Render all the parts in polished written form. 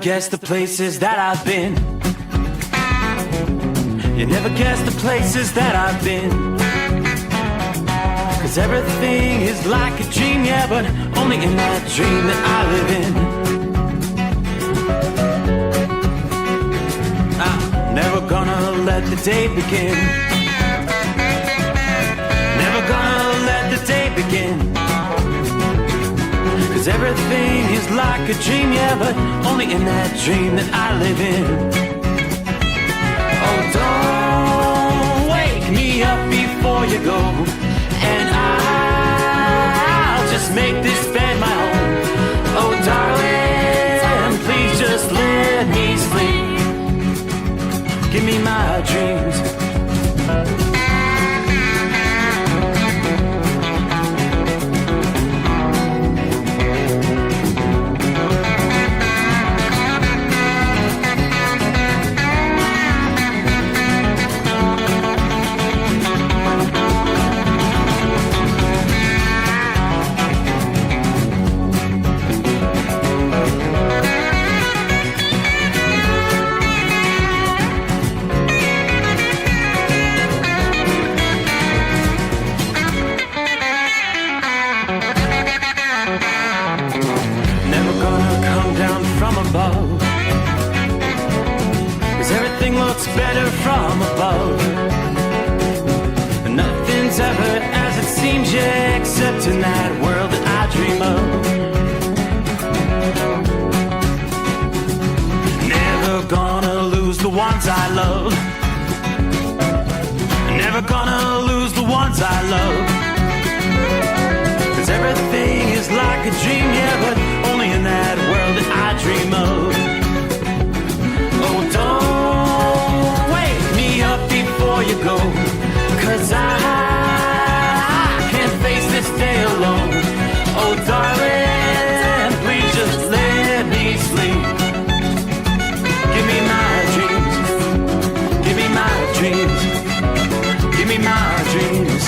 guess the places that I've been. You never guess the places that I've been. 'Cause everything is like a dream, yeah, but only in that dream that I live in. I'm never gonna let the day begin. Never gonna let the day begin. 'Cause everything is like a dream, yeah, but only in that dream that I live in. Oh, don't wake me up before you go, and I'll just make this bed my home. Oh, darling, please just let me sleep. Give me my dreams. Better from above. Nothing's ever as it seems, yeah, except in that world that I dream of. Never gonna lose the ones I love. Never gonna lose the ones I love. 'Cause everything is like a dream, yeah, but only in that world that I dream of. Oh, don't up before you go, 'cause I can't face this day alone. Oh, darling, please just let me sleep. Give me my dreams. Give me my dreams. Give me my dreams.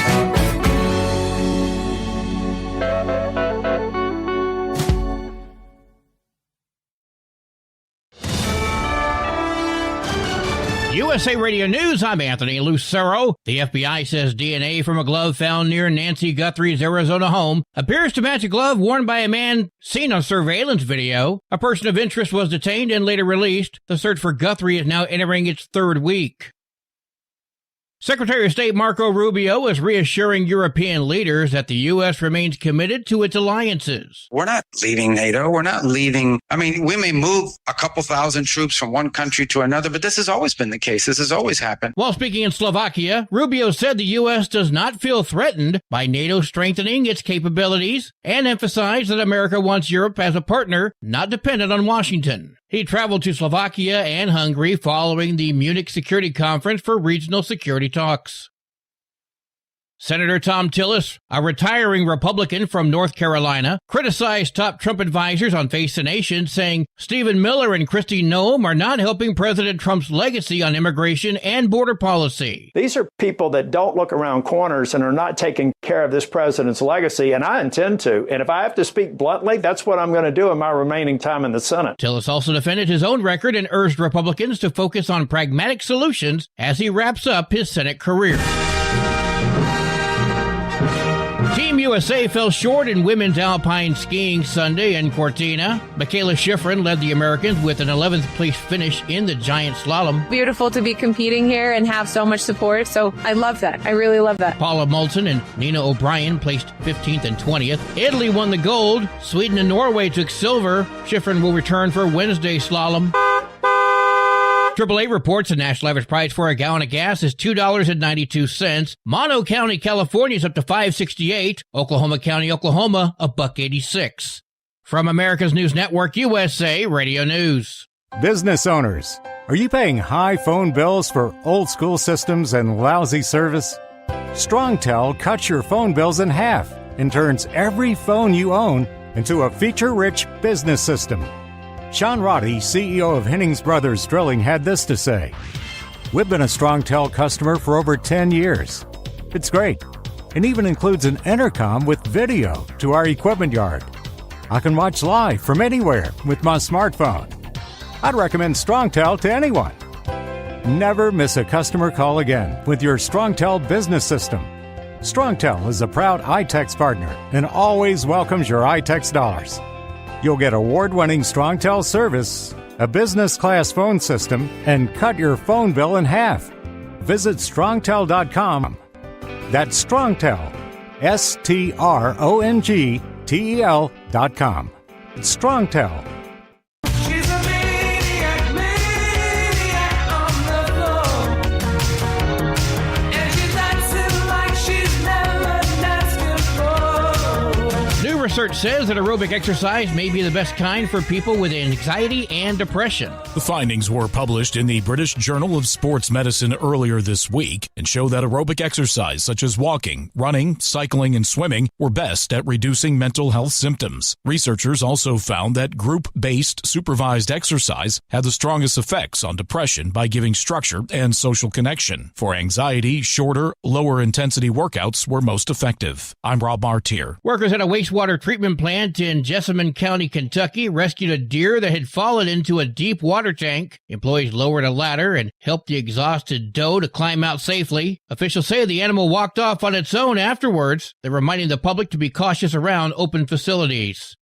USA Radio News, I'm Anthony Lucero. The FBI says DNA from a glove found near Nancy Guthrie's Arizona home appears to match a glove worn by a man seen on surveillance video. A person of interest was detained and later released. The search for Guthrie is now entering its third week. Secretary of State Marco Rubio is reassuring European leaders that the U.S. remains committed to its alliances. We're not leaving NATO. We're not leaving. I mean, we may move a couple thousand troops from one country to another, but this has always been the case. This has always happened. While speaking in Slovakia, Rubio said the U.S. does not feel threatened by NATO strengthening its capabilities and emphasized that America wants Europe as a partner, not dependent on Washington. He traveled to Slovakia and Hungary following the Munich Security Conference for regional security talks. Senator Tom Tillis, a retiring Republican from North Carolina, criticized top Trump advisors on Face the Nation, saying Stephen Miller and Kristi Noem are not helping President Trump's legacy on immigration and border policy. These are people that don't look around corners and are not taking care of this president's legacy, and I intend to. And if I have to speak bluntly, that's what I'm going to do in my remaining time in the Senate. Tillis also defended his own record and urged Republicans to focus on pragmatic solutions as he wraps up his Senate career. Team USA fell short in women's alpine skiing Sunday in Cortina. Michaela Schifrin led the Americans with an 11th place finish in the giant slalom. Beautiful to be competing here and have so much support, so I love that. I really love that. Paula Moulton and Nina O'Brien placed 15th and 20th. Italy won the gold. Sweden and Norway took silver. Schifrin will return for Wednesday slalom. AAA reports the national average price for a gallon of gas is $2.92. Mono County, California is up to $5.68. Oklahoma County, Oklahoma, $1.86. From America's News Network, USA Radio News. Business owners, are you paying high phone bills for old school systems and lousy service? StrongTel cuts your phone bills in half and turns every phone you own into a feature-rich business system. Sean Roddy, CEO of Hennings Brothers Drilling, had this to say. We've been a StrongTel customer for over 10 years. It's great. It even includes an intercom with video to our equipment yard. I can watch live from anywhere with my smartphone. I'd recommend StrongTel to anyone. Never miss a customer call again with your StrongTel business system. StrongTel is a proud iTex partner and always welcomes your iTex dollars. You'll get award-winning StrongTel service, a business-class phone system, and cut your phone bill in half. Visit strongtel.com. That's StrongTel, StrongTel.com. StrongTel. She's a maniac, maniac on the floor. And she's dancing like she's never danced before. New research says that aerobic exercise may be the best kind for people with anxiety and depression. The findings were published in the British Journal of Sports Medicine earlier this week and show that aerobic exercise such as walking, running, cycling, and swimming were best at reducing mental health symptoms. Researchers also found that group-based supervised exercise had the strongest effects on depression by giving structure and social connection. For anxiety, shorter, lower-intensity workouts were most effective. I'm Rob Martier. Workers at a wastewater treatment plant in Jessamine County, Kentucky, rescued a deer that had fallen into a deep water tank. Employees lowered a ladder and helped the exhausted doe to climb out safely. Officials say the animal walked off on its own afterwards. They're reminding the public to be cautious around open facilities.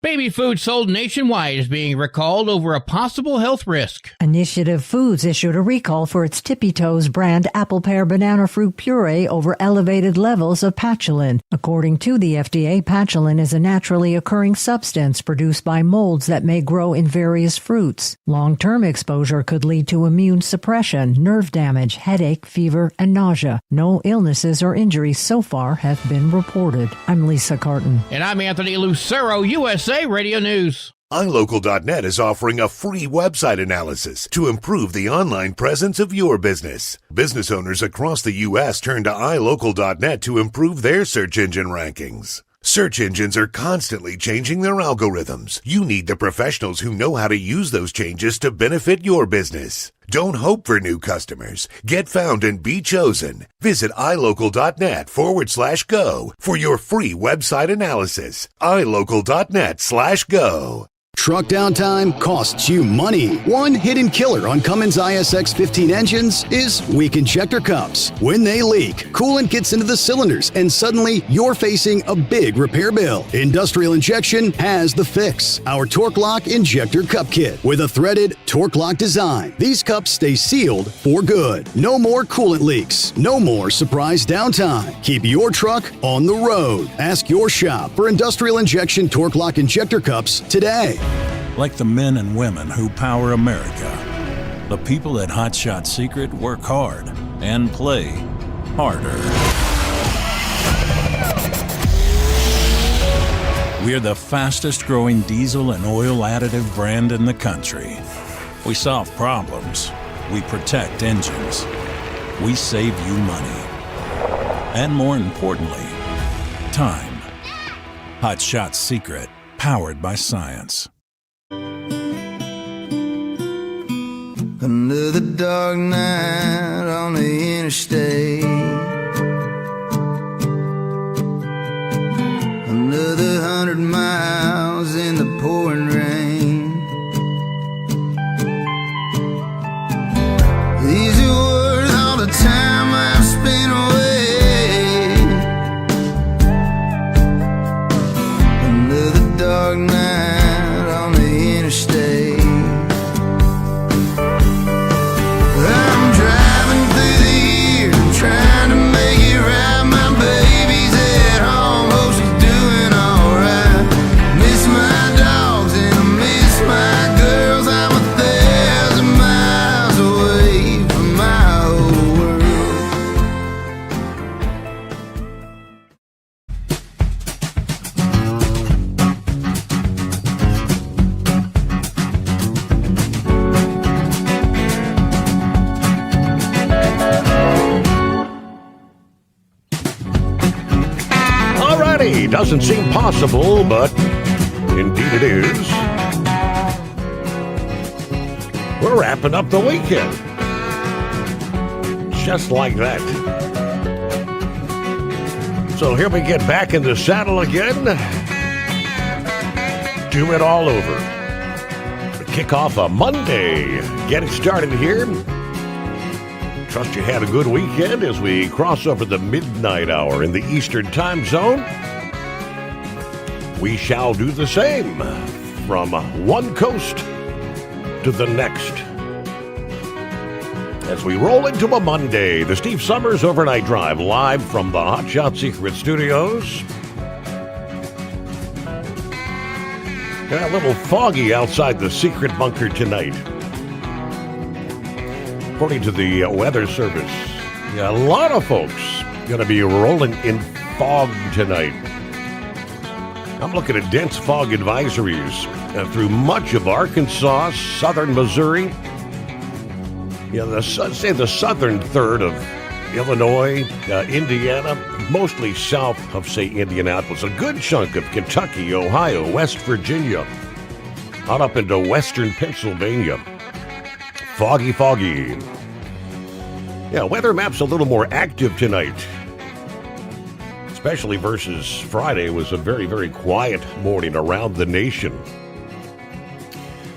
Baby food sold nationwide is being recalled over a possible health risk. Initiative Foods issued a recall for its Tippy Toes brand apple pear banana fruit puree over elevated levels of patchoulin. According to the FDA, patchoulin is a naturally occurring substance produced by molds that may grow in various fruits. Long-term exposure could lead to immune suppression, nerve damage, headache, fever, and nausea. No illnesses or injuries so far have been reported. I'm Lisa Carton. And I'm Anthony Lucero, USA Radio News. iLocal.net is offering a free website analysis to improve the online presence of your business. Business owners across the U.S. turn to iLocal.net to improve their search engine rankings. Search engines are constantly changing their algorithms. You need the professionals who know how to use those changes to benefit your business. Don't hope for new customers. Get found and be chosen. Visit iLocal.net/go for your free website analysis. iLocal.net/go. Truck downtime costs you money. One hidden killer on Cummins ISX 15 engines is weak injector cups. When they leak, coolant gets into the cylinders and suddenly you're facing a big repair bill. Industrial Injection has the fix. Our Torque Lock Injector Cup Kit with a threaded Torque Lock design. These cups stay sealed for good. No more coolant leaks. No more surprise downtime. Keep your truck on the road. Ask your shop for Industrial Injection Torque Lock Injector Cups today. Like the men and women who power America, the people at Hot Shot Secret work hard and play harder. We're the fastest growing diesel and oil additive brand in the country. We solve problems. We protect engines. We save you money. And more importantly, time. Hot Shot Secret, powered by science. Another dark night on the interstate. Another 100 miles in the pouring rain. These are worth all the time I've spent away. Another dark night on the interstate. Trying to make it right, my baby's at home, hope she's doing alright. Miss my dogs and I miss my girls. I'm 1,000 miles away from my whole Doesn't seem possible, but indeed it is. We're wrapping up the weekend. Just like that. So here we get back in the saddle again. Do it all over. kick off a Monday. Getting started here. Trust you had a good weekend as we cross over the midnight hour in the Eastern time zone. We shall do the same from one coast to the next. As we roll into a Monday, the Steve Sommers Overnight Drive live from the Hot Shot Secret Studios. A little foggy outside the secret bunker tonight. According to the Weather Service, a lot of folks going to be rolling in fog tonight. I'm looking at dense fog advisories through much of Arkansas, southern Missouri. Say the southern third of Illinois, Indiana, mostly south of, say, Indianapolis. A good chunk of Kentucky, Ohio, West Virginia, on up into western Pennsylvania. Foggy, foggy. Yeah, weather map's a little more active tonight, especially versus Friday. Was a very, very quiet morning around the nation.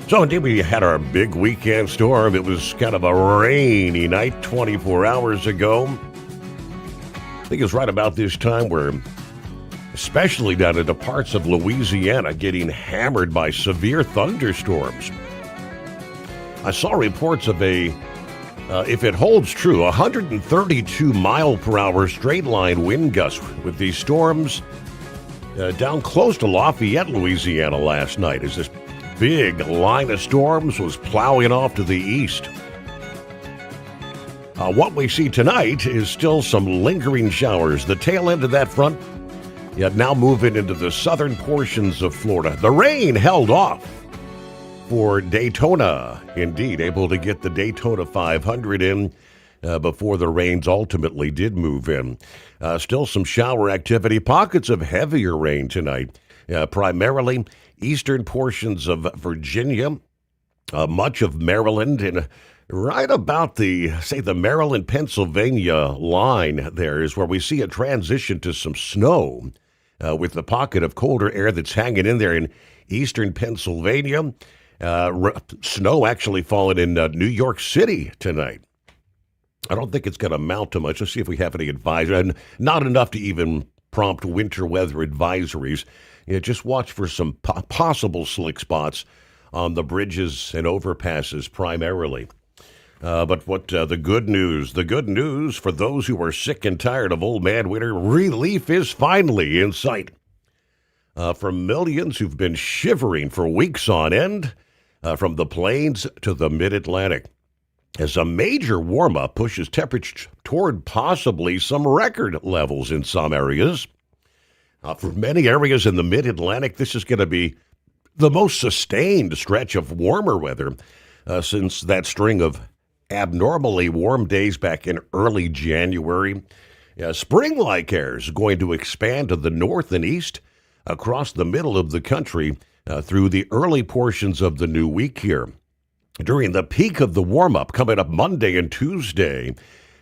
So indeed, we had our big weekend storm. It was kind of a rainy night 24 hours ago. I think it was right about this time where, especially down into parts of Louisiana, getting hammered by severe thunderstorms. I saw reports of if it holds true, 132 mile per hour straight line wind gusts with these storms down close to Lafayette, Louisiana last night as this big line of storms was plowing off to the east. What we see tonight is still some lingering showers. The tail end of that front, now moving into the southern portions of Florida. The rain held off for Daytona, indeed, able to get the Daytona 500 in before the rains ultimately did move in. Still some shower activity, pockets of heavier rain tonight, primarily eastern portions of Virginia, much of Maryland, and right about the Maryland-Pennsylvania line there is where we see a transition to some snow with the pocket of colder air that's hanging in there in eastern Pennsylvania. Snow actually falling in New York City tonight. I don't think it's going to amount to much. Let's see if we have any advisory. Not enough to even prompt winter weather advisories. Just watch for some possible slick spots on the bridges and overpasses primarily. But what the good news for those who are sick and tired of old man winter, relief is finally in sight. For millions who've been shivering for weeks on end, from the plains to the mid-Atlantic, as a major warm-up pushes temperatures toward possibly some record levels in some areas. For many areas in the mid-Atlantic, this is going to be the most sustained stretch of warmer weather since that string of abnormally warm days back in early January. Spring-like air is going to expand to the north and east across the middle of the country through the early portions of the new week here. During the peak of the warm-up coming up Monday and Tuesday,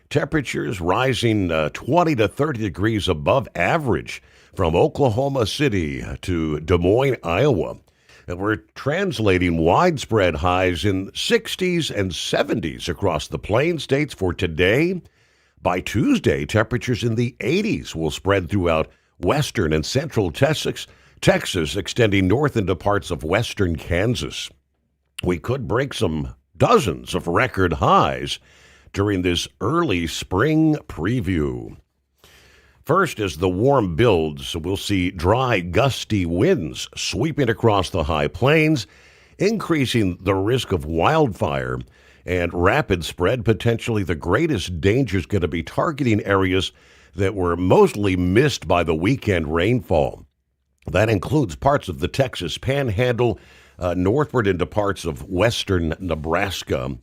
temperatures rising 20 to 30 degrees above average from Oklahoma City to Des Moines, Iowa. And we're translating widespread highs in 60s and 70s across the Plain States for today. By Tuesday, temperatures in the 80s will spread throughout western and central Texas, extending north into parts of western Kansas. We could break some dozens of record highs during this early spring preview. First, as the warm builds, we'll see dry, gusty winds sweeping across the high plains, increasing the risk of wildfire and rapid spread. Potentially the greatest danger is going to be targeting areas that were mostly missed by the weekend rainfall. That includes parts of the Texas Panhandle, northward into parts of western Nebraska.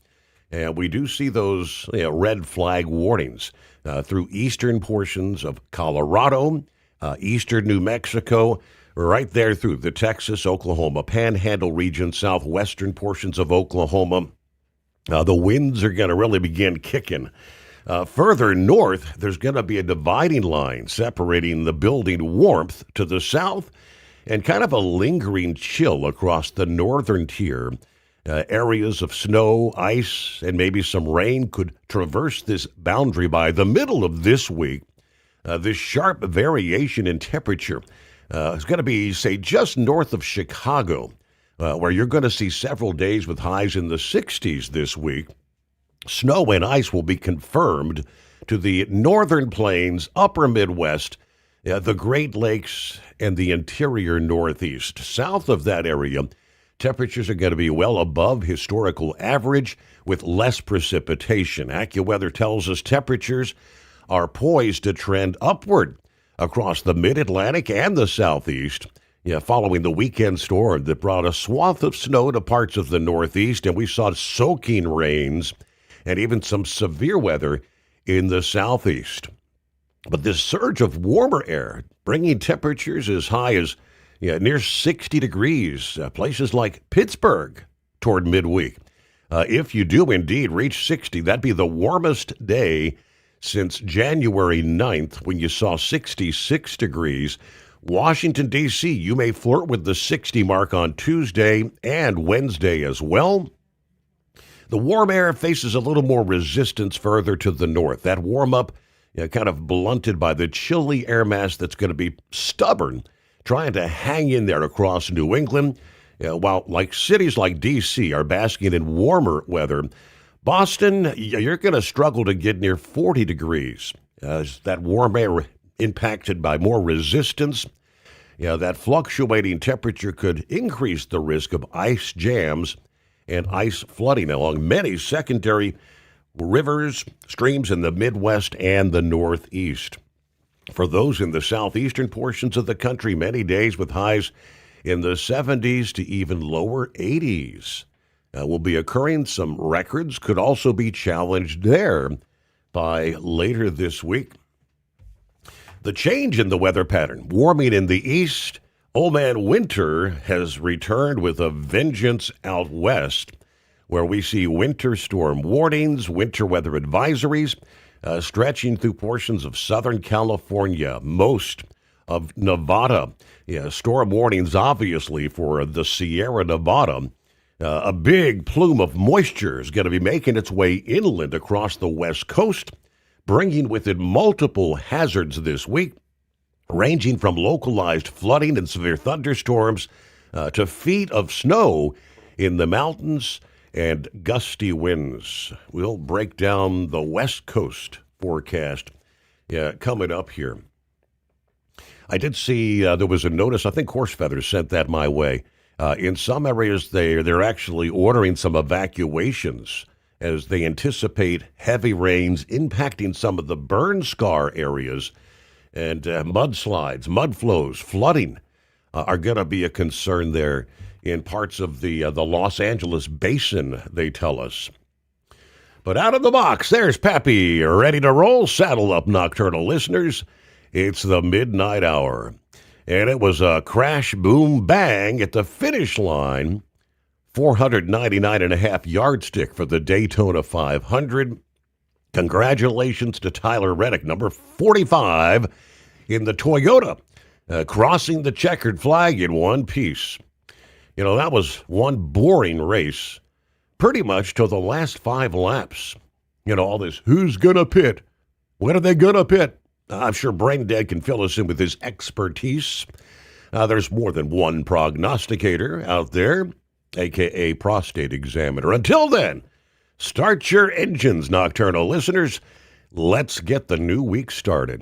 And we do see those red flag warnings through eastern portions of Colorado, eastern New Mexico, right there through the Texas, Oklahoma Panhandle region, southwestern portions of Oklahoma. The winds are going to really begin kicking. Further north, there's going to be a dividing line separating the building warmth to the south and kind of a lingering chill across the northern tier Areas of snow, ice, and maybe some rain could traverse this boundary by the middle of this week. This sharp variation in temperature is going to be, say, just north of Chicago, where you're going to see several days with highs in the 60s this week. Snow and ice will be confirmed to the northern plains, upper Midwest, the Great Lakes, and the interior Northeast. South of that area, temperatures are going to be well above historical average with less precipitation. AccuWeather tells us temperatures are poised to trend upward across the mid-Atlantic and the Southeast, following the weekend storm that brought a swath of snow to parts of the Northeast, and we saw soaking rains and even some severe weather in the Southeast. But this surge of warmer air, bringing temperatures as high as near 60 degrees, places like Pittsburgh toward midweek. If you do indeed reach 60, that'd be the warmest day since January 9th when you saw 66 degrees. Washington, D.C., you may flirt with the 60 mark on Tuesday and Wednesday as well. The warm air faces a little more resistance further to the north. That warm-up kind of blunted by the chilly air mass that's going to be stubborn, trying to hang in there across New England. While cities like D.C. are basking in warmer weather, Boston, you're going to struggle to get near 40 degrees. As that warm air impacted by more resistance, that fluctuating temperature could increase the risk of ice jams and ice flooding along many secondary rivers, streams in the Midwest and the Northeast. For those in the southeastern portions of the country, many days with highs in the 70s to even lower 80s will be occurring. Some records could also be challenged there by later this week. The change in the weather pattern, warming in the east. Old man winter has returned with a vengeance out west, where we see winter storm warnings, winter weather advisories, stretching through portions of Southern California, most of Nevada. Storm warnings, obviously, for the Sierra Nevada. A big plume of moisture is going to be making its way inland across the West Coast, bringing with it multiple hazards this week, ranging from localized flooding and severe thunderstorms to feet of snow in the mountains and gusty winds. We'll break down the West Coast forecast coming up here. I did see there was a notice, I think Horse Feathers sent that my way. In some areas, they're actually ordering some evacuations as they anticipate heavy rains impacting some of the burn scar areas. And mudslides, mud flows, flooding are going to be a concern there in parts of the Los Angeles basin, they tell us. But out of the box, there's Pappy, ready to roll. Saddle up, nocturnal listeners. It's the midnight hour. And it was a crash, boom, bang at the finish line. 499.5 yardstick for the Daytona 500. Congratulations to Tyler Reddick, number 45 in the Toyota, crossing the checkered flag in one piece. That was one boring race, pretty much till the last 5 laps. All this, who's going to pit? When are they going to pit? I'm sure Brain Dead can fill us in with his expertise. There's more than one prognosticator out there, a.k.a. prostate examiner. Until then, start your engines, nocturnal listeners. Let's get the new week started.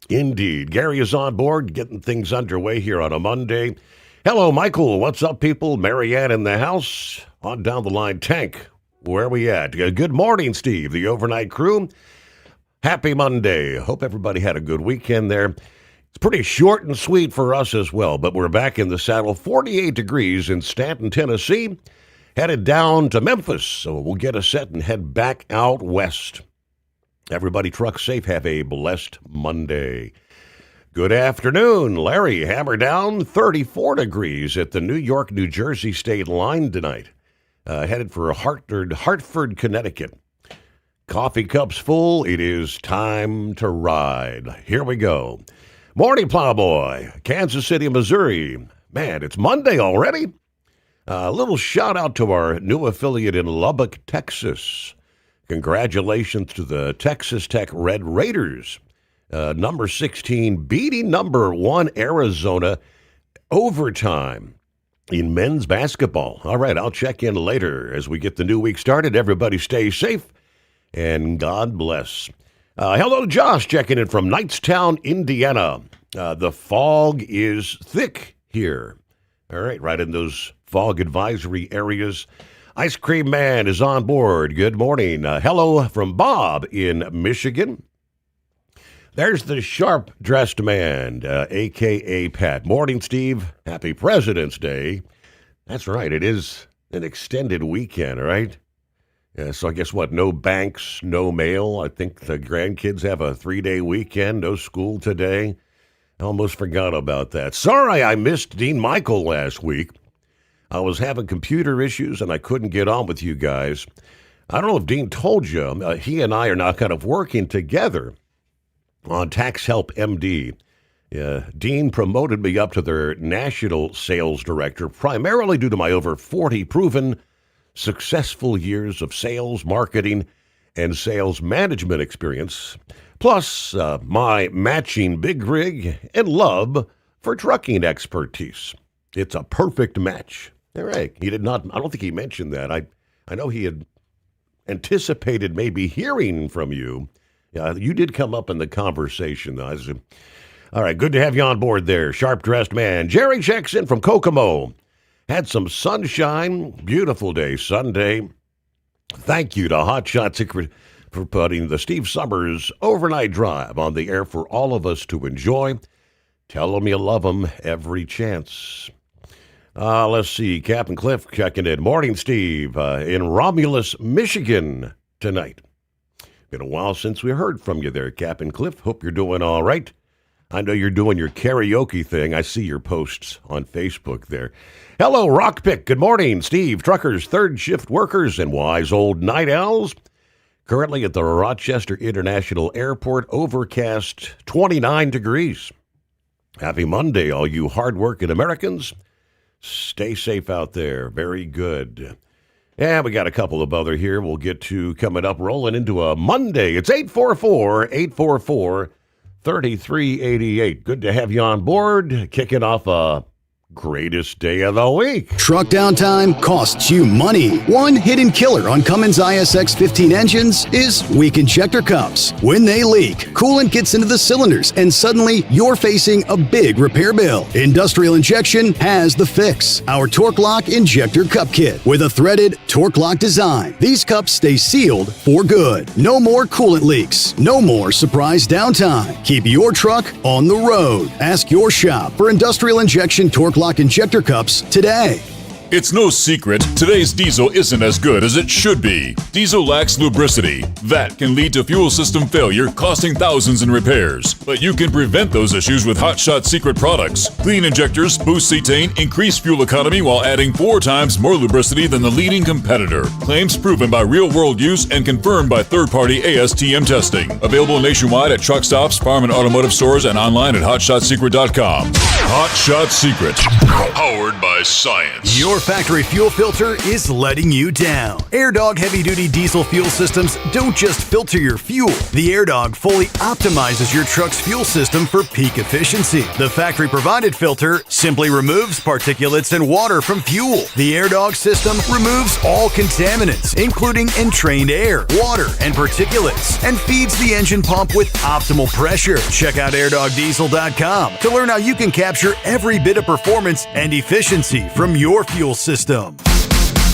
Indeed. Gary is on board, getting things underway here on a Monday. Hello, Michael. What's up, people? Marianne in the house. On down the line, Tank. Where are we at? Good morning, Steve, the overnight crew. Happy Monday. Hope everybody had a good weekend there. It's pretty short and sweet for us as well, but we're back in the saddle. 48 degrees in Stanton, Tennessee. Headed down to Memphis, so we'll get a set and head back out west. Everybody truck safe. Have a blessed Monday. Good afternoon. Larry, hammer down 34 degrees at the New York, New Jersey state line tonight. Headed for Hartford, Connecticut. Coffee cups full. It is time to ride. Here we go. Morning, Plowboy. Kansas City, Missouri. Man, it's Monday already. A little shout out to our new affiliate in Lubbock, Texas. Congratulations to the Texas Tech Red Raiders. Number 16 beating number 1 Arizona overtime in men's basketball. All right, I'll check in later as we get the new week started. Everybody stay safe and God bless. Hello, Josh, checking in from Knightstown, Indiana. The fog is thick here. All right in those fog advisory areas. Ice Cream Man is on board. Good morning. Hello from Bob in Michigan. There's the sharp-dressed man, a.k.a. Pat. Morning, Steve. Happy President's Day. That's right. It is an extended weekend, right? Yeah, so I guess what? No banks, no mail. I think the grandkids have a 3-day weekend. No school today. I almost forgot about that. Sorry I missed Dean Michael last week. I was having computer issues and I couldn't get on with you guys. I don't know if Dean told you. He and I are now kind of working together on Tax Help MD. Dean promoted me up to their national sales director, primarily due to my over 40 proven successful years of sales, marketing, and sales management experience, plus my matching big rig and love for trucking expertise. It's a perfect match. All right. He did not, I don't think he mentioned that. I know he had anticipated maybe hearing from you. You did come up in the conversation, though. All right, good to have you on board there, sharp-dressed man. Jerry checks in from Kokomo. Had some sunshine, beautiful day Sunday. Thank you to Hot Shot Secret for putting the Steve Sommers Overnight Drive on the air for all of us to enjoy. Tell them you love them every chance. Let's see, Captain Cliff checking in. Morning, Steve, in Romulus, Michigan tonight. Been a while since we heard from you there, Captain Cliff. Hope you're doing all right. I know you're doing your karaoke thing. I see your posts on Facebook there. Hello, Rockpick. Good morning, Steve. Truckers, third shift workers, and wise old night owls. Currently at the Rochester International Airport, overcast 29 degrees. Happy Monday, all you hardworking Americans. Stay safe out there. Very good. And we got a couple of other here we'll get to coming up, rolling into a Monday. It's 844-844-3388. Good to have you on board. Kicking off a greatest day of the week. Truck downtime costs you money. One hidden killer on Cummins ISX 15 engines is weak injector cups. When they leak, coolant gets into the cylinders and suddenly you're facing a big repair bill. Industrial Injection has the fix. Our Torque Lock Injector Cup Kit with a threaded Torque Lock design. These cups stay sealed for good. No more coolant leaks. No more surprise downtime. Keep your truck on the road. Ask your shop for Industrial Injection Torque Lock Injector Cups today. It's no secret, today's diesel isn't as good as it should be. Diesel lacks lubricity. That can lead to fuel system failure, costing thousands in repairs. But you can prevent those issues with Hot Shot Secret products. Clean injectors, boost cetane, increase fuel economy while adding 4 times more lubricity than the leading competitor. Claims proven by real-world use and confirmed by third-party ASTM testing. Available nationwide at truck stops, farm and automotive stores, and online at hotshotsecret.com. Hot Shot Secret. Powered by science. Your factory fuel filter is letting you down. AirDog heavy-duty diesel fuel systems don't just filter your fuel. The AirDog fully optimizes your truck's fuel system for peak efficiency. The factory-provided filter simply removes particulates and water from fuel. The AirDog system removes all contaminants, including entrained air, water, and particulates, and feeds the engine pump with optimal pressure. Check out airdogdiesel.com to learn how you can capture every bit of performance and efficiency from your fuel system.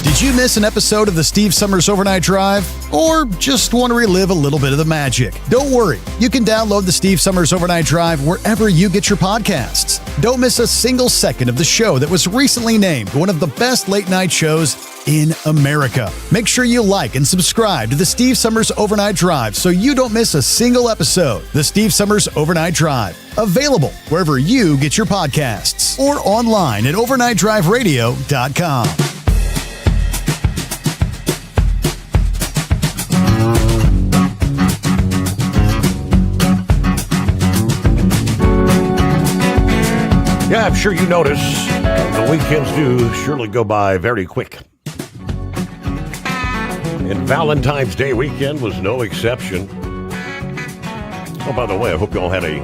Did you miss an episode of the Steve Sommers Overnight Drive? Or just want to relive a little bit of the magic? Don't worry. You can download the Steve Sommers Overnight Drive wherever you get your podcasts. Don't miss a single second of the show that was recently named one of the best late night shows in America. Make sure you like and subscribe to the Steve Sommers Overnight Drive so you don't miss a single episode. The Steve Sommers Overnight Drive. Available wherever you get your podcasts or online at overnightdriveradio.com. Yeah, I'm sure you notice the Weekends do surely go by very quick. And Valentine's Day weekend was no exception. Oh, by the way, I hope you all had a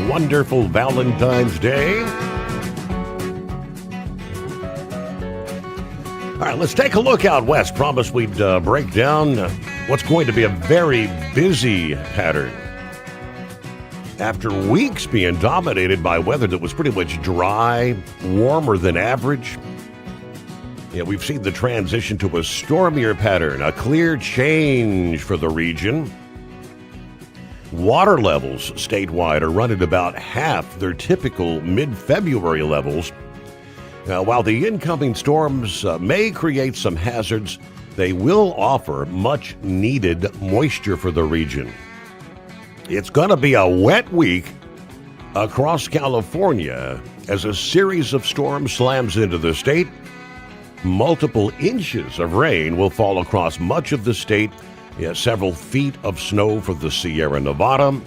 wonderful Valentine's Day. All right, let's take a look out west. Promised we'd break down what's going to be a very busy pattern. After weeks being dominated by weather that was pretty much dry, warmer than average, we've seen the transition to a stormier pattern, a clear change for the region. Water levels statewide are running about half their typical mid-February levels. Now, while the incoming storms may create some hazards, they will offer much-needed moisture for the region. It's going to be a wet week across California as a series of storms slams into the state. Multiple inches of rain will fall across much of the state. Several feet of snow for the Sierra Nevada.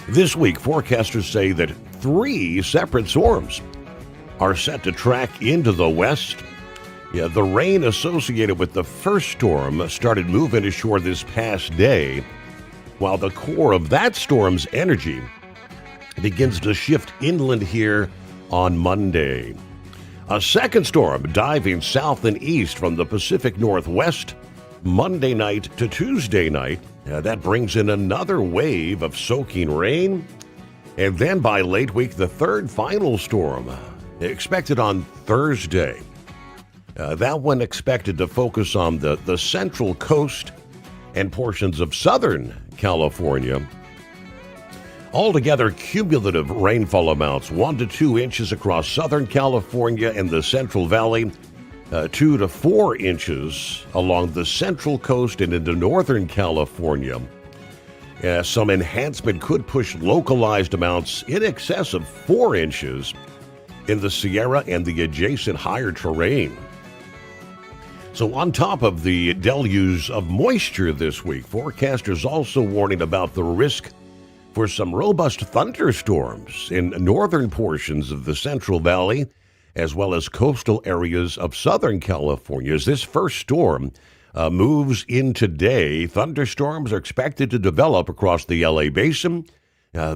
This week, forecasters say that 3 separate storms are set to track into the west. The rain associated with the first storm started moving ashore this past day, while the core of that storm's energy begins to shift inland here on Monday. A second storm diving south and east from the Pacific Northwest Monday night to Tuesday night. That brings in another wave of soaking rain. And then by late week, the third final storm expected on Thursday. That one expected to focus on the central coast and portions of southern California. Altogether, cumulative rainfall amounts 1 to 2 inches across Southern California and the Central Valley, 2 to 4 inches along the Central Coast and into Northern California. Some enhancement could push localized amounts in excess of 4 inches in the Sierra and the adjacent higher terrain. So on top of the deluge of moisture this week, forecasters also warning about the risk for some robust thunderstorms in northern portions of the Central Valley, as well as coastal areas of Southern California. As this first storm moves in today, thunderstorms are expected to develop across the LA basin.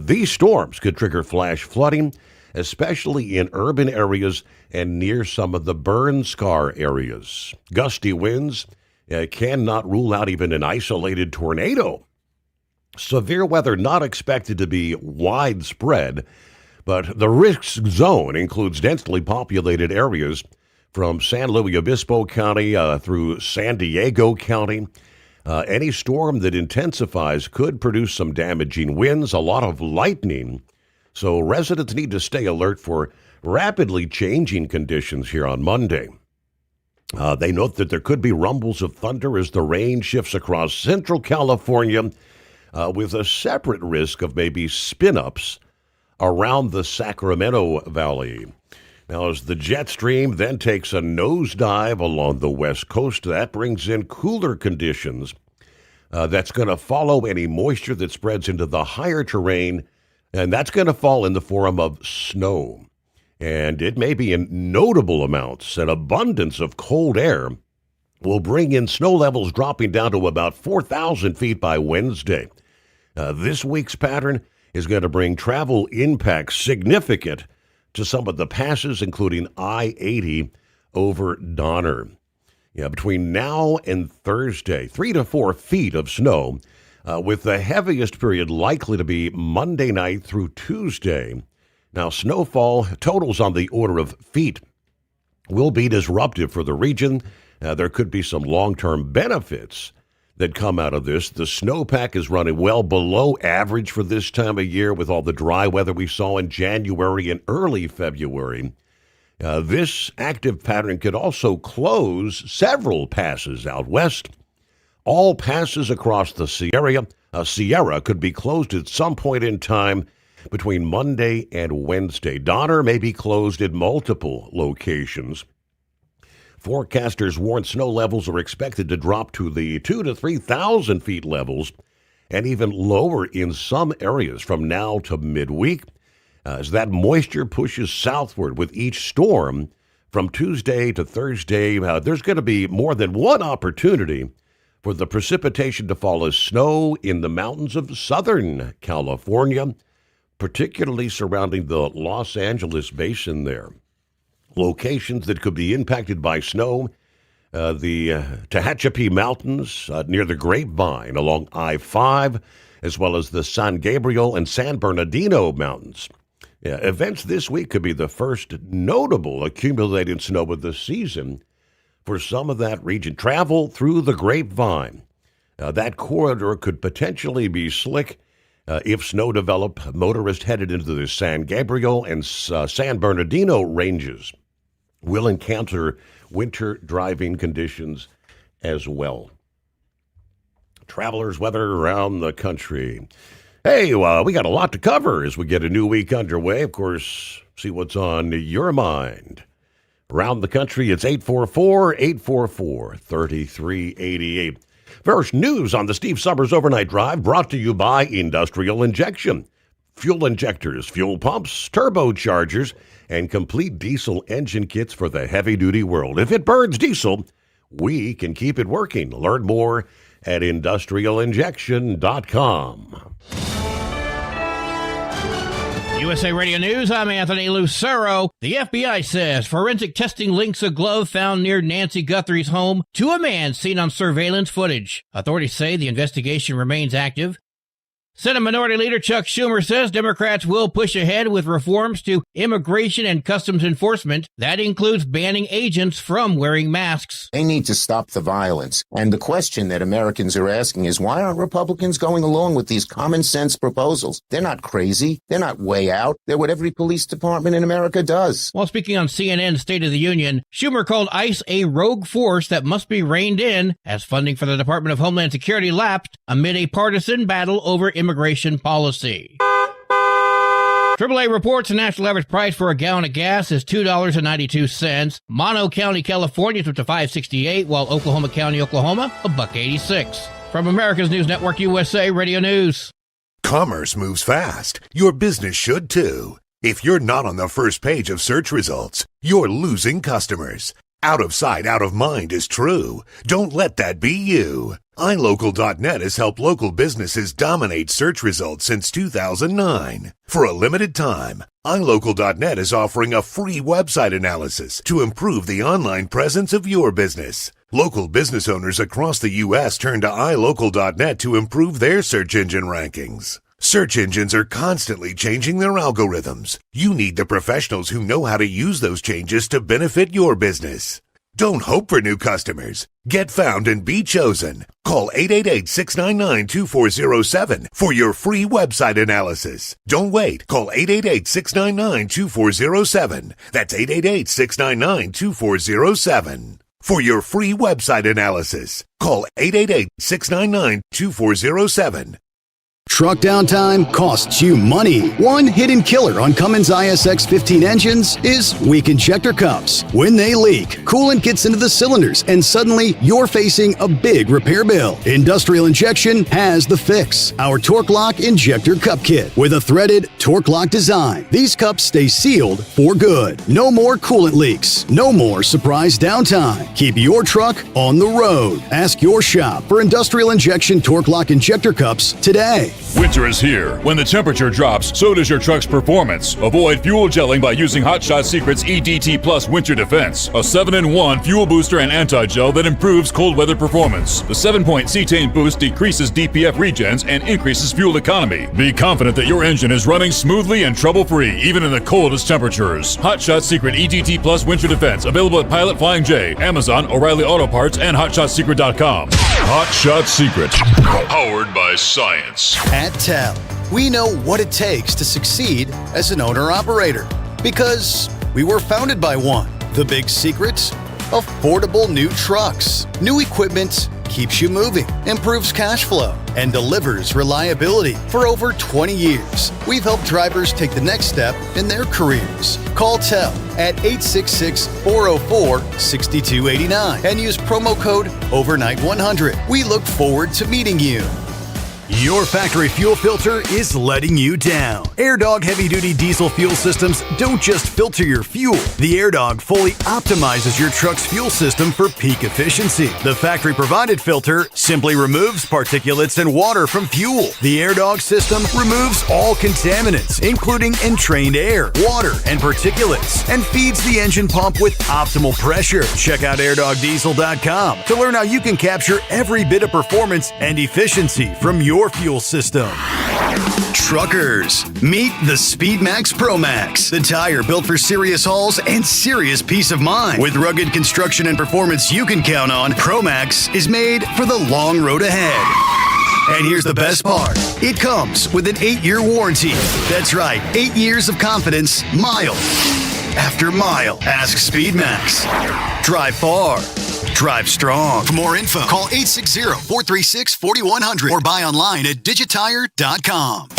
These storms could trigger flash flooding, especially in urban areas and near some of the burn scar areas. Gusty winds cannot rule out even an isolated tornado. Severe weather not expected to be widespread, but the risk zone includes densely populated areas from San Luis Obispo County through San Diego County. Any storm that intensifies could produce some damaging winds, a lot of lightning. So residents need to stay alert for rapidly changing conditions here on Monday. They note that there could be rumbles of thunder as the rain shifts across central California, with a separate risk of maybe spin-ups around the Sacramento Valley. Now, as the jet stream then takes a nosedive along the west coast, that brings in cooler conditions. That's going to follow any moisture that spreads into the higher terrain, and that's going to fall in the form of snow. And it may be in notable amounts. An abundance of cold air will bring in snow levels dropping down to about 4,000 feet by Wednesday. This week's pattern is going to bring travel impacts significant to some of the passes, including I-80 over Donner. Between now and Thursday, 3 to 4 feet of snow, with the heaviest period likely to be Monday night through Tuesday. Now, snowfall totals on the order of feet will be disruptive for the region. There could be some long-term benefits that come out of this. The snowpack is running well below average for this time of year with all the dry weather we saw in January and early February. This active pattern could also close several passes out west. All passes across the Sierra could be closed at some point in time between Monday and Wednesday. Donner may be closed at multiple locations. Forecasters warn snow levels are expected to drop to the 2,000 to 3,000 feet levels and even lower in some areas from now to midweek. as that moisture pushes southward with each storm from Tuesday to Thursday. There's going to be more than one opportunity for the precipitation to fall as snow in the mountains of Southern California, particularly surrounding the Los Angeles basin there. Locations that could be impacted by snow, the Tehachapi Mountains near the Grapevine along I-5, as well as the San Gabriel and San Bernardino Mountains. Events this week could be the first notable accumulated snow of the season for some of that region. Travel through the Grapevine. That corridor could potentially be slick if snow develop. Motorists headed into the San Gabriel and San Bernardino ranges will encounter winter driving conditions as well. Travelers' weather around the country. Hey, we got a lot to cover as we get a new week underway. Of course, see what's on your mind. Around the country, it's 844-844-3388. First news on the Steve Summers Overnight Drive, brought to you by Industrial Injection. Fuel injectors, fuel pumps, turbochargers, and complete diesel engine kits for the heavy-duty world. If it burns diesel, we can keep it working. Learn more at industrialinjection.com. USA Radio News, I'm Anthony Lucero. The FBI says forensic testing links a glove found near Nancy Guthrie's home to a man seen on surveillance footage. Authorities say the investigation remains active. Senate Minority Leader Chuck Schumer says Democrats will push ahead with reforms to immigration and customs enforcement. That includes banning agents from wearing masks. They need to stop the violence. And the question that Americans are asking is, why aren't Republicans going along with these common sense proposals? They're not crazy. They're not way out. They're what every police department in America does. While speaking on CNN's State of the Union, Schumer called ICE a rogue force that must be reined in as funding for the Department of Homeland Security lapsed amid a partisan battle over immigration policy. AAA reports the national average price for a gallon of gas is $2.92. Mono County, California is up to $5.68, while Oklahoma County, Oklahoma, $1.86. From America's News Network USA Radio News. Commerce moves fast. Your business should too. If you're not on the first page of search results, you're losing customers. Out of sight, out of mind is true. Don't let that be you. iLocal.net has helped local businesses dominate search results since 2009. For a limited time, iLocal.net is offering a free website analysis to improve the online presence of your business. Local business owners across the U.S. turn to iLocal.net to improve their search engine rankings. Search engines are constantly changing their algorithms. You need the professionals who know how to use those changes to benefit your business. Don't hope for new customers. Get found and be chosen. Call 888-699-2407 for your free website analysis. Don't wait. Call 888-699-2407. That's 888-699-2407. For your free website analysis, call 888-699-2407. Truck downtime costs you money. One hidden killer on Cummins ISX 15 engines is weak injector cups. When they leak, coolant gets into the cylinders and suddenly you're facing a big repair bill. Industrial Injection has the fix. Our Torque Lock Injector Cup Kit with a threaded Torque Lock design. These cups stay sealed for good. No more coolant leaks. No more surprise downtime. Keep your truck on the road. Ask your shop for Industrial Injection Torque Lock Injector Cups today. Winter is here. When the temperature drops, so does your truck's performance. Avoid fuel gelling by using Hot Shot Secret's EDT Plus Winter Defense, a 7-in-1 fuel booster and anti-gel that improves cold weather performance. The 7-point cetane boost decreases DPF regens and increases fuel economy. Be confident that your engine is running smoothly and trouble-free, even in the coldest temperatures. Hot Shot Secret EDT Plus Winter Defense, available at Pilot Flying J, Amazon, O'Reilly Auto Parts, and HotShotSecret.com. Hot Shot Secret, powered by science. At TEL, we know what it takes to succeed as an owner-operator because we were founded by one. The big secret? Affordable new trucks. New equipment keeps you moving, improves cash flow, and delivers reliability. For over 20 years, we've helped drivers take the next step in their careers. Call TEL at 866-404-6289 and use promo code OVERNIGHT100. We look forward to meeting you. Your factory fuel filter is letting you down. AirDog heavy-duty diesel fuel systems don't just filter your fuel. The AirDog fully optimizes your truck's fuel system for peak efficiency. The factory-provided filter simply removes particulates and water from fuel. The AirDog system removes all contaminants, including entrained air, water, and particulates, and feeds the engine pump with optimal pressure. Check out airdogdiesel.com to learn how you can capture every bit of performance and efficiency from your fuel system. Truckers, meet the SpeedMax Pro Max, the tire built for serious hauls and serious peace of mind. With rugged construction and performance you can count on, Pro Max is made for the long road ahead. And here's the best part. It comes with an 8-year warranty. That's right, 8 years of confidence, mile after mile. Ask SpeedMax. Drive far. Drive strong. For more info, call 860-436-4100 or buy online at digitire.com.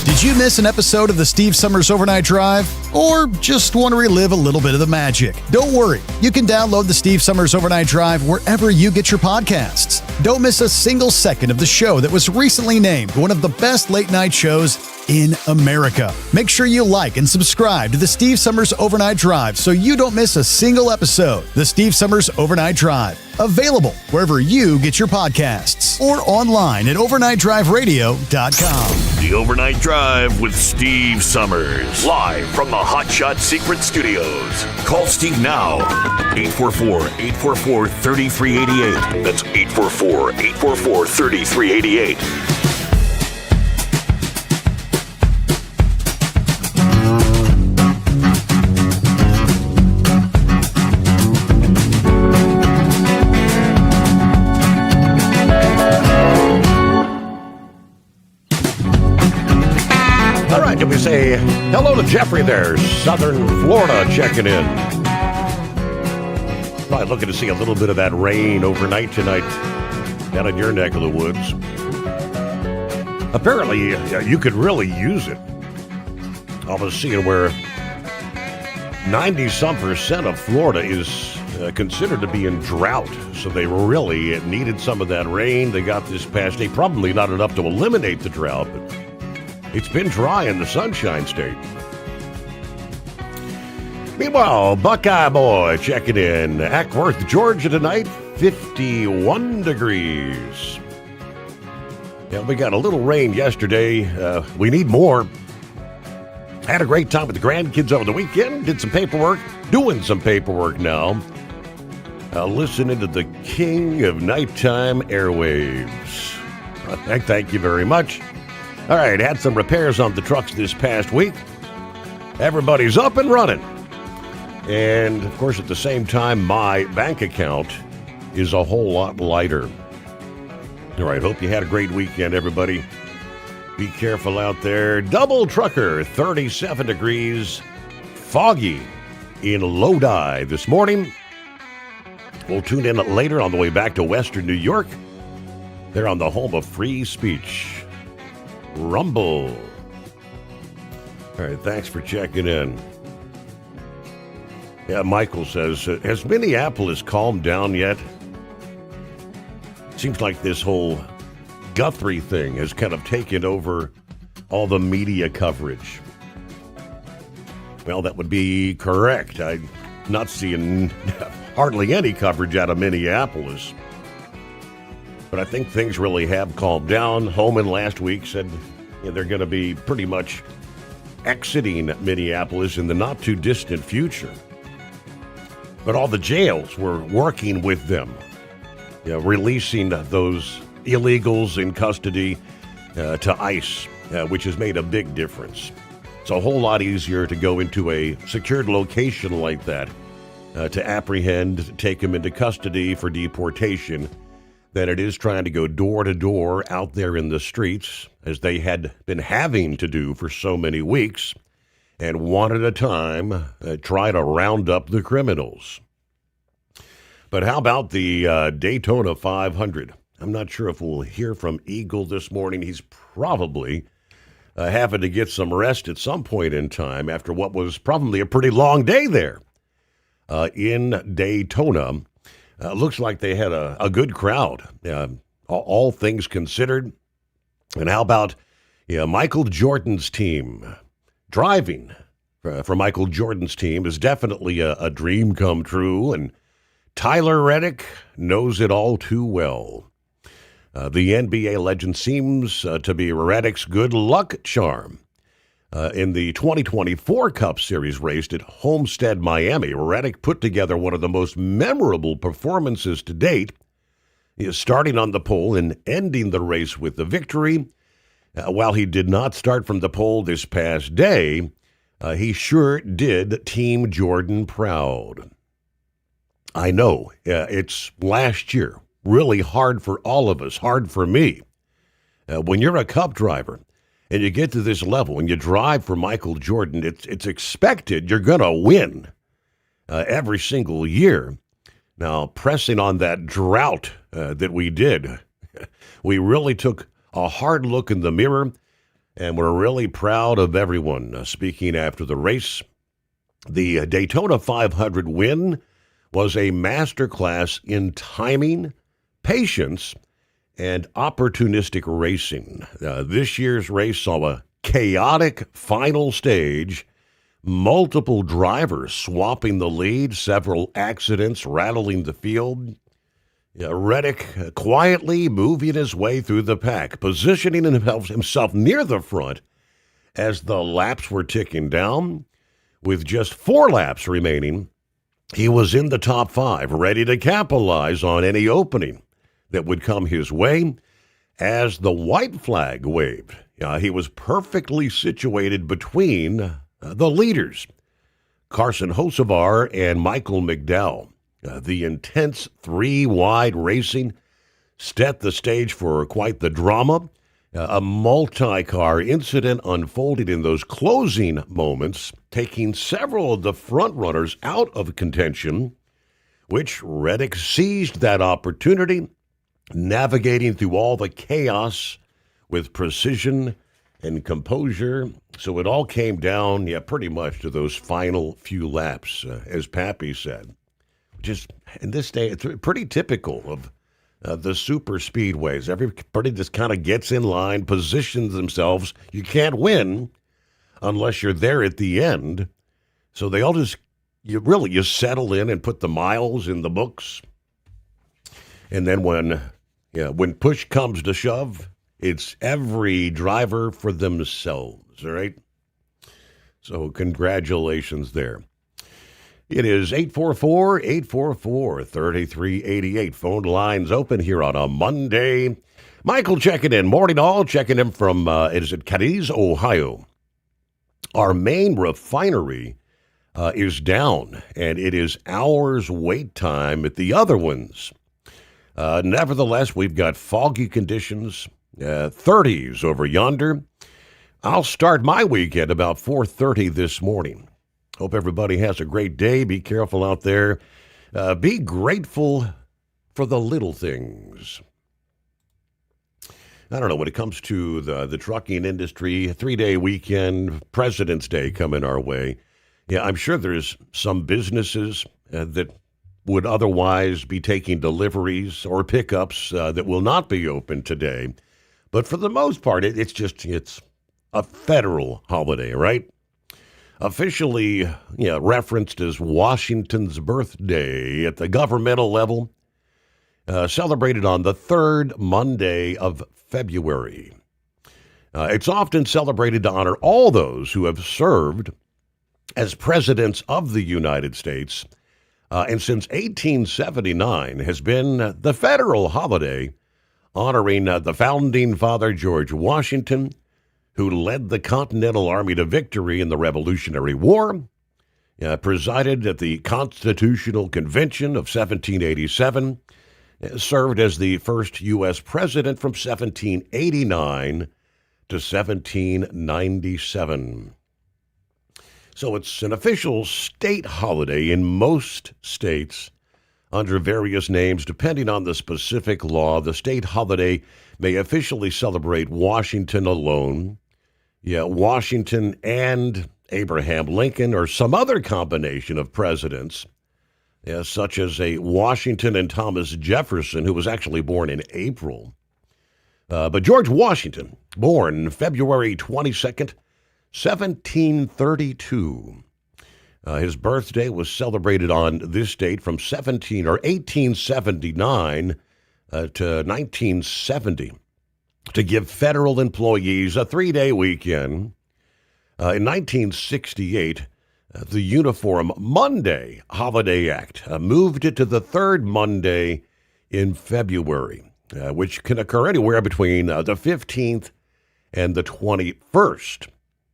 Did you miss an episode of the Steve Summers Overnight Drive? Or just want to relive a little bit of the magic? Don't worry. You can download the Steve Summers Overnight Drive wherever you get your podcasts. Don't miss a single second of the show that was recently named one of the best late night shows in America. Make sure you like and subscribe to the Steve Summers Overnight Drive so you don't miss a single episode. The Steve Summers Overnight Drive. Available wherever you get your podcasts or online at overnightdriveradio.com. The Overnight Drive with Steve Summers. Live from the Hot Shot Secret Studios. Call Steve now. 844-844-3388. That's 844-844-3388. Can we say hello to Jeffrey there, Southern Florida, checking in. Probably looking to see a little bit of that rain overnight tonight down in your neck of the woods. Apparently, you could really use it. I was seeing where 90-some% of Florida is considered to be in drought, so they really needed some of that rain. They got this past day, probably not enough to eliminate the drought, but it's been dry in the Sunshine State. Meanwhile, Buckeye Boy checking in. Ackworth, Georgia tonight, 51 degrees. Yeah, we got a little rain yesterday. We need more. Had a great time with the grandkids over the weekend. Did some paperwork. Doing some paperwork now. Listening to the king of nighttime airwaves. Thank you very much. All right, had some repairs on the trucks this past week. Everybody's up and running. And, of course, at the same time, my bank account is a whole lot lighter. All right, hope you had a great weekend, everybody. Be careful out there. Double trucker, 37 degrees, foggy in Lodi this morning. We'll tune in later on the way back to Western New York. They're on the home of free speech. Rumble. All right, thanks for checking in. Yeah, Michael says, has Minneapolis calmed down yet? Seems like this whole Guthrie thing has kind of taken over all the media coverage. Well, that would be correct. I'm not seeing hardly any coverage out of Minneapolis. But I think things really have calmed down. Holman last week said they're going to be pretty much exiting Minneapolis in the not-too-distant future. But all the jails were working with them, releasing those illegals in custody to ICE, which has made a big difference. It's a whole lot easier to go into a secured location like that, to apprehend, take them into custody for deportation, than it is trying to go door to door out there in the streets, as they had been having to do for so many weeks, and one at a time try to round up the criminals. But how about the Daytona 500? I'm not sure if we'll hear from Eagle this morning. He's probably having to get some rest at some point in time after what was probably a pretty long day there in Daytona. Looks like they had a good crowd. All things considered, And how about Michael Jordan's team? Driving for Michael Jordan's team is definitely a dream come true, and Tyler Reddick knows it all too well. The NBA legend seems to be Reddick's good luck charm. In the 2024 Cup Series race at Homestead, Miami, Reddick put together one of the most memorable performances to date. He is starting on the pole and ending the race with the victory. While he did not start from the pole this past day, he sure did Team Jordan proud. I know, it's last year. Really hard for all of us, hard for me. When you're a Cup driver and you get to this level and you drive for Michael Jordan, it's expected you're going to win every single year. Now, pressing on that drought that we did, we really took a hard look in the mirror, and we're really proud of everyone. Speaking after the race, the Daytona 500 win was a masterclass in timing, patience, and opportunistic racing. This year's race saw a chaotic final stage, multiple drivers swapping the lead, several accidents rattling the field. Reddick quietly moving his way through the pack, positioning himself near the front as the laps were ticking down. With just 4 laps remaining, he was in the top 5, ready to capitalize on any opening that would come his way. As the white flag waved, he was perfectly situated between the leaders, Carson Hocevar and Michael McDowell. The intense 3-wide racing set the stage for quite the drama. A multi-car incident unfolded in those closing moments, taking several of the front runners out of contention, which Reddick seized that opportunity, navigating through all the chaos with precision and composure. So it all came down, pretty much to those final few laps, as Pappy said. Just in this day, it's pretty typical of the super speedways. Everybody just kind of gets in line, positions themselves. You can't win unless you're there at the end. So they all just, you settle in and put the miles in the books. And then when push comes to shove, it's every driver for themselves, all right? So congratulations there. It is 844-844-3388. Phone lines open here on a Monday. Michael checking in. Morning all. Checking in from, is it Cadiz, Ohio? Our main refinery is down, and it is hours wait time at the other ones. Nevertheless, we've got foggy conditions, 30s over yonder. I'll start my weekend about 4:30 this morning. Hope everybody has a great day. Be careful out there. Be grateful for the little things. I don't know, when it comes to the trucking industry, 3-day weekend, President's Day coming our way. I'm sure there's some businesses that would otherwise be taking deliveries or pickups that will not be open today. But for the most part, it's a federal holiday, right? Officially referenced as Washington's birthday at the governmental level, celebrated on the 3rd Monday of February. It's often celebrated to honor all those who have served as presidents of the United States, and since 1879 has been the federal holiday honoring the founding father George Washington, who led the Continental Army to victory in the Revolutionary War, presided at the Constitutional Convention of 1787, served as the first U.S. president from 1789 to 1797. So it's an official state holiday in most states under various names. Depending on the specific law, the state holiday may officially celebrate Washington alone, Washington and Abraham Lincoln, or some other combination of presidents, such as a Washington and Thomas Jefferson, who was actually born in April. But George Washington, born February 22nd, 1732. His birthday was celebrated on this date from 1879 to 1970 to give federal employees a 3-day weekend. In 1968, the Uniform Monday Holiday Act moved it to the third Monday in February, which can occur anywhere between the 15th and the 21st,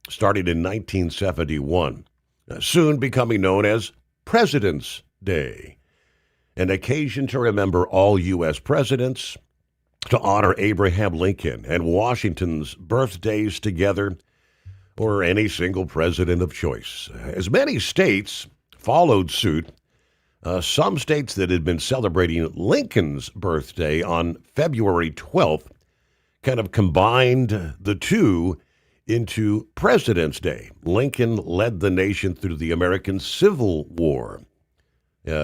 starting in 1971, soon becoming known as President's Day, an occasion to remember all U.S. presidents, to honor Abraham Lincoln and Washington's birthdays together, or any single president of choice. As many states followed suit, some states that had been celebrating Lincoln's birthday on February 12th kind of combined the two into President's Day. Lincoln led the nation through the American Civil War,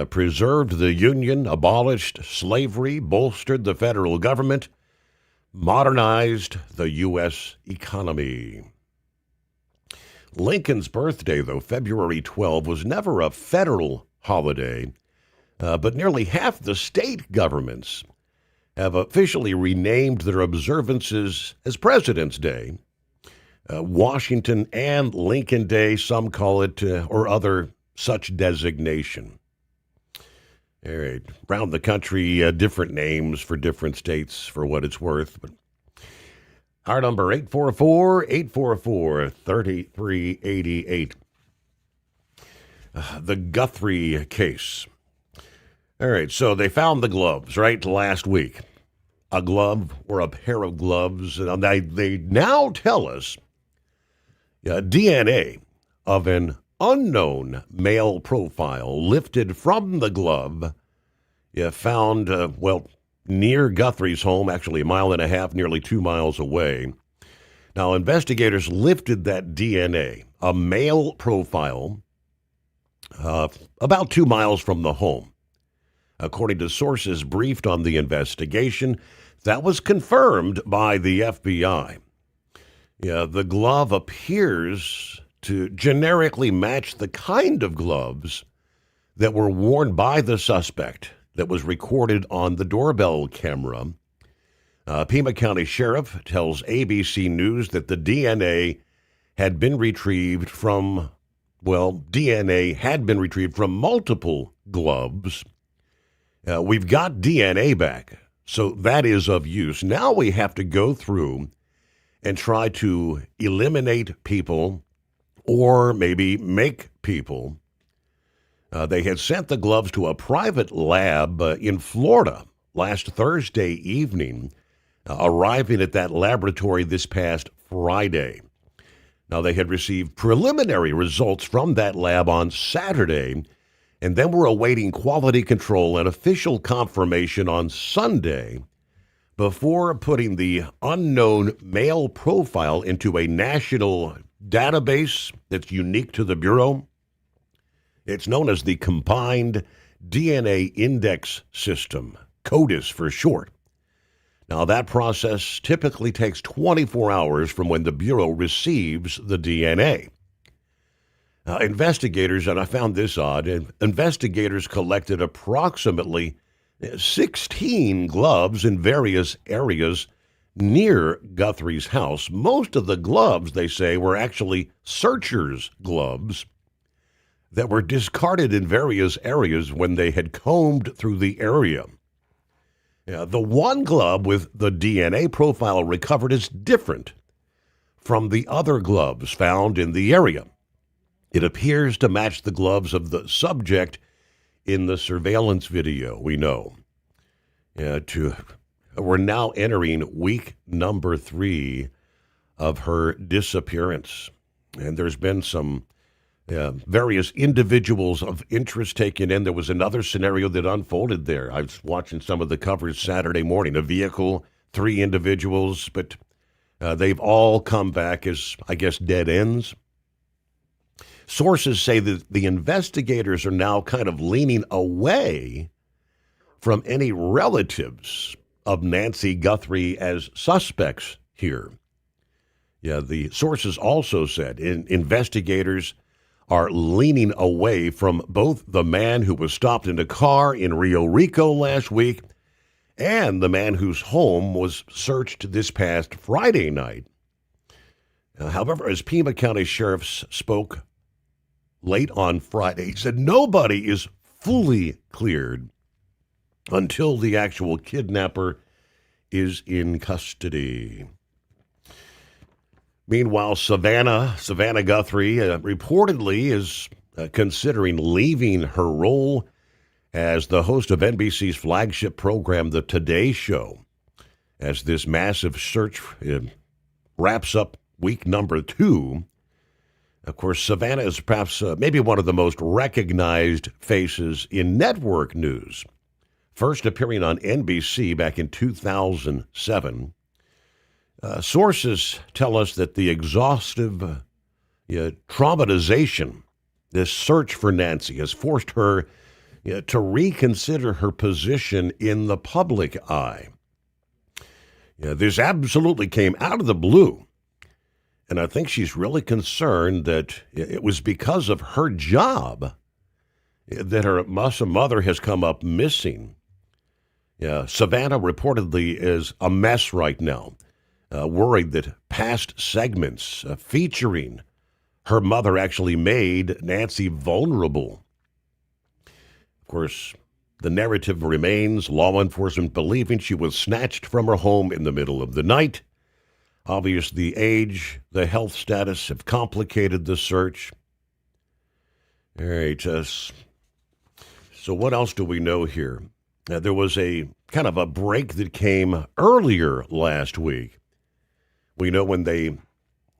preserved the Union, abolished slavery, bolstered the federal government, modernized the U.S. economy. Lincoln's birthday, though, February 12, was never a federal holiday, but nearly half the state governments have officially renamed their observances as President's Day. Washington and Lincoln Day, some call it, or other such designation. All right, around the country, different names for different states for what it's worth. But our number, 844-3388. The Guthrie case. All right, so they found the gloves, right, last week. A glove or a pair of gloves. And they now tell us DNA of an unknown male profile lifted from the glove, found, near Guthrie's home, actually a mile and a half, nearly 2 miles away. Now, investigators lifted that DNA, a male profile, about 2 miles from the home. According to sources briefed on the investigation, that was confirmed by the FBI. The glove appears to generically match the kind of gloves that were worn by the suspect that was recorded on the doorbell camera. Pima County Sheriff tells ABC News that the DNA had been retrieved from multiple gloves. We've got DNA back, so that is of use. Now we have to go through and try to eliminate people or maybe make people. They had sent the gloves to a private lab in Florida last Thursday evening, arriving at that laboratory this past Friday. Now, they had received preliminary results from that lab on Saturday, and then were awaiting quality control and official confirmation on Sunday before putting the unknown male profile into a national database that's unique to the Bureau. It's known as the Combined DNA Index System, CODIS for short. Now, that process typically takes 24 hours from when the Bureau receives the DNA. Investigators, and I found this odd, investigators collected approximately 16 gloves in various areas near Guthrie's house. Most of the gloves, they say, were actually searchers' gloves that were discarded in various areas when they had combed through the area. The one glove with the DNA profile recovered is different from the other gloves found in the area. It appears to match the gloves of the subject in the surveillance video, we know. We're now entering week number 3 of her disappearance. And there's been some various individuals of interest taken in. There was another scenario that unfolded there. I was watching some of the coverage Saturday morning. A vehicle, 3 individuals, but they've all come back as, I guess, dead ends. Sources say that the investigators are now kind of leaning away from any relatives of Nancy Guthrie as suspects here. Yeah, the sources also said investigators are leaning away from both the man who was stopped in a car in Rio Rico last week and the man whose home was searched this past Friday night. However, as Pima County sheriffs spoke late on Friday, he said nobody is fully cleared until the actual kidnapper is in custody. Meanwhile, Savannah Guthrie reportedly is considering leaving her role as the host of NBC's flagship program, The Today Show, as this massive search wraps up week number 2. Of course, Savannah is perhaps maybe one of the most recognized faces in network news, first appearing on NBC back in 2007. Sources tell us that the exhaustive traumatization, this search for Nancy, has forced her to reconsider her position in the public eye. This absolutely came out of the blue. And I think she's really concerned that it was because of her job that her mother has come up missing. Savannah reportedly is a mess right now, worried that past segments featuring her mother actually made Nancy vulnerable. Of course, the narrative remains law enforcement believing she was snatched from her home in the middle of the night. Obviously, the age, the health status have complicated the search. All right, so what else do we know here? There was a kind of a break that came earlier last week. We know when they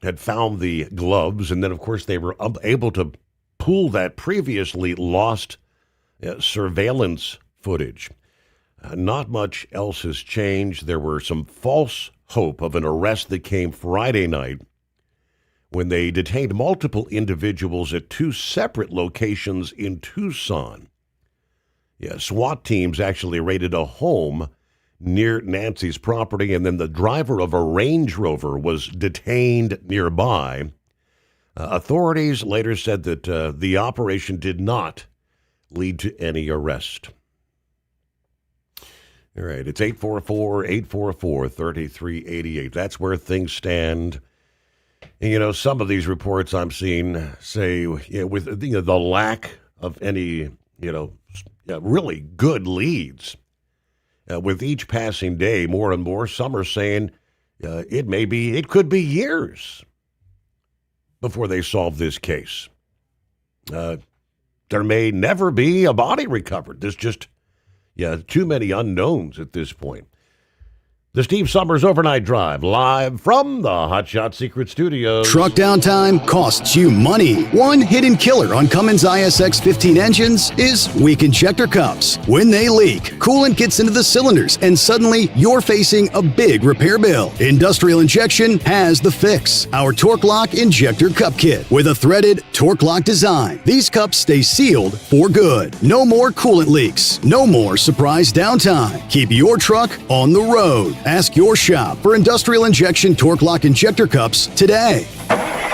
had found the gloves, and then, of course, they were able to pull that previously lost surveillance footage. Not much else has changed. There were some false hope of an arrest that came Friday night when they detained multiple individuals at 2 separate locations in Tucson. SWAT teams actually raided a home near Nancy's property, and then the driver of a Range Rover was detained nearby. Authorities later said that the operation did not lead to any arrest. All right, it's 844-844-3388. That's where things stand. And, some of these reports I'm seeing say with the lack of any, really good leads. With each passing day, more and more, some are saying it could be years before they solve this case. There may never be a body recovered. There's just too many unknowns at this point. The Steve Sommers Overnight Drive, live from the Hot Shot Secret Studios. Truck downtime costs you money. One hidden killer on Cummins ISX 15 engines is weak injector cups. When they leak, coolant gets into the cylinders, and suddenly you're facing a big repair bill. Industrial Injection has the fix. Our Torque Lock Injector Cup Kit with a threaded Torque Lock design. These cups stay sealed for good. No more coolant leaks. No more surprise downtime. Keep your truck on the road. Ask your shop for Industrial Injection Torque Lock Injector Cups today.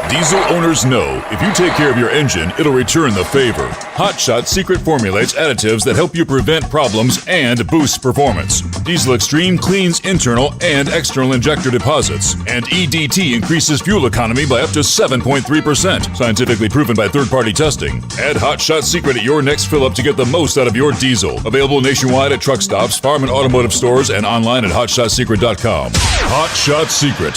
Diesel owners know if you take care of your engine, it'll return the favor. Hot Shot Secret formulates additives that help you prevent problems and boost performance. Diesel Extreme cleans internal and external injector deposits. And EDT increases fuel economy by up to 7.3%. Scientifically proven by third-party testing. Add Hot Shot Secret at your next fill-up to get the most out of your diesel. Available nationwide at truck stops, farm and automotive stores, and online at hotshotsecret.com. Hot Shot Secret.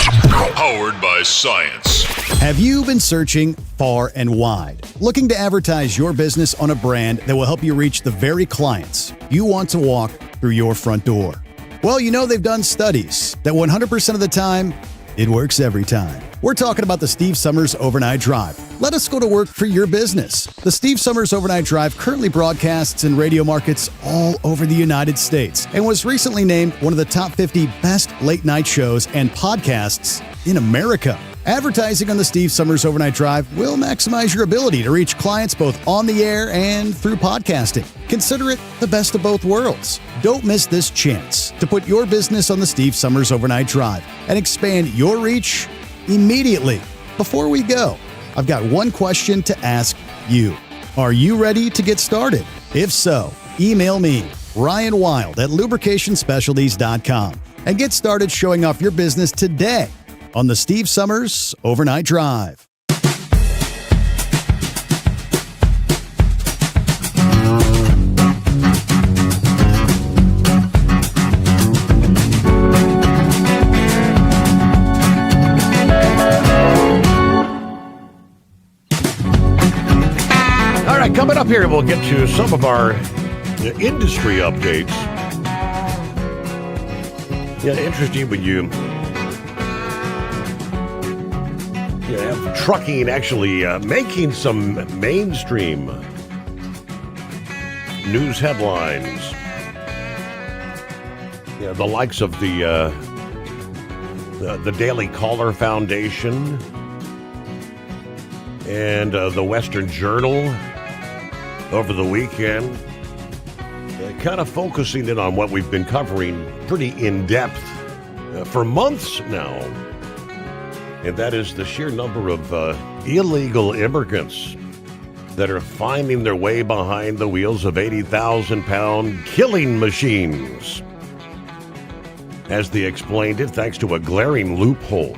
Powered by science. Have you been searching far and wide, looking to advertise your business on a brand that will help you reach the very clients you want to walk through your front door? Well, they've done studies that 100% of the time, it works every time. We're talking about the Steve Sommers Overnight Drive. Let us go to work for your business. The Steve Sommers Overnight Drive currently broadcasts in radio markets all over the United States and was recently named one of the top 50 best late night shows and podcasts in America. Advertising on the Steve Summers Overnight Drive will maximize your ability to reach clients both on the air and through podcasting. Consider it the best of both worlds. Don't miss this chance to put your business on the Steve Summers Overnight Drive and expand your reach immediately. Before we go, I've got one question to ask you. Are you ready to get started? If so, email me, Ryan Wild at lubricationspecialties.com, and get started showing off your business today on the Steve Summers Overnight Drive. All right, coming up here, we'll get to some of our industry updates. Yeah, interesting when you have trucking actually making some mainstream news headlines. Yeah, the likes of the Daily Caller Foundation and the Western Journal over the weekend, kind of focusing in on what we've been covering pretty in-depth for months now. And that is the sheer number of illegal immigrants that are finding their way behind the wheels of 80,000-pound killing machines. As they explained it, thanks to a glaring loophole.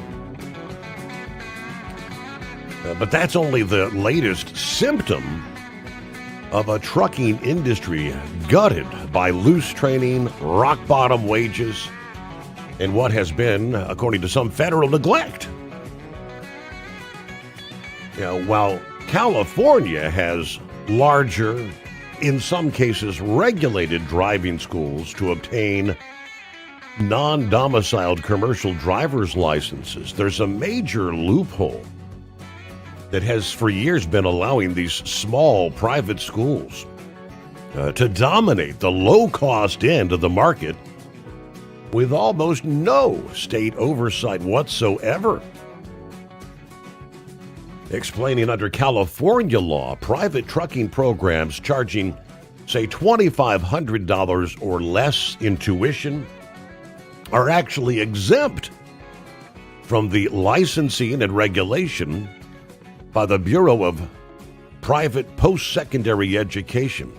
But that's only the latest symptom of a trucking industry gutted by loose training, rock-bottom wages, and what has been, according to some, federal neglect. While California has larger, in some cases regulated driving schools to obtain non-domiciled commercial driver's licenses, there's a major loophole that has for years been allowing these small private schools to dominate the low-cost end of the market with almost no state oversight whatsoever. Explaining under California law, private trucking programs charging, say, $2,500 or less in tuition are actually exempt from the licensing and regulation by the Bureau of Private Post-Secondary Education.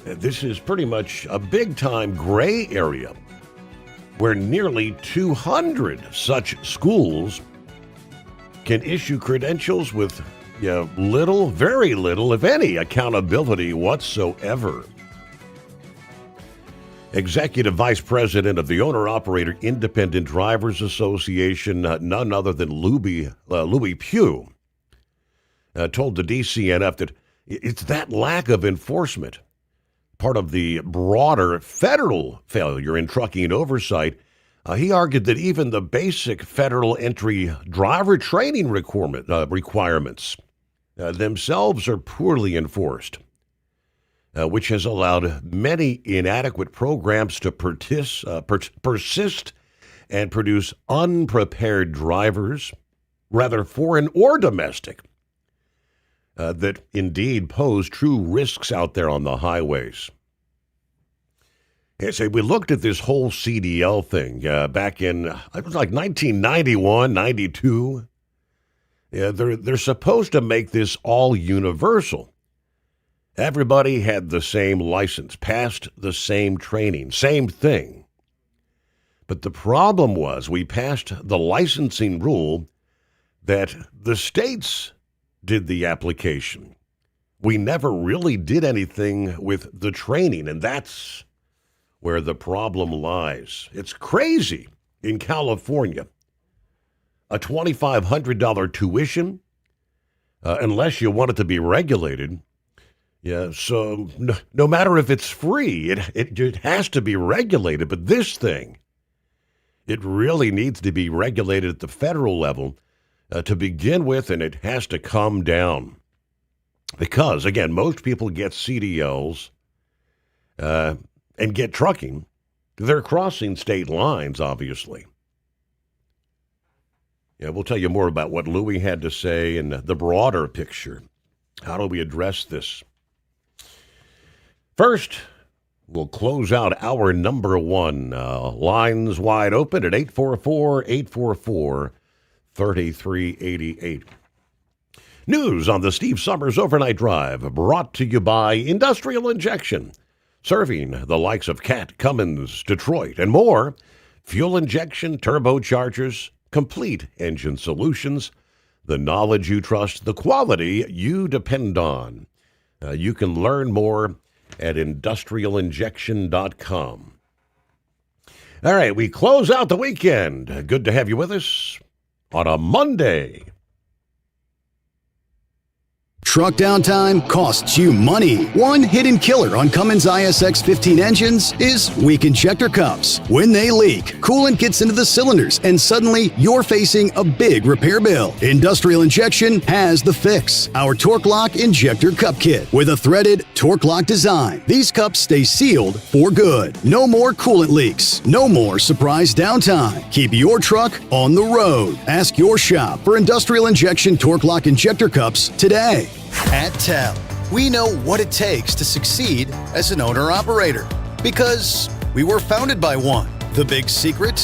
This is pretty much a big-time gray area where nearly 200 such schools can issue credentials with little, very little, if any, accountability whatsoever. Executive Vice President of the Owner-Operator Independent Drivers Association, none other than Louis Pugh, told the DCNF that it's that lack of enforcement, part of the broader federal failure in trucking oversight. He argued that even the basic federal entry driver training requirements themselves are poorly enforced, which has allowed many inadequate programs to persist and produce unprepared drivers, rather foreign or domestic, that indeed pose true risks out there on the highways. And so we looked at this whole CDL thing back in, it was like 1991, 92. Yeah, they're supposed to make this all universal. Everybody had the same license, passed the same training, same thing. But the problem was we passed the licensing rule that the states did the application. We never really did anything with the training, and that's where the problem lies. It's crazy in California. A $2,500 tuition, unless you want it to be regulated. Yeah, so no matter if it's free, it has to be regulated. But this thing, it really needs to be regulated at the federal level to begin with, and it has to come down. Because, again, most people get CDLs and get trucking. They're crossing state lines, obviously. Yeah, we'll tell you more about what Louis had to say in the broader picture. How do we address this? First, we'll close out hour number one. Lines wide open at 844-844-3388. News on the Steve Sommers Overnight Drive, brought to you by Industrial Injection, serving the likes of Cat, Cummins, Detroit, and more. Fuel injection, turbochargers, complete engine solutions, the knowledge you trust, the quality you depend on. You can learn more at industrialinjection.com. All right, we close out the weekend. Good to have you with us on a Monday. Truck downtime costs you money. One hidden killer on Cummins ISX 15 engines is weak injector cups. When they leak, coolant gets into the cylinders and suddenly you're facing a big repair bill. Industrial Injection has the fix. Our Torque Lock Injector Cup Kit with a threaded Torque Lock design. These cups stay sealed for good. No more coolant leaks. No more surprise downtime. Keep your truck on the road. Ask your shop for Industrial Injection Torque Lock Injector Cups today. At TEL, we know what it takes to succeed as an owner-operator because we were founded by one. The big secret?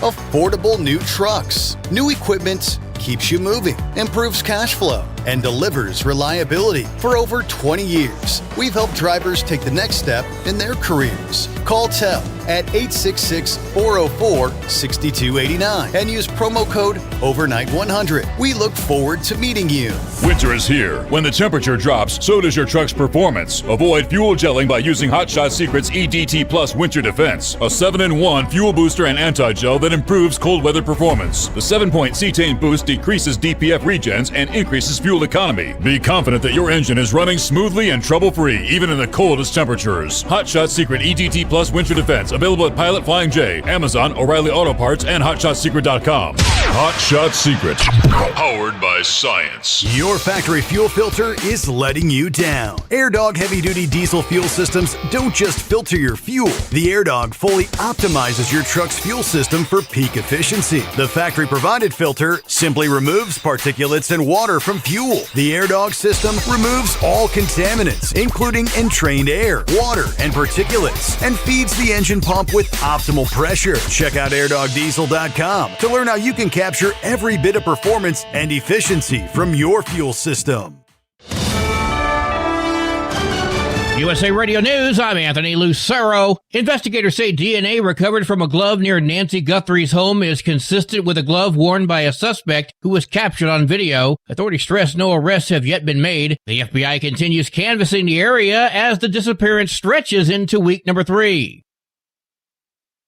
Affordable new trucks. New equipment keeps you moving, improves cash flow, and delivers reliability. For over 20 years, we've helped drivers take the next step in their careers. Call TEL at 866-404-6289 and use promo code OVERNIGHT100. We look forward to meeting you. Winter is here. When the temperature drops, so does your truck's performance. Avoid fuel gelling by using Hot Shot Secret's EDT Plus Winter Defense, a 7-in-1 fuel booster and anti-gel that improves cold weather performance. The 7-point cetane boost decreases DPF regens and increases fuel economy. Be confident that your engine is running smoothly and trouble-free, even in the coldest temperatures. Hot Shot Secret EDT Plus Winter Defense, available at Pilot Flying J, Amazon, O'Reilly Auto Parts, and HotShotSecret.com. Hot Shot Secret, powered by science. Your factory fuel filter is letting you down. AirDog heavy-duty diesel fuel systems don't just filter your fuel. The AirDog fully optimizes your truck's fuel system for peak efficiency. The factory-provided filter simply removes particulates and water from fuel. The AirDog system removes all contaminants, including entrained air, water, and particulates, and feeds the engine pump with optimal pressure. Check out airdogdiesel.com to learn how you can capture every bit of performance and efficiency from your fuel system. USA Radio News, I'm Anthony Lucero. Investigators say DNA recovered from a glove near Nancy Guthrie's home is consistent with a glove worn by a suspect who was captured on video. Authorities stress no arrests have yet been made. The FBI continues canvassing the area as the disappearance stretches into week number 3.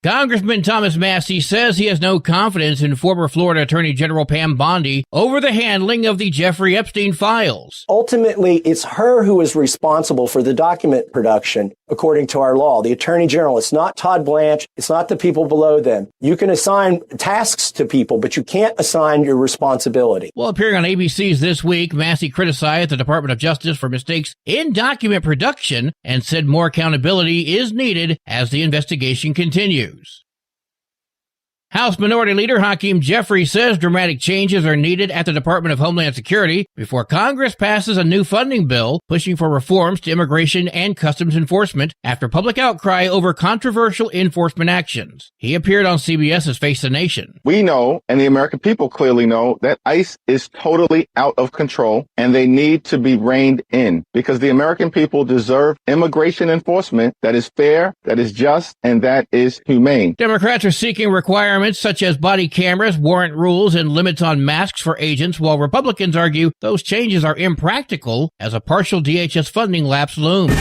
Congressman Thomas Massie says he has no confidence in former Florida Attorney General Pam Bondi over the handling of the Jeffrey Epstein files. Ultimately, it's her who is responsible for the document production, according to our law. The Attorney General, it's not Todd Blanche, it's not the people below them. You can assign tasks to people, but you can't assign your responsibility. Well, appearing on ABC's This Week, Massie criticized the Department of Justice for mistakes in document production and said more accountability is needed as the investigation continues. House Minority Leader Hakeem Jeffries says dramatic changes are needed at the Department of Homeland Security before Congress passes a new funding bill pushing for reforms to immigration and customs enforcement after public outcry over controversial enforcement actions. He appeared on CBS's Face the Nation. We know, and the American people clearly know, that ICE is totally out of control and they need to be reined in because the American people deserve immigration enforcement that is fair, that is just, and that is humane. Democrats are seeking requirements such as body cameras, warrant rules, and limits on masks for agents, while Republicans argue those changes are impractical as a partial DHS funding lapse looms.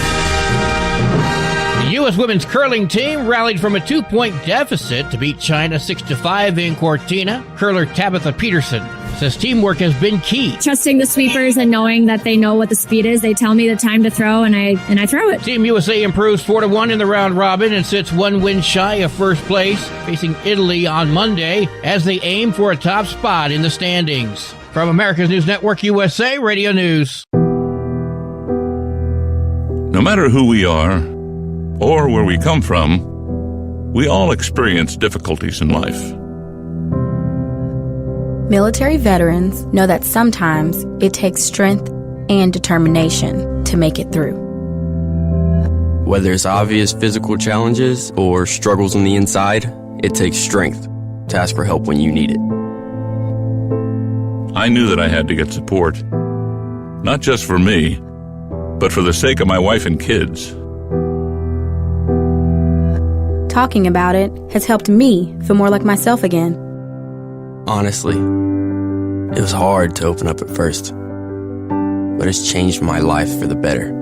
The U.S. women's curling team rallied from a 2-point deficit to beat China 6-5 in Cortina. Curler Tabitha Peterson says teamwork has been key. Trusting the sweepers and knowing that they know what the speed is. They tell me the time to throw, and I throw it. Team USA improves 4-1 in the round robin and sits 1 win shy of first place, facing Italy on Monday as they aim for a top spot in the standings. From America's News Network USA Radio News. No matter who we are or where we come from, we all experience difficulties in life. Military veterans know that sometimes it takes strength and determination to make it through. Whether it's obvious physical challenges or struggles on the inside, it takes strength to ask for help when you need it. I knew that I had to get support, not just for me, but for the sake of my wife and kids. Talking about it has helped me feel more like myself again. Honestly, it was hard to open up at first, but it's changed my life for the better.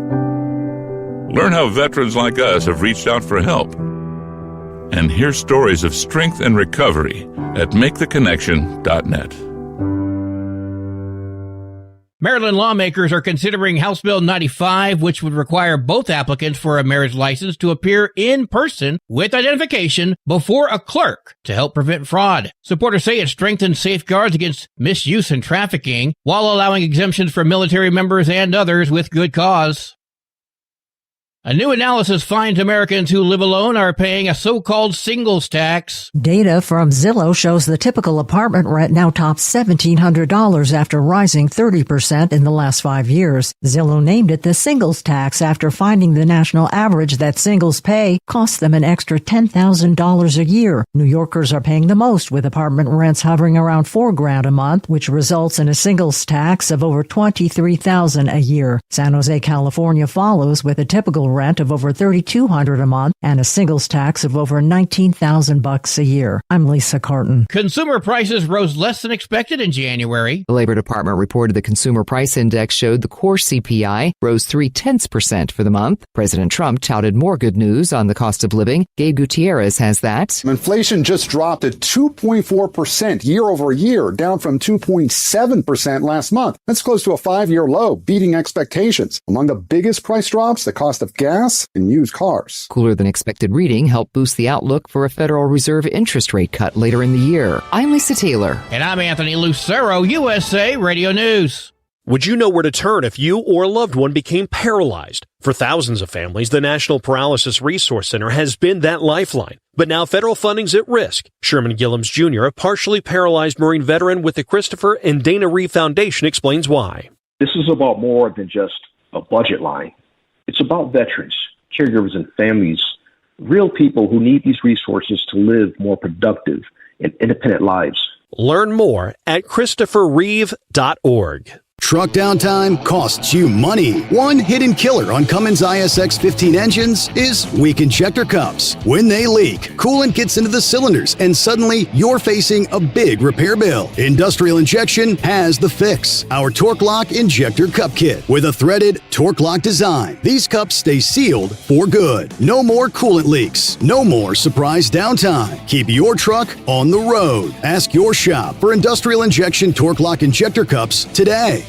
Learn how veterans like us have reached out for help. And hear stories of strength and recovery at MakeTheConnection.net. Maryland lawmakers are considering House Bill 95, which would require both applicants for a marriage license to appear in person with identification before a clerk to help prevent fraud. Supporters say it strengthens safeguards against misuse and trafficking while allowing exemptions for military members and others with good cause. A new analysis finds Americans who live alone are paying a so-called singles tax. Data from Zillow shows the typical apartment rent now tops $1,700 after rising 30% in the last 5 years. Zillow named it the singles tax after finding the national average that singles pay costs them an extra $10,000 a year. New Yorkers are paying the most, with apartment rents hovering around $4,000 a month, which results in a singles tax of over $23,000 a year. San Jose, California follows with a typical rent of over $3,200 a month and a singles tax of over $19,000 a year. I'm Lisa Carton. Consumer prices rose less than expected in January. The Labor Department reported the Consumer Price Index showed the core CPI rose 0.3% for the month. President Trump touted more good news on the cost of living. Gabe Gutierrez has that. Inflation just dropped at 2.4% year over year, down from 2.7% last month. That's close to a 5-year low, beating expectations. Among the biggest price drops, the cost of gas and used cars. Cooler than expected reading helped boost the outlook for a Federal Reserve interest rate cut later in the year. I'm Lisa Taylor. And I'm Anthony Lucero, USA Radio News. Would you know where to turn if you or a loved one became paralyzed? For thousands of families, the National Paralysis Resource Center has been that lifeline. But now federal funding's at risk. Sherman Gillums Jr., a partially paralyzed Marine veteran with the Christopher and Dana Reeve Foundation, explains why. This is about more than just a budget line. It's about veterans, caregivers, and families, real people who need these resources to live more productive and independent lives. Learn more at ChristopherReeve.org. Truck downtime costs you money. One hidden killer on Cummins ISX 15 engines is weak injector cups. When they leak, coolant gets into the cylinders and suddenly you're facing a big repair bill. Industrial Injection has the fix. Our Torque Lock Injector Cup Kit with a threaded Torque Lock design. These cups stay sealed for good. No more coolant leaks. No more surprise downtime. Keep your truck on the road. Ask your shop for Industrial Injection Torque Lock Injector Cups today.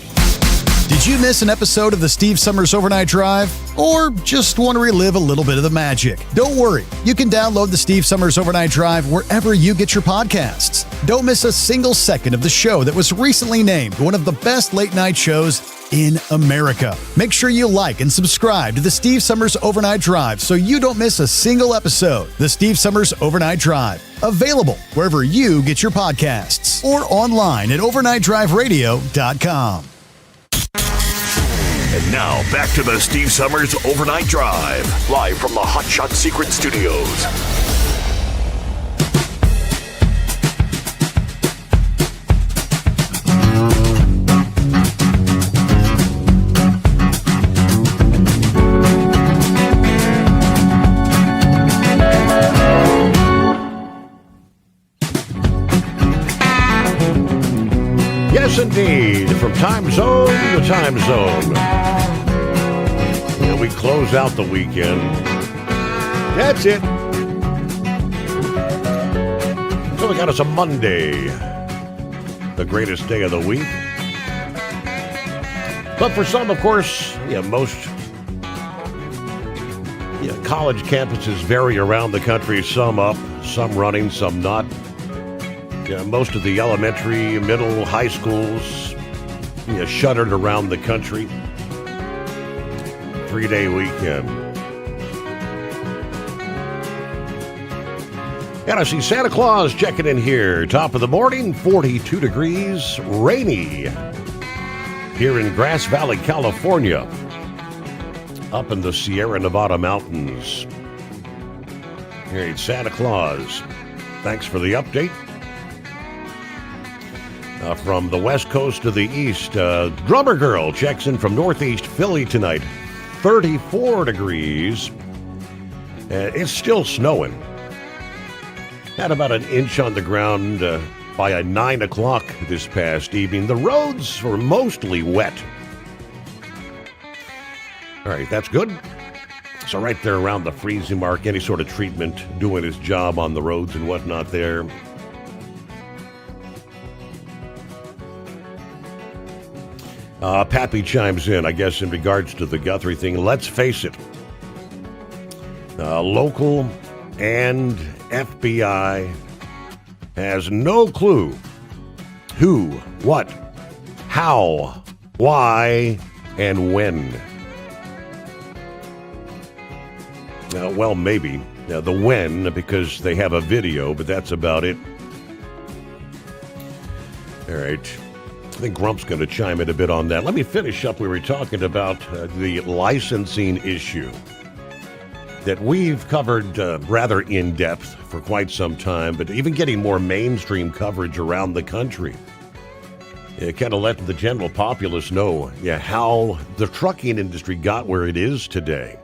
Did you miss an episode of the Steve Summers Overnight Drive? Or just want to relive a little bit of the magic? Don't worry, you can download the Steve Summers Overnight Drive wherever you get your podcasts. Don't miss a single second of the show that was recently named one of the best late night shows in America. Make sure you like and subscribe to the Steve Summers Overnight Drive so you don't miss a single episode. The Steve Summers Overnight Drive, available wherever you get your podcasts or online at overnightdriveradio.com. And now, back to the Steve Summers Overnight Drive, live from the Hot Shot Secret Studios. Yes, indeed. From time zone to time zone. And we close out the weekend. That's it. So we got us a Monday. The greatest day of the week. But for some, of course, most college campuses vary around the country. Some up, some running, some not. Most of the elementary, middle, high schools shuttered around the country. 3-day weekend. And I see Santa Claus checking in here. Top of the morning, 42 degrees, rainy here in Grass Valley, California, up in the Sierra Nevada mountains. Here, Santa Claus. Thanks for the update. From the west coast to the east, Drummer Girl checks in from northeast Philly tonight. 34 degrees. It's still snowing. Had about an inch on the ground by 9 o'clock this past evening. The roads were mostly wet. All right, that's good. So right there around the freezing mark, any sort of treatment doing its job on the roads and whatnot there. Pappy chimes in, I guess, in regards to the Guthrie thing. Let's face it. Local and FBI has no clue who, what, how, why, and when. Well, maybe. The when, because they have a video, but that's about it. All right. I think Grump's going to chime in a bit on that. Let me finish up. We were talking about the licensing issue that we've covered rather in depth for quite some time, but even getting more mainstream coverage around the country. It kind of let the general populace know how the trucking industry got where it is today.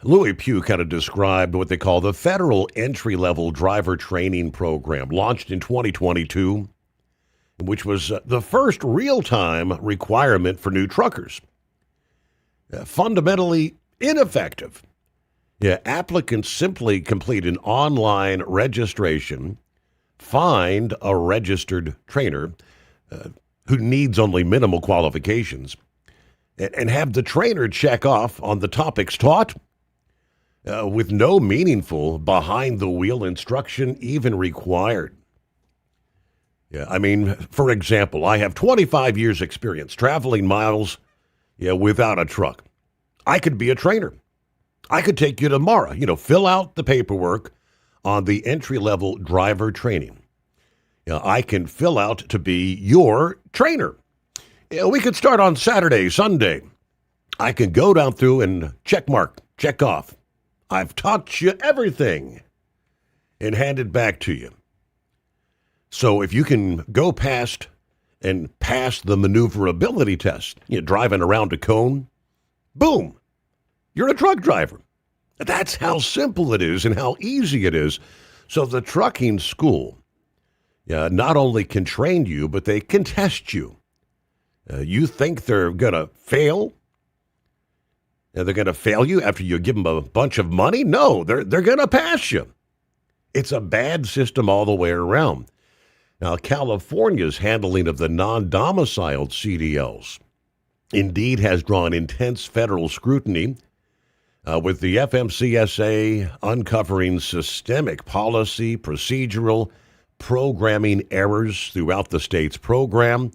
Louis Pugh kind of described what they call the Federal Entry-Level Driver Training Program, launched in 2022, which was the first real-time requirement for new truckers. Fundamentally ineffective. Applicants simply complete an online registration, find a registered trainer who needs only minimal qualifications, and have the trainer check off on the topics taught with no meaningful behind-the-wheel instruction even required. I mean, for example, I have 25 years experience traveling miles without a truck. I could be a trainer. I could take you tomorrow, fill out the paperwork on the entry-level driver training. I can fill out to be your trainer. We could start on Saturday, Sunday. I can go down through and check off. I've taught you everything and hand it back to you. So if you can go past and pass the maneuverability test, driving around a cone, boom, you're a truck driver. That's how simple it is and how easy it is. So the trucking school not only can train you, but they can test you. You think they're going to fail? They're going to fail you after you give them a bunch of money? No, they're going to pass you. It's a bad system all the way around. Now, California's handling of the non-domiciled CDLs indeed has drawn intense federal scrutiny, with the FMCSA uncovering systemic policy, procedural, programming errors throughout the state's program.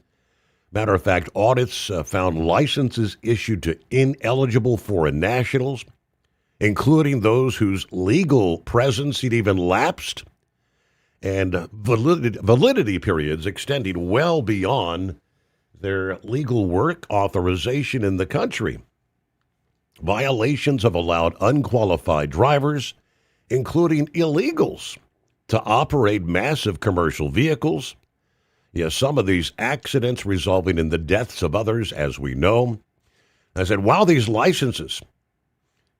Matter of fact, audits found licenses issued to ineligible foreign nationals, including those whose legal presence had even lapsed, and validity periods extending well beyond their legal work authorization in the country. Violations have allowed unqualified drivers, including illegals, to operate massive commercial vehicles. Some of these accidents resulting in the deaths of others, as we know. I said, while these licenses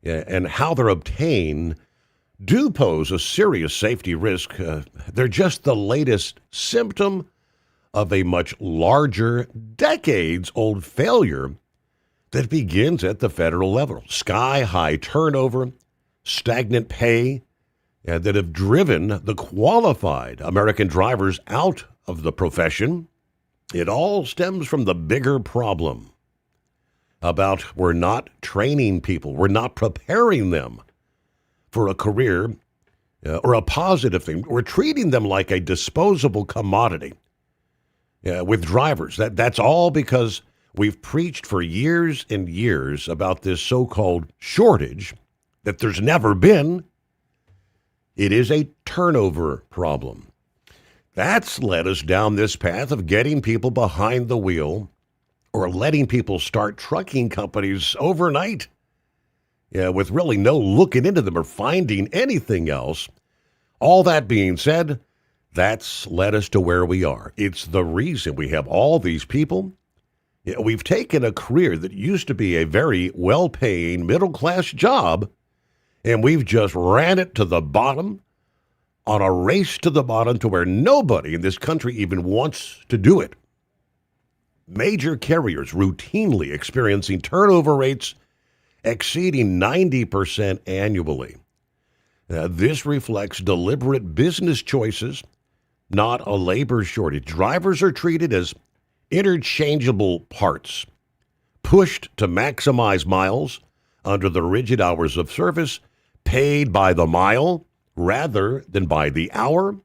and how they're obtained do pose a serious safety risk, they're just the latest symptom of a much larger, decades-old failure that begins at the federal level. Sky-high turnover, stagnant pay, that have driven the qualified American drivers out of the profession. It all stems from the bigger problem about we're not training people, we're not preparing them for a career or a positive thing. We're treating them like a disposable commodity with drivers. That's all because we've preached for years and years about this so-called shortage that there's never been, It is a turnover problem. That's led us down this path of getting people behind the wheel or letting people start trucking companies overnight. Yeah, with really no looking into them or finding anything else. All that being said, that's led us to where we are. It's the reason we have all these people. Yeah, we've taken a career that used to be a very well-paying middle-class job, and we've just ran it to the bottom on a race to the bottom to where nobody in this country even wants to do it. Major carriers routinely experiencing turnover rates exceeding 90% annually. This reflects deliberate business choices, not a labor shortage. Drivers are treated as interchangeable parts, pushed to maximize miles under the rigid hours of service, paid by the mile rather than by the hour,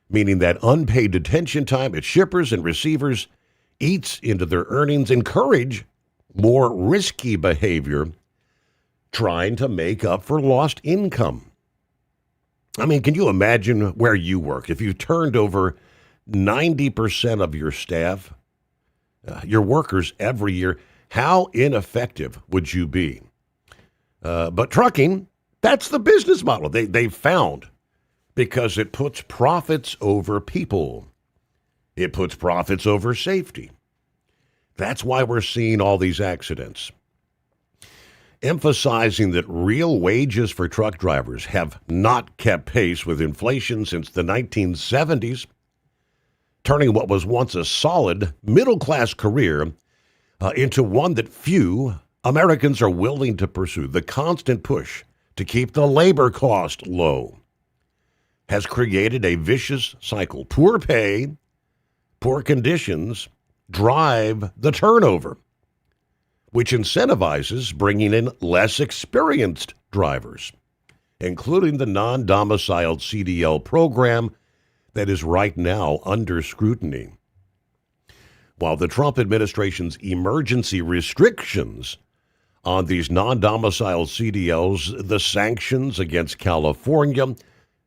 meaning that unpaid detention time at shippers and receivers eats into their earnings, encourage more risky behavior, trying to make up for lost income. I mean, can you imagine where you work? If you turned over 90% of your staff, your workers every year, how ineffective would you be? But trucking, that's the business model they've found because it puts profits over people. It puts profits over safety. That's why we're seeing all these accidents. Emphasizing that real wages for truck drivers have not kept pace with inflation since the 1970s, turning what was once a solid middle-class career into one that few Americans are willing to pursue. The constant push to keep the labor cost low has created a vicious cycle. Poor pay, poor conditions drive the turnover, which incentivizes bringing in less experienced drivers, including the non-domiciled CDL program that is right now under scrutiny. While the Trump administration's emergency restrictions on these non-domiciled CDLs, the sanctions against California,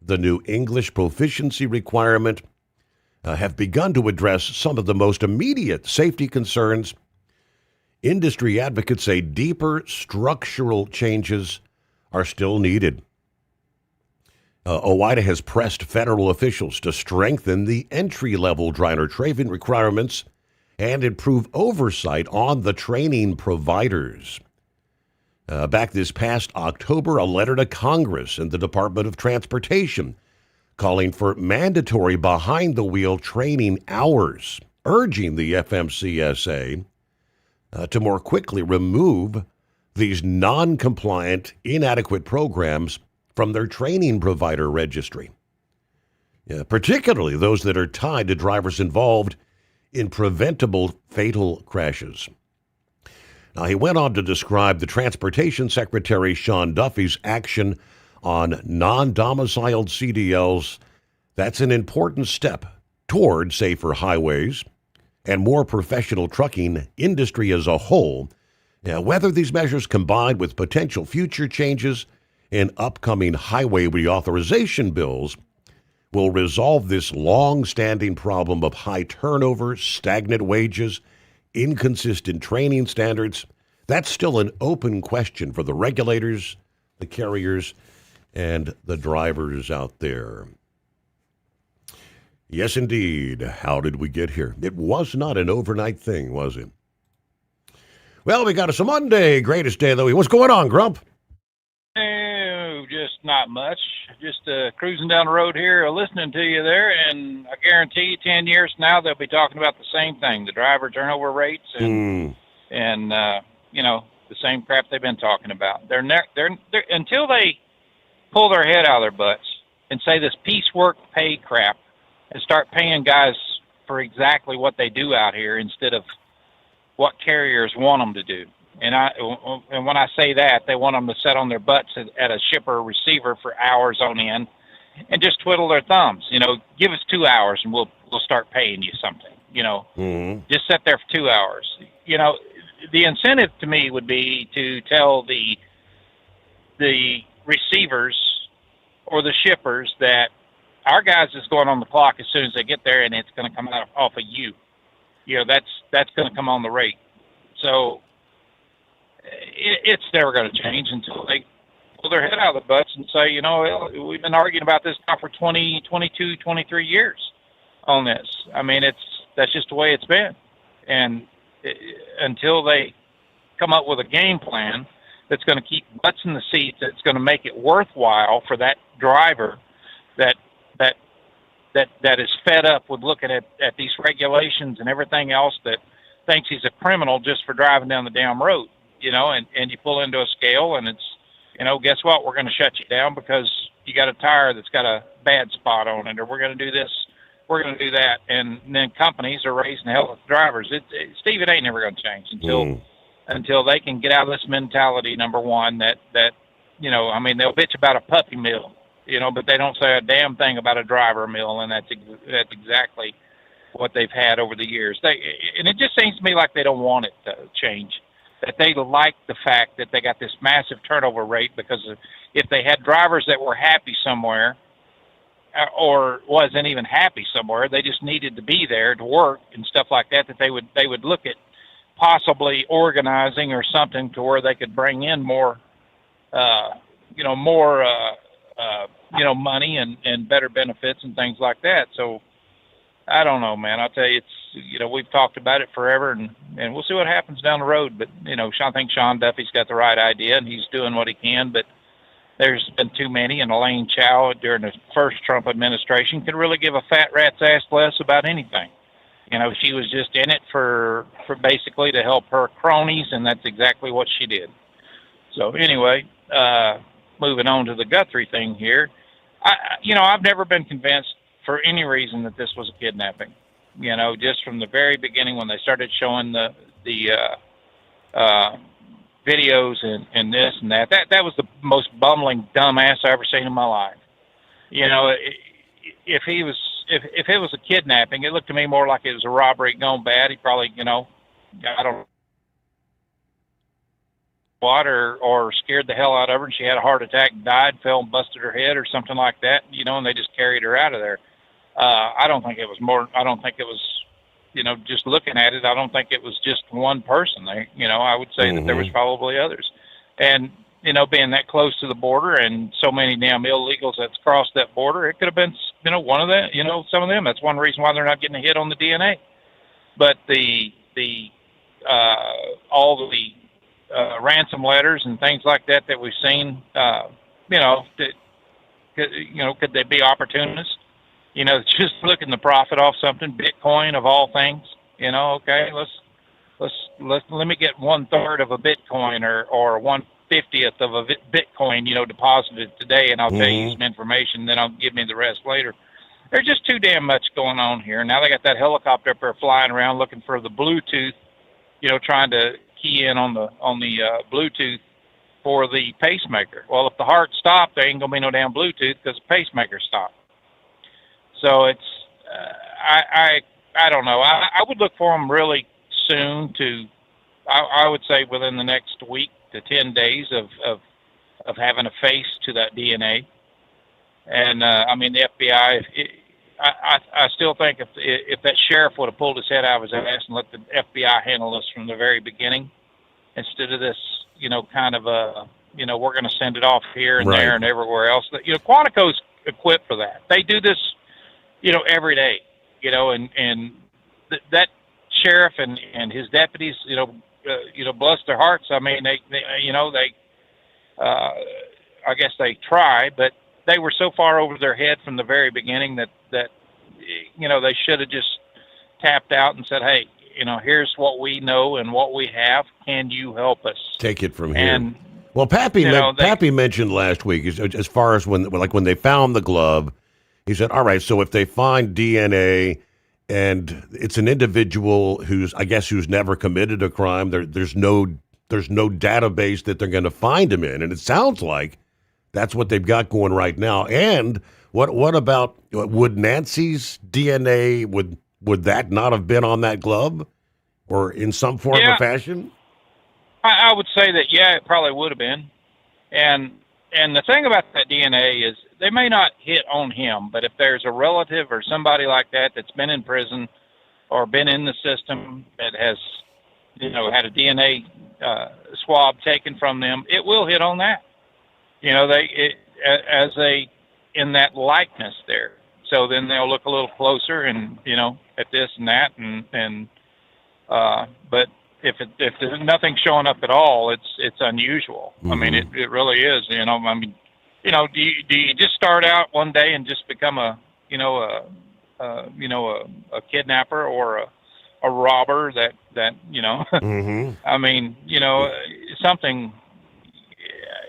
the new English proficiency requirement, have begun to address some of the most immediate safety concerns, industry advocates say deeper structural changes are still needed. OOIDA has pressed federal officials to strengthen the entry-level driver training requirements and improve oversight on the training providers. Back this past October, a letter to Congress and the Department of Transportation calling for mandatory behind-the-wheel training hours, urging the FMCSA to more quickly remove these non-compliant, inadequate programs from their training provider registry, particularly those that are tied to drivers involved in preventable fatal crashes. Now, he went on to describe the Transportation Secretary Sean Duffy's action on non-domiciled CDLs. That's an important step toward safer highways and more professional trucking industry as a whole. Now, whether these measures combined with potential future changes in upcoming highway reauthorization bills will resolve this long-standing problem of high turnover, stagnant wages, inconsistent training standards, that's still an open question for the regulators, the carriers, and the drivers out there. Yes, indeed. How did we get here? It was not an overnight thing, was it? Well, we got us a Monday, greatest day of the week. What's going on, Grump? Oh, just not much. Just cruising down the road here, listening to you there, and I guarantee you 10 years from now they'll be talking about the same thing, the driver turnover rates and you know, the same crap they've been talking about. They're until they pull their head out of their butts and say this piecework pay crap and start paying guys for exactly what they do out here instead of what carriers want them to do. And when I say that, they want them to sit on their butts at a shipper or receiver for hours on end and just twiddle their thumbs. You know, give us 2 hours and we'll start paying you something. You know, just sit there for 2 hours. You know, the incentive to me would be to tell the receivers or the shippers that our guys is going on the clock as soon as they get there, and it's going to come out off of you. That's going to come on the rate. So it's never going to change until they pull their head out of the butts and say, we've been arguing about this now for 20, 22, 23 years on this. I mean, that's just the way it's been. And until they come up with a game plan that's going to keep butts in the seats, that's going to make it worthwhile for that driver that is fed up with looking at these regulations and everything else, that thinks he's a criminal just for driving down the damn road, and you pull into a scale and it's, guess what? We're going to shut you down because you got a tire that's got a bad spot on it, or we're going to do this, we're going to do that. And then companies are raising hell with drivers. Steve, it ain't never going to change until they can get out of this mentality, number one, that they'll bitch about a puppy mill, but they don't say a damn thing about a driver mill, and that's exactly what they've had over the years. And it just seems to me like they don't want it to change, that they like the fact that they got this massive turnover rate, because if they had drivers that were happy somewhere or wasn't even happy somewhere, they just needed to be there to work and stuff like that, that they would look at possibly organizing or something to where they could bring in more money and better benefits and things like that. So I don't know, man. I'll tell you, we've talked about it forever, and we'll see what happens down the road. But, I think Sean Duffy's got the right idea, and he's doing what he can. But there's been too many, and Elaine Chao during the first Trump administration could really give a fat rat's ass less about anything. She was just in it for basically to help her cronies, and that's exactly what she did. So anyway, moving on to the Guthrie thing here. I've never been convinced for any reason that this was a kidnapping. Just from the very beginning when they started showing the videos and this and that was the most bumbling dumbass I ever seen in my life. If it was a kidnapping, it looked to me more like it was a robbery gone bad. He probably, I don't know what, or scared the hell out of her, and she had a heart attack, died, fell and busted her head or something like that, and they just carried her out of there. I don't think it was, just looking at it, I don't think it was just one person there. I would say that there was probably others. And, being that close to the border and so many damn illegals that's crossed that border, it could have been, one of them, some of them. That's one reason why they're not getting a hit on the DNA. But all the ransom letters and things like that we've seen, could they be opportunists? Just looking to profit off something, Bitcoin of all things. Okay, let me get 1/3 of a Bitcoin or 1/50th of a Bitcoin, deposited today, and I'll tell you some information. Then I'll give me the rest later. There's just too damn much going on here. Now they got that helicopter up there flying around looking for the Bluetooth, trying to key in on the Bluetooth for the pacemaker. Well, if the heart stopped, there ain't gonna be no damn Bluetooth because the pacemaker stopped. So it's, I don't know. I would look for them really soon I would say within the next week to 10 days of having a face to that DNA. And, the FBI, I still think if that sheriff would have pulled his head out of his ass and let the FBI handle this from the very beginning, instead of this, kind of we're going to send it off here and there and everywhere else. Quantico's equipped for that. They do this, every day, and that sheriff and his deputies, bless their hearts. I mean, they I guess they try, but they were so far over their head from the very beginning that they should have just tapped out and said, hey, here's what we know and what we have. Can you help us? Take it from here. And, well, Pappy mentioned last week, as far as when they found the glove, he said, all right, so if they find DNA and it's an individual who's never committed a crime, there's no database that they're going to find him in. And it sounds like that's what they've got going right now. And what about, would Nancy's DNA, would that not have been on that glove or in some form or fashion? I would say that, it probably would have been. And the thing about that DNA is they may not hit on him, but if there's a relative or somebody like that that's been in prison or been in the system that has, had a DNA swab taken from them, it will hit on that. In that likeness there. So then they'll look a little closer and, at this and that but if there's nothing showing up at all, it's unusual. Mm-hmm. I mean, it really is, do you just start out one day and just become a kidnapper or a robber that mm-hmm. I mean, something,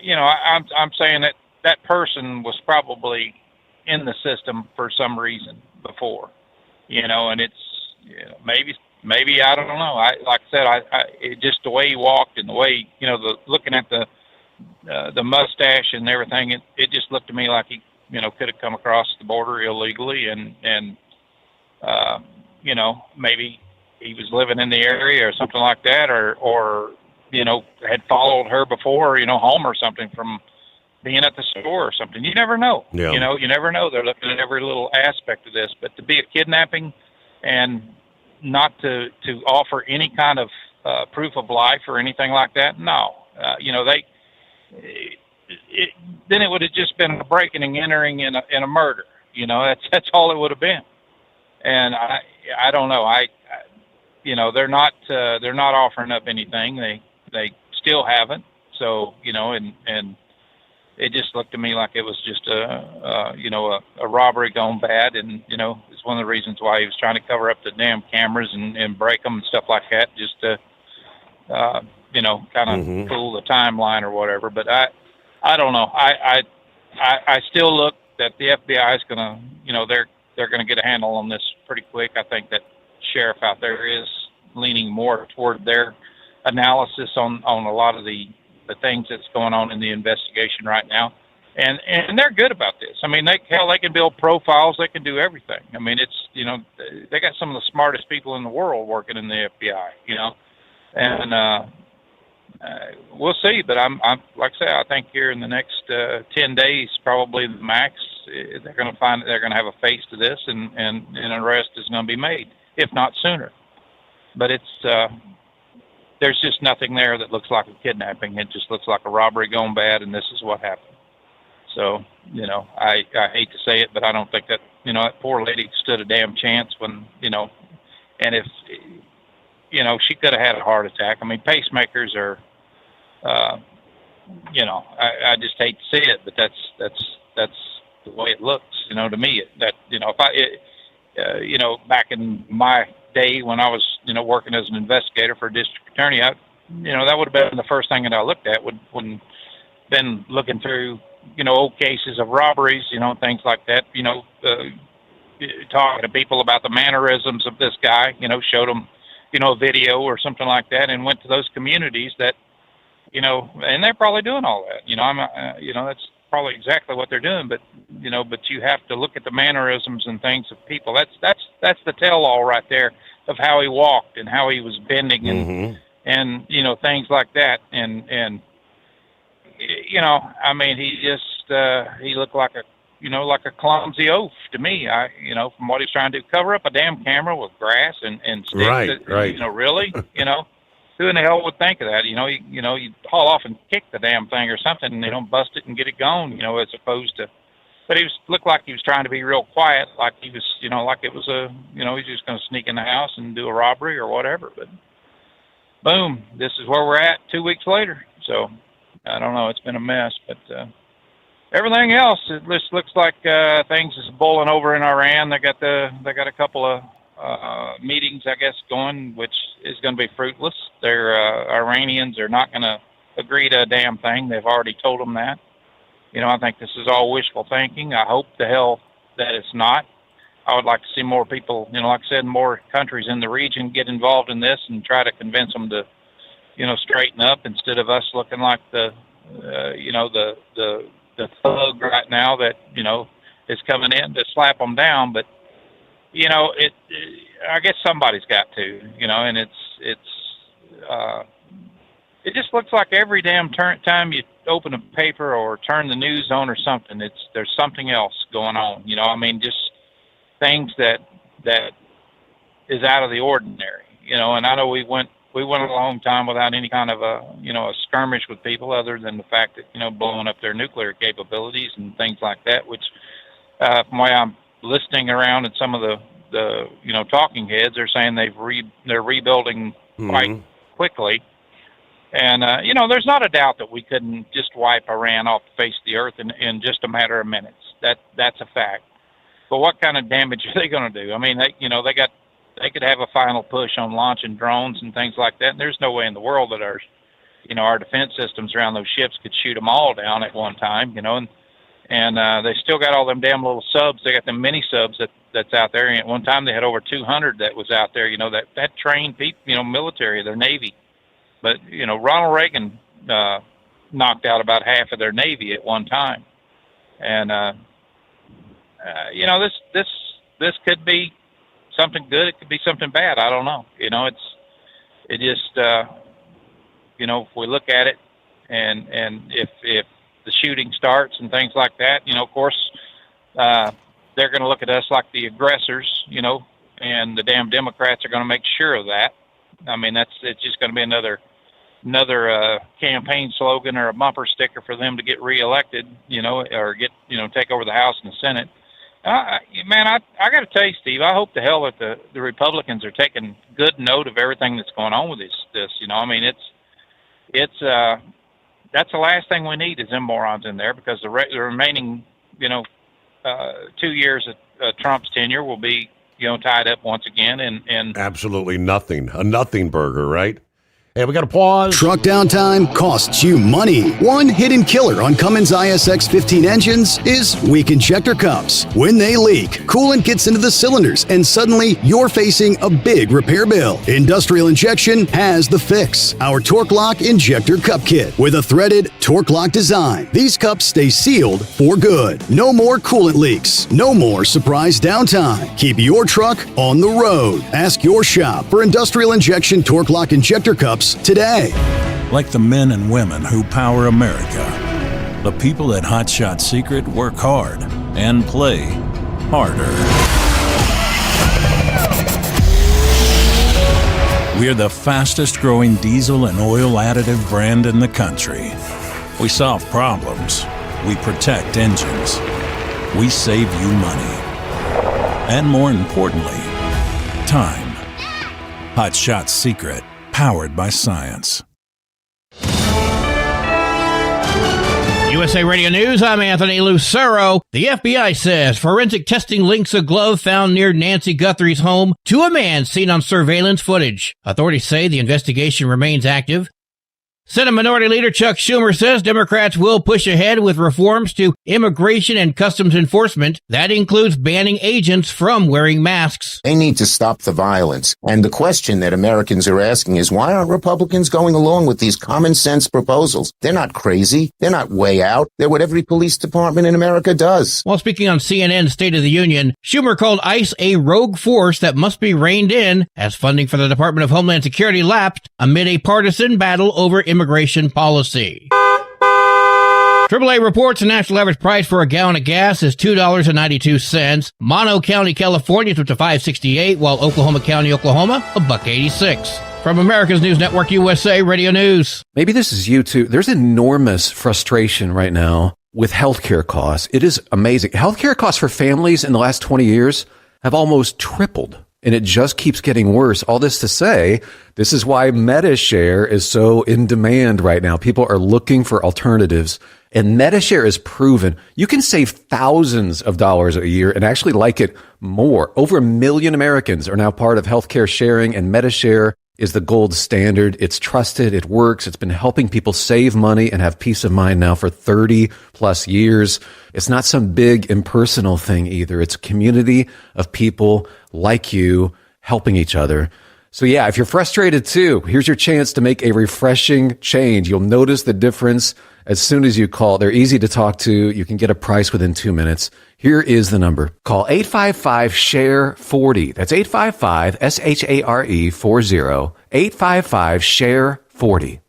I'm saying that person was probably in the system for some reason before, and it's, maybe, I don't know. Like I said, it just the way he walked and the way, looking at the mustache and everything, it just looked to me like he, could have come across the border illegally and maybe he was living in the area or something like that, or had followed her before, home or something from being at the store or something. You never know. Yeah. You never know. They're looking at every little aspect of this. But to be a kidnapping and not to offer any kind of proof of life or anything like that, no. Then it would have just been a breaking and entering in a murder. That's all it would have been. And I don't know. They're not offering up anything. They still haven't. So, and it just looked to me like it was just a robbery gone bad. And, it's one of the reasons why he was trying to cover up the damn cameras and break them and stuff like that, just to, kind of mm-hmm. fool the timeline or whatever. But I don't know. I still look that the FBI is going to, they're going to get a handle on this pretty quick. I think that sheriff out there is leaning more toward their analysis on a lot of the things that's going on in the investigation right now. And they're good about this. I mean, they can build profiles. They can do everything. I mean, it's, they got some of the smartest people in the world working in the FBI, and we'll see. But I'm like I say, I think here in the next 10 days, probably the max, they're going to have a face to this, and an arrest is going to be made, if not sooner. But it's, there's just nothing there that looks like a kidnapping. It just looks like a robbery gone bad, and this is what happened. So, I hate to say it, but I don't think that, that poor lady stood a damn chance when, and if, she could have had a heart attack. I mean, pacemakers are, I just hate to see it, but that's the way it looks, to me. If back in my day when I was, working as an investigator for a district attorney, that would have been the first thing that I looked at. Wouldn't been looking through, old cases of robberies, things like that, talking to people about the mannerisms of this guy, showed them, a video or something like that, and went to those communities that, and they're probably doing all that, that's probably exactly what they're doing, but you have to look at the mannerisms and things of people. That's the tell-all right there of how he walked and how he was bending and, mm-hmm. and, things like that. And, I mean, he just, he looked like a clumsy oaf to me. From what he's trying to do, cover up a damn camera with grass and sticks. Right. Really, who in the hell would think of that? You haul off and kick the damn thing or something, and they don't bust it and get it gone, as opposed to, but looked like he was trying to be real quiet, like he was, like it was he's just going to sneak in the house and do a robbery or whatever. But boom, this is where we're at 2 weeks later. So I don't know. It's been a mess, but everything else, it just looks like things is boiling over in Iran. They got a couple of meetings, I guess, going, which is going to be fruitless. Their Iranians are not going to agree to a damn thing. They've already told them that. I think this is all wishful thinking. I hope the hell that it's not. I would like to see more people, like I said, more countries in the region get involved in this and try to convince them to, straighten up, instead of us looking like the thug right now that, is coming in to slap them down. But, I guess somebody's got to, and it's it just looks like every damn time you open a paper or turn the news on or something, there's something else going on. You know, I mean, just things that is out of the ordinary. You know, and I know we went a long time without any kind of a skirmish with people, other than the fact that blowing up their nuclear capabilities and things like that. Which, from what I'm listening around at some of the talking heads, are saying they're rebuilding quite quickly. And, there's not a doubt that we couldn't just wipe Iran off the face of the earth in just a matter of minutes. That's a fact. But what kind of damage are they going to do? I mean, they could have a final push on launching drones and things like that. And there's no way in the world that our defense systems around those ships could shoot them all down at one time, and they still got all them damn little subs. They got them mini subs that's out there. And at one time they had over 200 that was out there, that trained people, military, their Navy. But, Ronald Reagan knocked out about half of their Navy at one time. And, this could be something good. It could be something bad. I don't know. If we look at it and if the shooting starts and things like that, of course, they're going to look at us like the aggressors, and the damn Democrats are going to make sure of that. I mean, it's just going to be another campaign slogan or a bumper sticker for them to get reelected, or get, take over the House and the Senate. Man, I got to tell you, Steve, I hope to hell that the Republicans are taking good note of everything that's going on with this. I mean, it's that's the last thing we need is them morons in there, because the remaining, 2 years of Trump's tenure will be, tied up once again. And absolutely nothing, a nothing burger, right? Hey, we got to pause. Truck downtime costs you money. One hidden killer on Cummins ISX 15 engines is weak injector cups. When they leak, coolant gets into the cylinders, and suddenly you're facing a big repair bill. Industrial Injection has the fix. Our Torque Lock Injector Cup Kit with a threaded Torque Lock design. These cups stay sealed for good. No more coolant leaks. No more surprise downtime. Keep your truck on the road. Ask your shop for Industrial Injection Torque Lock Injector Cups today. Like the men and women who power America, the people at Hot Shot Secret work hard and play harder. We're the fastest growing diesel and oil additive brand in the country. We solve problems. We protect engines. We save you money. And more importantly, time. Hot Shot Secret. Powered by science. USA Radio News, I'm Anthony Lucero. The FBI says forensic testing links a glove found near Nancy Guthrie's home to a man seen on surveillance footage. Authorities say the investigation remains active. Senate Minority Leader Chuck Schumer says Democrats will push ahead with reforms to immigration and customs enforcement. That includes banning agents from wearing masks. They need to stop the violence. And the question that Americans are asking is, why aren't Republicans going along with these common sense proposals? They're not crazy. They're not way out. They're what every police department in America does. While speaking on CNN's State of the Union, Schumer called ICE a rogue force that must be reined in as funding for the Department of Homeland Security lapsed amid a partisan battle over immigration policy. AAA reports the national average price for a gallon of gas is $2.92. Mono County, California, is up to $5.68, while Oklahoma County, Oklahoma, $1.86. From America's News Network, USA Radio News. Maybe this is you too. There's enormous frustration right now with healthcare costs. It is amazing. Healthcare costs for families in the last 20 years have almost tripled. And it just keeps getting worse. All this to say, this is why MediShare is so in demand right now. People are looking for alternatives. And MediShare is proven you can save thousands of dollars a year and actually like it more. Over 1 million Americans are now part of healthcare sharing, and MediShare is the gold standard. It's trusted. It works. It's been helping people save money and have peace of mind now for 30 plus years. It's not some big impersonal thing either. It's a community of people like you helping each other. So yeah, if you're frustrated too, here's your chance to make a refreshing change. You'll notice the difference as soon as you call. They're easy to talk to. You can get a price within 2 minutes. Here is the number. Call 855-SHARE-40. That's 855-SHARE-40. 855-SHARE-40.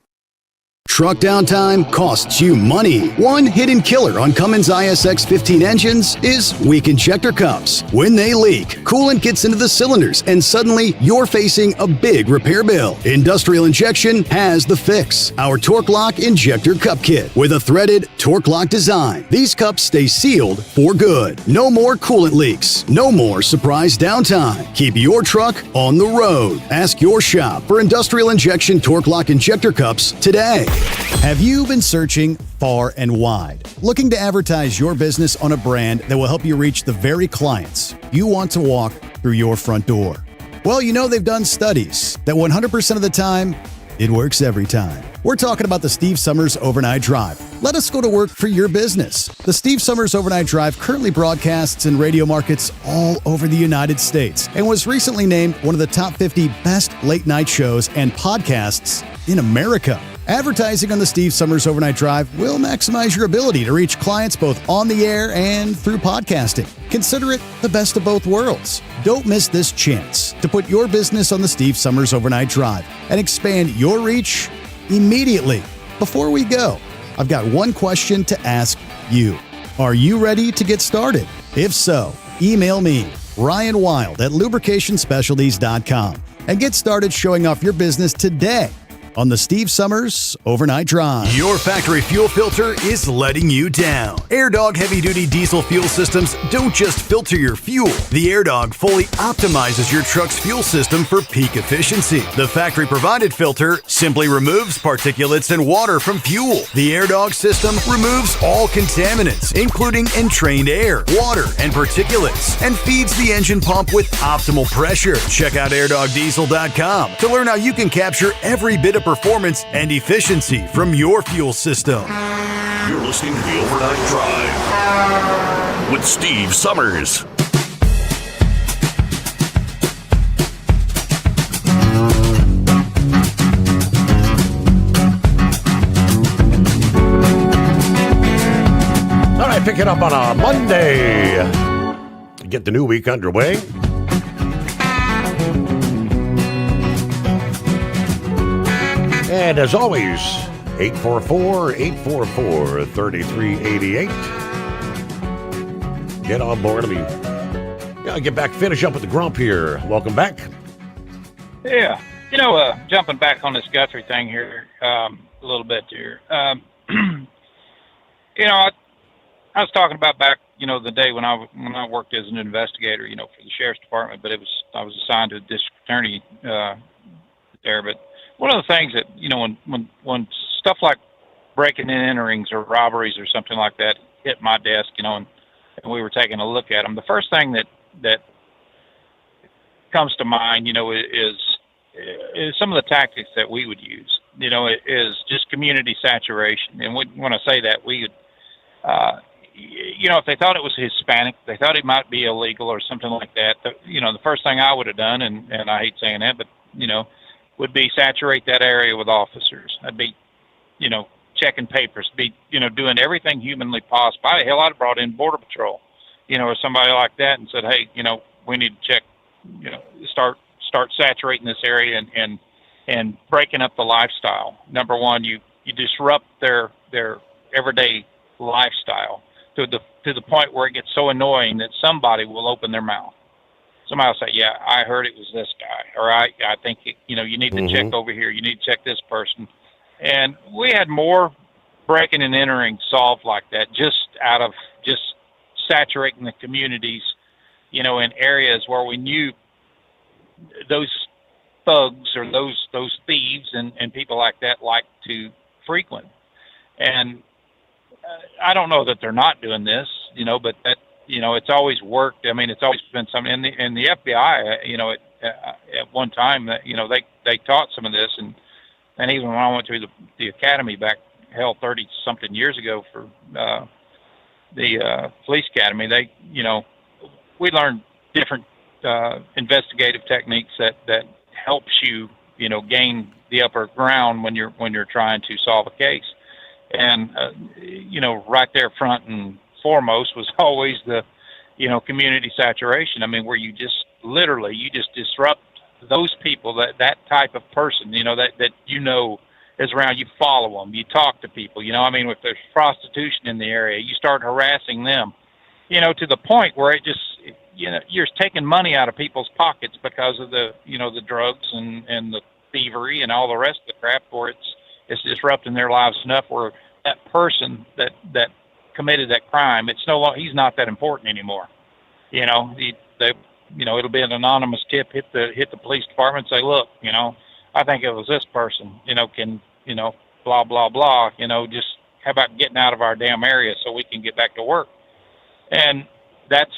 Truck downtime costs you money. One hidden killer on Cummins ISX 15 engines is weak injector cups. When they leak, coolant gets into the cylinders and suddenly you're facing a big repair bill. Industrial Injection has the fix. Our Torque Lock Injector Cup Kit with a threaded Torque Lock design. These cups stay sealed for good. No more coolant leaks. No more surprise downtime. Keep your truck on the road. Ask your shop for Industrial Injection Torque Lock Injector Cups today. Have you been searching far and wide, looking to advertise your business on a brand that will help you reach the very clients you want to walk through your front door? Well, you know they've done studies that 100% of the time, it works every time. We're talking about the Steve Sommers Overnight Drive. Let us go to work for your business. The Steve Sommers Overnight Drive currently broadcasts in radio markets all over the United States and was recently named one of the top 50 best late night shows and podcasts in America. Advertising on the Steve Sommers Overnight Drive will maximize your ability to reach clients both on the air and through podcasting. Consider it the best of both worlds. Don't miss this chance to put your business on the Steve Sommers Overnight Drive and expand your reach immediately. Before we go, I've got one question to ask you. Are you ready to get started? If so, email me, Ryan Wild at lubricationspecialties.com, and get started showing off your business today on the Steve Sommers Overnight Drive. Your factory fuel filter is letting you down. AirDog heavy-duty diesel fuel systems don't just filter your fuel. The AirDog fully optimizes your truck's fuel system for peak efficiency. The factory-provided filter simply removes particulates and water from fuel. The AirDog system removes all contaminants, including entrained air, water, and particulates, and feeds the engine pump with optimal pressure. Check out airdogdiesel.com to learn how you can capture every bit of performance and efficiency from your fuel system. You're listening to the Overnight Drive with Steve Sommers. All right, pick it up on a Monday. Get the new week underway. And as always, 844-844-3388. Get on board. I'll get back, finish up with the grump here. Welcome back. Yeah. Jumping back on this Guthrie thing here a little bit here. I was talking about back, the day when I worked as an investigator, for the sheriff's department, but I was assigned to a district attorney there. But one of the things that, when stuff like breaking and enterings or robberies or something like that hit my desk, and we were taking a look at them, the first thing that comes to mind, is some of the tactics that we would use. It is just community saturation. And when I say that, we would, if they thought it was Hispanic, they thought it might be illegal or something like that, the first thing I would have done, and I hate saying that, but, would be saturate that area with officers. I'd be, checking papers, be, doing everything humanly possible. Hell, I'd have brought in Border Patrol, or somebody like that and said, hey, we need to check, start saturating this area and breaking up the lifestyle. Number one, you disrupt their everyday lifestyle to the point where it gets so annoying that somebody will open their mouth. Somebody will say, yeah, I heard it was this guy, or I think, you need to check over here. You need to check this person. And we had more breaking and entering solved like that, just out of just saturating the communities, in areas where we knew those thugs or those thieves and people like that like to frequent. And I don't know that they're not doing this, but that, it's always worked. I mean, it's always been something. And the FBI, at one time, they taught some of this, and even when I went through the academy back 30-something years ago for the police academy, we learned different investigative techniques that helps you, gain the upper ground when you're trying to solve a case. And right there front and foremost was always the, community saturation. I mean, where you just literally, you just disrupt those people, that type of person, that is around, you follow them, you talk to people. You know, I mean, if there's prostitution in the area, you start harassing them. You know, to the point where it just, you know, you're taking money out of people's pockets because of the, you know, the drugs and the thievery and all the rest of the crap, where it's disrupting their lives enough where that person that committed that crime, it's no longer, he's not that important anymore. You know, you know, it'll be an anonymous tip, hit the police department, say, look, you know, I think it was this person, you know, can, you know, blah, blah, blah, you know, just how about getting out of our damn area so we can get back to work? And that's,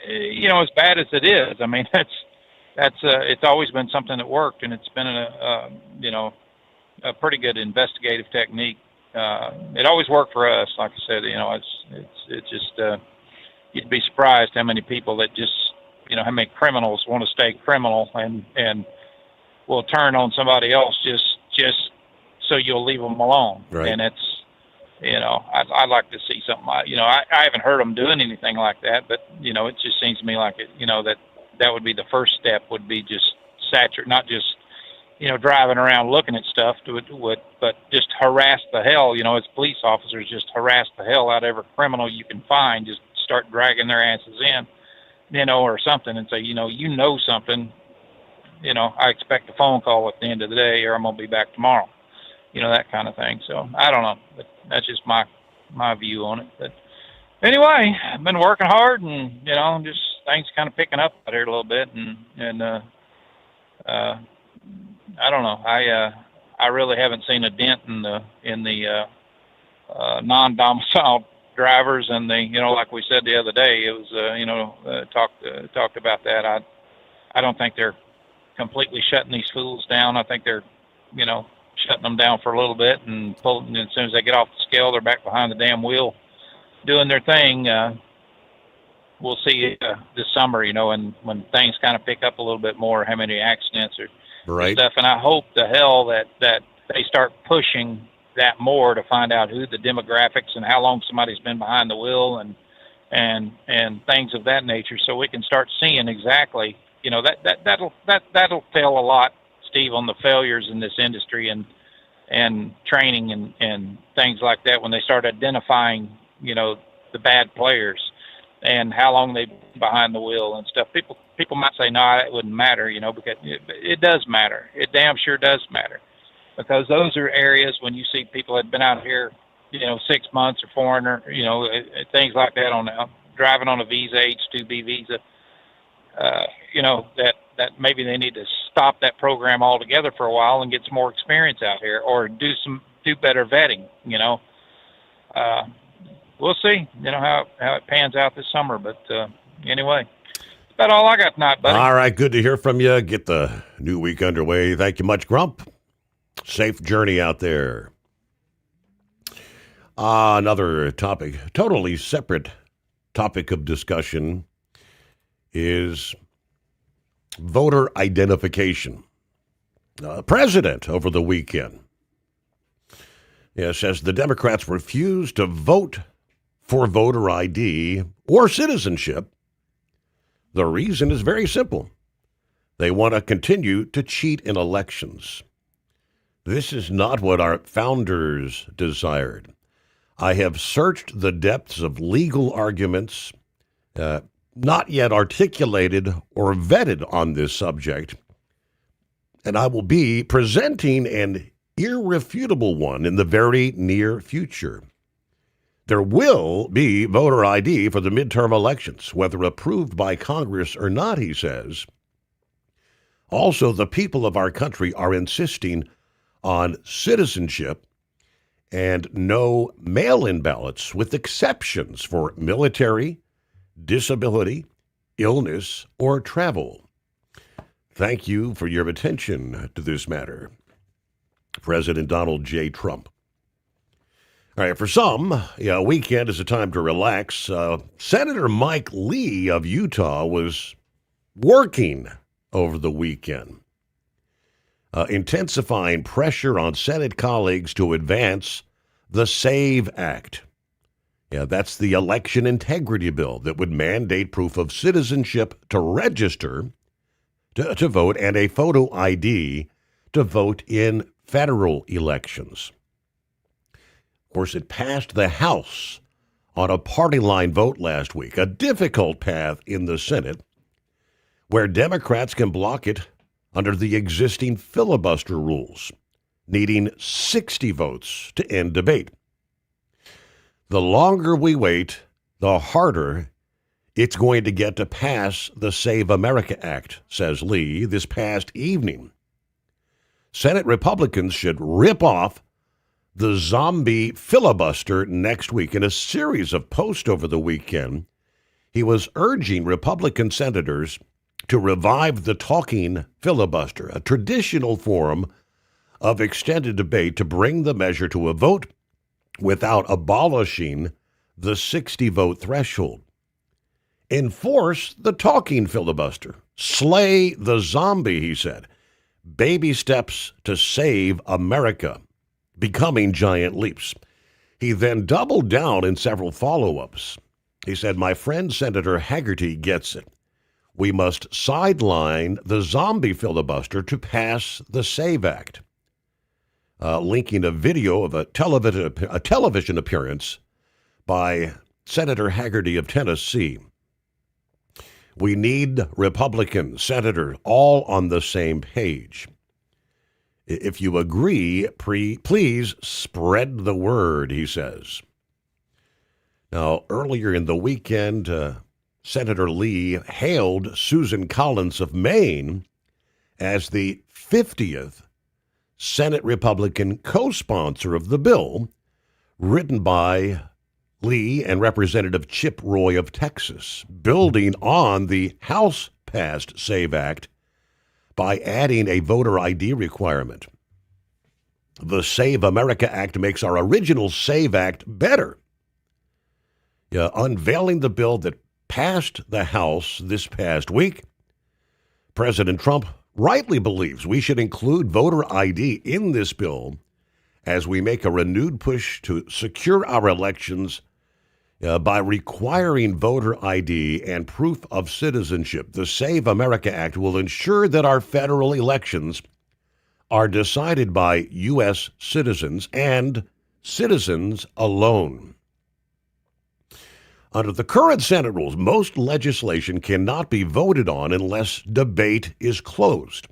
you know, as bad as it is, I mean, it's always been something that worked, and it's been you know, a pretty good investigative technique. It always worked for us. Like I said, you know, it's just, you'd be surprised how many people that just, you know, how many criminals want to stay criminal and will turn on somebody else just so you'll leave them alone. Right. And it's, you know, I'd like to see something like, you know, I haven't heard them doing anything like that, but, you know, it just seems to me like it, you know, that would be the first step, would be just saturate, not just, you know, driving around looking at stuff, but just harass the hell, you know, as police officers, just harass the hell out of every criminal you can find, just start dragging their asses in, you know, or something, and say, you know something, you know, I expect a phone call at the end of the day, or I'm going to be back tomorrow. You know, that kind of thing. So I don't know, but that's just my view on it. But anyway, I've been working hard, and, you know, just things kind of picking up out here a little bit, and I don't know. I really haven't seen a dent in the non-domiciled drivers, and you know, like we said the other day, it was you know, talked about that. I don't think they're completely shutting these fools down. I think they're, you know, shutting them down for a little bit and pulling. And as soon as they get off the scale, they're back behind the damn wheel, doing their thing. We'll see this summer, you know, and when things kind of pick up a little bit more, how many accidents or right. stuff. And I hope to hell that they start pushing that more to find out who the demographics and how long somebody's been behind the wheel and things of that nature, so we can start seeing exactly, you know, that'll tell a lot, Steve, on the failures in this industry and training and things like that, when they start identifying, you know, the bad players and how long they've been behind the wheel and stuff. People might say, no, it wouldn't matter, you know, because it does matter. It damn sure does matter, because those are areas when you see people that have been out here, you know, 6 months or foreign, or, you know, things like that, on driving on a visa, H-2B visa, you know, that maybe they need to stop that program altogether for a while and get some more experience out here, or do better vetting, you know. We'll see, you know, how it pans out this summer. But anyway, that's about all I got tonight, buddy. All right, good to hear from you. Get the new week underway. Thank you much, Grump. Safe journey out there. Another topic, totally separate topic of discussion, is voter identification. President over the weekend says the Democrats refuse to vote for voter ID or citizenship. The reason is very simple. They want to continue to cheat in elections. This is not what our founders desired. I have searched the depths of legal arguments not yet articulated or vetted on this subject, and I will be presenting an irrefutable one in the very near future. There will be voter ID for the midterm elections, whether approved by Congress or not, he says. Also, the people of our country are insisting on citizenship and no mail-in ballots, with exceptions for military, disability, illness, or travel. Thank you for your attention to this matter. President Donald J. Trump. All right, for some, a weekend is a time to relax. Senator Mike Lee of Utah was working over the weekend, intensifying pressure on Senate colleagues to advance the SAVE Act. That's the election integrity bill that would mandate proof of citizenship to register to vote and a photo ID to vote in federal elections. Of course, it passed the House on a party line vote last week, a difficult path in the Senate, where Democrats can block it under the existing filibuster rules, needing 60 votes to end debate. The longer we wait, the harder it's going to get to pass the Save America Act, says Lee this past evening. Senate Republicans should rip off the zombie filibuster next week. In a series of posts over the weekend, he was urging Republican senators to revive the talking filibuster, a traditional form of extended debate to bring the measure to a vote without abolishing the 60-vote threshold. Enforce the talking filibuster. Slay the zombie, he said. Baby steps to save America, becoming giant leaps. He then doubled down in several follow-ups. He said, my friend Senator Hagerty gets it. We must sideline the zombie filibuster to pass the SAVE Act. Linking a video of a television appearance by Senator Hagerty of Tennessee. We need Republican senators all on the same page. If you agree, please spread the word, he says. Now, earlier in the weekend, Senator Lee hailed Susan Collins of Maine as the 50th Senate Republican co-sponsor of the bill, written by Lee and Representative Chip Roy of Texas, building on the House-passed SAVE Act by adding a voter ID requirement. The Save America Act makes our original SAVE Act better. Unveiling the bill that passed the House this past week, President Trump rightly believes we should include voter ID in this bill as we make a renewed push to secure our elections by requiring voter ID and proof of citizenship. The Save America Act will ensure that our federal elections are decided by U.S. citizens and citizens alone. Under the current Senate rules, most legislation cannot be voted on unless debate is closed,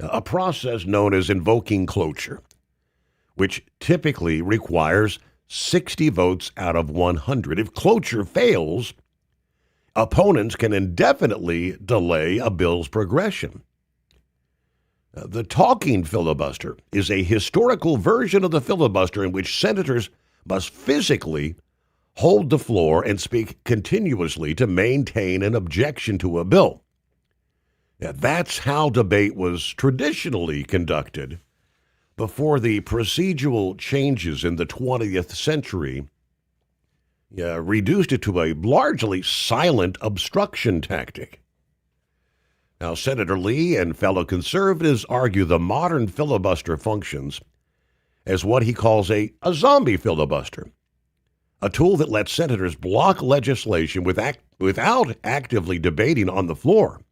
a process known as invoking cloture, which typically requires 60 votes out of 100. If cloture fails, opponents can indefinitely delay a bill's progression. The talking filibuster is a historical version of the filibuster in which senators must physically hold the floor and speak continuously to maintain an objection to a bill. That's how debate was traditionally conducted before the procedural changes in the 20th century reduced it to a largely silent obstruction tactic. Now, Senator Lee and fellow conservatives argue the modern filibuster functions as what he calls a zombie filibuster, a tool that lets senators block legislation without actively debating on the floor,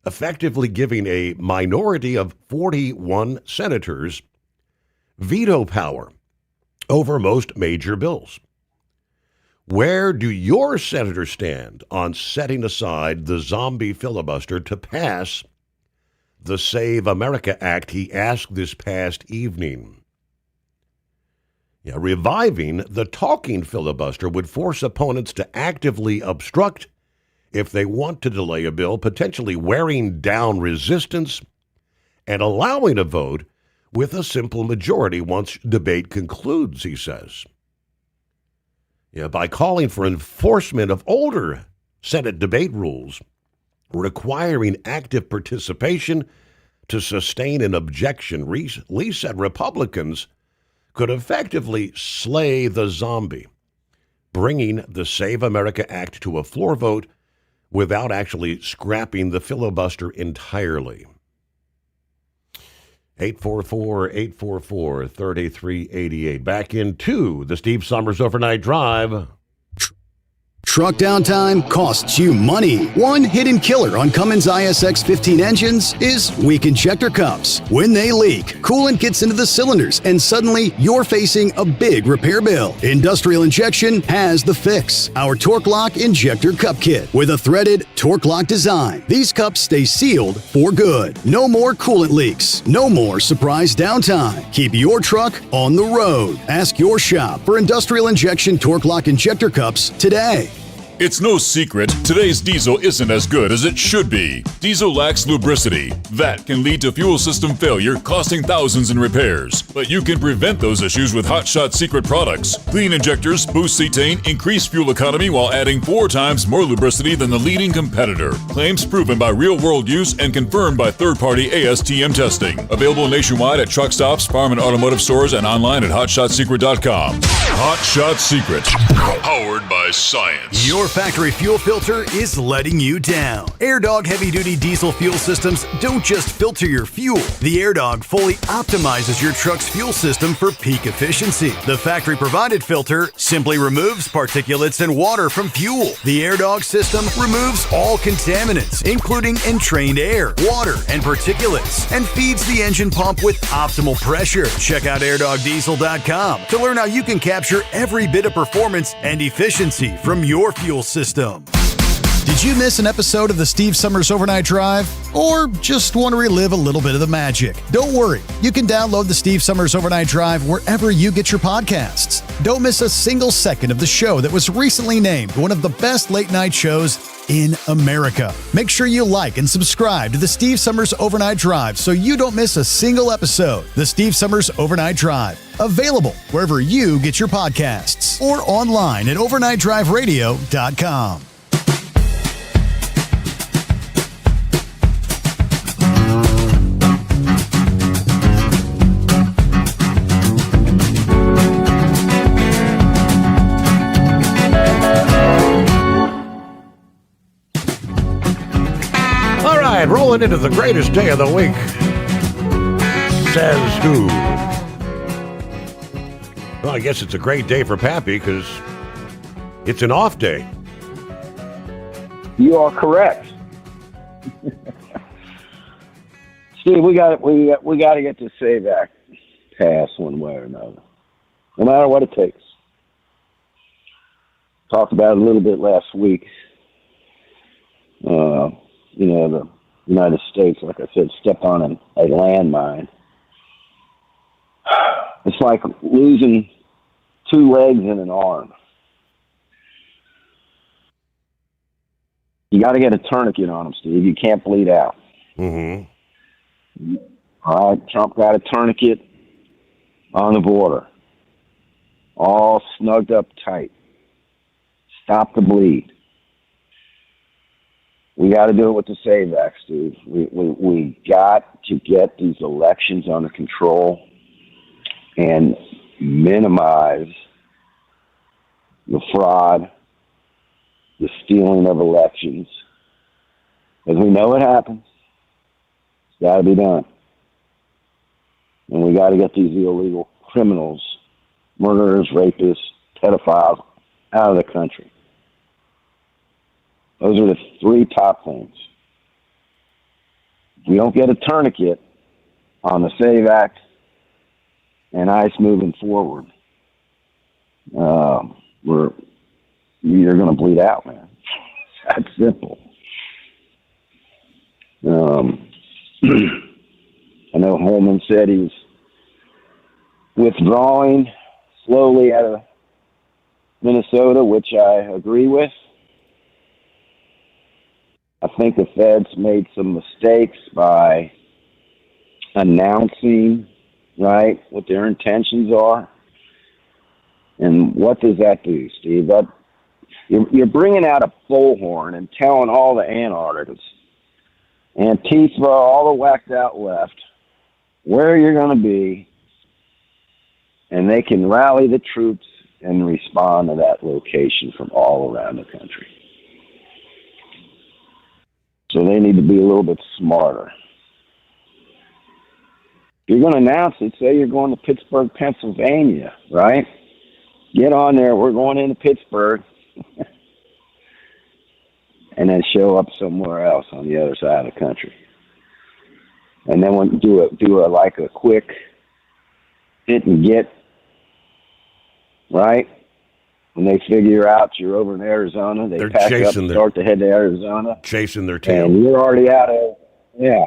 effectively giving a minority of 41 senators veto power over most major bills. Where do your senators stand on setting aside the zombie filibuster to pass the Save America Act, he asked this past evening? Reviving the talking filibuster would force opponents to actively obstruct if they want to delay a bill, potentially wearing down resistance and allowing a vote with a simple majority once debate concludes, he says. By calling for enforcement of older Senate debate rules, requiring active participation to sustain an objection, Lee said Republicans could effectively slay the zombie, bringing the Save America Act to a floor vote without actually scrapping the filibuster entirely. 844-844-3388. Back into the Steve Sommers Overnight Drive. Truck downtime costs you money. One hidden killer on Cummins ISX 15 engines is weak injector cups. When they leak, coolant gets into the cylinders and suddenly you're facing a big repair bill. Industrial Injection has the fix. Our Torque Lock Injector Cup Kit with a threaded Torque Lock design. These cups stay sealed for good. No more coolant leaks. No more surprise downtime. Keep your truck on the road. Ask your shop for Industrial Injection Torque Lock Injector Cups today. It's no secret, today's diesel isn't as good as it should be. Diesel lacks lubricity. That can lead to fuel system failure, costing thousands in repairs. But you can prevent those issues with Hot Shot Secret products. Clean injectors boost cetane, increase fuel economy while adding 4 times more lubricity than the leading competitor. Claims proven by real-world use and confirmed by third-party ASTM testing. Available nationwide at truck stops, farm and automotive stores, and online at hotshotsecret.com. Hot Shot Secret. Powered by science. Your factory fuel filter is letting you down. AirDog heavy-duty diesel fuel systems don't just filter your fuel. The AirDog fully optimizes your truck's fuel system for peak efficiency. The factory-provided filter simply removes particulates and water from fuel. The AirDog system removes all contaminants, including entrained air, water, and particulates, and feeds the engine pump with optimal pressure. Check out airdogdiesel.com to learn how you can capture every bit of performance and efficiency from your fuel system. Did you miss an episode of the Steve Summers Overnight Drive? Or just want to relive a little bit of the magic? Don't worry. You can download the Steve Summers Overnight Drive wherever you get your podcasts. Don't miss a single second of the show that was recently named one of the best late night shows in America. Make sure you like and subscribe to the Steve Summers Overnight Drive so you don't miss a single episode. The Steve Summers Overnight Drive. Available wherever you get your podcasts or online at overnightdriveradio.com. Rolling into the greatest day of the week. Says who? Well, I guess it's a great day for Pappy because it's an off day. You are correct. Steve, we got to get this SAVE Act passed one way or another, no matter what it takes. Talked about it a little bit last week. The United States, like I said, stepped on a landmine. It's like losing 2 legs and an arm. You got to get a tourniquet on them, Steve. You can't bleed out. Mm-hmm. All right, Trump got a tourniquet on the border. All snugged up tight. Stop the bleed. We got to do it with the SAVE Act, Steve. We got to get these elections under control and minimize the fraud, the stealing of elections. Because we know it happens. It's got to be done. And we got to get these illegal criminals, murderers, rapists, pedophiles out of the country. Those are the 3 top things. If we don't get a tourniquet on the SAVE Act and ICE moving forward, you're going to bleed out, man. It's that simple. I know Holman said he's withdrawing slowly out of Minnesota, which I agree with. I think the Feds made some mistakes by announcing, right, what their intentions are. And what does that do, Steve? That you're bringing out a bullhorn and telling all the Antarctics, Antifa, all the whacked out left, where you're going to be, and they can rally the troops and respond to that location from all around the country. So they need to be a little bit smarter. If you're going to announce it, say you're going to Pittsburgh, Pennsylvania, right? Get on there. We're going into Pittsburgh. and then show up somewhere else on the other side of the country. And then when do a quick hit and get, right? When they figure out you're over in Arizona, they're pack up and start to head to Arizona. Chasing their tail. And you're already out of, yeah.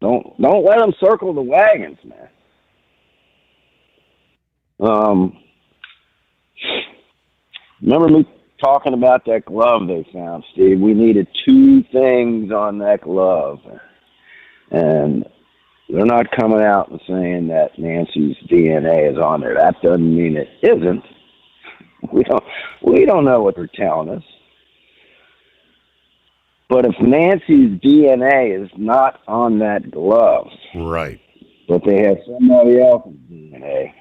Don't let them circle the wagons, man. Remember me talking about that glove they found, Steve? We needed 2 things on that glove. And they're not coming out and saying that Nancy's DNA is on there. That doesn't mean it isn't. We don't know what they're telling us. But if Nancy's DNA is not on that glove, right? But they have somebody else's DNA,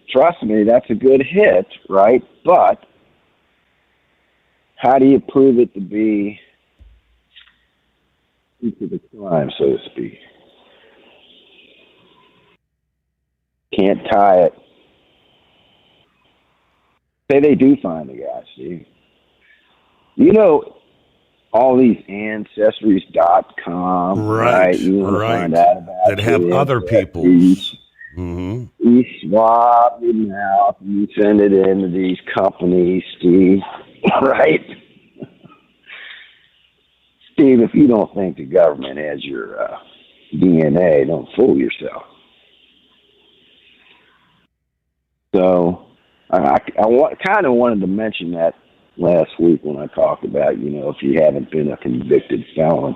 trust me, that's a good hit, right? But how do you prove it to be into the crime, so to speak? Can't tie it. Say they do find the guy, Steve. All these ancestries.com, right? You want to find out about that have other people's. Mm-hmm. You swab your mouth and you send it into these companies, Steve, right? Steve, if you don't think the government has your DNA, don't fool yourself. So I kind of wanted to mention that last week when I talked about, if you haven't been a convicted felon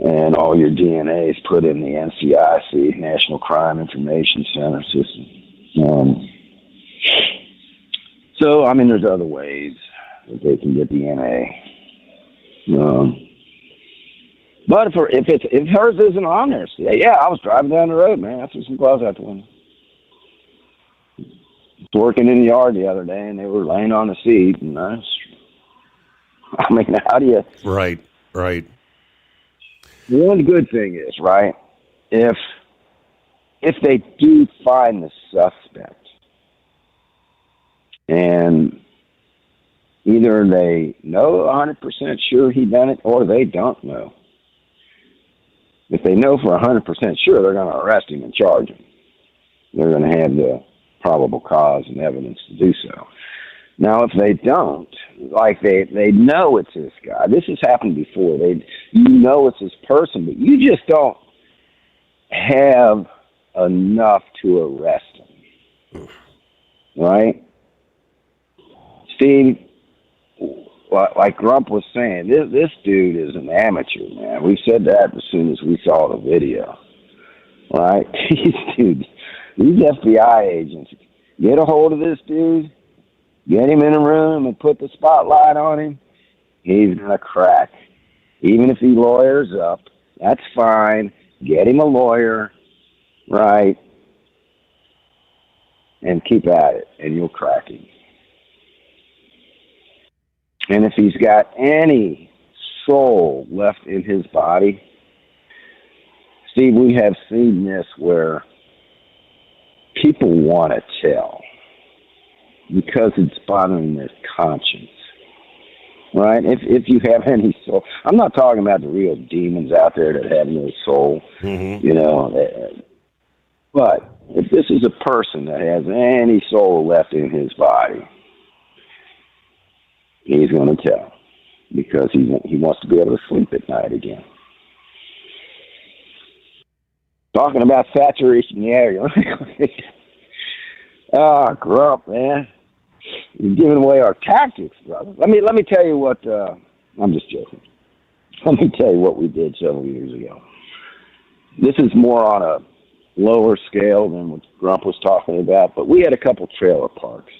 and all your DNA is put in the NCIC, National Crime Information Center system. There's other ways that they can get DNA. But if hers isn't on there, yeah, I was driving down the road, man. I threw some gloves out the window. Working in the yard the other day, and they were laying on the seat, and how do you? Right. One good thing is, right, if they do find the suspect, and either they know 100% sure he done it, or they don't know. If they know for 100% sure, they're going to arrest him and charge him. They're going to have the probable cause and evidence to do so. Now, if they don't, like they know it's this guy. This has happened before. You know it's this person, but you just don't have enough to arrest him. Right? Steve, like Grump was saying, this dude is an amateur, man. We said that as soon as we saw the video. Right? These FBI agents, get a hold of this dude, get him in a room and put the spotlight on him, he's going to crack. Even if he lawyers up, that's fine. Get him a lawyer, right? And keep at it, and you'll crack him. And if he's got any soul left in his body, Steve, we have seen this where people want to tell because it's bothering their conscience, right? If you have any soul, I'm not talking about the real demons out there that have no soul, but if this is a person that has any soul left in his body, he's going to tell because he wants to be able to sleep at night again. Talking about saturation in the area. Grump, man. You're giving away our tactics, brother. Let me tell you what, I'm just joking. Let me tell you what we did several years ago. This is more on a lower scale than what Grump was talking about, but we had a couple trailer parks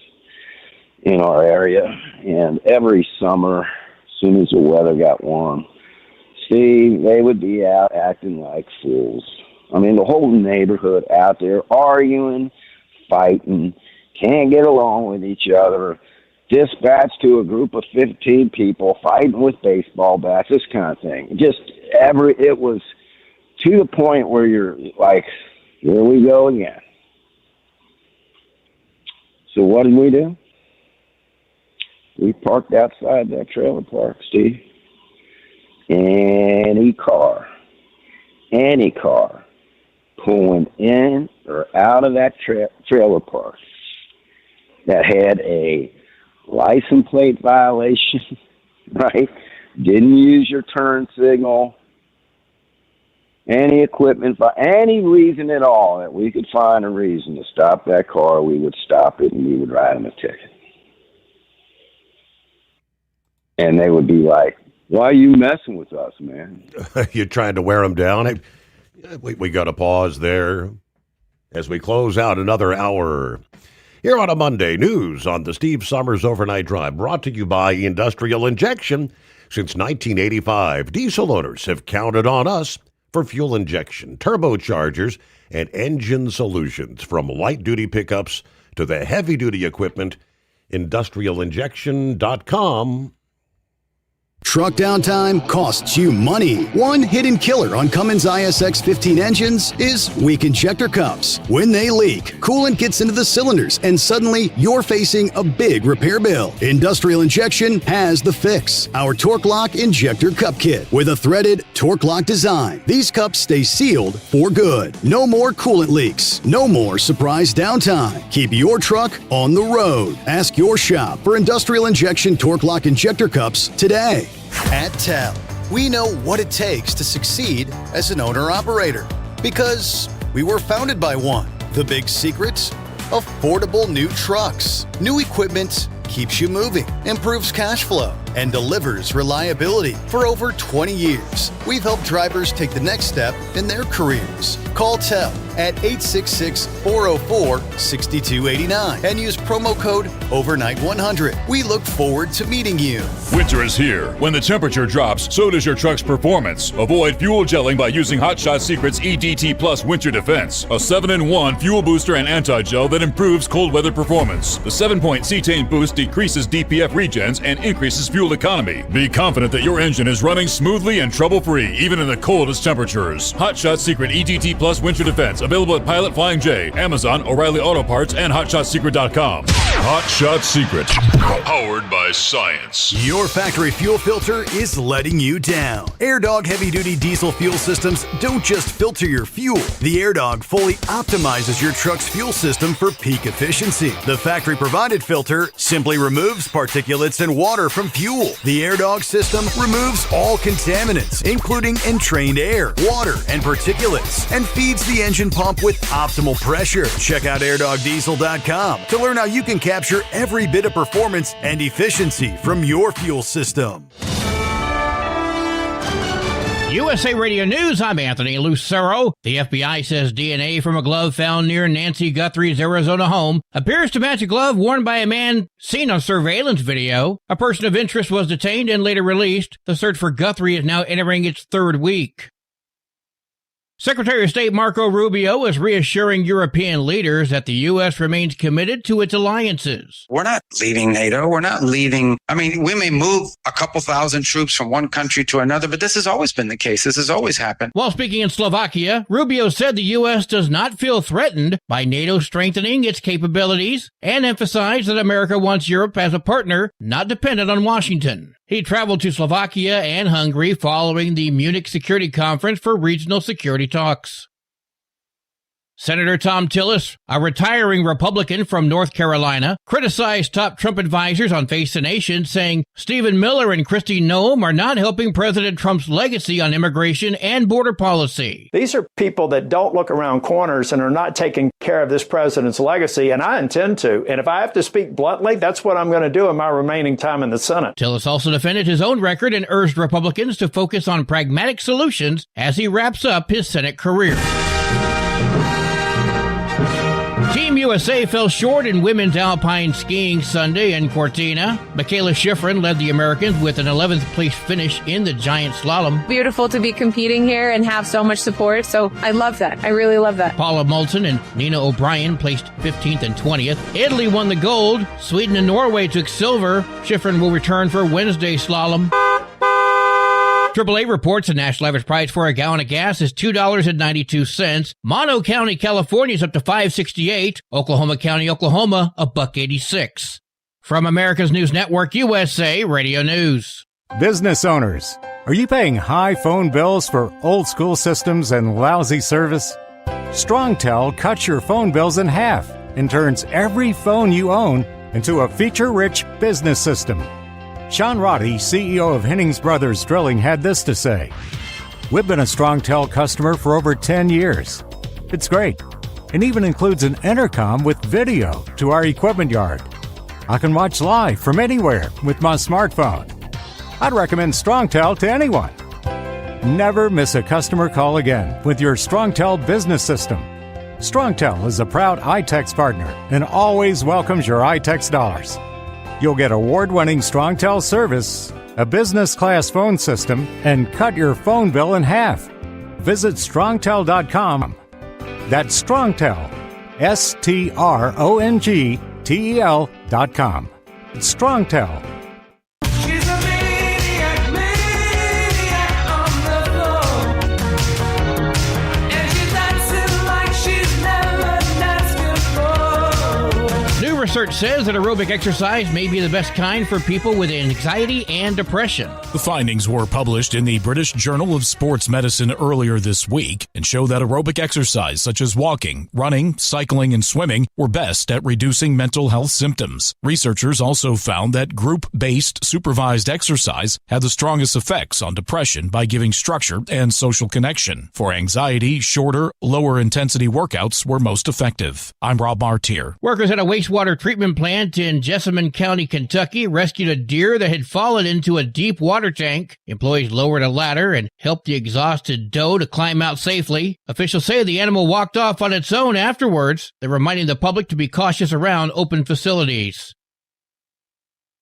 in our area, and every summer, as soon as the weather got warm, Steve, they would be out acting like fools. The whole neighborhood out there arguing, fighting, can't get along with each other, dispatched to a group of 15 people fighting with baseball bats, this kind of thing. It was to the point where you're like, here we go again. So what did we do? We parked outside that trailer park, Steve. Any car pulling in or out of that trailer park that had a license plate violation, right? Didn't use your turn signal, any equipment, for any reason at all that we could find a reason to stop that car, we would stop it and we would write them a ticket. And they would be like, why are you messing with us, man? You're trying to wear them down? Hey, we got to pause there as we close out another hour. Here on a Monday, news on the Steve Sommers Overnight Drive, brought to you by Industrial Injection. Since 1985, diesel owners have counted on us for fuel injection, turbochargers, and engine solutions. From light-duty pickups to the heavy-duty equipment, industrialinjection.com. Truck downtime costs you money. One hidden killer on Cummins ISX 15 engines is weak injector cups. When they leak, coolant gets into the cylinders and suddenly you're facing a big repair bill. Industrial Injection has the fix. Our Torque Lock Injector Cup Kit with a threaded Torque Lock design. These cups stay sealed for good. No more coolant leaks. No more surprise downtime. Keep your truck on the road. Ask your shop for Industrial Injection Torque Lock Injector Cups today. At TEL, we know what it takes to succeed as an owner-operator because we were founded by one. The big secret? Affordable new trucks. New equipment keeps you moving, improves cash flow, and delivers reliability. For over 20 years, we've helped drivers take the next step in their careers. Call TEL at 866-404-6289 and use promo code OVERNIGHT100. We look forward to meeting you. Winter is here. When the temperature drops, so does your truck's performance. Avoid fuel gelling by using Hot Shot Secret's EDT Plus Winter Defense, a 7-in-1 fuel booster and anti-gel that improves cold weather performance. The 7-point cetane boost decreases DPF regens and increases fuel economy. Be confident that your engine is running smoothly and trouble-free, even in the coldest temperatures. Hot Shot Secret EDT Plus Winter Defense, available at Pilot Flying J, Amazon, O'Reilly Auto Parts, and HotShotSecret.com. Hot Shot Secret, powered by science. Your factory fuel filter is letting you down. AirDog heavy-duty diesel fuel systems don't just filter your fuel. The AirDog fully optimizes your truck's fuel system for peak efficiency. The factory-provided filter simply removes particulates and water from fuel. The AirDog system removes all contaminants, including entrained air, water, and particulates, and feeds the engine pump with optimal pressure. Check out airdogdiesel.com to learn how you can capture every bit of performance and efficiency from your fuel system. USA Radio News, I'm Anthony Lucero. The FBI says DNA from a glove found near Nancy Guthrie's Arizona home appears to match a glove worn by a man seen on surveillance video. A person of interest was detained and later released. The search for Guthrie is now entering its third week. Secretary of State Marco Rubio is reassuring European leaders that the U.S. remains committed to its alliances. We're not leaving NATO. We're not leaving. I mean, we may move a couple thousand troops from one country to another, but this has always been the case. This has always happened. While speaking in Slovakia, Rubio said the U.S. does not feel threatened by NATO strengthening its capabilities and emphasized that America wants Europe as a partner, not dependent on Washington. He traveled to Slovakia and Hungary following the Munich Security Conference for regional security talks. Senator Tom Tillis, a retiring Republican from North Carolina, criticized top Trump advisors on Face the Nation, saying Stephen Miller and Kristi Noem are not helping President Trump's legacy on immigration and border policy. These are people that don't look around corners and are not taking care of this president's legacy, and I intend to. And if I have to speak bluntly, that's what I'm going to do in my remaining time in the Senate. Tillis also defended his own record and urged Republicans to focus on pragmatic solutions as he wraps up his Senate career. Team USA fell short in women's alpine skiing Sunday in Cortina. Michaela Schifrin led the Americans with an 11th place finish in the giant slalom. Beautiful to be competing here and have so much support, so I love that. I really love that. Paula Moulton and Nina O'Brien placed 15th and 20th. Italy won the gold. Sweden and Norway took silver. Schifrin will return for Wednesday slalom. AAA reports the national average price for a gallon of gas is $2.92. Mono County, California is up to $5.68. Oklahoma County, Oklahoma, $1.86. From America's News Network, USA Radio News. Business owners, are you paying high phone bills for old school systems and lousy service? StrongTel cuts your phone bills in half and turns every phone you own into a feature-rich business system. Sean Roddy, CEO of Hennings Brothers Drilling, had this to say. We've been a StrongTel customer for over 10 years. It's great, and even includes an intercom with video to our equipment yard. I can watch live from anywhere with my smartphone. I'd recommend StrongTel to anyone. Never miss a customer call again with your StrongTel business system. StrongTel is a proud iTex partner and always welcomes your iTex dollars. You'll get award-winning StrongTel service, a business-class phone system, and cut your phone bill in half. Visit strongtel.com. That's StrongTel, StrongTel.com. It's StrongTel. Research says that aerobic exercise may be the best kind for people with anxiety and depression. The findings were published in the British Journal of Sports Medicine earlier this week and show that aerobic exercise such as walking, running, cycling, and swimming were best at reducing mental health symptoms. Researchers also found that group-based supervised exercise had the strongest effects on depression by giving structure and social connection. For anxiety, shorter, lower-intensity workouts were most effective. I'm Rob Martier. Workers at a wastewater treatment plant in Jessamine County, Kentucky, rescued a deer that had fallen into a deep water tank. Employees lowered a ladder and helped the exhausted doe to climb out safely. Officials say the animal walked off on its own afterwards. They're reminding the public to be cautious around open facilities.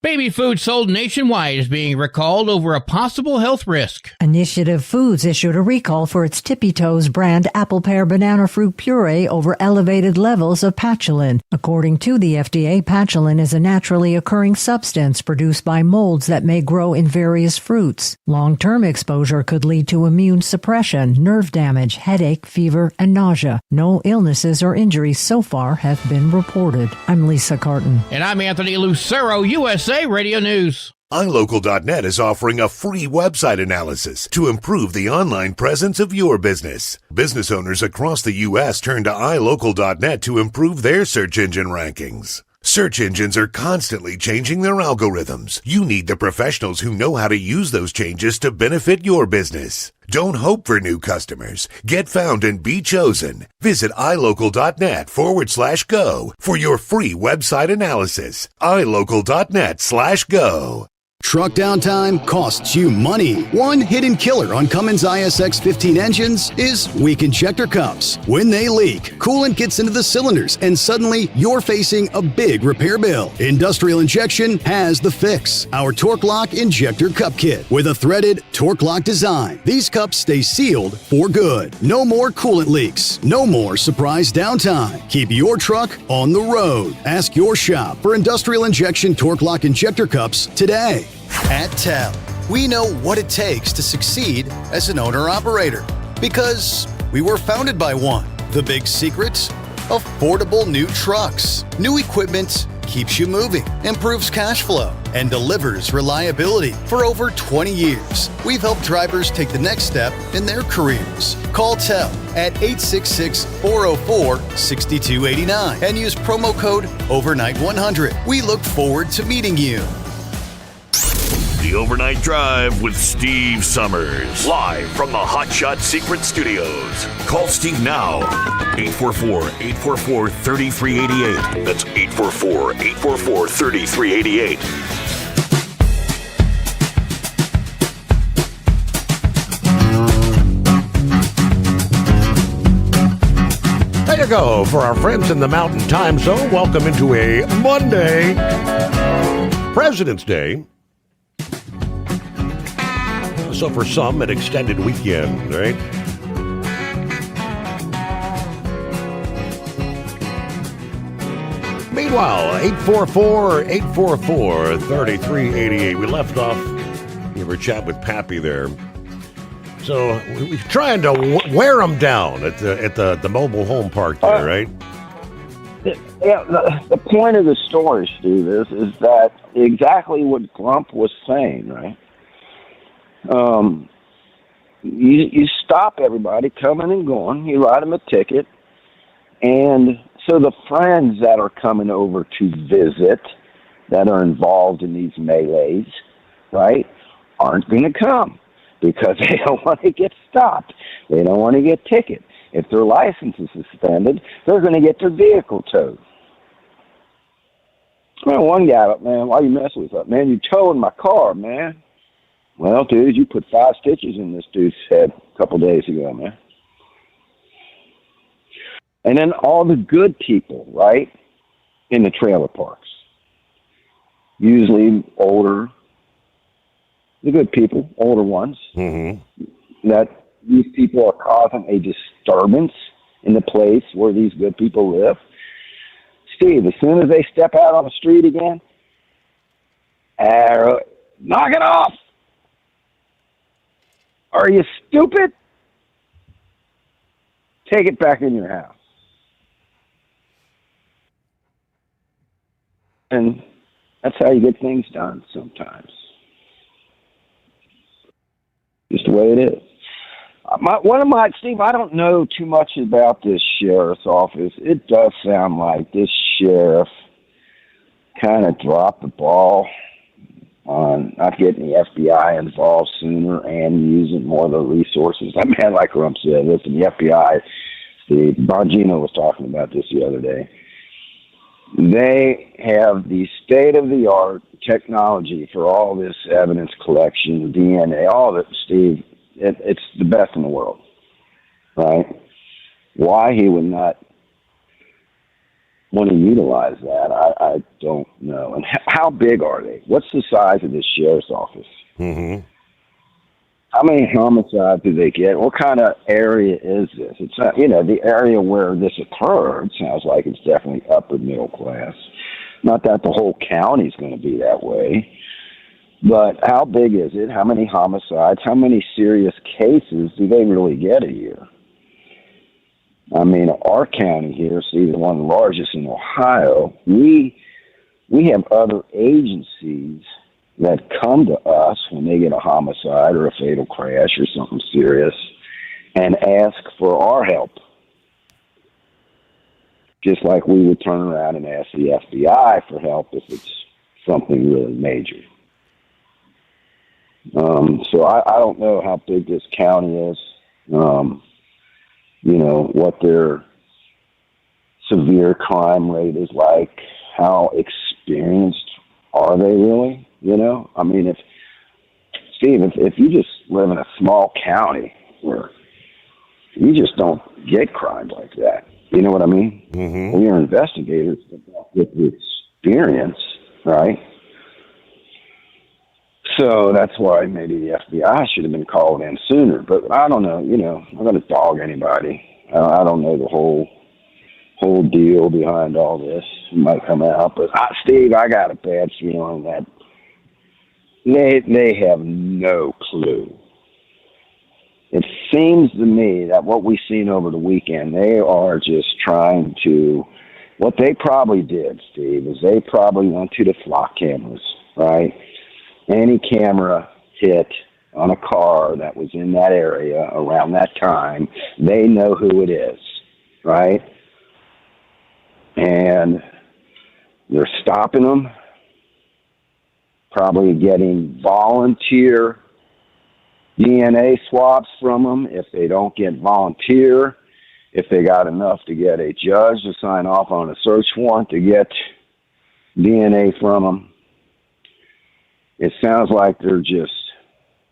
Baby food sold nationwide is being recalled over a possible health risk. Initiative Foods issued a recall for its Tippy Toes brand apple pear banana fruit puree over elevated levels of patchoulin. According to the FDA, patchoulin is a naturally occurring substance produced by molds that may grow in various fruits. Long-term exposure could lead to immune suppression, nerve damage, headache, fever, and nausea. No illnesses or injuries so far have been reported. I'm Lisa Carton. And I'm Anthony Lucero, USA Radio News. iLocal.net is offering a free website analysis to improve the online presence of your business. Business owners across the U.S. turn to iLocal.net to improve their search engine rankings. Search engines are constantly changing their algorithms. You need the professionals who know how to use those changes to benefit your business. Don't hope for new customers. Get found and be chosen. Visit iLocal.net/go for your free website analysis. iLocal.net/go. Truck downtime costs you money. One hidden killer on Cummins ISX 15 engines is weak injector cups. When they leak, coolant gets into the cylinders and suddenly you're facing a big repair bill. Industrial Injection has the fix. Our Torque Lock Injector Cup Kit with a threaded Torque Lock design. These cups stay sealed for good. No more coolant leaks. No more surprise downtime. Keep your truck on the road. Ask your shop for Industrial Injection Torque Lock Injector Cups today. At TEL, we know what it takes to succeed as an owner-operator because we were founded by one. The big secret? Affordable new trucks. New equipment keeps you moving, improves cash flow, and delivers reliability. For over 20 years, we've helped drivers take the next step in their careers. Call TEL at 866-404-6289 and use promo code OVERNIGHT100. We look forward to meeting you. The Overnight Drive with Steve Sommers. Live from the Hot Shot Secret Studios. Call Steve now. 844-844-3388. That's 844-844-3388. There you go. For our friends in the Mountain Time Zone, welcome into a Monday, President's Day. So for some, an extended weekend, right? Meanwhile, 844-844-3388. We left off, we were chatting with Pappy there. So we're trying to wear them down at the mobile home park there, right? Yeah, the point of the story, Steve, is that exactly what Grump was saying, right? You stop everybody coming and going. You write them a ticket, and so the friends that are coming over to visit, that are involved in these melees, right, aren't going to come because they don't want to get stopped. They don't want to get tickets. If their license is suspended, they're going to get their vehicle towed. Well, one guy, man, why you messing with that? Man, you towing my car, man. Well, dude, you put 5 stitches in this dude's head a couple days ago, man. And then all the good people, right, in the trailer parks, usually older, the good people, older ones, that these people are causing a disturbance in the place where these good people live. Steve, as soon as they step out on the street again, knock it off. Are you stupid? Take it back in your house. And that's how you get things done sometimes. Just the way it is. Steve, I don't know too much about this sheriff's office. It does sound like this sheriff kind of dropped the ball on not getting the FBI involved sooner and using more of the resources. That man, like Rump said, listen, the FBI, Steve, Bongino was talking about this the other day. They have the state-of-the-art technology for all this evidence collection, DNA, all that, Steve. It's the best in the world, right? Why he would not want to utilize that, I don't know. And how big are they? What's the size of this sheriff's office? How many homicides do they get? What kind of area is this? It's not, the area where this occurred sounds like it's definitely upper middle class. Not that the whole county's going to be that way. But how big is it? How many homicides? How many serious cases do they really get a year? I mean, our county here, Steve, is one of the largest in Ohio. We have other agencies that come to us when they get a homicide or a fatal crash or something serious and ask for our help. Just like we would turn around and ask the FBI for help if it's something really major. So I don't know how big this county is, what their severe crime rate is like, how experienced are they really, I mean, if you just live in a small county where you just don't get crime like that, you know what I mean? Well, you're investigators with the experience, right? So that's why maybe the FBI should have been called in sooner. But I don't know, I'm going to dog anybody. I don't know the whole deal behind all this. It might come out. But, Steve, I got a bad feeling that they have no clue. It seems to me that what we've seen over the weekend, they are just trying to, what they probably did, Steve, is they probably went to the flock cameras, right? Any camera hit on a car that was in that area around that time, they know who it is, right? And they're stopping them, probably getting volunteer DNA swaps from them. If they don't get volunteer, if they got enough to get a judge to sign off on a search warrant to get DNA from them, it sounds like they're just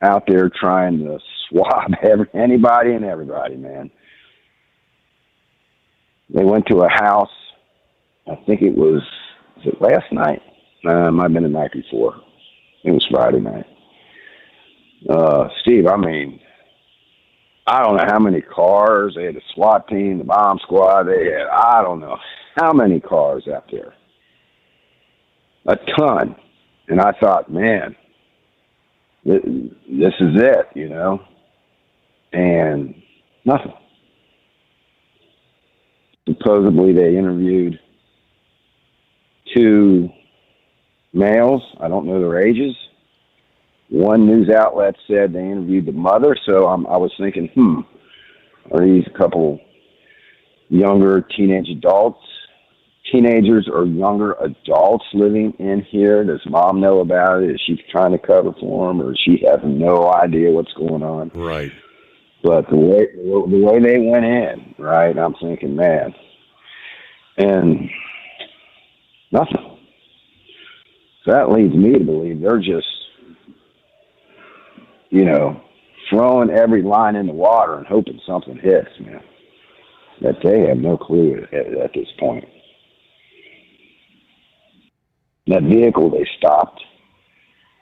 out there trying to swab anybody and everybody, man. They went to a house, I think it was last night? It might have been the night before. It was Friday night. Steve, I mean, I don't know how many cars. They had a SWAT team, the bomb squad. They had, I don't know how many cars out there. A ton. And I thought, man, this is it, and nothing. Supposedly they interviewed 2 males. I don't know their ages. One news outlet said they interviewed the mother, so I was thinking, are these a couple younger teenagers or younger adults living in here? Does mom know about it? Is she trying to cover for them, or does she have no idea what's going on? Right. But the way they went in, right, I'm thinking, man, and nothing. So that leads me to believe they're just, throwing every line in the water and hoping something hits, man. That they have no clue at this point. That vehicle they stopped,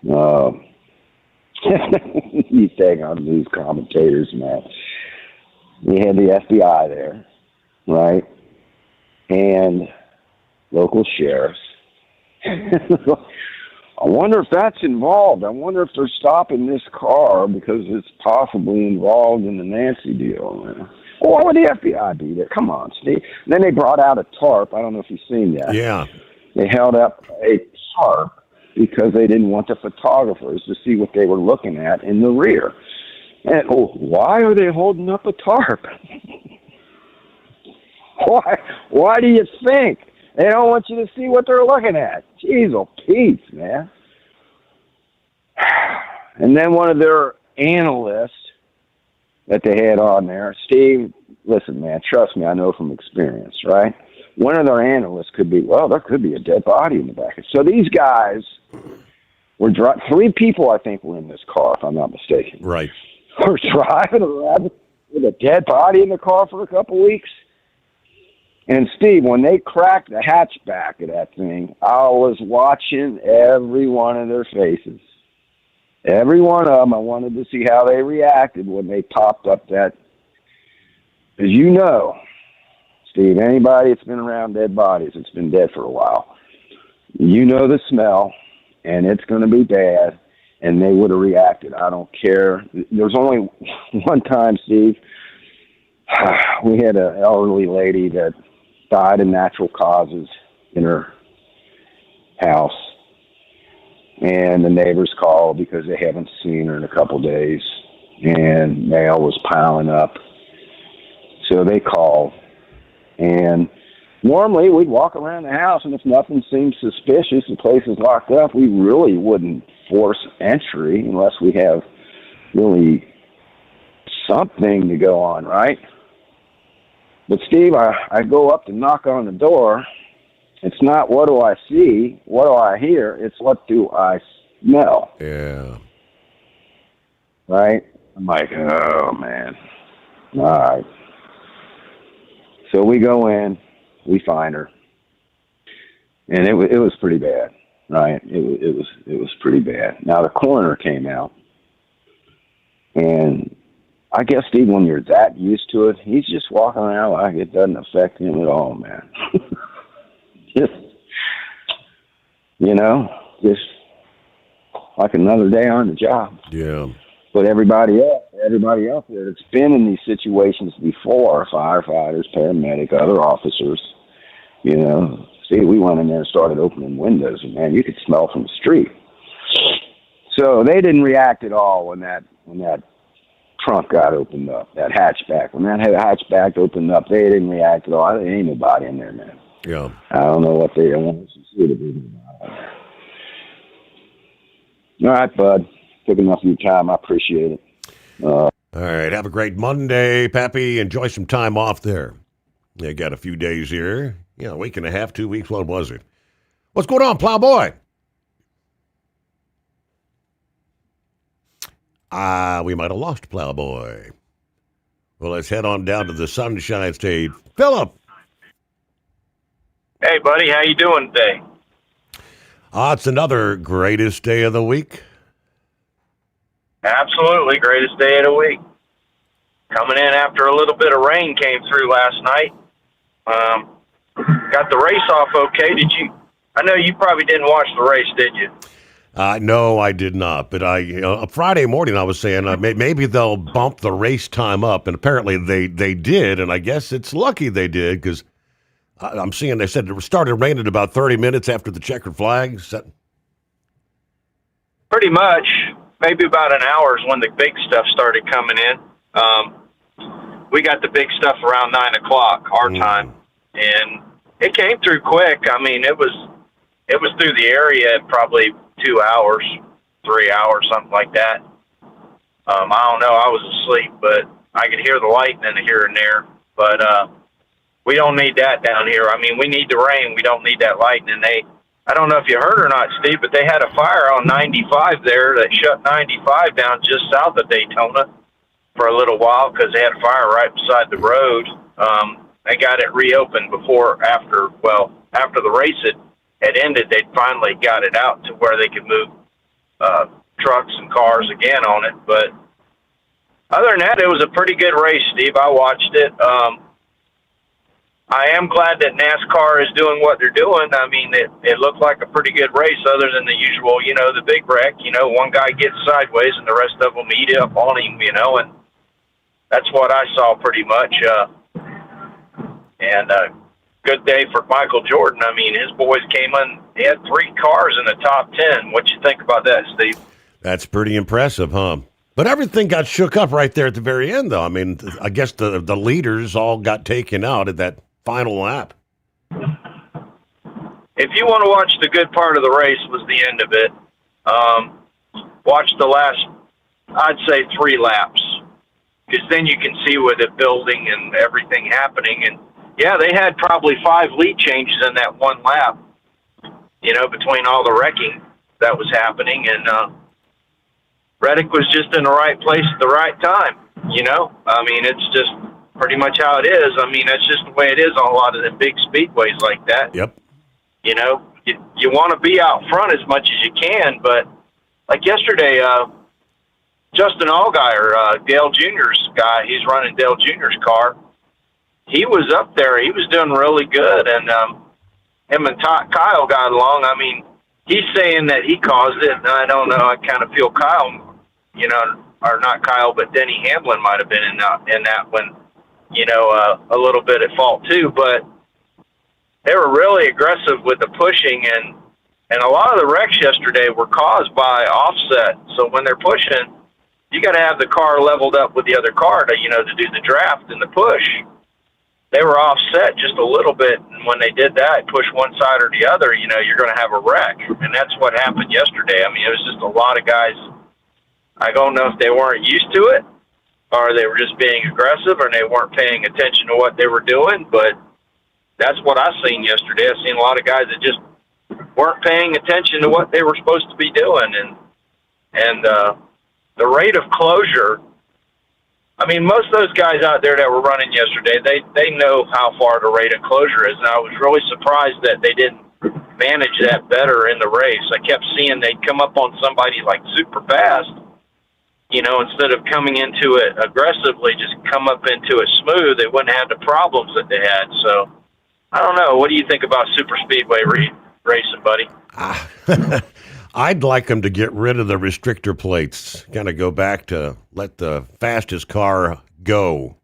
you take on news commentators, man. We had the FBI there, right? And local sheriffs. I wonder if that's involved. I wonder if they're stopping this car because it's possibly involved in the Nancy deal. Man. Well, why would the FBI be there? Come on, Steve. And then they brought out a tarp. I don't know if you've seen that. Yeah. They held up a tarp because they didn't want the photographers to see what they were looking at in the rear. And why are they holding up a tarp? Why do you think? They don't want you to see what they're looking at. Jeez, oh, peace, man. And then one of their analysts that they had on there, Steve, listen, man, trust me, I know from experience, right? One of their analysts could be, there could be a dead body in the back. So these guys were 3 people, I think, were in this car, if I'm not mistaken. Right. Were driving around with a dead body in the car for a couple weeks. And Steve, when they cracked the hatchback of that thing, I was watching every one of their faces. Every one of them, I wanted to see how they reacted when they popped up that. As you know, Steve, anybody that's been around dead bodies, it's been dead for a while. You know the smell, and it's going to be bad, and they would have reacted. I don't care. There's only one time, Steve, we had an elderly lady that died of natural causes in her house. And the neighbors called because they haven't seen her in a couple days. And mail was piling up. So they called. And normally we'd walk around the house, and if nothing seemed suspicious, the place is locked up, we really wouldn't force entry unless we have really something to go on, right? But Steve, I go up to knock on the door. It's not what do I see, what do I hear, it's what do I smell. Yeah. Right? I'm like, oh, man. All right. So we go in, we find her. And it was pretty bad, right? It was pretty bad. Now, the coroner came out. And I guess, Steve, when you're that used to it, he's just walking around like it doesn't affect him at all, man. Just like another day on the job. Yeah. But everybody else there that's been in these situations before, firefighters, paramedic, other officers, see, we went in there and started opening windows, and man, you could smell from the street. So they didn't react at all when that trunk got opened up, that hatchback. When that hatchback opened up, they didn't react at all. There ain't nobody in there, man. Yeah. I don't know what they want us to see to be. All right, bud. Took enough of your time. I appreciate it. All right. Have a great Monday, Pappy. Enjoy some time off there. You got a few days here. A week and a half, 2 weeks. What was it? What's going on, Plowboy? We might have lost Plowboy. Well, let's head on down to the Sunshine State. Philip. Hey, buddy. How you doing today? It's another greatest day of the week. Absolutely. Greatest day of the week. Coming in after a little bit of rain came through last night. Got the race off okay. I know you probably didn't watch the race, did you? No, I did not. But Friday morning, I was saying maybe they'll bump the race time up, and apparently they did, and I guess it's lucky they did because I'm seeing they said it started raining about 30 minutes after the checkered flag. Pretty much, maybe about an hour is when the big stuff started coming in. We got the big stuff around 9 o'clock our time, and it came through quick. I mean, it was through the area in probably 2 hours, 3 hours, something like that. I don't know. I was asleep, but I could hear the lightning here and there. But we don't need that down here. I mean, we need the rain. We don't need that lightning. I don't know if you heard or not, Steve, but they had a fire on 95 there that shut 95 down just south of Daytona for a little while because they had a fire right beside the road. They got it reopened after the race had ended. They finally got it out to where they could move trucks and cars again on it. But other than that, it was a pretty good race, Steve. I watched it. I am glad that NASCAR is doing what they're doing. I mean, it looked like a pretty good race other than the usual, the big wreck. One guy gets sideways and the rest of them eat up on him, and that's what I saw pretty much. And good day for Michael Jordan. I mean, his boys came in. He had 3 cars in the top 10. What you think about that, Steve? That's pretty impressive, huh? But everything got shook up right there at the very end, though. I mean, I guess the leaders all got taken out at that final lap. If you want to watch the good part of the race was the end of it. Watch the last, I'd say 3 laps, because then you can see with it building and everything happening. And yeah, they had probably 5 lead changes in that one lap, between all the wrecking that was happening. And Reddick was just in the right place at the right time, I mean, it's just pretty much how it is. I mean, that's just the way it is on a lot of the big speedways like that. Yep. You want to be out front as much as you can, but like yesterday, Justin Allgaier, Dale Jr.'s guy, he's running Dale Jr.'s car. He was up there. He was doing really good, and him and Kyle got along. I mean, he's saying that he caused it, and I don't know. I kind of feel Kyle, or not Kyle, but Denny Hamlin might have been in that one, a little bit at fault too. But they were really aggressive with the pushing, and a lot of the wrecks yesterday were caused by offset. So when they're pushing, you got to have the car leveled up with the other car to do the draft and the push. They were offset just a little bit, and when they did that, push one side or the other, you're going to have a wreck. And that's what happened yesterday. I mean, it was just a lot of guys. I don't know if they weren't used to it, or they were just being aggressive, or they weren't paying attention to what they were doing, but that's what I seen yesterday. I seen a lot of guys that just weren't paying attention to what they were supposed to be doing, and the rate of closure. I mean, most of those guys out there that were running yesterday, they know how far the rate of closure is, and I was really surprised that they didn't manage that better in the race. I kept seeing they'd come up on somebody like super fast, instead of coming into it aggressively, just come up into it smooth. They wouldn't have the problems that they had. So, I don't know. What do you think about super speedway racing, buddy? I'd like them to get rid of the restrictor plates, kind of go back to let the fastest car go.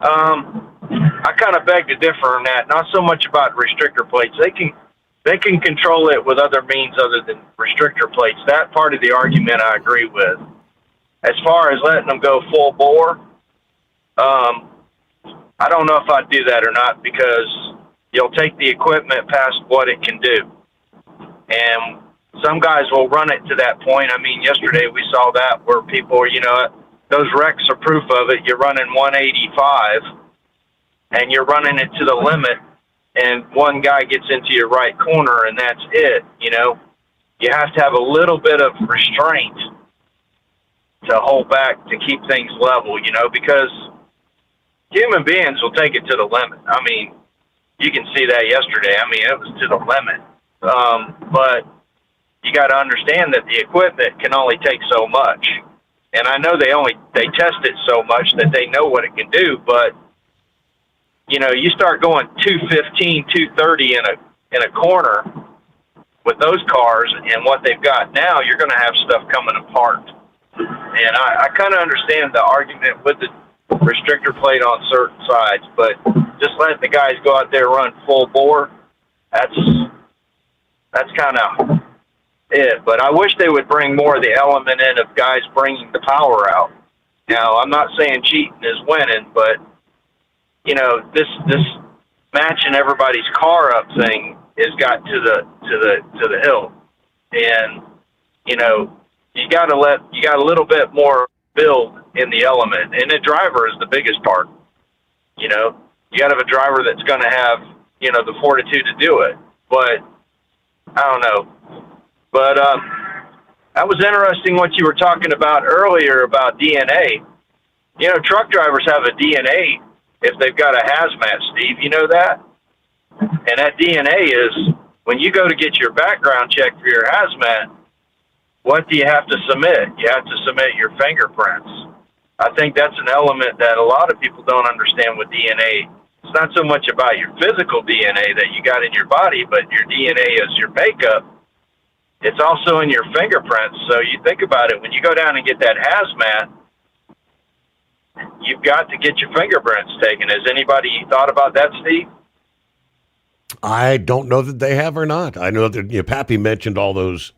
I kind of beg to differ on that. Not so much about restrictor plates. They can control it with other means other than restrictor plates. That part of the argument I agree with. As far as letting them go full bore, I don't know if I'd do that or not, because you'll take the equipment past what it can do. And some guys will run it to that point. I mean, yesterday we saw that where people, those wrecks are proof of it. You're running 185 and you're running it to the limit, and one guy gets into your right corner and that's it. You have to have a little bit of restraint to hold back, to keep things level, because human beings will take it to the limit. I mean, you can see that yesterday. I mean, it was to the limit. But you got to understand that the equipment can only take so much. And I know they test it so much that they know what it can do, but you start going 215, 230 in a corner with those cars and what they've got now, you're going to have stuff coming apart. And I kind of understand the argument with the restrictor plate on certain sides, but just letting the guys go out there and run full bore, that's kind of it. But I wish they would bring more of the element in of guys bringing the power out. Now, I'm not saying cheating is winning, but you know, this matching everybody's car up thing has got to the hill, and you know, you got a little bit more build in the element, and the driver is the biggest part. You know, you got to have a driver that's going to have, you know, the fortitude to do it. But I don't know. But that was interesting what you were talking about earlier about DNA. You know, truck drivers have a DNA if they've got a hazmat, Steve. You know that? And that DNA is when you go to get your background check for your hazmat, what do you have to submit? You have to submit your fingerprints. I think that's an element that a lot of people don't understand with DNA. It's not so much about your physical DNA that you got in your body, but your DNA is your makeup. It's also in your fingerprints. So you think about it, when you go down and get that hazmat, you've got to get your fingerprints taken. Has anybody thought about that, Steve? I don't know that they have or not. I know that Pappy mentioned all those,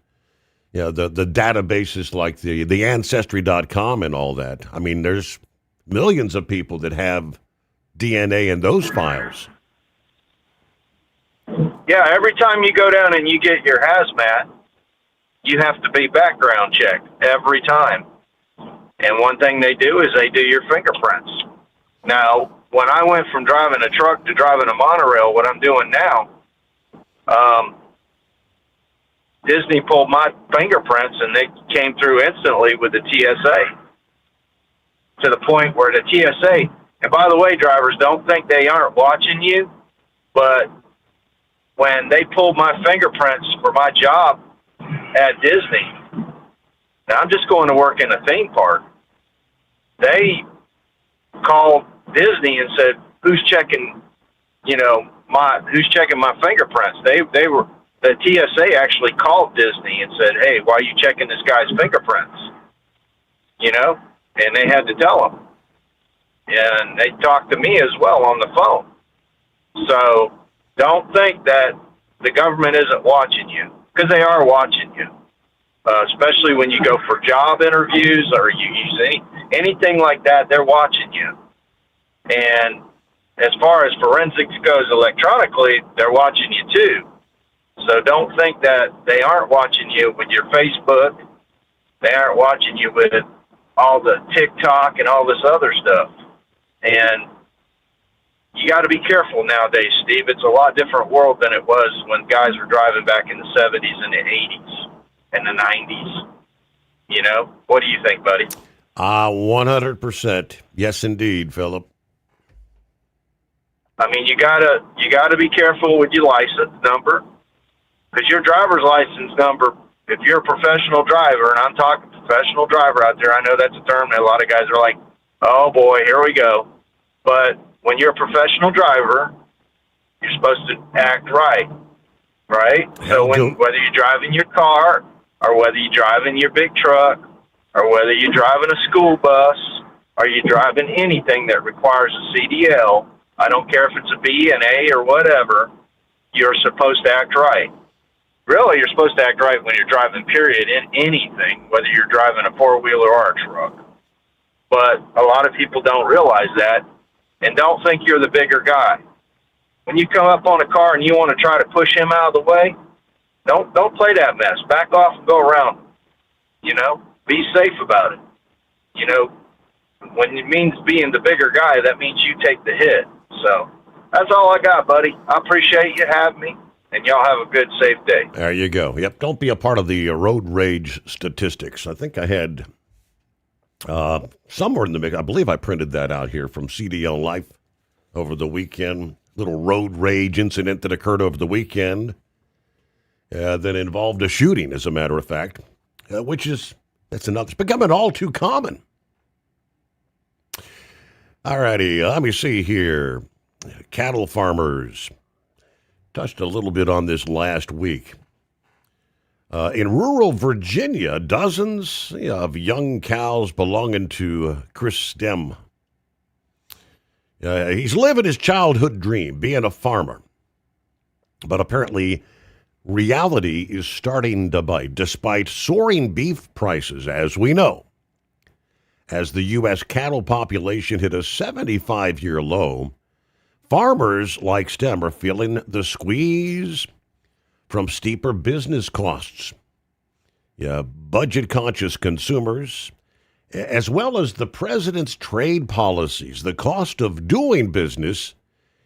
the databases like the Ancestry.com and all that. I mean, there's millions of people that have DNA in those files. Yeah, every time you go down and you get your hazmat, you have to be background checked every time. And one thing they do is they do your fingerprints. Now, when I went from driving a truck to driving a monorail, what I'm doing now, Disney pulled my fingerprints and they came through instantly with the TSA, to the point where the TSA, and by the way, drivers, don't think they aren't watching you, but when they pulled my fingerprints for my job at Disney, now I'm just going to work in a theme park, they called Disney and said, who's checking my fingerprints? They were, the TSA actually called Disney and said, hey, why are you checking this guy's fingerprints? You know, and they had to tell them. And they talked to me as well on the phone. So don't think that the government isn't watching you, because they are watching you, especially when you go for job interviews or you use anything like that, they're watching you. And as far as forensics goes electronically, they're watching you too. So don't think that they aren't watching you with your Facebook. They aren't watching you with all the TikTok and all this other stuff. And you got to be careful nowadays, Steve. It's a lot different world than it was when guys were driving back in the 70s and the 80s and the 90s. You know? What do you think, buddy? 100%. Yes, indeed, Philip. I mean, you gotta be careful with your license number, because your driver's license number, if you're a professional driver, and I'm talking professional driver out there, I know that's a term that a lot of guys are like, oh boy, here we go. But when you're a professional driver, you're supposed to act right, right? So whether you're driving your car, or whether you're driving your big truck, or whether you're driving a school bus, or you're driving anything that requires a CDL, I don't care if it's a B, an A, or whatever, you're supposed to act right. Really, you're supposed to act right when you're driving, period, in anything, whether you're driving a four-wheeler or a truck. But a lot of people don't realize that and don't think you're the bigger guy. When you come up on a car and you want to try to push him out of the way, don't play that mess. Back off and go around. You know, be safe about it. You know, when it means being the bigger guy, that means you take the hit. So that's all I got, buddy. I appreciate you having me, and y'all have a good, safe day. There you go. Yep, don't be a part of the road rage statistics. I think I had somewhere in the mix, I believe I printed that out here from CDL Life over the weekend. Little road rage incident that occurred over the weekend that involved a shooting, as a matter of fact, it's becoming all too common. All righty, let me see here. Cattle farmers touched a little bit on this last week. In rural Virginia, dozens of young cows belonging to Chris Stem. He's living his childhood dream, being a farmer. But apparently, reality is starting to bite, despite soaring beef prices, as we know. As the U.S. cattle population hit a 75-year low, farmers like Stem are feeling the squeeze from steeper business costs. Budget-conscious consumers, as well as the president's trade policies. The cost of doing business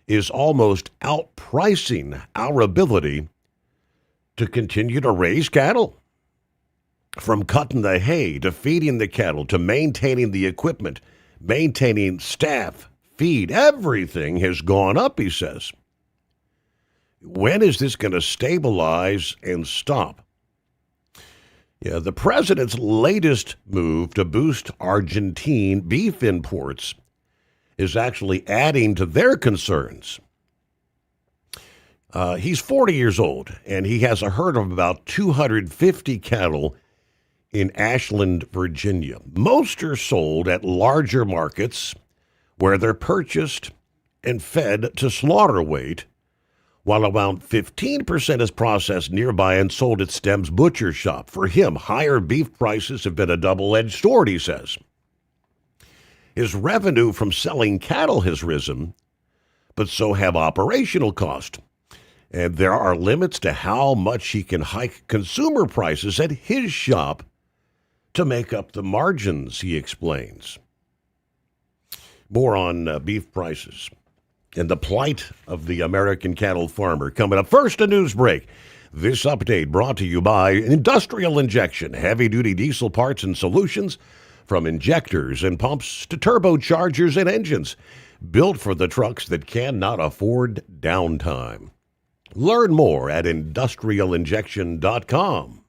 is almost outpricing our ability to continue to raise cattle. From cutting the hay to feeding the cattle to maintaining the equipment, maintaining staff, feed, everything has gone up, he says. When is this going to stabilize and stop? The president's latest move to boost Argentine beef imports is actually adding to their concerns. He's 40 years old, and he has a herd of about 250 cattle in Ashland, Virginia. Most are sold at larger markets where they're purchased and fed to slaughter weight, while around 15% is processed nearby and sold at Stem's butcher shop. For him, higher beef prices have been a double-edged sword, he says. His revenue from selling cattle has risen, but so have operational costs. And there are limits to how much he can hike consumer prices at his shop to make up the margins, he explains. More on beef prices and the plight of the American cattle farmer coming up. First, a news break. This update brought to you by Industrial Injection, heavy-duty diesel parts and solutions, from injectors and pumps to turbochargers and engines, built for the trucks that cannot afford downtime. Learn more at industrialinjection.com.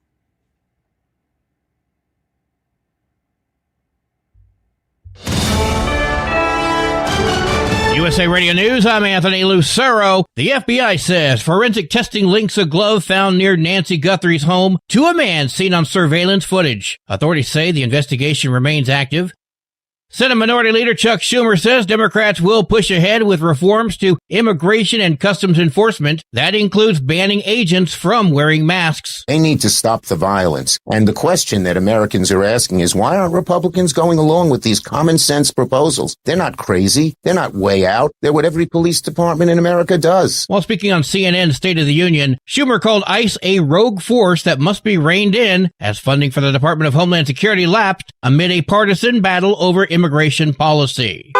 USA Radio News, I'm Anthony Lucero. The FBI says forensic testing links a glove found near Nancy Guthrie's home to a man seen on surveillance footage. Authorities say the investigation remains active. Senate Minority Leader Chuck Schumer says Democrats will push ahead with reforms to immigration and customs enforcement. That includes banning agents from wearing masks. They need to stop the violence. And the question that Americans are asking is, why aren't Republicans going along with these common sense proposals? They're not crazy. They're not way out. They're what every police department in America does. While speaking on CNN's State of the Union, Schumer called ICE a rogue force that must be reined in as funding for the Department of Homeland Security lapsed amid a partisan battle over immigration policy.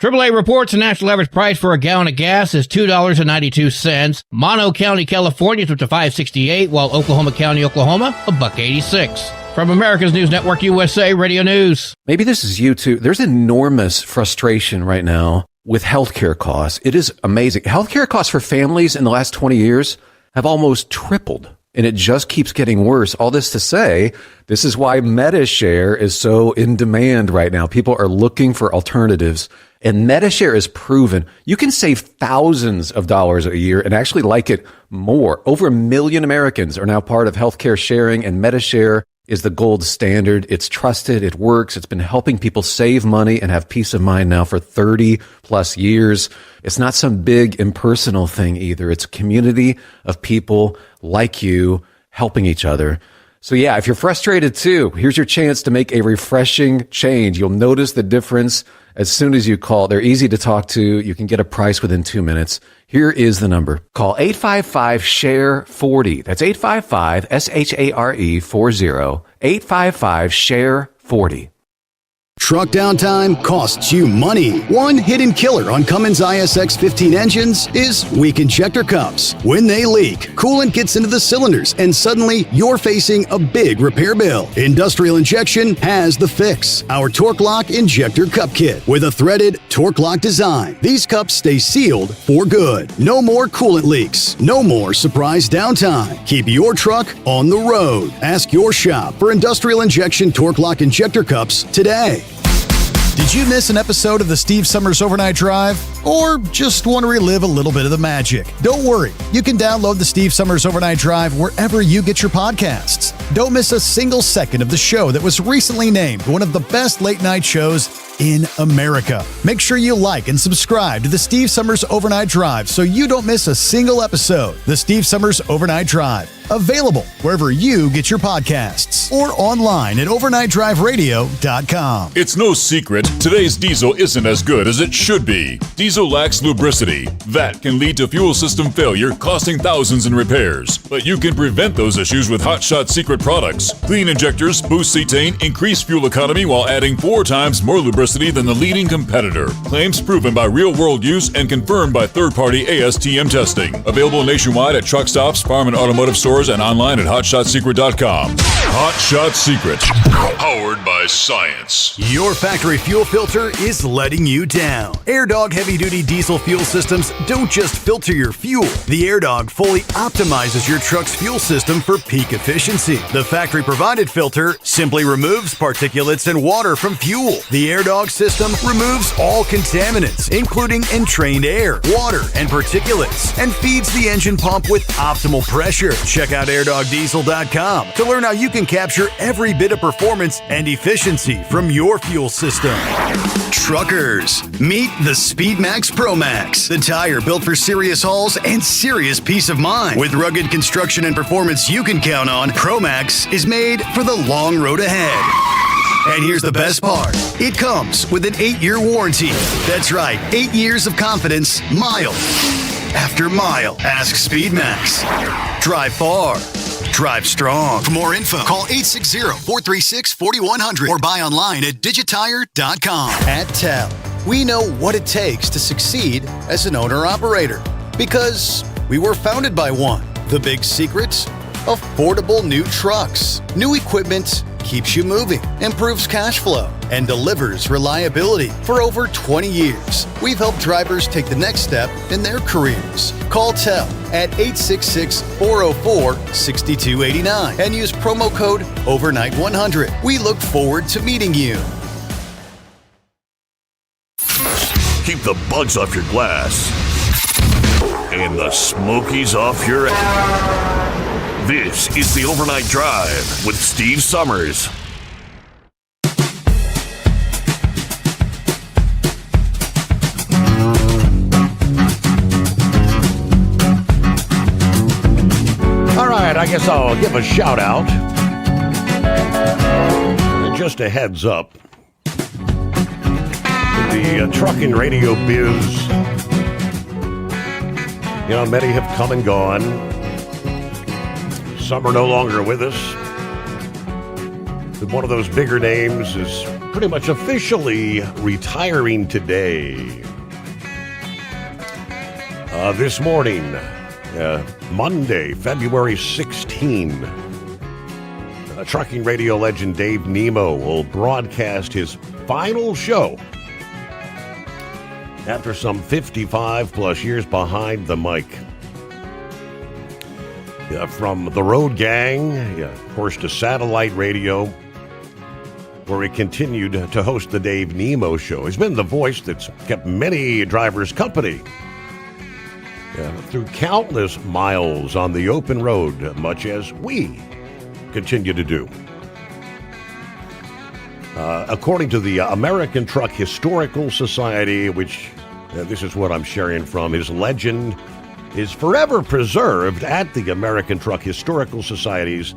AAA reports the national average price for a gallon of gas is $2.92. Mono County, California is up to $5.68, while Oklahoma County, Oklahoma, $1.86. From America's News Network, USA Radio News. Maybe this is you too. There's enormous frustration right now with healthcare costs. It is amazing. Healthcare costs for families in the last 20 years have almost tripled. And it just keeps getting worse. All this to say, this is why MediShare is so in demand right now. People are looking for alternatives. And MediShare is proven you can save thousands of dollars a year and actually like it more. Over 1 million Americans are now part of healthcare sharing, and MediShare is the gold standard. It's trusted. It works. It's been helping people save money and have peace of mind now for 30 plus years. It's not some big impersonal thing either. It's a community of people like you helping each other. So yeah, if you're frustrated too, here's your chance to make a refreshing change. You'll notice the difference as soon as you call. They're easy to talk to. You can get a price within 2 minutes. Here is the number. Call 855-SHARE-40. That's 855-SHARE-40. 855-SHARE-40. Truck downtime costs you money. One hidden killer on Cummins ISX 15 engines is weak injector cups. When they leak, coolant gets into the cylinders and suddenly you're facing a big repair bill. Industrial Injection has the fix. Our Torque Lock Injector Cup Kit with a threaded Torque Lock design. These cups stay sealed for good. No more coolant leaks. No more surprise downtime. Keep your truck on the road. Ask your shop for Industrial Injection Torque Lock Injector Cups today. Did you miss an episode of the Steve Summers Overnight Drive? Or just want to relive a little bit of the magic? Don't worry. You can download the Steve Summers Overnight Drive wherever you get your podcasts. Don't miss a single second of the show that was recently named one of the best late-night shows in America. Make sure you like and subscribe to the Steve Summers Overnight Drive so you don't miss a single episode. The Steve Summers Overnight Drive. Available wherever you get your podcasts or online at overnightdriveradio.com. It's no secret, today's diesel isn't as good as it should be. Diesel lacks lubricity. That can lead to fuel system failure, costing thousands in repairs. But you can prevent those issues with Hot Shot Secret products. Clean injectors boost cetane, increase fuel economy while adding 4 times more lubricity than the leading competitor. Claims proven by real-world use and confirmed by third-party ASTM testing. Available nationwide at truck stops, farm and automotive stores, and online at hotshotsecret.com. Hot Shot Secret, powered by science. Your factory fuel filter is letting you down. AirDog heavy-duty diesel fuel systems don't just filter your fuel. The AirDog fully optimizes your truck's fuel system for peak efficiency. The factory-provided filter simply removes particulates and water from fuel. The AirDog system removes all contaminants, including entrained air, water, and particulates, and feeds the engine pump with optimal pressure. Check out airdogdiesel.com to learn how you can capture every bit of performance and efficiency from your fuel system. Truckers, meet the SpeedMax Pro Max, the tire built for serious hauls and serious peace of mind. With rugged construction and performance you can count on, Pro Max is made for the long road ahead. And here's the best part. It comes with an 8-year warranty. That's right, 8 years of confidence, mile after mile. Ask SpeedMax. Drive far. Drive strong. For more info, call 860-436-4100 or buy online at digitire.com. At TEL, we know what it takes to succeed as an owner-operator because we were founded by one. The big secret? Affordable new trucks. New equipment keeps you moving, improves cash flow, and delivers reliability. For over 20 years, we've helped drivers take the next step in their careers. Call TEL at 866-404-6289 and use promo code OVERNIGHT100. We look forward to meeting you. Keep the bugs off your glass and the smokies off your ass. This is the Overnight Drive with Steve Summers. All right, I guess I'll give a shout out. Just a heads up. The trucking radio biz. You know, many have come and gone. Some are no longer with us. But one of those bigger names is pretty much officially retiring today. This morning, Monday, February 16, trucking radio legend Dave Nemo will broadcast his final show after some 55 plus years behind the mic. From the Road Gang, of course, to satellite radio, where he continued to host the Dave Nemo Show. He's been the voice that's kept many drivers company through countless miles on the open road, much as we continue to do. According to the American Truck Historical Society, which this is what I'm sharing from, his legend is forever preserved at the American Truck Historical Society's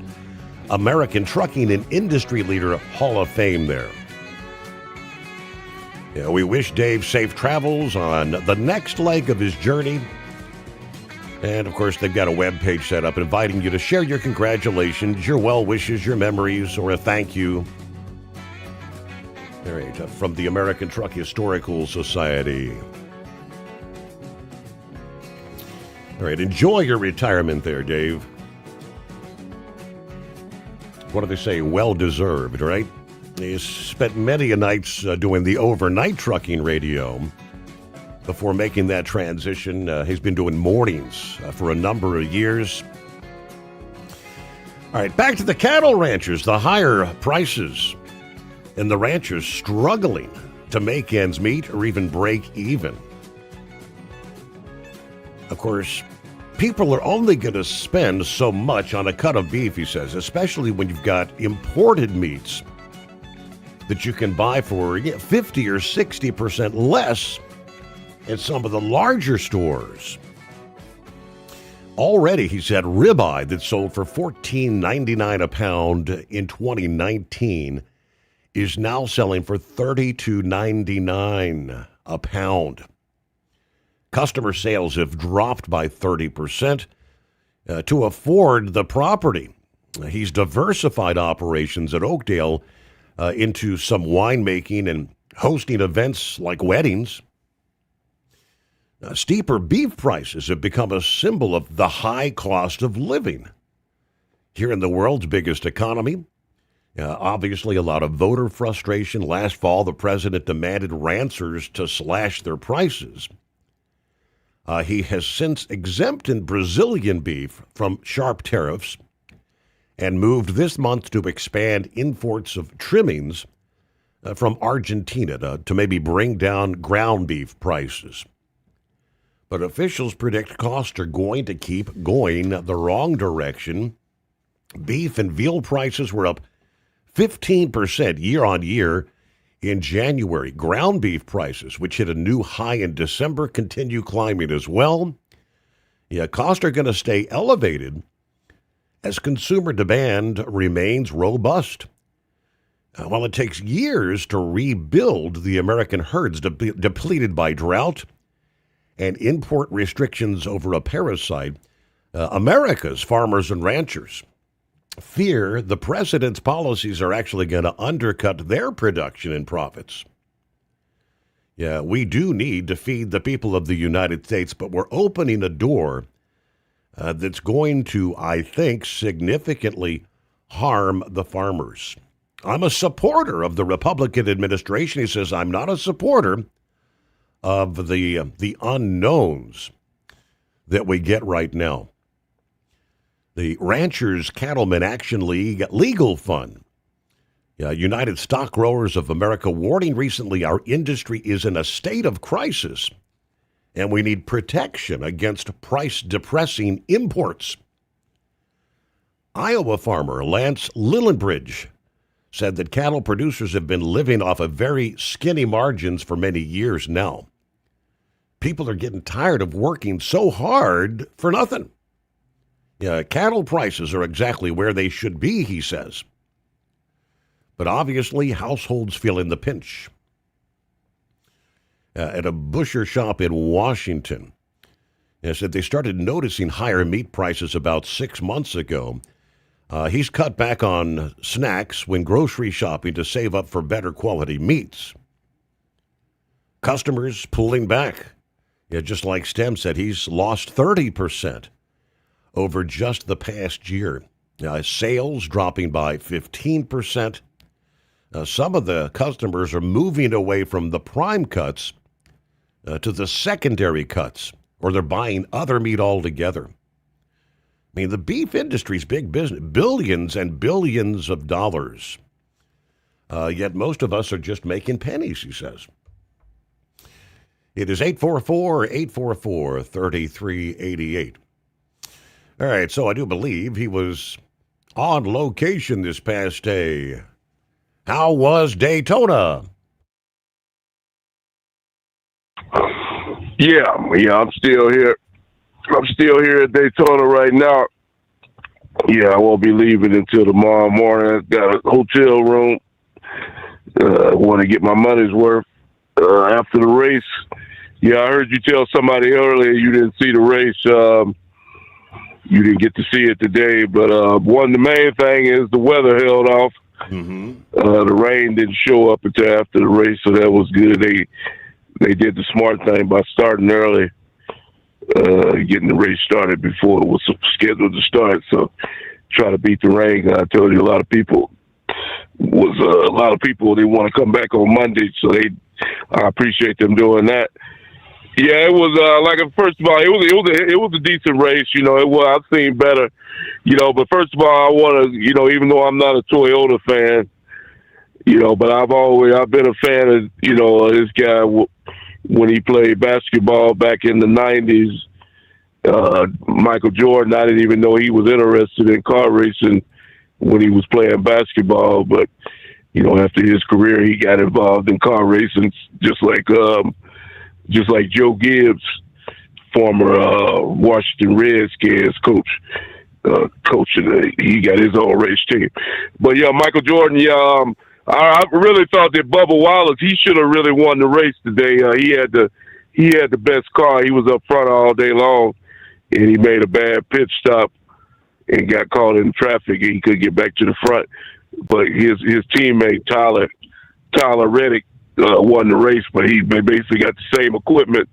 American Trucking and Industry Leader Hall of Fame there. We wish Dave safe travels on the next leg of his journey. And, of course, they've got a web page set up inviting you to share your congratulations, your well wishes, your memories, or a thank you. All right, from the American Truck Historical Society. All right, enjoy your retirement there, Dave. What do they say? Well-deserved, right? He's spent many a nights doing the overnight trucking radio before making that transition. He's been doing mornings for a number of years. All right, back to the cattle ranchers. The higher prices and the ranchers struggling to make ends meet or even break even. Of course, people are only going to spend so much on a cut of beef, he says, especially when you've got imported meats that you can buy for 50 or 60% less at some of the larger stores. Already, he said, ribeye that sold for $14.99 a pound in 2019 is now selling for $32.99 a pound. Customer sales have dropped by 30% to afford the property. He's diversified operations at Oakdale into some winemaking and hosting events like weddings. Steeper beef prices have become a symbol of the high cost of living. Here in the world's biggest economy, obviously a lot of voter frustration. Last fall, the president demanded ranchers to slash their prices. He has since exempted Brazilian beef from sharp tariffs and moved this month to expand imports of trimmings from Argentina to maybe bring down ground beef prices. But officials predict costs are going to keep going the wrong direction. Beef and veal prices were up 15% year on year in January. Ground beef prices, which hit a new high in December, continue climbing as well. Yeah, costs are going to stay elevated as consumer demand remains robust. While it takes years to rebuild the American herds depleted by drought and import restrictions over a parasite, America's farmers and ranchers fear the president's policies are actually going to undercut their production and profits. Yeah, we do need to feed the people of the United States, but we're opening a door that's going to, I think, significantly harm the farmers. I'm a supporter of the Republican administration. He says, I'm not a supporter of the unknowns that we get right now. The Ranchers Cattlemen Action League Legal Fund, United Stock Growers of America, warning recently our industry is in a state of crisis and we need protection against price-depressing imports. Iowa farmer Lance Lillenbridge said that cattle producers have been living off of very skinny margins for many years now. People are getting tired of working so hard for nothing. Yeah, cattle prices are exactly where they should be, he says. But obviously, households feeling the pinch. At a butcher shop in Washington, they said they started noticing higher meat prices about 6 months ago. He's cut back on snacks when grocery shopping to save up for better quality meats. Customers pulling back. Yeah, just like Stem said, he's lost 30% over just the past year. Sales dropping by 15%. Some of the customers are moving away from the prime cuts to the secondary cuts, or they're buying other meat altogether. I mean, the beef industry's big business, billions and billions of dollars. Yet most of us are just making pennies, he says. It is 844-844-3388. All right, so I do believe he was on location this past day. How was Daytona? Yeah, I'm still here. I'm still here at Daytona right now. Yeah, I won't be leaving until tomorrow morning. I've got a hotel room. Want to get my money's worth after the race. Yeah, I heard you tell somebody earlier you didn't see the race. You didn't get to see it today, but the main thing is the weather held off. Mm-hmm. The rain didn't show up until after the race, so that was good. They did the smart thing by starting early, getting the race started before it was scheduled to start. So try to beat the rain. I told you a lot of people they want to come back on Monday, so I appreciate them doing that. Yeah, it was first of all, it was a decent race. I've seen better. But first of all, I want to, even though I'm not a Toyota fan, But I've been a fan of, this guy when he played basketball back in the 90s. Michael Jordan, I didn't even know he was interested in car racing when he was playing basketball, but after his career, he got involved in car racing, just like Joe Gibbs, former Washington Redskins coach. Coaching, he got his own race team. But yeah, Michael Jordan, I really thought that Bubba Wallace, he should have really won the race today. He had the best car. He was up front all day long, and he made a bad pit stop and got caught in traffic. He couldn't get back to the front. But his teammate Tyler Reddick won the race, but he basically got the same equipment.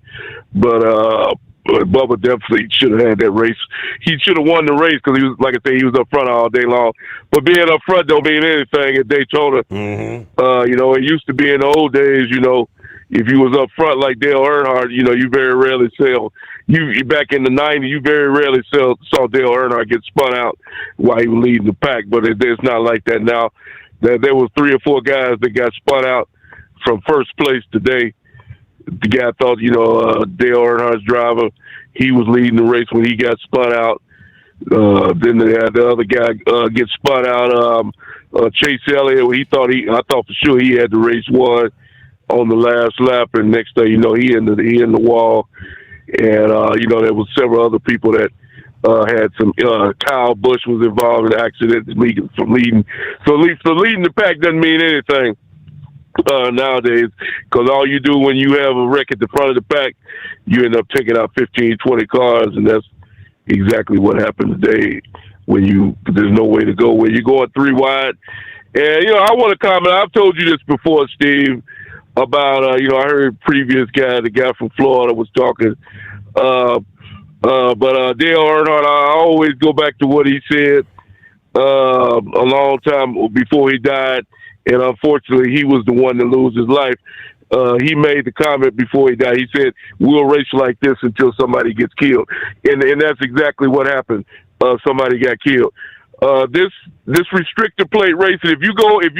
But Bubba definitely should have had that race. He should have won the race because he was, like I say, he was up front all day long. But being up front don't mean anything at Daytona. It used to be in the old days, if you was up front like Dale Earnhardt, you very rarely saw. You back in the 90s, you very rarely saw Dale Earnhardt get spun out while he was leading the pack. But it's not like that now. There was 3 or 4 guys that got spun out from first place today. The guy thought, Dale Earnhardt's driver, he was leading the race when he got spun out. Then they had the other guy get spun out. Chase Elliott, I thought for sure he had the race won on the last lap, and next thing you know, he in the wall. And there was several other people that had some. Kyle Busch was involved in accidents from leading. So leading the pack doesn't mean anything nowadays, because all you do when you have a wreck at the front of the pack, you end up taking out 15, 20 cars, and that's exactly what happened today. There's no way to go when you're going 3 wide. And I want to comment. I've told you this before, Steve, about I heard previous guy, the guy from Florida, was talking. But Dale Earnhardt, I always go back to what he said a long time before he died. And unfortunately, he was the one to lose his life. He made the comment before he died. He said, "We'll race like this until somebody gets killed," and that's exactly what happened. Somebody got killed. This restrictor plate racing. If you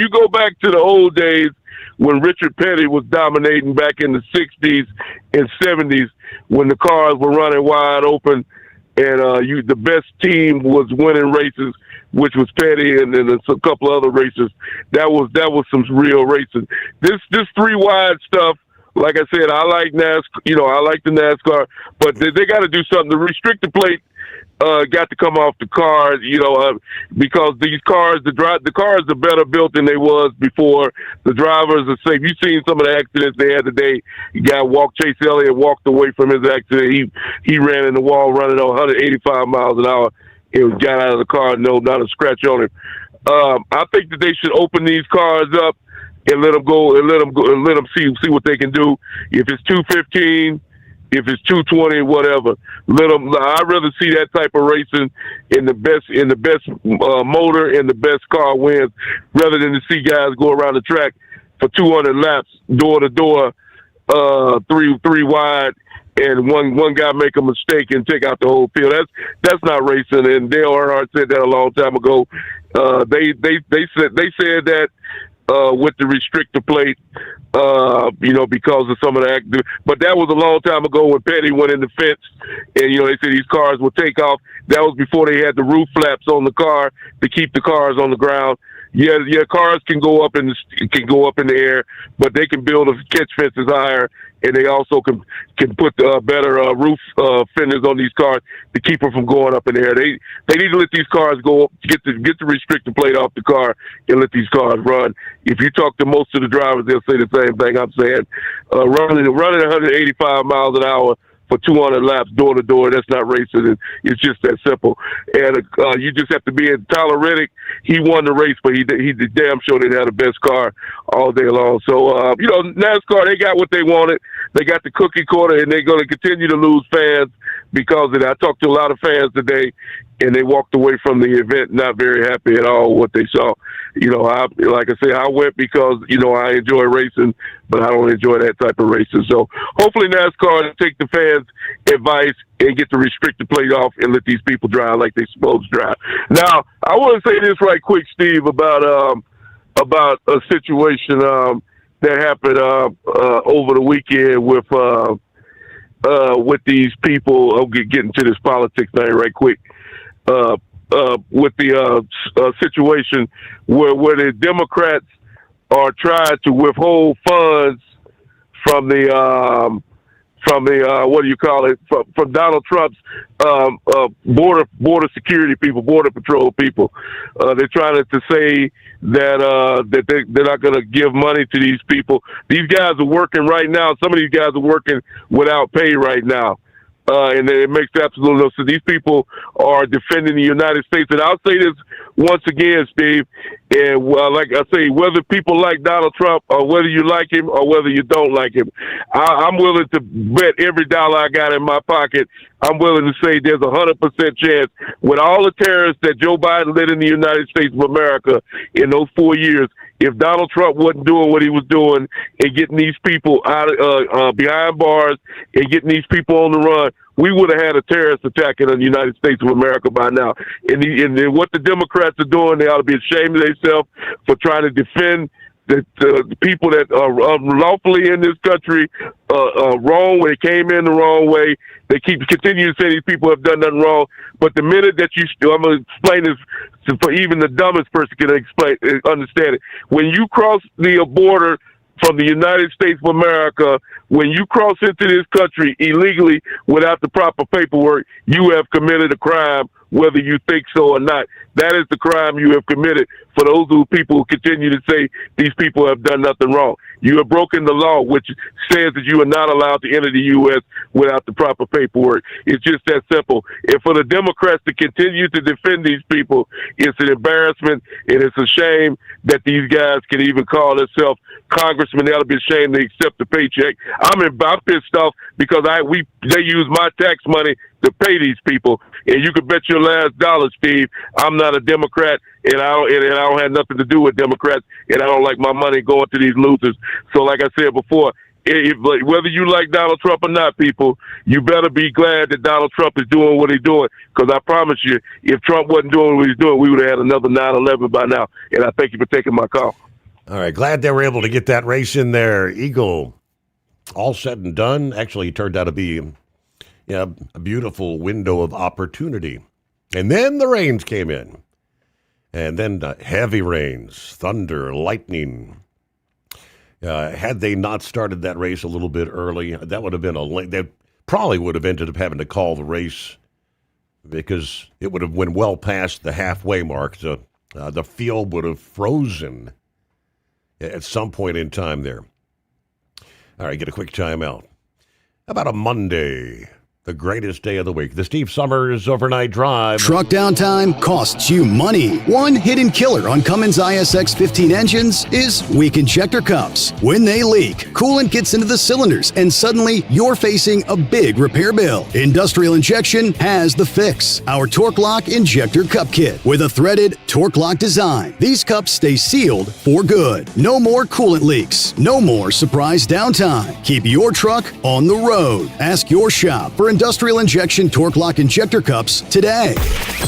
go back to the old days when Richard Petty was dominating back in the 60s and 70s, when the cars were running wide open, and the best team was winning races, which was Petty and then a couple of other racers. That was some real racing. This 3 wide stuff, like I said, I like NASCAR. I like the NASCAR, but they got to do something. The restrictor plate got to come off the cars, because these cars, the cars are better built than they was before. The drivers are safe. You've seen some of the accidents they had today. The guy Chase Elliott walked away from his accident. He ran in the wall running on 185 miles an hour. He got out of the car, not a scratch on him. I think that they should open these cars up and let them go and let them see what they can do. If it's 215, if it's 220, whatever, let them. I'd rather see that type of racing in the best motor and the best car wins, rather than to see guys go around the track for 200 laps, door to door, 3 wide, and one guy make a mistake and take out the whole field. That's not racing. And Dale Earnhardt said that a long time ago. They said that with the restrictor plate, because of some of the but that was a long time ago when Petty went in the fence, and they said these cars would take off. That was before they had the roof flaps on the car to keep the cars on the ground. Yeah, cars can go up in the air, but they can build catch fences higher, and they also can put better roof fenders on these cars to keep them from going up in the air. They need to let these cars go up, get the restrictor plate off the car, and let these cars run. If you talk to most of the drivers, they'll say the same thing I'm saying. Running 185 miles an hour for 200 laps door to door, that's not racing. It's just that simple. And you just have to be in. Tyler Reddick, he won the race, but he damn sure didn't have the best car all day long. So, NASCAR, they got what they wanted. They got the cookie cutter, and they're going to continue to lose fans because of that. I talked to a lot of fans today, and they walked away from the event not very happy at all what they saw. Like I say, I went because, I enjoy racing, but I don't enjoy that type of racing. So hopefully NASCAR will take the fans' advice and get the restricted plate off and let these people drive like they're supposed to drive. Now, I want to say this right quick, Steve, about about a situation that happened over the weekend with these people. I'll get into this politics thing right quick. With the situation where the Democrats are trying to withhold funds from the what do you call it, from Donald Trump's border security people, border patrol people. They're trying to say that they're not going to give money to these people. These guys are working right now. Some of these guys are working without pay right now. And it makes absolutely no sense. These people are defending the United States. And I'll say this once again, Steve, and like I say, whether people like Donald Trump or whether you like him or whether you don't like him, I'm willing to bet every dollar I got in my pocket. I'm willing to say there's 100% chance with all the terrorists that Joe Biden led in the United States of America in those 4 years, if Donald Trump wasn't doing what he was doing and getting these people out behind bars and getting these people on the run, we would have had a terrorist attack in the United States of America by now. And what the Democrats are doing, they ought to be ashamed of themselves for trying to defend the people that are lawfully in this country wrong when they came in the wrong way. They continue to say these people have done nothing wrong. But the minute that I'm going to explain this for even the dumbest person can understand it. When you cross the border from the United States of America, when you cross into this country illegally without the proper paperwork, you have committed a crime, whether you think so or not. That is the crime you have committed for those people who continue to say these people have done nothing wrong. You have broken the law, which says that you are not allowed to enter the U.S. without the proper paperwork. It's just that simple. And for the Democrats to continue to defend these people, it's an embarrassment, and it's a shame that these guys can even call themselves congressmen. They ought to be ashamed to accept the paycheck. I'm pissed off because they use my tax money to pay these people. And you can bet your last dollar, Steve, I'm not a Democrat, and I don't have nothing to do with Democrats, and I don't like my money going to these losers. So like I said before, whether you like Donald Trump or not, people, you better be glad that Donald Trump is doing what he's doing, because I promise you, if Trump wasn't doing what he's doing, we would have had another 9/11 by now. And I thank you for taking my call. All right, glad they were able to get that race in there. Eagle, all said and done, actually turned out to be a beautiful window of opportunity. And then the rains came in. And then heavy rains, thunder, lightning. Had they not started that race a little bit early, that would have been they probably would have ended up having to call the race because it would have went well past the halfway mark. So the field would have frozen at some point in time there. All right, get a quick timeout. How about a Monday? The greatest day of the week. The Steve Sommers Overnight Drive. Truck downtime costs you money. One hidden killer on Cummins ISX 15 engines is weak injector cups. When they leak, coolant gets into the cylinders, and suddenly you're facing a big repair bill. Industrial Injection has the fix. Our Torque Lock Injector Cup Kit with a threaded Torque Lock design. These cups stay sealed for good. No more coolant leaks. No more surprise downtime. Keep your truck on the road. Ask your shop for Industrial Injection Torque Lock Injector Cups today.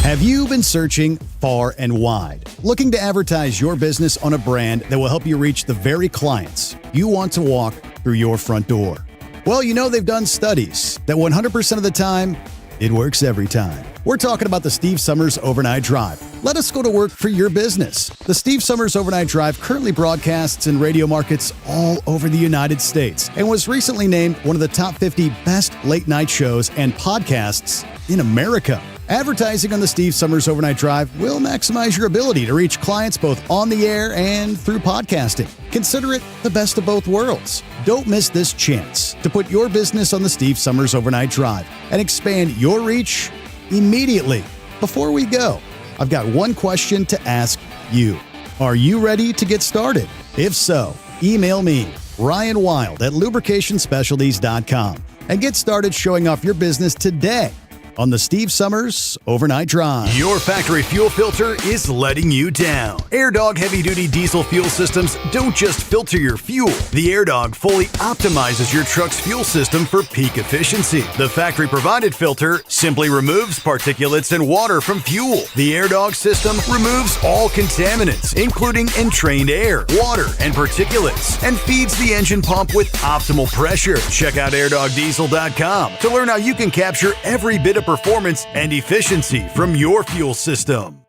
Have you been searching far and wide, looking to advertise your business on a brand that will help you reach the very clients you want to walk through your front door? Well, they've done studies that 100% of the time, it works every time. We're talking about the Steve Sommers Overnight Drive. Let us go to work for your business. The Steve Sommers Overnight Drive currently broadcasts in radio markets all over the United States and was recently named one of the top 50 best late night shows and podcasts in America. Advertising on the Steve Sommers Overnight Drive will maximize your ability to reach clients both on the air and through podcasting. Consider it the best of both worlds. Don't miss this chance to put your business on the Steve Sommers Overnight Drive and expand your reach immediately. Before we go, I've got one question to ask you. Are you ready to get started? If so, email me, Ryan Wild at lubricationspecialties.com, and get started showing off your business today. on the Steve Summers Overnight Drive. Your factory fuel filter is letting you down. AirDog heavy-duty diesel fuel systems don't just filter your fuel. The AirDog fully optimizes your truck's fuel system for peak efficiency. The factory-provided filter simply removes particulates and water from fuel. The AirDog system removes all contaminants, including entrained air, water, and particulates, and feeds the engine pump with optimal pressure. Check out airdogdiesel.com to learn how you can capture every bit of performance and efficiency from your fuel system.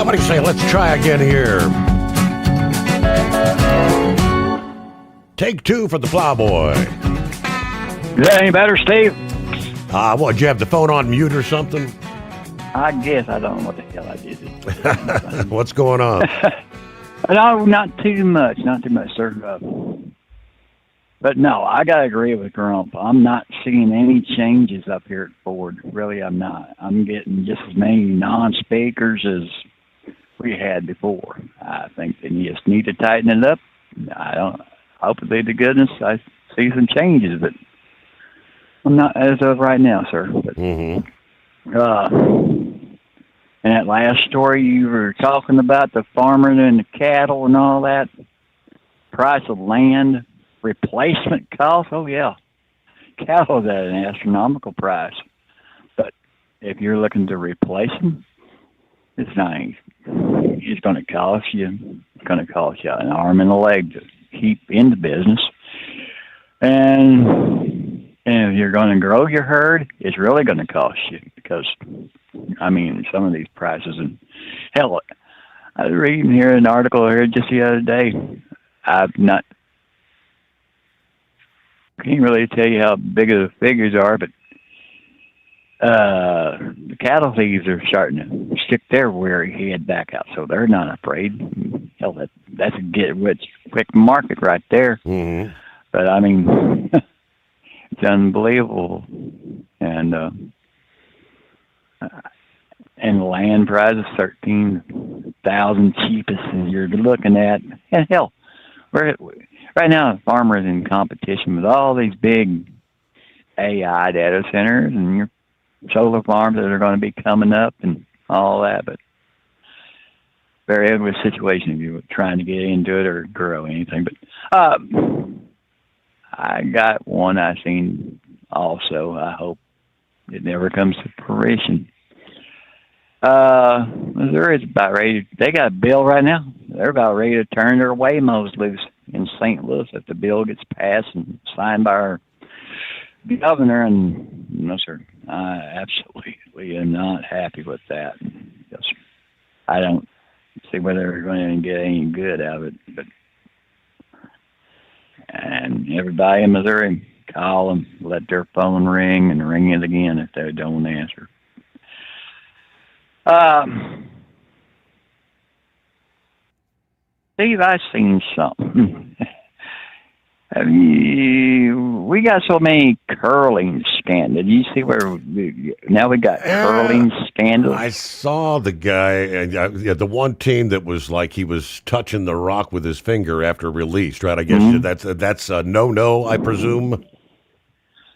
What do you say? Let's try again here. Take two for the Plowboy. Is that any better, Steve? What, did you have the phone on mute or something? I guess. I don't know what the hell I did. What's going on? No, not too much. Not too much, sir. But no, I got to agree with Grump. I'm not seeing any changes up here at Ford. Really, I'm not. I'm getting just as many non-speakers as we had before. I think they just need to tighten it up. Hopefully to goodness I see some changes, but I'm not as of right now, sir. But, and that last story you were talking about, the farmer and the cattle and all that, price of land, replacement cost, oh yeah. Cattle is at an astronomical price. But if you're looking to replace them, it's not easy. It's going to cost you an arm and a leg to keep in the business. And if you're going to grow your herd, it's really going to cost you because, I mean, some of these prices, and hell, I was reading here an article here just the other day. Can't really tell you how big of the figures are, but the cattle thieves are starting to stick their weary head back out, so they're not afraid. Hell, that's a get-rich-quick market right there. Mm-hmm. But I mean, it's unbelievable, and land prices $13,000 cheapest you're looking at, and hell, right now the farmer is in competition with all these big AI data centers and your solar farms that are going to be coming up and all that, but very ugly situation if you're trying to get into it or grow anything. But I got one I seen also. I hope it never comes to fruition. Missouri's about ready. They got a bill right now. They're about ready to turn their Waymos loose in St. Louis if the bill gets passed and signed by our governor. And no, sir, I absolutely am not happy with that. Yes, I don't see whether they're going to get any good out of it. And everybody in Missouri, call them, let their phone ring, and ring it again if they don't answer. Steve, I've seen something. We got so many curling scandals. Did you see where now we got curling scandals? I saw the guy, the one team that was like he was touching the rock with his finger after release, right? I guess that's a no, I presume.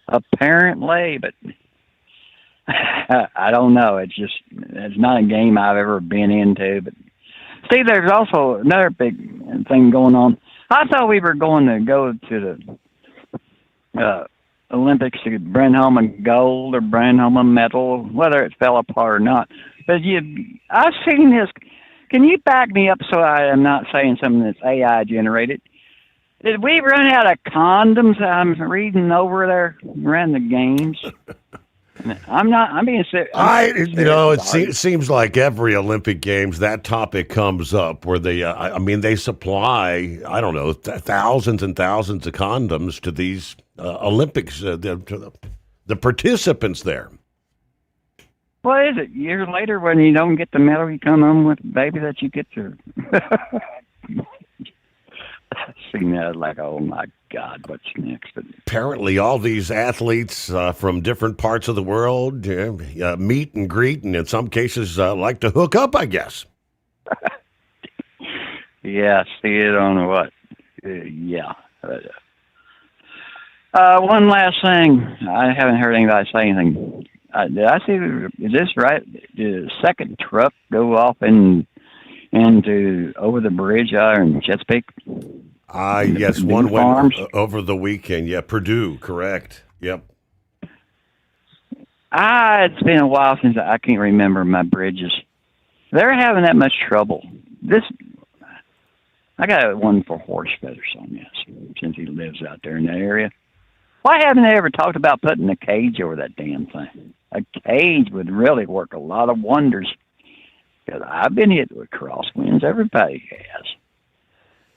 Apparently, but I don't know. It's not a game I've ever been into. But see, there's also another big thing going on. I thought we were going to go to the Olympics to bring home a gold or bring home a medal, whether it fell apart or not. But I've seen this. Can you back me up so I am not saying something that's AI generated? Did we run out of condoms? I'm reading over there around the games. I'm being serious. It seems like every Olympic Games that topic comes up where they supply, I don't know, thousands and thousands of condoms to these Olympics, to the participants there. What is it? Years later, when you don't get the medal, you come home with a baby that you get to. Seen that like, oh my God, what's next? But apparently, all these athletes from different parts of the world meet and greet, and in some cases, like to hook up, I guess. Yeah, see it on what? Yeah. One last thing. I haven't heard anybody say anything. Did I see? Is this right? Did a second truck go off into over the bridge in Chesapeake? Yes, one went over the weekend. Yeah, Purdue, correct. Yep. It's been a while since I can't remember my bridges. They're having that much trouble. I got one for Horse Feathers on this, since he lives out there in that area. Why haven't they ever talked about putting a cage over that damn thing? A cage would really work a lot of wonders. Because I've been hit with crosswinds. Everybody has.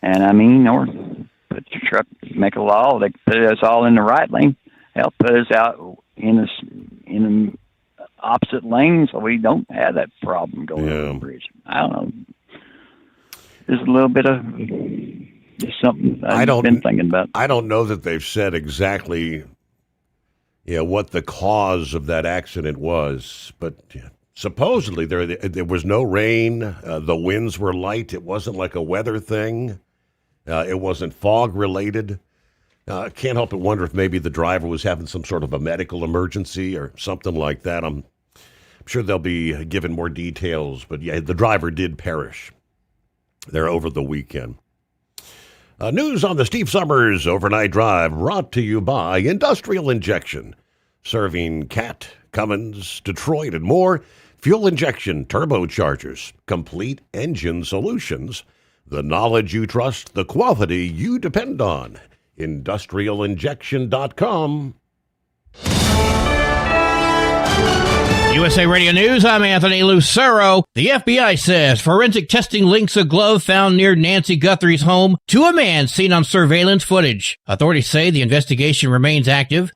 And I mean, or put your truck, make a law, they put us all in the right lane, help put us out in the opposite lane so we don't have that problem going over the bridge. I don't know. There's a little bit of just something I've been thinking about. I don't know that they've said exactly what the cause of that accident was, but supposedly there was no rain. The winds were light. It wasn't like a weather thing. It wasn't fog related. Can't help but wonder if maybe the driver was having some sort of a medical emergency or something like that. I'm sure they'll be given more details, but yeah, the driver did perish there over the weekend. News on the Steve Summers Overnight Drive brought to you by Industrial Injection, serving Cat, Cummins, Detroit, and more. Fuel injection, turbochargers, complete engine solutions, the knowledge you trust, the quality you depend on. IndustrialInjection.com. USA Radio News, I'm Anthony Lucero. The FBI says forensic testing links a glove found near Nancy Guthrie's home to a man seen on surveillance footage. Authorities say the investigation remains active.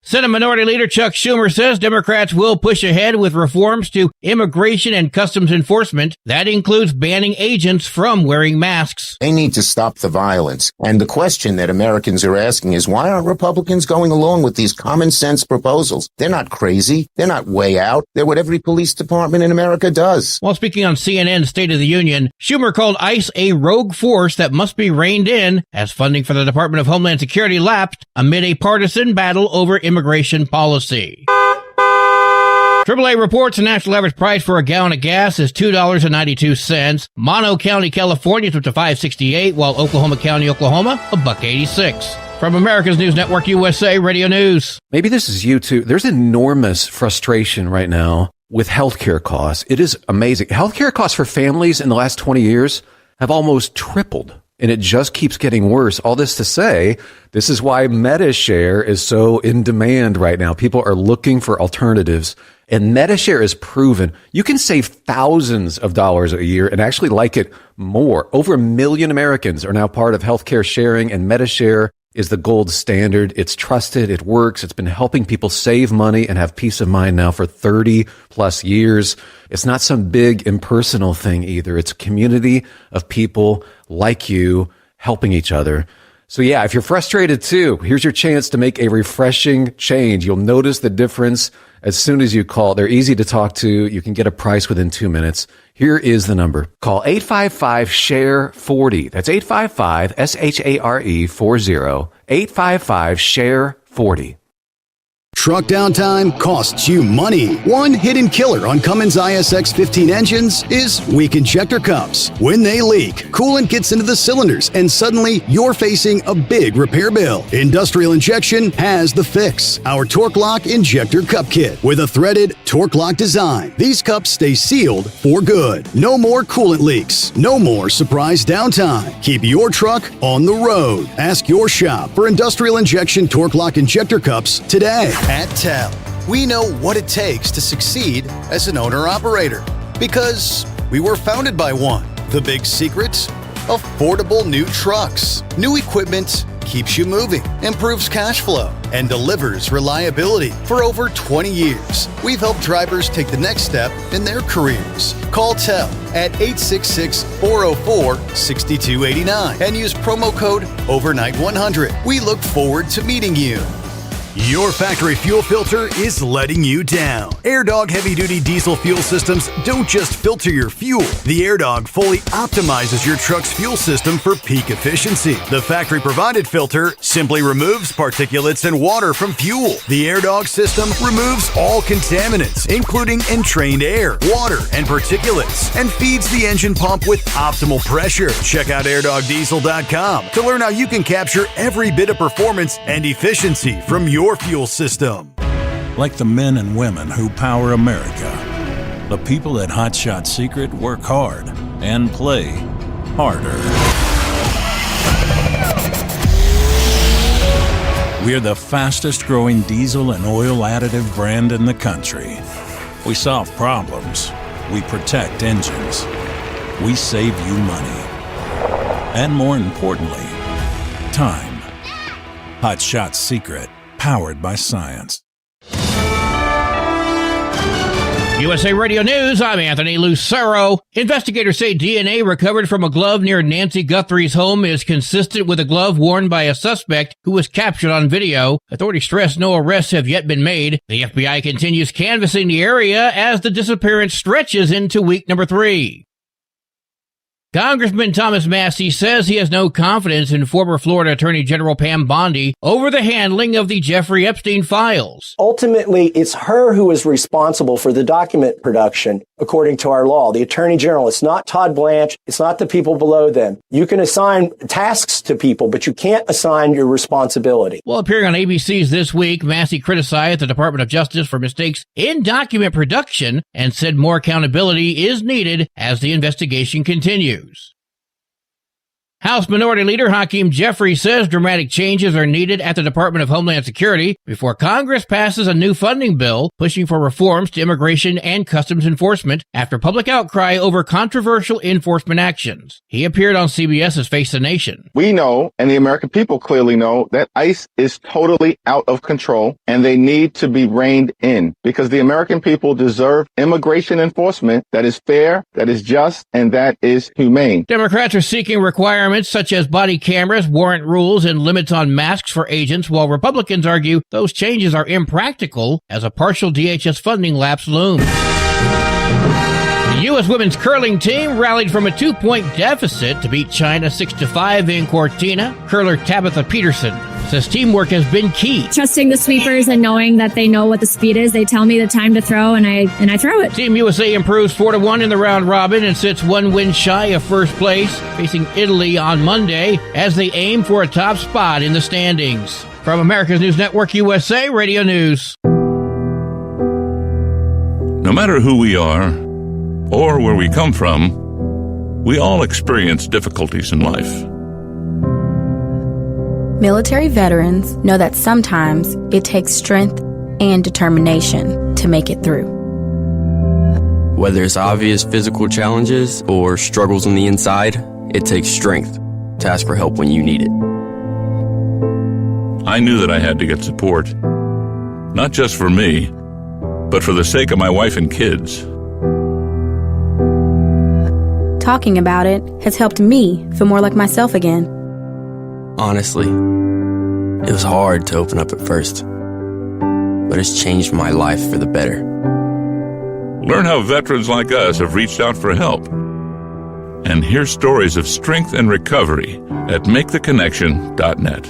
Senate Minority Leader Chuck Schumer says Democrats will push ahead with reforms to immigration and customs enforcement. That includes banning agents from wearing masks. They need to stop the violence. And the question that Americans are asking is, why aren't Republicans going along with these common sense proposals? They're not crazy. They're not way out. They're what every police department in America does. While speaking on CNN's State of the Union, Schumer called ICE a rogue force that must be reined in as funding for the Department of Homeland Security lapsed amid a partisan battle over immigration policy. AAA reports the national average price for a gallon of gas is $2.92. Mono County, California is up to $5.68, while Oklahoma County, Oklahoma, $1.86. From America's News Network, USA Radio News. Maybe this is you too. There's enormous frustration right now with healthcare costs. It is amazing. Healthcare costs for families in the last 20 years have almost tripled. And it just keeps getting worse. All this to say, this is why MediShare is so in demand right now. People are looking for alternatives. And MediShare is proven you can save thousands of dollars a year and actually like it more. Over 1 million Americans are now part of healthcare sharing, and MediShare is the gold standard. It's trusted. It works. It's been helping people save money and have peace of mind now for 30 plus years. It's not some big impersonal thing either. It's a community of people like you helping each other. So yeah, if you're frustrated too, here's your chance to make a refreshing change. You'll notice the difference as soon as you call. They're easy to talk to. You can get a price within 2 minutes. Here is the number. Call 855-SHARE-40. That's 855-SHARE-40. 855-SHARE-40. Truck downtime costs you money. One hidden killer on Cummins ISX 15 engines is weak injector cups. When they leak, coolant gets into the cylinders and suddenly you're facing a big repair bill. Industrial Injection has the fix. Our Torque Lock Injector Cup Kit with a threaded Torque Lock design. These cups stay sealed for good. No more coolant leaks. No more surprise downtime. Keep your truck on the road. Ask your shop for Industrial Injection Torque Lock Injector Cups today. At TEL, we know what it takes to succeed as an owner-operator because we were founded by one. The big secret? Affordable new trucks. New equipment keeps you moving, improves cash flow, and delivers reliability. For over 20 years, we've helped drivers take the next step in their careers. Call TEL at 866-404-6289 and use promo code OVERNIGHT100. We look forward to meeting you. Your factory fuel filter is letting you down. AirDog heavy-duty diesel fuel systems don't just filter your fuel. The AirDog fully optimizes your truck's fuel system for peak efficiency. The factory-provided filter simply removes particulates and water from fuel. The AirDog system removes all contaminants, including entrained air, water, and particulates, and feeds the engine pump with optimal pressure. Check out airdogdiesel.com to learn how you can capture every bit of performance and efficiency from your fuel system. Like the men and women who power America, the people at Hot Shot Secret work hard and play harder. We're the fastest growing diesel and oil additive brand in the country. We solve problems. We protect engines. We save you money. And more importantly, time. Hot Shot Secret. Powered by science. USA Radio News, I'm Anthony Lucero. Investigators say DNA recovered from a glove near Nancy Guthrie's home is consistent with a glove worn by a suspect who was captured on video. Authorities stress no arrests have yet been made. The FBI continues canvassing the area as the disappearance stretches into week number 3. Congressman Thomas Massie says he has no confidence in former Florida Attorney General Pam Bondi over the handling of the Jeffrey Epstein files. Ultimately, it's her who is responsible for the document production, according to our law. The Attorney General, it's not Todd Blanche, it's not the people below them. You can assign tasks to people, but you can't assign your responsibility. Well, appearing on ABC's This Week, Massie criticized the Department of Justice for mistakes in document production and said more accountability is needed as the investigation continues. House Minority Leader Hakeem Jeffrey says dramatic changes are needed at the Department of Homeland Security before Congress passes a new funding bill pushing for reforms to immigration and customs enforcement after public outcry over controversial enforcement actions. He appeared on CBS's Face the Nation. We know, and the American people clearly know, that ICE is totally out of control and they need to be reined in because the American people deserve immigration enforcement that is fair, that is just, and that is humane. Democrats are seeking requirements such as body cameras, warrant rules, and limits on masks for agents, while Republicans argue those changes are impractical as a partial DHS funding lapse looms. The U.S. women's curling team rallied from a 2-point deficit to beat China 6-5 in Cortina. Curler Tabitha Peterson says teamwork has been key. Trusting the sweepers and knowing that they know what the speed is. They tell me the time to throw, and I throw it. Team USA improves 4-1 in the round robin and sits 1 win shy of first place, facing Italy on Monday as they aim for a top spot in the standings. From America's News Network USA Radio News. No matter who we are or where we come from, we all experience difficulties in life. Military veterans know that sometimes it takes strength and determination to make it through. Whether it's obvious physical challenges or struggles on the inside, it takes strength to ask for help when you need it. I knew that I had to get support, not just for me, but for the sake of my wife and kids. Talking about it has helped me feel more like myself again. Honestly, it was hard to open up at first, but it's changed my life for the better. Learn how veterans like us have reached out for help. And hear stories of strength and recovery at maketheconnection.net.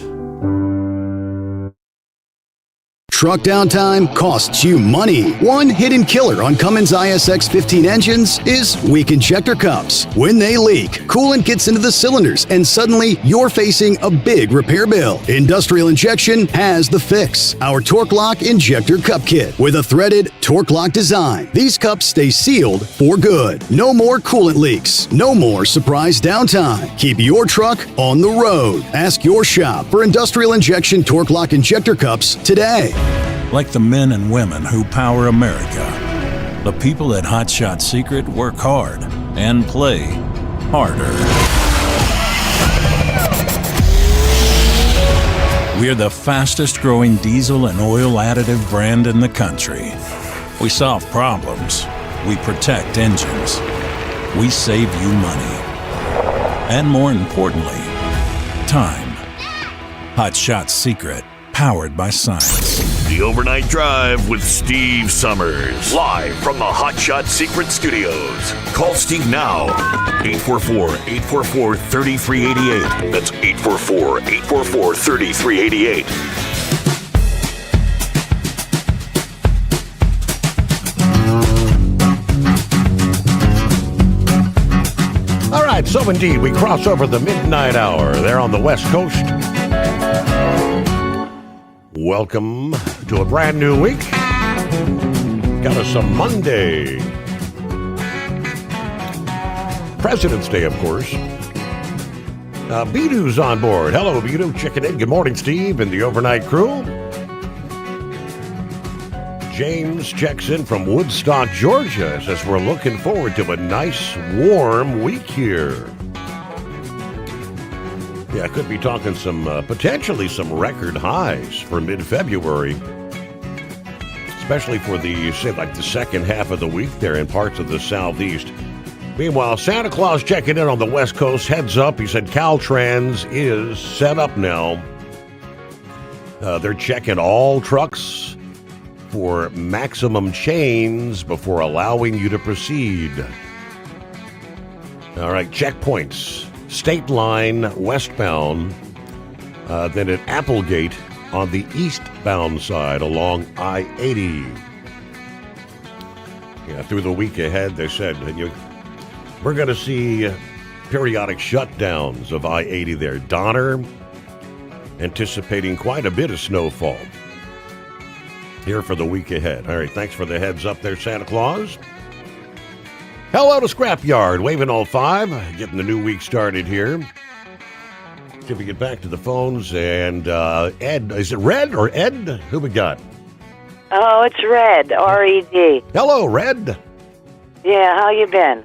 Truck downtime costs you money. One hidden killer on Cummins ISX 15 engines is weak injector cups. When they leak, coolant gets into the cylinders and suddenly you're facing a big repair bill. Industrial Injection has the fix. Our Torque Lock Injector Cup Kit with a threaded Torque Lock design. These cups stay sealed for good. No more coolant leaks. No more surprise downtime. Keep your truck on the road. Ask your shop for Industrial Injection Torque Lock Injector Cups today. Like the men and women who power America, the people at Hot Shot Secret work hard and play harder. We're the fastest growing diesel and oil additive brand in the country. We solve problems. We protect engines. We save you money. And more importantly, time. Hot Shot Secret. powered by science. The Overnight Drive with Steve Summers. Live from the Hot Shot Secret Studios. Call Steve now. 844-844-3388. That's 844-844-3388. All right, so indeed, we cross over the midnight hour there on the West Coast. Welcome to a brand new week. Got us a Monday. President's Day, of course. Bidu's on board. Hello, Bidu. Checking in. Good morning, Steve and the overnight crew. James checks in from Woodstock, Georgia. Says we're looking forward to a nice, warm week here. Yeah, I could be talking some, potentially some record highs for mid-February. Especially for the second half of the week there in parts of the southeast. Meanwhile, Santa Claus checking in on the West Coast. Heads up, he said Caltrans is set up now. They're checking all trucks for maximum chains before allowing you to proceed. All right, checkpoints. State Line westbound, then at Applegate on the eastbound side along I-80. Yeah, through the week ahead, they said, we're going to see periodic shutdowns of I-80 there. Donner anticipating quite a bit of snowfall here for the week ahead. All right, thanks for the heads up there, Santa Claus. Hello to Scrapyard, waving all 5, getting the new week started here. See if we get back to the phones. And Ed, is it Red or Ed? Who we got? Oh, it's Red, R-E-D. Hello, Red. Yeah, how you been?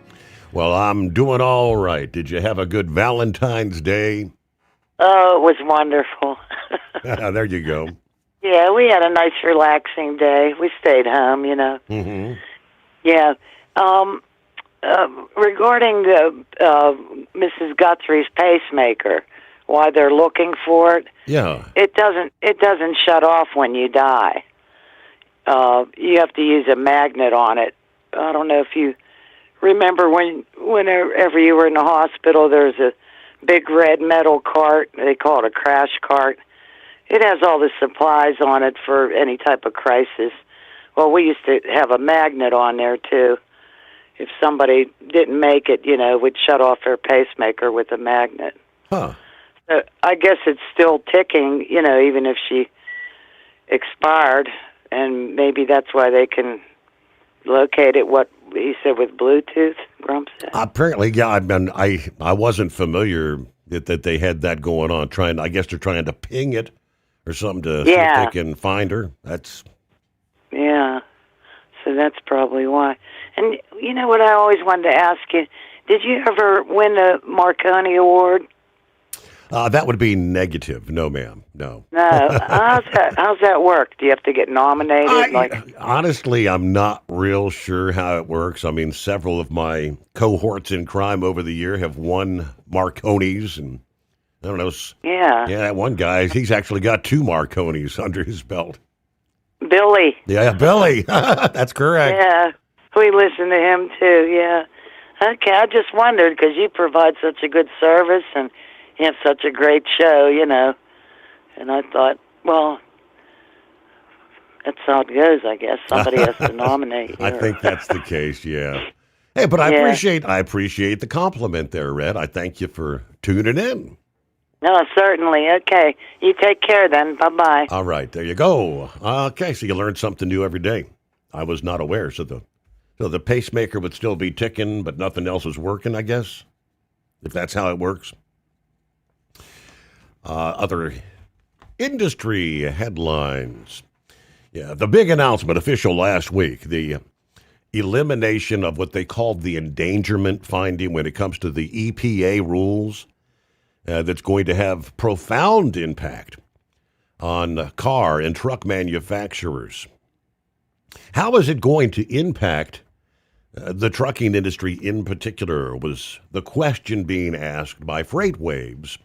Well, I'm doing all right. Did you have a good Valentine's Day? Oh, it was wonderful. There you go. Yeah, we had a nice, relaxing day. We stayed home, Mm-hmm. Yeah. Regarding Mrs. Guthrie's pacemaker, why they're looking for it. Yeah. It doesn't shut off when you die. You have to use a magnet on it. I don't know if you remember whenever you were in the hospital, there's a big red metal cart. They call it a crash cart. It has all the supplies on it for any type of crisis. Well, we used to have a magnet on there, too. If somebody didn't make it, we'd shut off their pacemaker with a magnet. Huh. So I guess it's still ticking, even if she expired, and maybe that's why they can locate it, what he said with Bluetooth, Grump said. Apparently, yeah, I wasn't familiar that they had that going on. I guess they're trying to ping it or something to see if they can find her. Yeah, so that's probably why. And you know what I always wanted to ask you, did you ever win the Marconi Award? That would be negative. No, ma'am. No. No. How's that work? Do you have to get nominated? Honestly, I'm not real sure how it works. I mean, several of my cohorts in crime over the year have won Marconis, and I don't know. Yeah. Yeah, that one guy, he's actually got 2 Marconis under his belt. Billy. Yeah, Billy. That's correct. Yeah. We listen to him, too, yeah. Okay, I just wondered, because you provide such a good service, and you have such a great show, And I thought, well, that's how it goes, I guess. Somebody has to nominate you. I think that's the case, yeah. Hey, but I appreciate the compliment there, Red. I thank you for tuning in. No, certainly. Okay. You take care then. Bye-bye. All right, there you go. Okay, so you learn something new every day. I was not aware, so the pacemaker would still be ticking, but nothing else is working, I guess, if that's how it works. Other industry headlines. Yeah, the big announcement, official last week, the elimination of what they called the endangerment finding when it comes to the EPA rules. That's going to have profound impact on car and truck manufacturers. How is it going to impact the trucking industry in particular, was the question being asked by FreightWaves.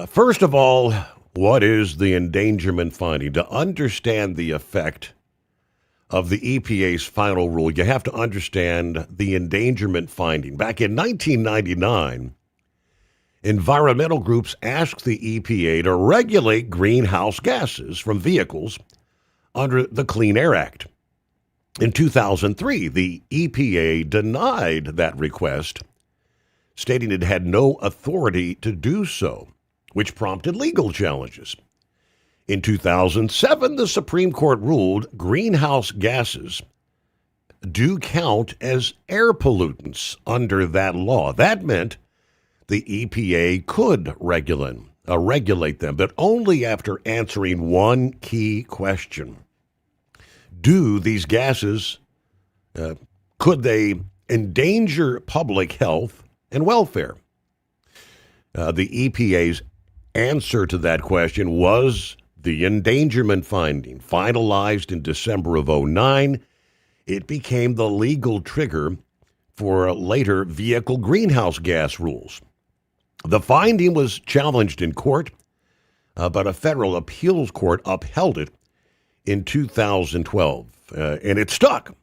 First of all, What is the endangerment finding? To understand the effect of the EPA's final rule, you have to understand the endangerment finding. Back in 1999, environmental groups asked the EPA to regulate greenhouse gases from vehicles under the Clean Air Act. In 2003, the EPA denied that request, stating it had no authority to do so, which prompted legal challenges. In 2007, the Supreme Court ruled greenhouse gases do count as air pollutants under that law. That meant the EPA could regulate them, but only after answering one key question. Do these gases, could they endanger public health and welfare? The EPA's answer to that question was the endangerment finding. Finalized in December of 2009, it became the legal trigger for later vehicle greenhouse gas rules. The finding was challenged in court, but a federal appeals court upheld it in 2012, and it stuck.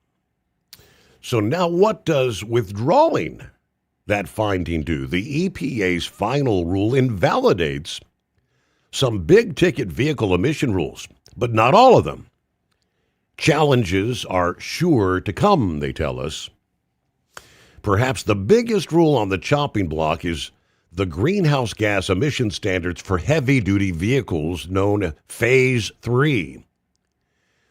So now what does withdrawing that finding do? The EPA's final rule invalidates some big-ticket vehicle emission rules, but not all of them. Challenges are sure to come, they tell us. Perhaps the biggest rule on the chopping block is the greenhouse gas emission standards for heavy-duty vehicles known as Phase 3,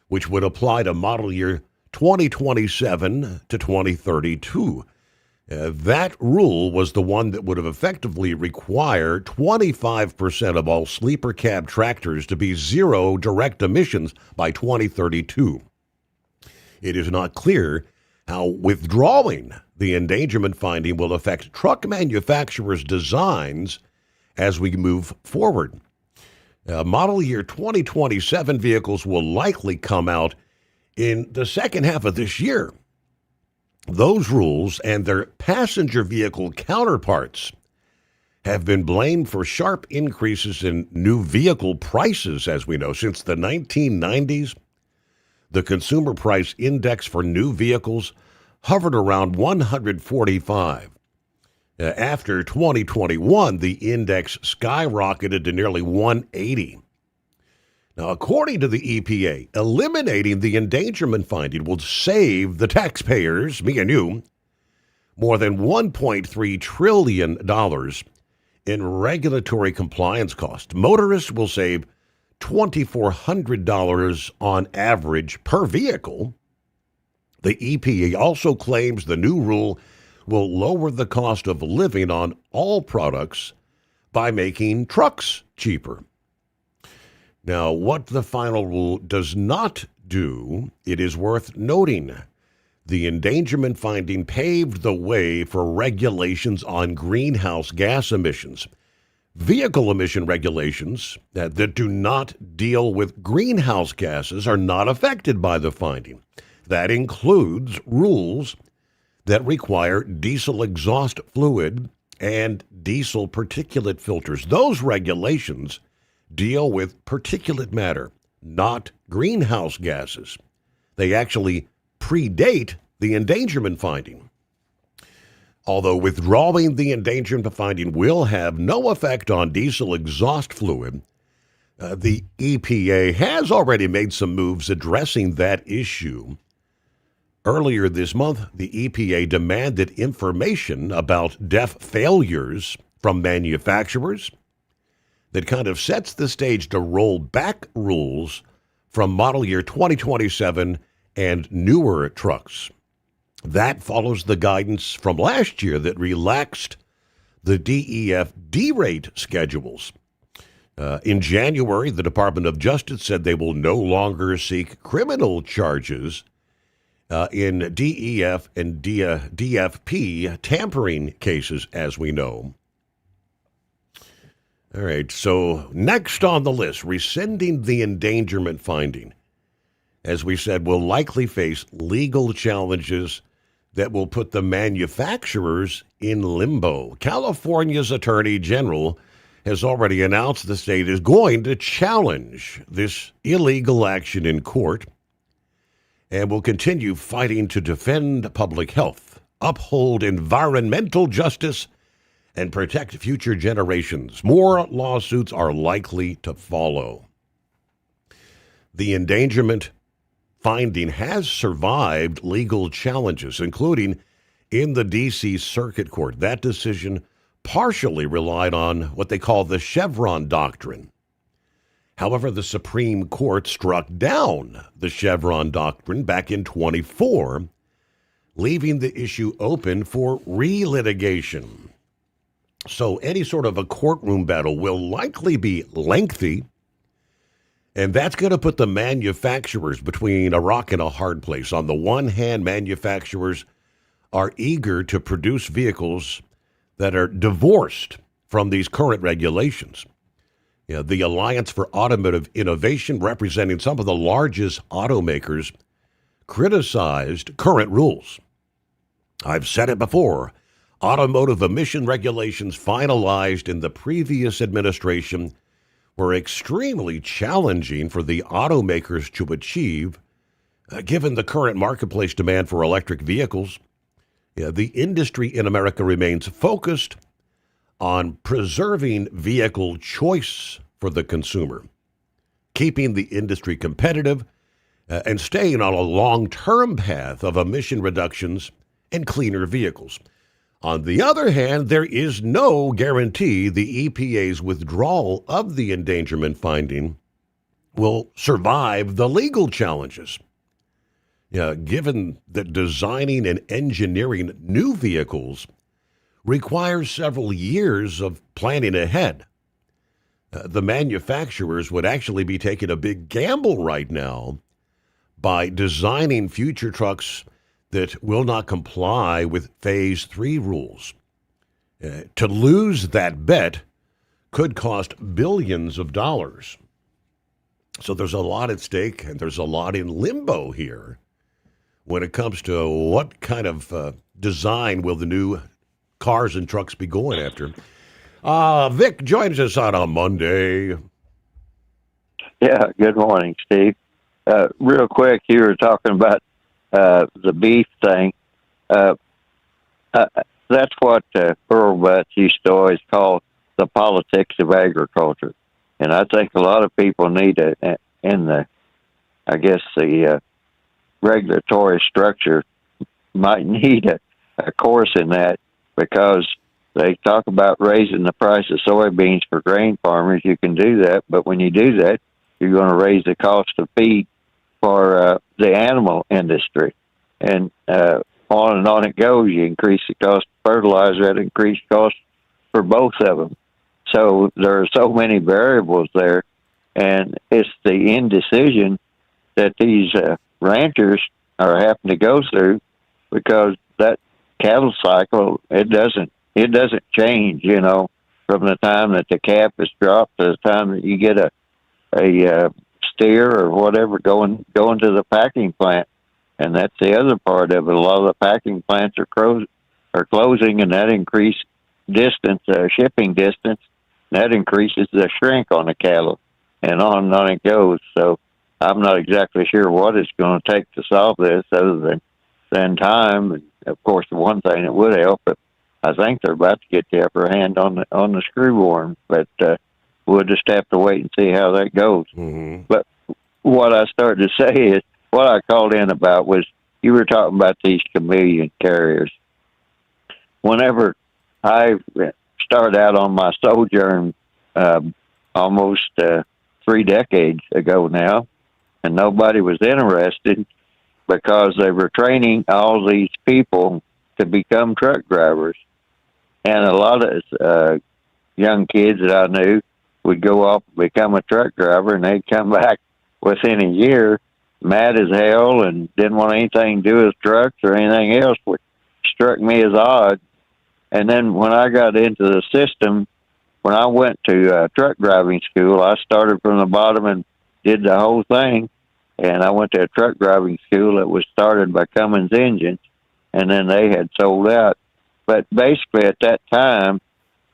which would apply to model year 2027 to 2032. That rule was the one that would have effectively required 25% of all sleeper cab tractors to be zero direct emissions by 2032. It is not clear how withdrawing the endangerment finding will affect truck manufacturers' designs as we move forward. Model year 2027 vehicles will likely come out in the second half of this year. Those rules and their passenger vehicle counterparts have been blamed for sharp increases in new vehicle prices, as we know. Since the 1990s, the consumer price index for new vehicles hovered around 145. After 2021, the index skyrocketed to nearly 180. Now, according to the EPA, eliminating the endangerment finding will save the taxpayers, me and you, more than $1.3 trillion in regulatory compliance costs. Motorists will save $2,400 on average per vehicle. The EPA also claims the new rule will lower the cost of living on all products by making trucks cheaper. Now, what the final rule does not do, it is worth noting. The endangerment finding paved the way for regulations on greenhouse gas emissions. Vehicle emission regulations that do not deal with greenhouse gases are not affected by the finding. That includes rules that require diesel exhaust fluid and diesel particulate filters. Those regulations deal with particulate matter, not greenhouse gases. They actually predate the endangerment finding. Although withdrawing the endangerment finding will have no effect on diesel exhaust fluid, the EPA has already made some moves addressing that issue. Earlier this month, the EPA demanded information about DEF failures from manufacturers. That kind of sets the stage to roll back rules from model year 2027 and newer trucks. That follows the guidance from last year that relaxed the DEF D-rate schedules. In January, the Department of Justice said they will no longer seek criminal charges in DEF and DFP tampering cases, as we know. All right, so next on the list, rescinding the endangerment finding, as we said, will likely face legal challenges that will put the manufacturers in limbo. California's Attorney General has already announced the state is going to challenge this illegal action in court and will continue fighting to defend public health, uphold environmental justice, and protect future generations. More lawsuits are likely to follow. The endangerment finding has survived legal challenges, including in the D.C. Circuit Court. That decision partially relied on what they call the Chevron doctrine. However, the Supreme Court struck down the Chevron doctrine back in 24, leaving the issue open for relitigation. So any sort of a courtroom battle will likely be lengthy, and that's going to put the manufacturers between a rock and a hard place. On the one hand, manufacturers are eager to produce vehicles that are divorced from these current regulations. You know, the Alliance for Automotive Innovation, representing some of the largest automakers, criticized current rules. I've said it before. Automotive emission regulations finalized in the previous administration were extremely challenging for the automakers to achieve, given the current marketplace demand for electric vehicles. The industry in America remains focused on preserving vehicle choice for the consumer, keeping the industry competitive, and staying on a long-term path of emission reductions and cleaner vehicles. On the other hand, there is no guarantee the EPA's withdrawal of the endangerment finding will survive the legal challenges. Given that designing and engineering new vehicles requires several years of planning ahead, the manufacturers would actually be taking a big gamble right now by designing future trucks that will not comply with Phase 3 rules. To lose that bet could cost billions of dollars. So there's a lot at stake, and there's a lot in limbo here when it comes to what kind of design will the new cars and trucks be going after. Vic joins us on a Monday. Yeah, good morning, Steve. Real quick, you were talking about the beef thing. That's what Earl Butts used to always call the politics of agriculture. And I think a lot of people need the regulatory structure might need a course in that, because they talk about raising the price of soybeans for grain farmers. You can do that, but when you do that, you're going to raise the cost of feed for the animal industry. And on and on it goes. You increase the cost of fertilizer, that increase cost for both of them. So there are so many variables there, and it's the indecision that these ranchers are having to go through, because that cattle cycle, it doesn't change, from the time that the calf is dropped to the time that you get a steer or whatever going to the packing plant. And that's the other part of it. A lot of the packing plants are closing, and that increased distance, shipping distance, that increases the shrink on the cattle, and on it goes. So I'm not exactly sure what it's going to take to solve this, other than time. And of course, the one thing that would help, but I think they're about to get the upper hand on the screw worm. But we'll just have to wait and see how that goes. Mm-hmm. But what I started to say is, what I called in about was, you were talking about these chameleon carriers. Whenever I started out on my sojourn almost 3 decades ago now, and nobody was interested, because they were training all these people to become truck drivers. And a lot of young kids that I knew would go off and become a truck driver, and they'd come back within a year mad as hell and didn't want anything to do with trucks or anything else, which struck me as odd. And then when I got into the system, when I went to truck driving school, I started from the bottom and did the whole thing. And I went to a truck driving school that was started by Cummins Engines, and then they had sold out. But basically at that time,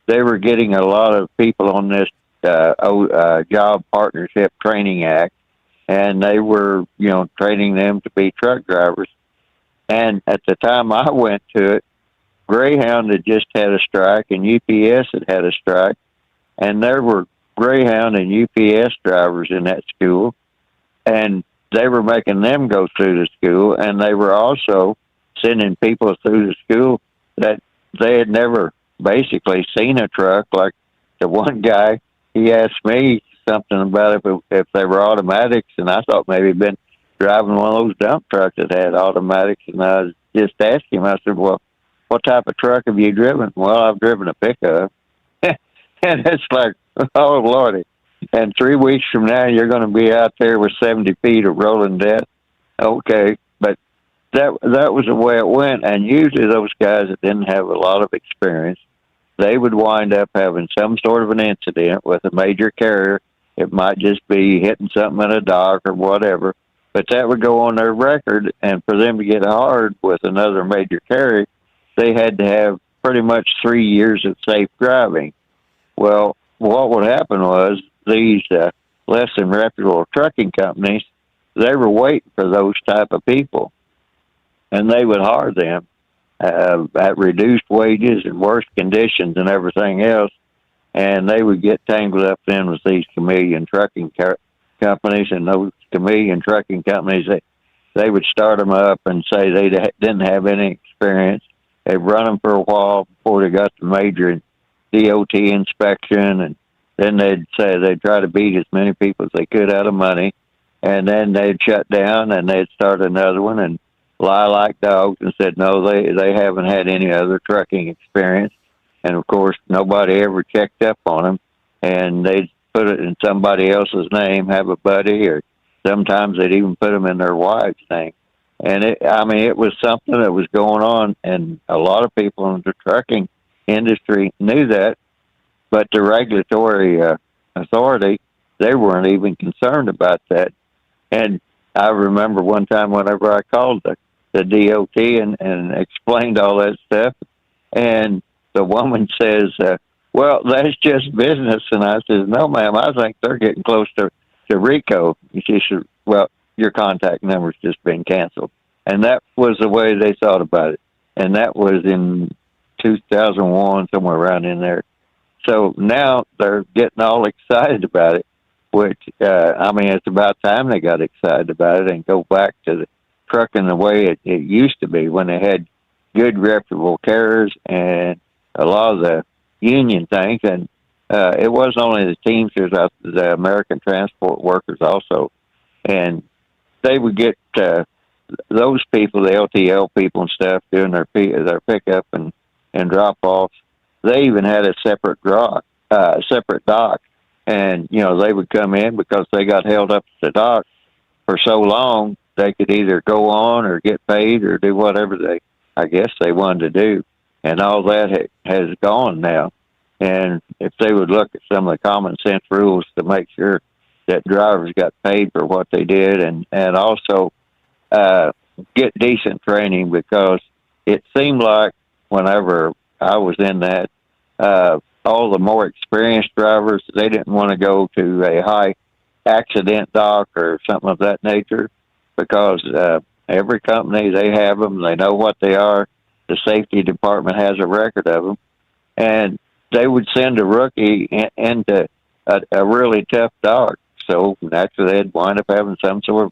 they were getting a lot of people on this Job Partnership Training Act, and they were, training them to be truck drivers. And at the time I went to it, Greyhound had just had a strike, and UPS had a strike, and there were Greyhound and UPS drivers in that school, and they were making them go through the school, and they were also sending people through the school that they had never basically seen a truck. Like the one guy, he asked me something about if they were automatics, and I thought maybe he'd been driving one of those dump trucks that had automatics, and I was just asking him, I said, well, what type of truck have you driven? Well, I've driven a pickup. And it's like, oh, Lordy. And 3 weeks from now, you're going to be out there with 70 feet of rolling debt. Okay. But that was the way it went. And usually those guys that didn't have a lot of experience, they would wind up having some sort of an incident with a major carrier. It might just be hitting something in a dock or whatever. But that would go on their record. And for them to get hard with another major carrier, they had to have pretty much 3 years of safe driving. Well, what would happen was these less than reputable trucking companies, they were waiting for those type of people, and they would hire them at reduced wages and worse conditions and everything else, and they would get tangled up in with these chameleon trucking companies, and those chameleon trucking companies, they would start them up and say they didn't have any experience. They'd run them for a while before they got the major DOT inspection, and then they'd say they'd try to beat as many people as they could out of money, and then they'd shut down and they'd start another one and lie like dogs and said no, they haven't had any other trucking experience. And of course nobody ever checked up on them, and they'd put it in somebody else's name, have a buddy, or sometimes they'd even put them in their wife's name. And it was something that was going on, and a lot of people in the trucking industry knew that, but the regulatory authority, they weren't even concerned about that. And I remember one time whenever I called the DOT and explained all that stuff, and the woman says, well, that's just business. And I said, no, ma'am, I think they're getting close to RICO. And she said, well, your contact number's just been canceled. And that was the way they thought about it. And that was in 2001, somewhere around in there. So now they're getting all excited about it, which, it's about time they got excited about it and go back to the trucking the way it used to be, when they had good, reputable carriers and a lot of the union things. And it wasn't only the Teamsters, the American Transport Workers also. And they would get those people, the LTL people and stuff, doing their pickup and drop offs. They even had a separate dock, and they would come in because they got held up at the dock for so long they could either go on or get paid or do whatever they wanted to do, and all that has gone now. And if they would look at some of the common sense rules to make sure that drivers got paid for what they did, and also get decent training, because it seemed like whenever I was in that, all the more experienced drivers, they didn't want to go to a high accident dock or something of that nature, because every company, they have them, they know what they are. The safety department has a record of them, and they would send a rookie into a really tough dock. So naturally, they'd wind up having some sort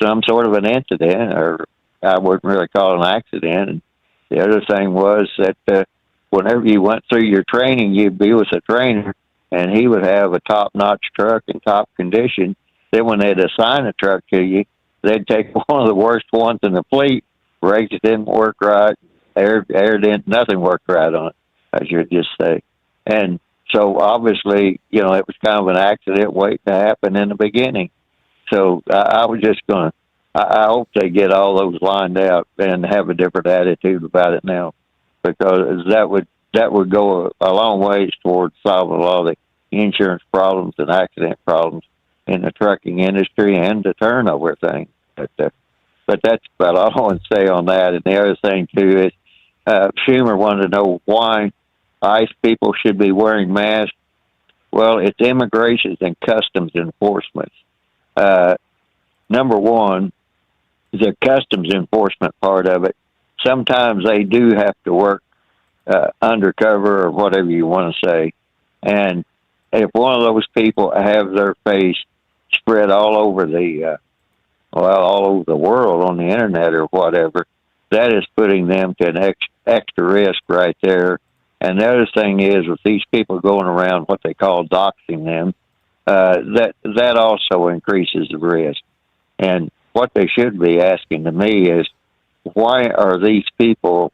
of an incident, or I wouldn't really call it an accident. And the other thing was that whenever you went through your training, you'd be with a trainer, and he would have a top-notch truck in top condition. Then when they'd assign a truck to you, they'd take one of the worst ones in the fleet. Brakes didn't work right, air didn't, nothing worked right on it, I should just say. And so obviously, it was kind of an accident waiting to happen in the beginning. So I was just going to, I hope they get all those lined out and have a different attitude about it now, because that would go a long ways towards solving a lot of the insurance problems and accident problems in the trucking industry and the turnover thing. But that's about all I want to say on that. And the other thing too is Schumer wanted to know why ICE people should be wearing masks. Well, it's immigration and customs enforcement. Number one, the customs enforcement part of it. Sometimes they do have to work undercover or whatever you want to say. And if one of those people have their face spread all over all over the world on the internet or whatever, that is putting them to an extra risk right there. And the other thing is, with these people going around what they call doxing them, that also increases the risk. And what they should be asking to me is, why are these people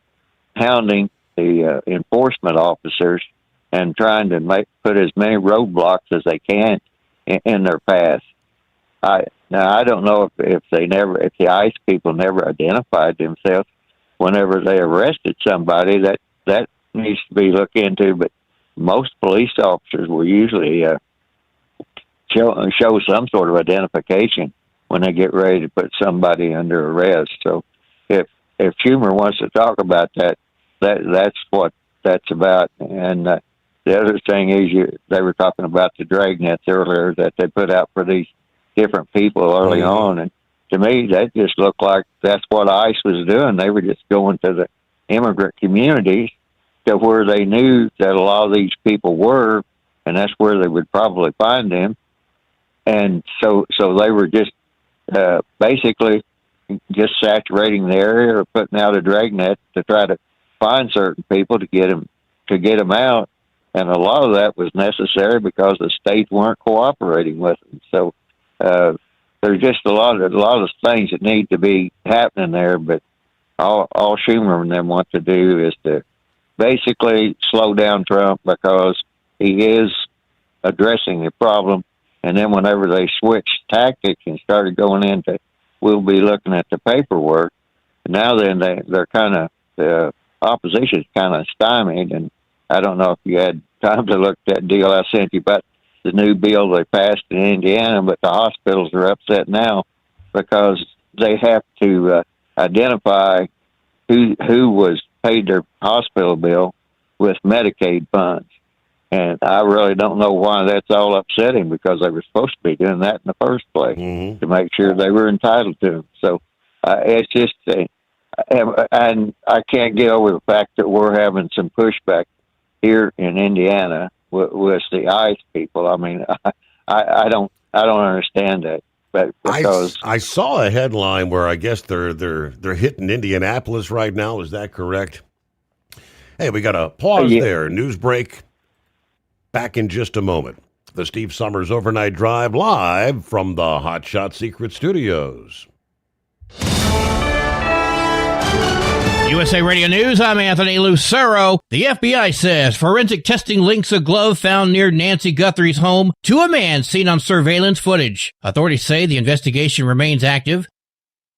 hounding the enforcement officers and trying to put as many roadblocks as they can in their path? Now, I don't know if the ICE people never identified themselves whenever they arrested somebody. That needs to be looked into. But most police officers will usually show some sort of identification when they get ready to put somebody under arrest. So, if Schumer wants to talk about that's what that's about. And the other thing is, they were talking about the dragnets earlier that they put out for these different people early on, and to me that just looked like that's what ICE was doing. They were just going to the immigrant communities to where they knew that a lot of these people were, and that's where they would probably find them. And so they were just basically just saturating the area or putting out a dragnet to try to find certain people to get them out. And a lot of that was necessary because the states weren't cooperating with them. So there's just a lot of things that need to be happening there. But all Schumer and them want to do is to basically slow down Trump, because he is addressing the problem. And then whenever they switched tactics and started going into, we'll be looking at the paperwork, now then they're kind of, the opposition's kind of stymied. And I don't know if you had time to look at that deal I sent you about the new bill they passed in Indiana, but the hospitals are upset now because they have to identify who was paid their hospital bill with Medicaid funds. And I really don't know why that's all upsetting, because they were supposed to be doing that in the first place to make sure they were entitled to them. So it's just, and I can't get over the fact that we're having some pushback here in Indiana with the ICE people. I mean, I don't understand that. But because I saw a headline where I guess they're hitting Indianapolis right now. Is that correct? Hey, we got a pause there. News break. Back in just a moment. The Steve Sommers Overnight Drive live from the Hot Shot Secret Studios. USA Radio News, I'm Anthony Lucero. The FBI says forensic testing links a glove found near Nancy Guthrie's home to a man seen on surveillance footage. Authorities say the investigation remains active.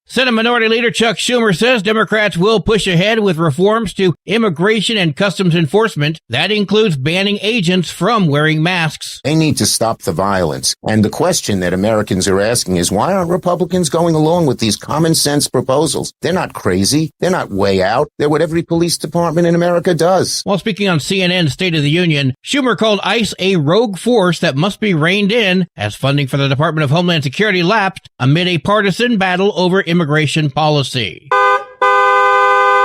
Senate Minority Leader Chuck Schumer says Democrats will push ahead with reforms to immigration and customs enforcement. That includes banning agents from wearing masks. They need to stop the violence. And the question that Americans are asking is, why aren't Republicans going along with these common sense proposals? They're not crazy. They're not way out. They're what every police department in America does. While speaking on CNN's State of the Union, Schumer called ICE a rogue force that must be reined in as funding for the Department of Homeland Security lapsed amid a partisan battle over immigration policy.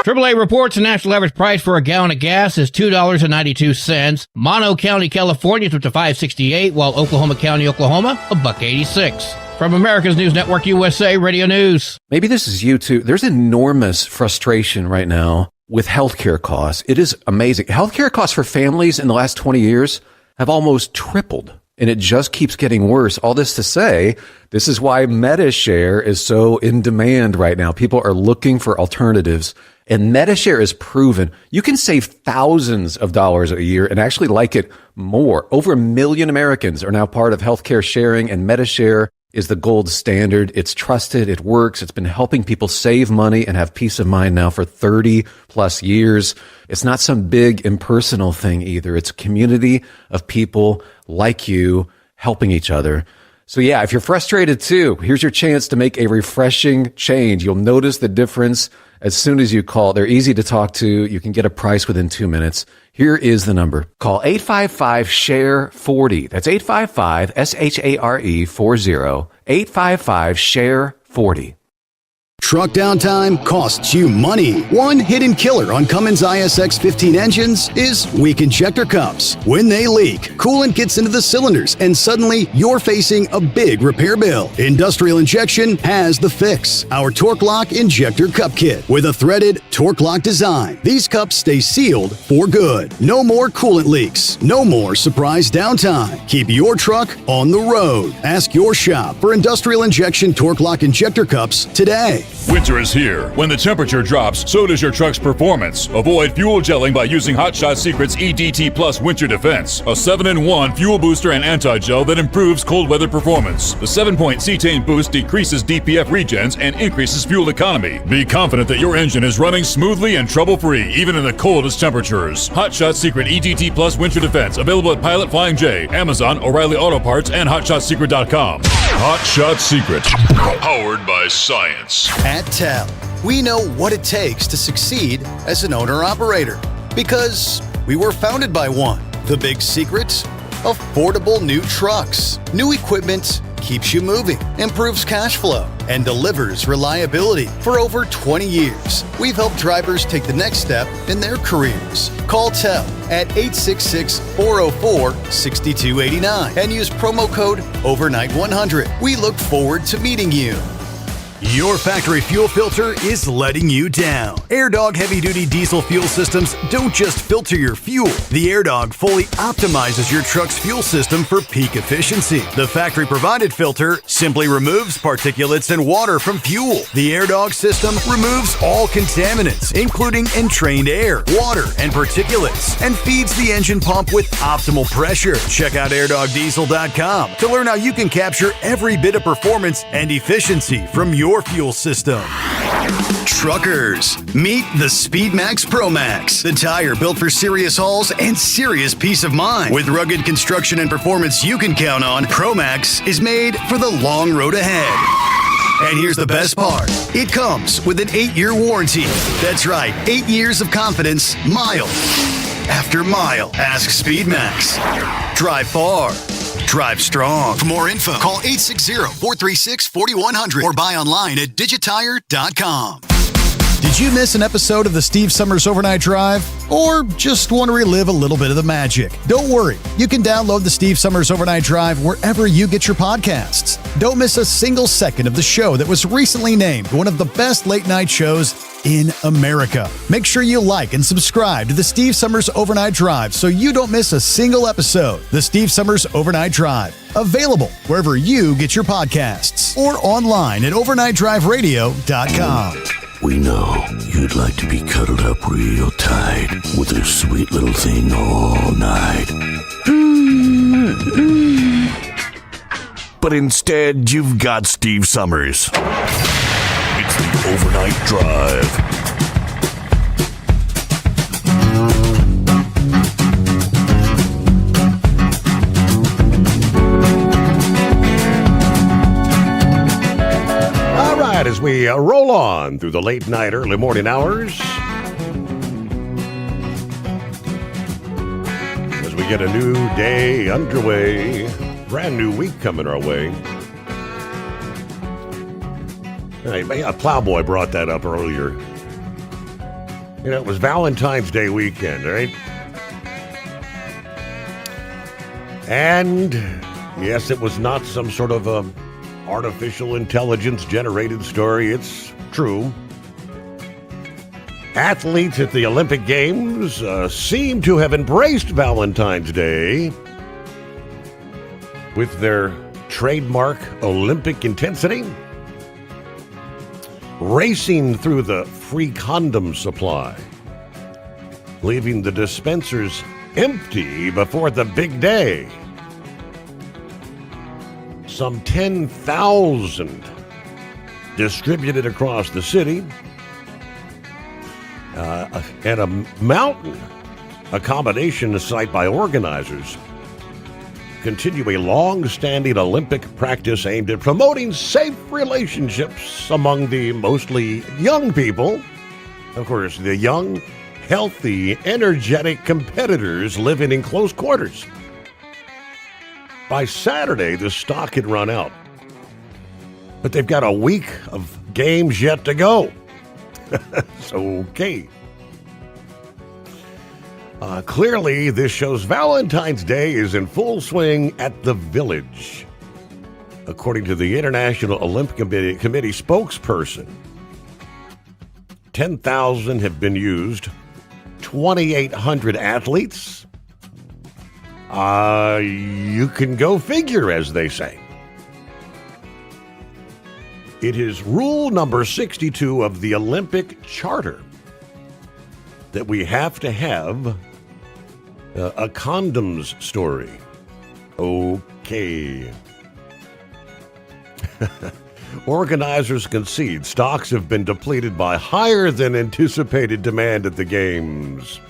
AAA reports the national average price for a gallon of gas is $2.92. Mono County, California is up to $5.68, while Oklahoma County, Oklahoma, $1.86. From America's News Network, USA Radio News. Maybe this is you too. There's enormous frustration right now with healthcare costs. It is amazing. Healthcare costs for families in the last 20 years have almost tripled. And it just keeps getting worse. All this to say, this is why MediShare is so in demand right now. People are looking for alternatives. And MediShare is proven you can save thousands of dollars a year and actually like it more. Over 1 million Americans are now part of healthcare sharing, and MediShare is the gold standard. It's trusted. It works. It's been helping people save money and have peace of mind now for 30 plus years. It's not some big impersonal thing either. It's a community of people like you helping each other. So yeah, if you're frustrated too, here's your chance to make a refreshing change. You'll notice the difference as soon as you call. They're easy to talk to. You can get a price within 2 minutes. Here is the number. Call 855-SHARE-40. That's 855-SHARE-40. 855-SHARE-40. Truck downtime costs you money. One hidden killer on Cummins ISX 15 engines is weak injector cups. When they leak, coolant gets into the cylinders and suddenly you're facing a big repair bill. Industrial Injection has the fix. Our Torque Lock Injector Cup Kit with a threaded Torque Lock design. These cups stay sealed for good. No more coolant leaks. No more surprise downtime. Keep your truck on the road. Ask your shop for Industrial Injection Torque Lock Injector Cups today. Winter is here. When the temperature drops, so does your truck's performance. Avoid fuel gelling by using Hot Shot Secret's EDT Plus Winter Defense, a 7-in-1 fuel booster and anti-gel that improves cold weather performance. The 7-point cetane boost decreases DPF regens and increases fuel economy. Be confident that your engine is running smoothly and trouble-free, even in the coldest temperatures. Hot Shot Secret EDT Plus Winter Defense, available at Pilot Flying J, Amazon, O'Reilly Auto Parts, and HotShotSecret.com. Hot Shot Secret, powered by science. At TEL, we know what it takes to succeed as an owner-operator because we were founded by one. The big secret? Affordable new trucks. New equipment keeps you moving, improves cash flow, and delivers reliability. For over 20 years, we've helped drivers take the next step in their careers. Call TEL at 866-404-6289 and use promo code OVERNIGHT100. We look forward to meeting you. Your factory fuel filter is letting you down. AirDog heavy-duty diesel fuel systems don't just filter your fuel. The AirDog fully optimizes your truck's fuel system for peak efficiency. The factory-provided filter simply removes particulates and water from fuel. The AirDog system removes all contaminants, including entrained air, water, and particulates, and feeds the engine pump with optimal pressure. Check out airdogdiesel.com to learn how you can capture every bit of performance and efficiency from your fuel system. Truckers, meet the SpeedMax Pro Max, the tire built for serious hauls and serious peace of mind. With rugged construction and performance you can count on, Pro Max is made for the long road ahead. And here's the best part. It comes with an 8-year warranty. That's right, 8 years of confidence, mile after mile. Ask SpeedMax. Drive far. Drive strong. For more info, call 860-436-4100 or buy online at digitire.com. Did you miss an episode of the Steve Summers Overnight Drive? Or just want to relive a little bit of the magic? Don't worry. You can download the Steve Summers Overnight Drive wherever you get your podcasts. Don't miss a single second of the show that was recently named one of the best late-night shows in America. Make sure you like and subscribe to the Steve Summers Overnight Drive so you don't miss a single episode. The Steve Summers Overnight Drive, available wherever you get your podcasts or online at overnightdriveradio.com. We know you'd like to be cuddled up real tight with a sweet little thing all night. But instead, you've got Steve Summers. It's the Overnight Drive. As we roll on through the late night, early morning hours, as we get a new day underway, brand new week coming our way. A Plowboy brought that up earlier. You know, it was Valentine's Day weekend, right? And yes, it was not some sort of a artificial intelligence generated story. It's true. Athletes at the Olympic Games seem to have embraced Valentine's Day with their trademark Olympic intensity, racing through the free condom supply, leaving the dispensers empty before the big day. Some 10,000 distributed across the city, and a mountain accommodation site by organizers continue a long-standing Olympic practice aimed at promoting safe relationships among the mostly young people. Of course, the young healthy, energetic competitors living in close quarters. By Saturday, the stock had run out. But they've got a week of games yet to go. So, okay. Clearly, this shows Valentine's Day is in full swing at the Village. According to the International Olympic Committee spokesperson, 10,000 have been used, 2,800 athletes. You can go figure, as they say. It is rule number 62 of the Olympic Charter that we have to have a condoms story. Okay. Organizers concede stocks have been depleted by higher than anticipated demand at the games.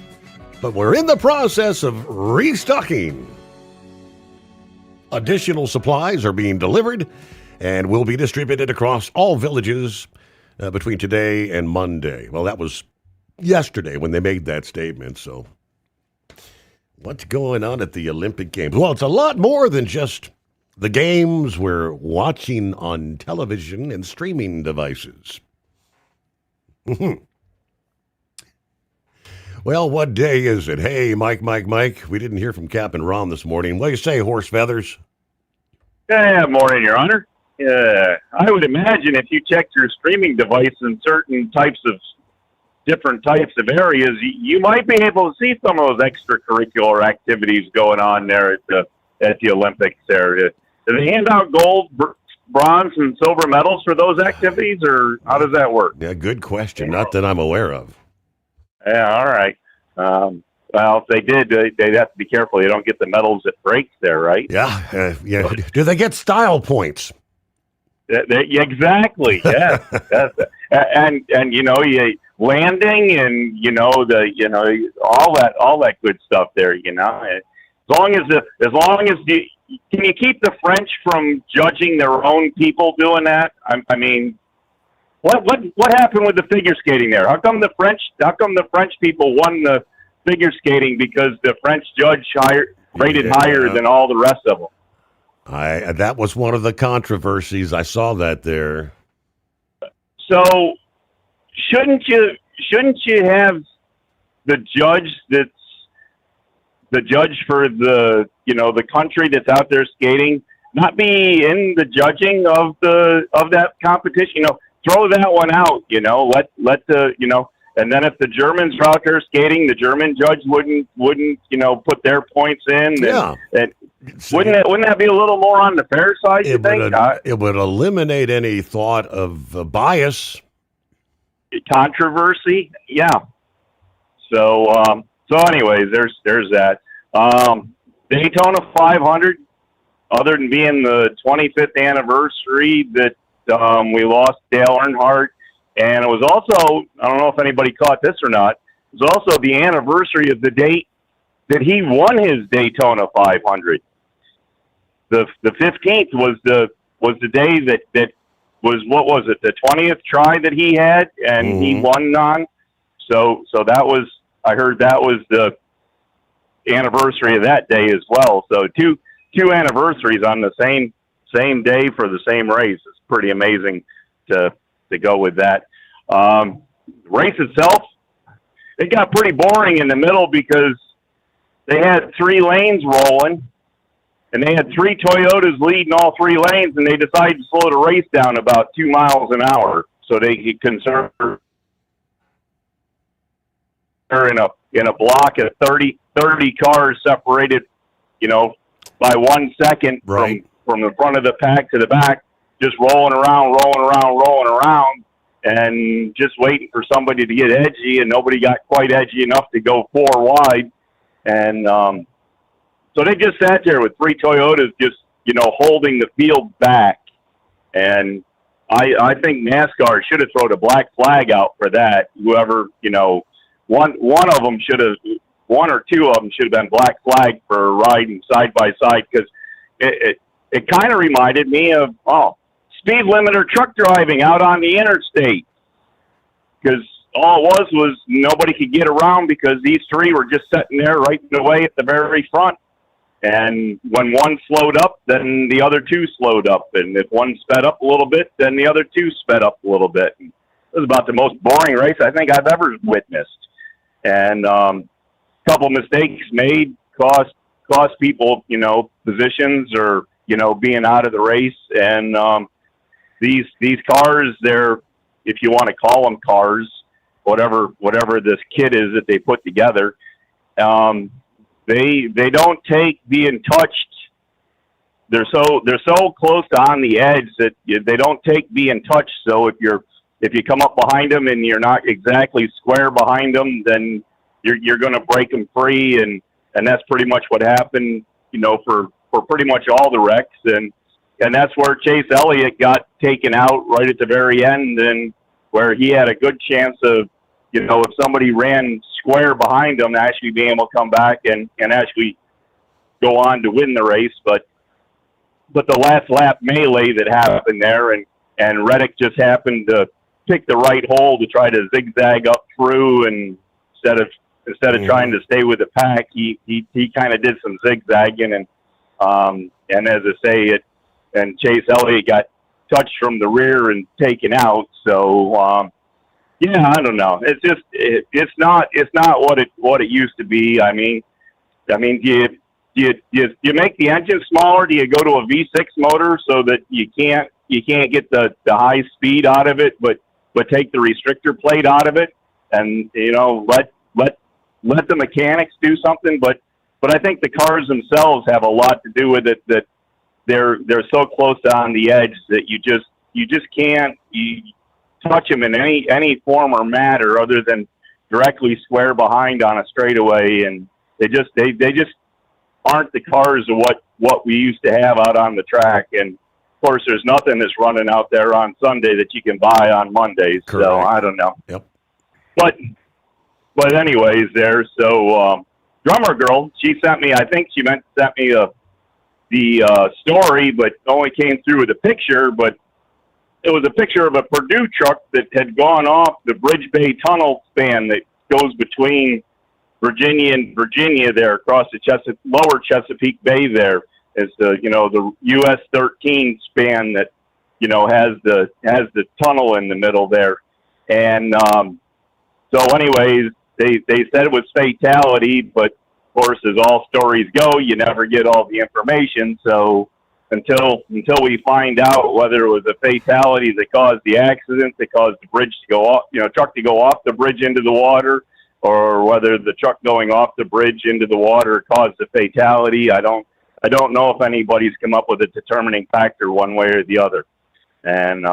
But we're in the process of restocking. Additional supplies are being delivered and will be distributed across all villages between today and Monday. Well, that was yesterday when they made that statement, so what's going on at the Olympic Games? Well, it's a lot more than just the games we're watching on television and streaming devices. Well, what day is it? Hey, Mike. We didn't hear from Captain Ron this morning. What do you say, Horse Feathers? Yeah, morning, Your Honor. I would imagine if you checked your streaming device in certain different types of areas, you might be able to see some of those extracurricular activities going on there at the Olympics there. Do they hand out gold, bronze, and silver medals for those activities, or how does that work? Yeah, good question. Not that I'm aware of. Yeah, all right. Well, if they did, they'd have to be careful. You don't get the medals at breaks there, right? Yeah. Do they get style points? Exactly. Yeah. and you landing and all that good stuff there. As long as can you keep the French from judging their own people doing that? I mean, what happened with the figure skating there? How come the French people won the figure skating because the French judge rated higher than all the rest of them? That was one of the controversies. I saw that there. So shouldn't you have the judge that's the judge for the country that's out there skating not be in the judging of that competition? Throw that one out. Let the and then if the Germans are out there skating, the German judge wouldn't put their points in. Yeah. And wouldn't that be a little more on the fair side, you think? It would eliminate any thought of bias. Controversy, yeah. So anyways, there's that. Daytona 500, other than being the 25th anniversary that we lost Dale Earnhardt, and it was also, I don't know if anybody caught this or not, it was also the anniversary of the date that he won his Daytona 500. The 15th was the day that was, what was it, the 20th try that he had, and he won on. So that was, I heard that was the anniversary of that day as well. So two anniversaries on the same day for the same race. It's pretty amazing to go with that. Race itself, it got pretty boring in the middle because they had 3 lanes rolling, and they had 3 Toyotas leading all 3 lanes, and they decided to slow the race down about 2 miles an hour so they could conserve in a block of 30 cars separated, by 1 second right from the front of the pack to the back, just rolling around, and just waiting for somebody to get edgy, and nobody got quite edgy enough to go 4 wide. And so they just sat there with 3 Toyotas just, holding the field back. And I think NASCAR should have thrown a black flag out for that. Whoever, one of them should have, 1 or 2 of them should have been black flag for riding side by side, because it kind of reminded me of, speed limiter truck driving out on the interstate. Because all it was nobody could get around because these three were just sitting there right in the way at the very front. And when one slowed up, then the other two slowed up. And if one sped up a little bit, then the other two sped up a little bit. And it was about the most boring race I think I've ever witnessed. And a couple mistakes made cost people, positions or, being out of the race. And these cars, they're, if you want to call them cars, whatever this kit is that they put together, they don't take being touched. They're so close to on the edge that they don't take being touched. So if you come up behind them and you're not exactly square behind them, then you're going to break them free. And that's pretty much what happened, for pretty much all the wrecks. And that's where Chase Elliott got taken out right at the very end, and where he had a good chance of, if somebody ran square behind him, actually being able to come back and actually go on to win the race. But the last lap melee that happened there, and Reddick just happened to pick the right hole to try to zigzag up through, and instead of trying to stay with the pack, he kind of did some zigzagging, and as I say, and Chase Elliott got touched from the rear and taken out. So yeah, I don't know. It's just it's not what it used to be. I mean, do you make the engine smaller? Do you go to a V6 motor so that you can't get the high speed out of it, but take the restrictor plate out of it, and let the mechanics do something? But I think the cars themselves have a lot to do with it, that they're so close on the edge that you just can't touch them in any form or matter other than directly square behind on a straightaway, and they just aren't the cars of what we used to have out on the track. And of course, there's nothing that's running out there on Sunday that you can buy on Mondays. Correct. So I don't know. Yep. But anyways, so Drummer Girl, she sent me. I think she meant to send me the story, but only came through with a picture. But it was a picture of a Purdue truck that had gone off the Bridge Bay Tunnel span that goes between Virginia and Virginia there across the lower Chesapeake Bay there. Is the US 13 span that has the tunnel in the middle there. And so anyways, they said it was fatality, but of course, as all stories go, you never get all the information. So until we find out whether it was a fatality that caused the accident, that caused the bridge to go off, truck to go off the bridge into the water, or whether the truck going off the bridge into the water caused the fatality, I don't know if anybody's come up with a determining factor one way or the other. And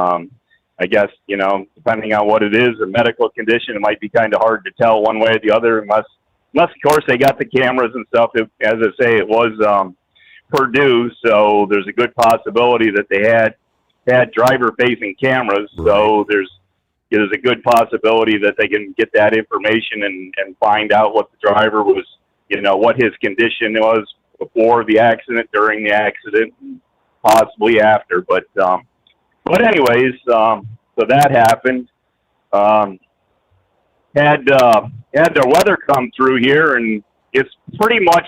I guess, depending on what it is, a medical condition, it might be kind of hard to tell one way or the other, unless of course they got the cameras and stuff. As I say, it was Purdue, so there's a good possibility that they had driver-facing cameras. Right. So there's a good possibility that they can get that information and find out what the driver was, what his condition was before the accident, during the accident, and possibly after. But anyways, so that happened. Had the weather come through here, and it's pretty much,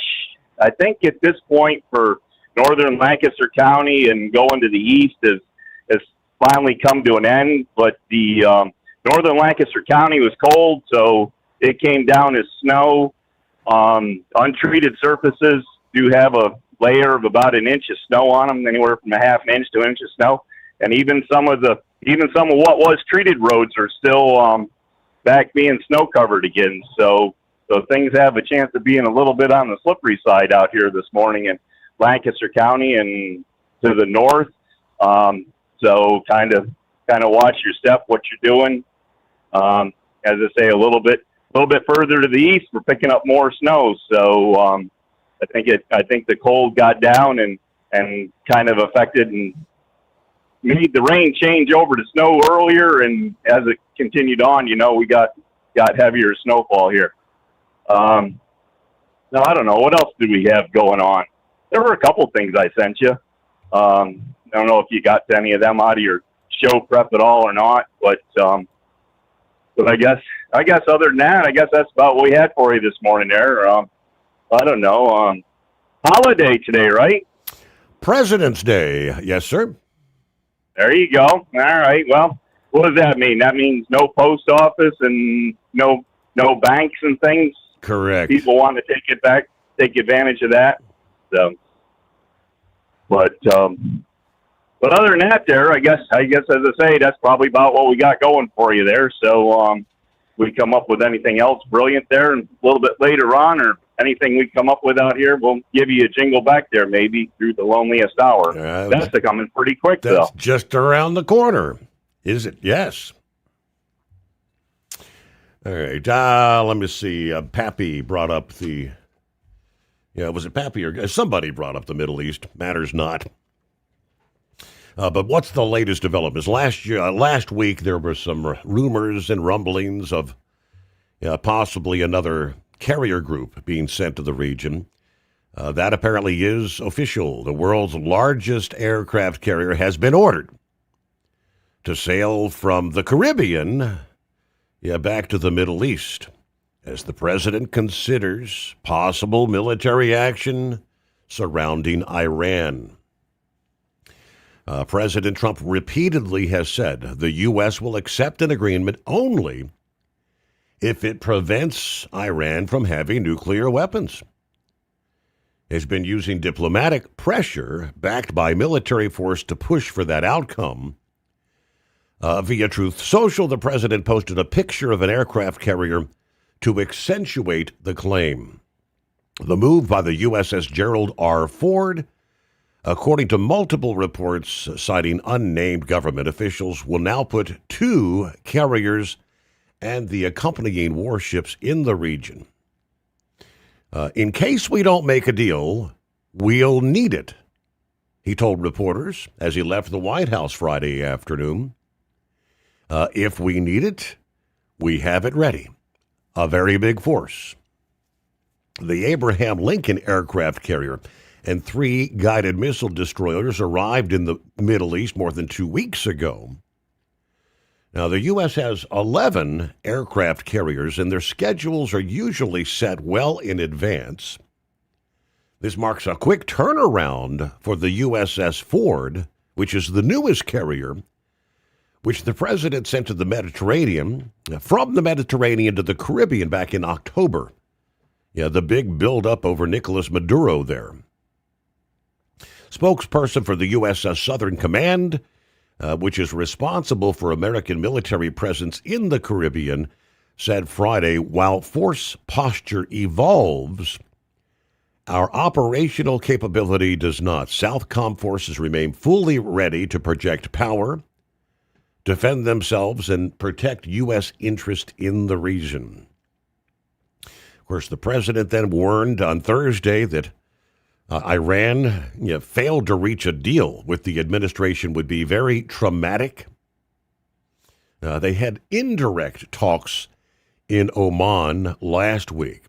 I think at this point, for northern Lancaster County and going to the east has finally come to an end. But the northern Lancaster County was cold, so it came down as snow. Untreated surfaces do have a layer of about an inch of snow on them, anywhere from a half an inch to an inch of snow. And even some of what was treated roads are still back being snow covered again. So things have a chance of being a little bit on the slippery side out here this morning in Lancaster County and to the north. So kind of watch your step, what you're doing. As I say, a little bit further to the east, we're picking up more snow. So I think the cold got down and kind of affected and made the rain change over to snow earlier. And as it continued on, we got heavier snowfall here. Now, I don't know. What else did we have going on? There were a couple things I sent you. I don't know if you got to any of them out of your show prep at all or not, but I guess I guess other than that, I guess that's about what we had for you this morning there. I don't know. Holiday today, right? President's Day. Yes, sir. There you go. All right. Well, what does that mean? That means no post office and no banks and things. Correct. People want to take advantage of that. So, but other than that, there, I guess as I say, that's probably about what we got going for you there. So, we come up with anything else brilliant there, and a little bit later on, or anything we come up with out here, we'll give you a jingle back there, maybe through the loneliest hour. That's coming pretty quick, though. That's just around the corner, is it? Yes. All right. Let me see. Pappy brought up the. Yeah, was it Pappy or somebody brought up the Middle East? Matters not. But what's the latest developments? Last week, there were some rumors and rumblings of possibly another carrier group being sent to the region. That apparently is official. The world's largest aircraft carrier has been ordered to sail from the Caribbean back to the Middle East as the president considers possible military action surrounding Iran. President Trump repeatedly has said the U.S. will accept an agreement only if it prevents Iran from having nuclear weapons. Has been using diplomatic pressure backed by military force to push for that outcome. Via Truth Social, the president posted a picture of an aircraft carrier to accentuate the claim. The move by the USS Gerald R. Ford, according to multiple reports citing unnamed government officials, will now put 2 carriers and the accompanying warships in the region. In case we don't make a deal, we'll need it, he told reporters as he left the White House Friday afternoon. If we need it, we have it ready. A very big force. The Abraham Lincoln aircraft carrier and 3 guided missile destroyers arrived in the Middle East more than 2 weeks ago. Now, the U.S. has 11 aircraft carriers, and their schedules are usually set well in advance. This marks a quick turnaround for the USS Ford, which is the newest carrier, which the president sent to the Mediterranean, from the Mediterranean to the Caribbean back in October. Yeah, the big buildup over Nicolas Maduro there. Spokesperson for the USS Southern Command, which is responsible for American military presence in the Caribbean, said Friday, while force posture evolves, our operational capability does not. Southcom forces remain fully ready to project power, defend themselves, and protect U.S. interest in the region. Of course, the president then warned on Thursday that Iran failed to reach a deal with the administration would be very traumatic. They had indirect talks in Oman last week.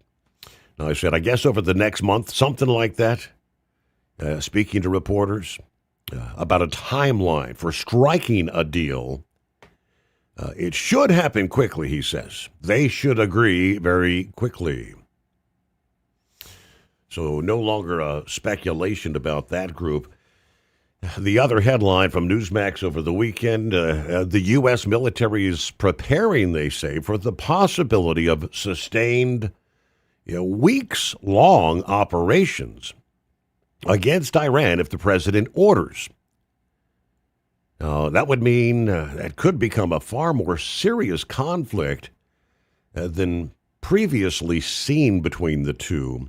Now, I said, I guess over the next month, something like that, speaking to reporters about a timeline for striking a deal. It should happen quickly, he says. They should agree very quickly. So no longer a speculation about that group. The other headline from Newsmax over the weekend, the U.S. military is preparing, they say, for the possibility of sustained, weeks-long operations against Iran if the president orders. That would mean that could become a far more serious conflict than previously seen between the two.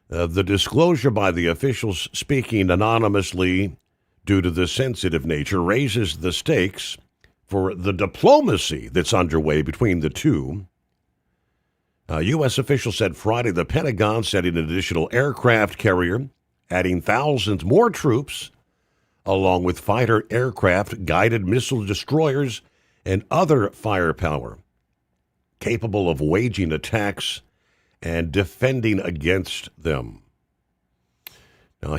The disclosure by the officials speaking anonymously due to the sensitive nature raises the stakes for the diplomacy that's underway between the two. U.S. officials said Friday the Pentagon sending an additional aircraft carrier, adding thousands more troops, along with fighter aircraft, guided missile destroyers, and other firepower capable of waging attacks and defending against them. Now,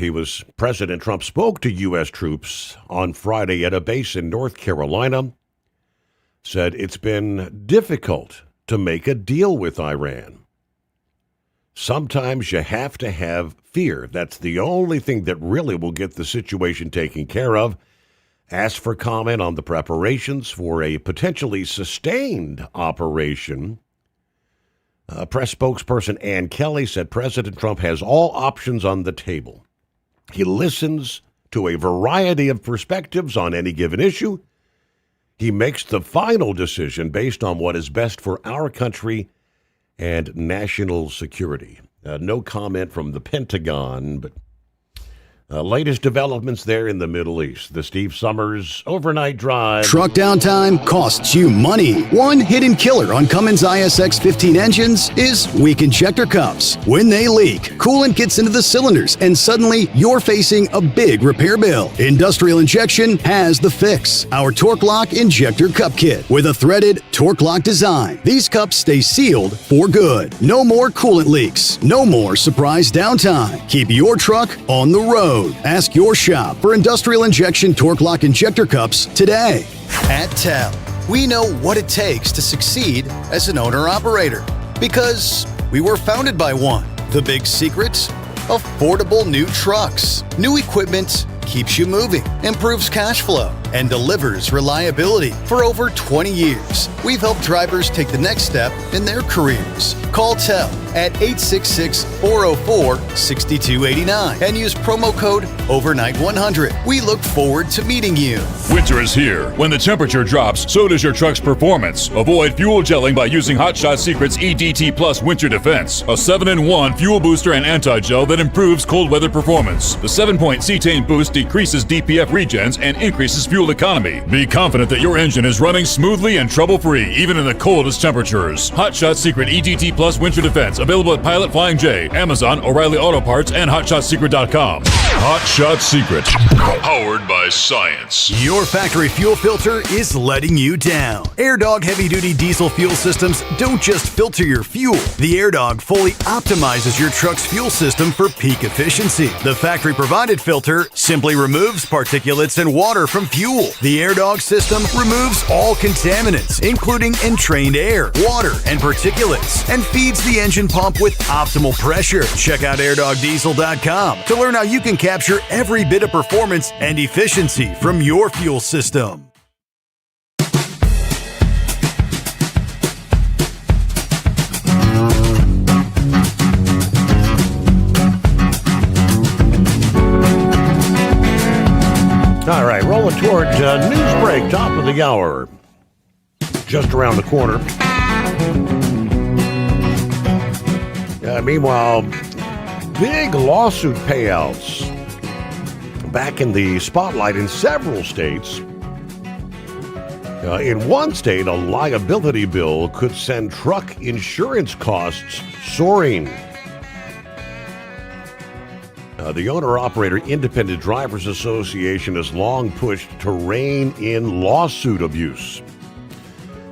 President Trump spoke to U.S. troops on Friday at a base in North Carolina, said it's been difficult to make a deal with Iran. Sometimes you have to have fear. That's the only thing that really will get the situation taken care of. Asked for comment on the preparations for a potentially sustained operation. Press spokesperson Ann Kelly said President Trump has all options on the table. He listens to a variety of perspectives on any given issue. He makes the final decision based on what is best for our country and national security. No comment from the Pentagon, but latest developments there in the Middle East. The Steve Sommers Overnight Drive. Truck downtime costs you money. One hidden killer on Cummins ISX 15 engines is weak injector cups. When they leak, coolant gets into the cylinders and suddenly you're facing a big repair bill. Industrial Injection has the fix. Our Torque Lock Injector Cup Kit with a threaded Torque Lock design. These cups stay sealed for good. No more coolant leaks. No more surprise downtime. Keep your truck on the road. Ask your shop for Industrial Injection Torque Lock Injector Cups today. At TEL, we know what it takes to succeed as an owner-operator because we were founded by one. The big secret? Affordable new trucks. New equipment keeps you moving, improves cash flow, and delivers reliability. For over 20 years, we've helped drivers take the next step in their careers. Call TEL at 866-404-6289 and use promo code OVERNIGHT100. We look forward to meeting you. Winter is here. When the temperature drops, so does your truck's performance. Avoid fuel gelling by using Hot Shot Secret's EDT Plus Winter Defense, a 7-in-1 fuel booster and anti-gel that improves cold weather performance. The 7-point cetane boost decreases DPF regens and increases fuel economy. Be confident that your engine is running smoothly and trouble-free, even in the coldest temperatures. Hot Shot Secret EDT Plus Winter Defense, available at Pilot Flying J, Amazon, O'Reilly Auto Parts, and HotShotSecret.com. Hot Shot Secret, powered by science. Your factory fuel filter is letting you down. AirDog heavy-duty diesel fuel systems don't just filter your fuel. The AirDog fully optimizes your truck's fuel system for peak efficiency. The factory-provided filter simply removes particulates and water from fuel. The AirDog system removes all contaminants, including entrained air, water, and particulates, and feeds the engine pump with optimal pressure. Check out airdogdiesel.com to learn how you can capture every bit of performance and efficiency from your fuel system. All right, rolling toward news break, top of the hour. Just around the corner. Meanwhile, big lawsuit payouts back in the spotlight in several states. In one state, a liability bill could send truck insurance costs soaring. The Owner-Operator Independent Drivers Association has long pushed to rein in lawsuit abuse.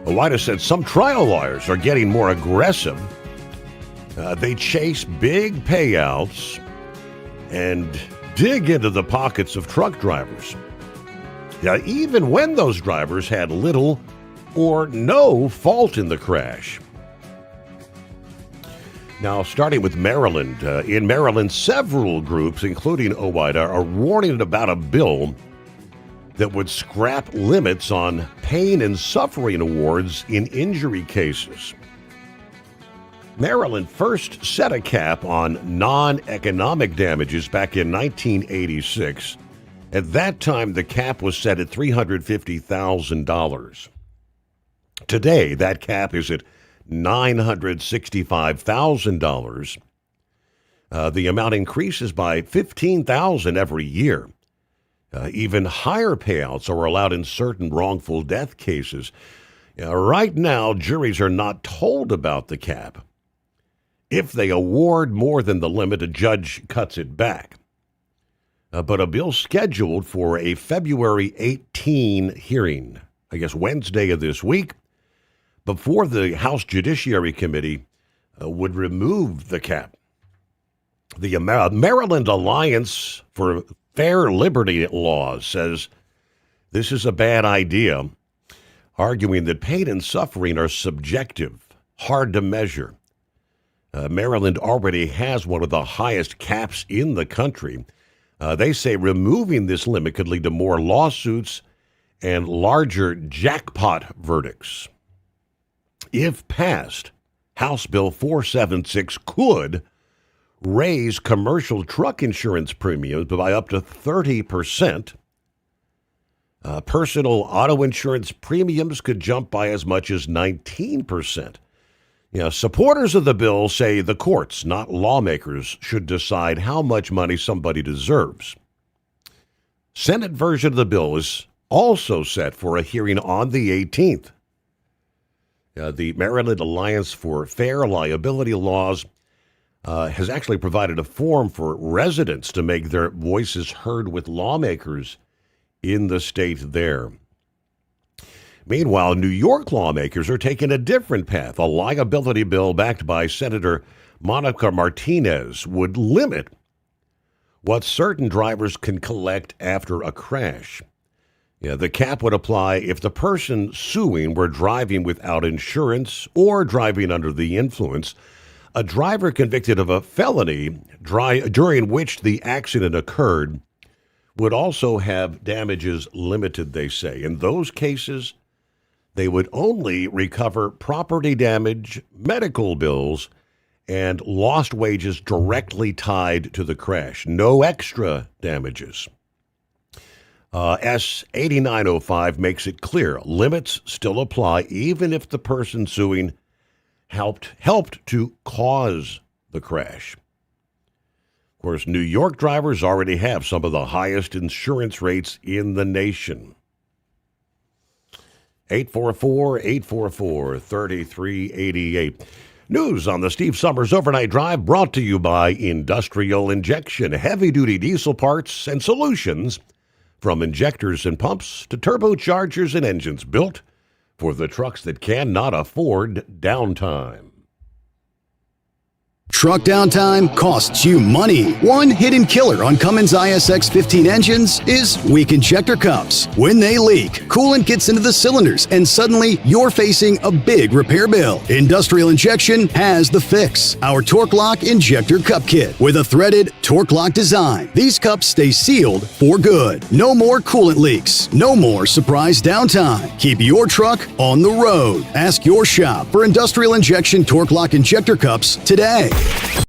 OIDA said some trial lawyers are getting more aggressive. They chase big payouts and dig into the pockets of truck drivers. Even when those drivers had little or no fault in the crash. Now, starting with Maryland. In Maryland, several groups, including OIDA, are warning about a bill that would scrap limits on pain and suffering awards in injury cases. Maryland first set a cap on non-economic damages back in 1986. At that time, the cap was set at $350,000. Today, that cap is at $965,000. The amount increases by $15,000 every year. Even higher payouts are allowed in certain wrongful death cases. Right now, juries are not told about the cap. If they award more than the limit, a judge cuts it back. But a bill scheduled for a February 18 hearing, I guess Wednesday of this week, before the House Judiciary Committee would remove the cap. The Maryland Alliance for Fair Liberty Laws says this is a bad idea, arguing that pain and suffering are subjective hard to measure. Maryland already has one of the highest caps in the country. They say removing this limit could lead to more lawsuits and larger jackpot verdicts. If passed, House Bill 476 could raise commercial truck insurance premiums by up to 30%. Personal auto insurance premiums could jump by as much as 19%. Supporters of the bill say the courts, not lawmakers, should decide how much money somebody deserves. Senate version of the bill is also set for a hearing on the 18th. The Maryland Alliance for Fair Liability Laws has actually provided a forum for residents to make their voices heard with lawmakers in the state there. Meanwhile, New York lawmakers are taking a different path. A liability bill backed by Senator Monica Martinez would limit what certain drivers can collect after a crash. The cap would apply if the person suing were driving without insurance or driving under the influence. A driver convicted of a felony during which the accident occurred would also have damages limited, they say. In those cases, they would only recover property damage, medical bills, and lost wages directly tied to the crash. No extra damages. S 8905 makes it clear limits still apply even if the person suing helped to cause the crash. Of course, New York drivers already have some of the highest insurance rates in the nation. 844-844-3388. News on the Steve Sommers Overnight Drive brought to you by Industrial Injection, heavy-duty diesel parts and solutions from injectors and pumps to turbochargers and engines built for the trucks that cannot afford downtime. Truck downtime costs you money. One hidden killer on Cummins ISX 15 engines is weak injector cups. When they leak, coolant gets into the cylinders and suddenly you're facing a big repair bill. Industrial Injection has the fix. Our Torque Lock Injector Cup Kit with a threaded Torque Lock design. These cups stay sealed for good. No more coolant leaks. No more surprise downtime. Keep your truck on the road. Ask your shop for Industrial Injection Torque Lock Injector Cups today.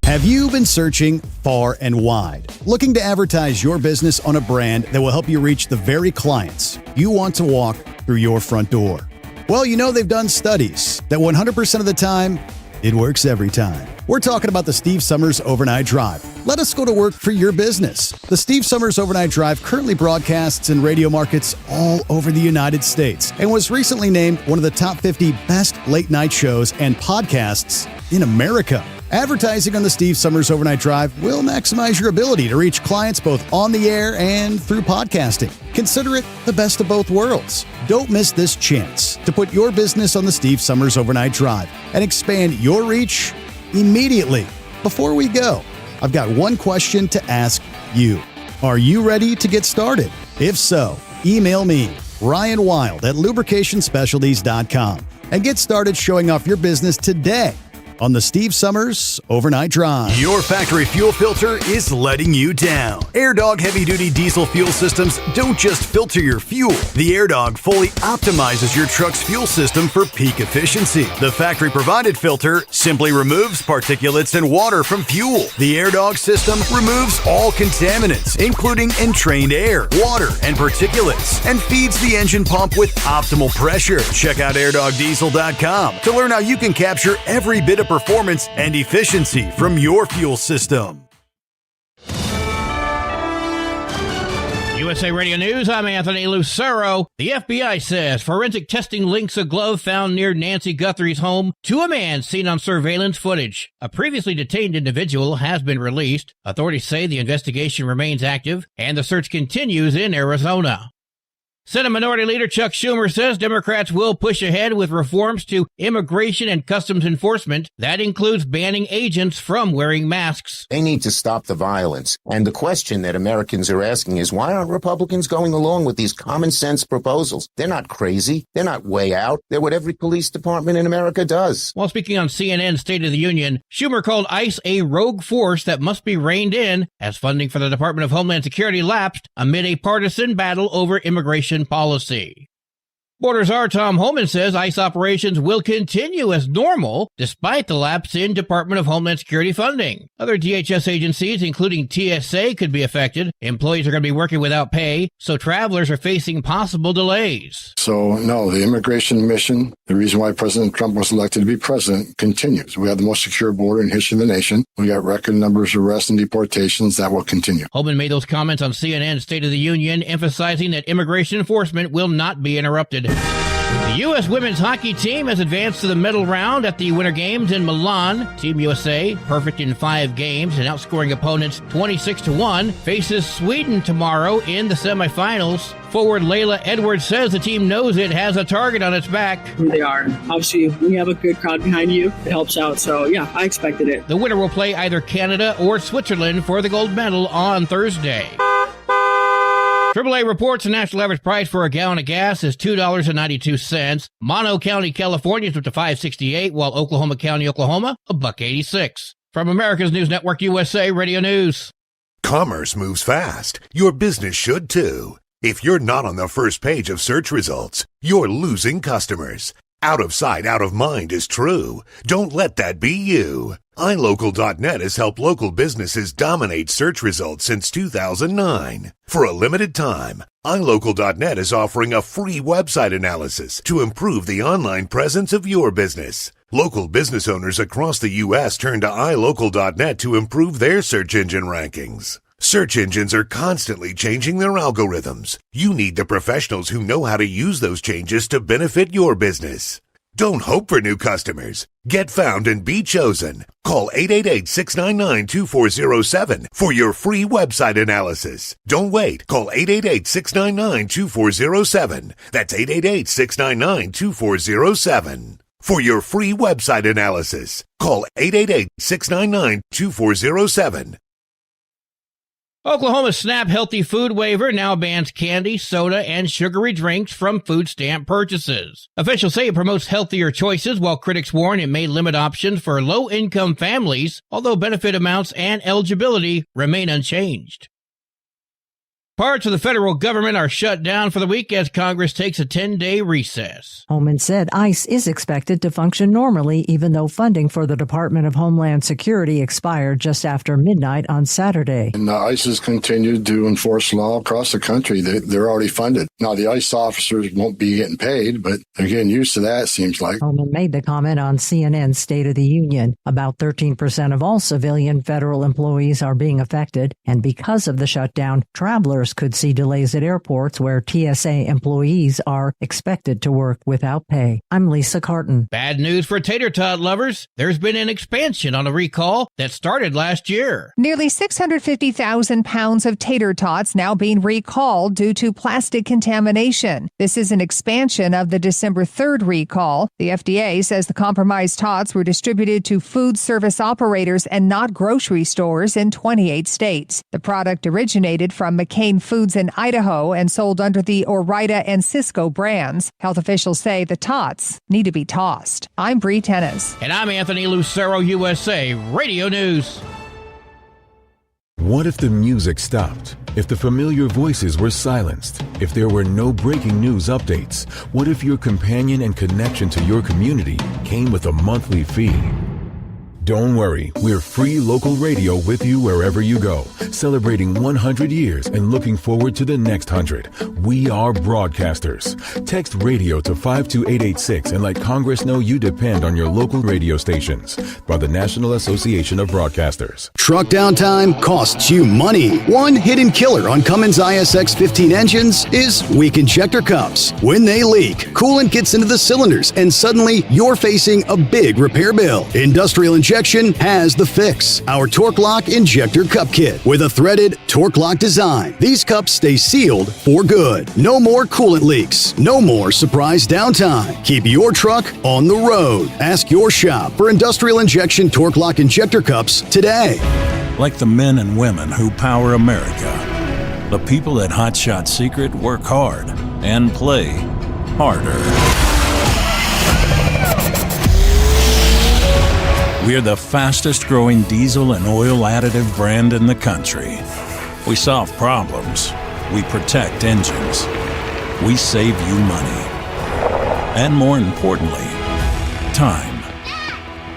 Have you been searching far and wide, looking to advertise your business on a brand that will help you reach the very clients you want to walk through your front door? Well, they've done studies that 100% of the time, it works every time. We're talking about the Steve Sommers Overnight Drive. Let us go to work for your business. The Steve Sommers Overnight Drive currently broadcasts in radio markets all over the United States and was recently named one of the top 50 best late night shows and podcasts in America. Advertising on the Steve Sommers Overnight Drive will maximize your ability to reach clients both on the air and through podcasting. Consider it the best of both worlds. Don't miss this chance to put your business on the Steve Sommers Overnight Drive and expand your reach immediately. Before we go, I've got one question to ask you. Are you ready to get started? If so, email me, Ryan Wild at lubricationspecialties.com, and get started showing off your business today on the Steve Sommers Overnight Drive. Your factory fuel filter is letting you down. AirDog heavy-duty diesel fuel systems don't just filter your fuel. The AirDog fully optimizes your truck's fuel system for peak efficiency. The factory-provided filter simply removes particulates and water from fuel. The AirDog system removes all contaminants, including entrained air, water, and particulates, and feeds the engine pump with optimal pressure. Check out airdogdiesel.com to learn how you can capture every bit of performance and efficiency from your fuel system. USA Radio News, I'm Anthony Lucero. The FBI says forensic testing links a glove found near Nancy Guthrie's home to a man seen on surveillance footage. A previously detained individual has been released. Authorities say the investigation remains active and the search continues in Arizona. Senate Minority Leader Chuck Schumer says Democrats will push ahead with reforms to immigration and customs enforcement. That includes banning agents from wearing masks. They need to stop the violence. And the question that Americans are asking is, why aren't Republicans going along with these common sense proposals? They're not crazy. They're not way out. They're what every police department in America does. While speaking on CNN's State of the Union, Schumer called ICE a rogue force that must be reined in as funding for the Department of Homeland Security lapsed amid a partisan battle over immigration policy. Border Czar Tom Homan says ICE operations will continue as normal despite the lapse in Department of Homeland Security funding. Other DHS agencies, including TSA, could be affected. Employees are going to be working without pay, so travelers are facing possible delays. So, no, the immigration mission, the reason why President Trump was elected to be president, continues. We have the most secure border in history of the nation. We got record numbers of arrests and deportations. That will continue. Homan made those comments on CNN's State of the Union, emphasizing that immigration enforcement will not be interrupted. The U.S. women's hockey team has advanced to the medal round at the Winter Games in Milan. Team USA, perfect in 5 games and outscoring opponents 26-1, faces Sweden tomorrow in the semifinals. Forward Layla Edwards says the team knows it has a target on its back. They are. Obviously, when you have a good crowd behind you, it helps out. So, yeah, I expected it. The winner will play either Canada or Switzerland for the gold medal on Thursday. AAA reports the national average price for a gallon of gas is $2.92. Mono County, California is up to $5.68, while Oklahoma County, Oklahoma, $1.86. From America's News Network USA Radio News. Commerce moves fast. Your business should too. If you're not on the first page of search results, you're losing customers. Out of sight, out of mind is true. Don't let that be you. iLocal.net has helped local businesses dominate search results since 2009. For a limited time, iLocal.net is offering a free website analysis to improve the online presence of your business. Local business owners across the U.S. turn to iLocal.net to improve their search engine rankings. Search engines are constantly changing their algorithms. You need the professionals who know how to use those changes to benefit your business. Don't hope for new customers. Get found and be chosen. Call 888-699-2407 for your free website analysis. Don't wait. Call 888-699-2407. That's 888-699-2407. For your free website analysis, call 888-699-2407. Oklahoma's SNAP Healthy Food Waiver now bans candy, soda, and sugary drinks from food stamp purchases. Officials say it promotes healthier choices, while critics warn it may limit options for low-income families, although benefit amounts and eligibility remain unchanged. Parts of the federal government are shut down for the week as Congress takes a 10-day recess. Homan said ICE is expected to function normally, even though funding for the Department of Homeland Security expired just after midnight on Saturday. And ICE has continued to enforce law across the country. They're already funded. Now, the ICE officers won't be getting paid, but they're getting used to that, it seems like. Homan made the comment on CNN's State of the Union. About 13% of all civilian federal employees are being affected, and because of the shutdown, travelers could see delays at airports where TSA employees are expected to work without pay. I'm Lisa Carton. Bad news for tater tot lovers. There's been an expansion on a recall that started last year. Nearly 650,000 pounds of tater tots now being recalled due to plastic contamination. This is an expansion of the December 3rd recall. The FDA says the compromised tots were distributed to food service operators and not grocery stores in 28 states. The product originated from McCain Foods in Idaho and sold under the Ore-Ida and Cisco brands. Health officials say the tots need to be tossed. I'm Bree Tennis. And I'm Anthony Lucero, USA Radio News. What if the music stopped? If the familiar voices were silenced? If there were no breaking news updates? What if your companion and connection to your community came with a monthly fee? Don't worry, we're free local radio with you wherever you go, celebrating 100 years and looking forward to the next 100. We are broadcasters. Text radio to 52886 and let Congress know you depend on your local radio stations. By the National Association of Broadcasters. Truck downtime costs you money. One hidden killer on Cummins ISX 15 engines is weak injector cups. When they leak, coolant gets into the cylinders and suddenly you're facing a big repair bill. Industrial injector Injection has the fix. Our Torque Lock Injector Cup Kit with a threaded Torque Lock design. These cups stay sealed for good. No more coolant leaks. No more surprise downtime. Keep your truck on the road. Ask your shop for Industrial Injection Torque Lock Injector Cups today. Like the men and women who power America, the people at Hot Shot Secret work hard and play harder. We're the fastest growing diesel and oil additive brand in the country. We solve problems. We protect engines. We save you money. And more importantly, time.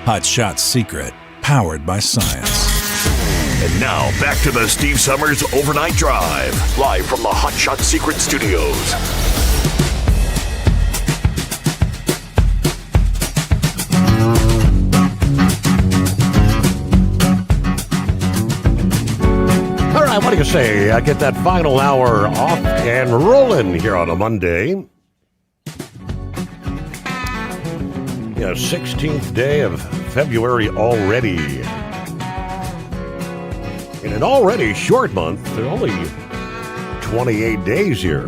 Hot Shot Secret, powered by science. And now, back to the Steve Summers Overnight Drive, live from the Hot Shot Secret Studios. All right, what do you say? I get that final hour off and rolling here on a Monday. 16th day of February already. In an already short month, there are only 28 days here.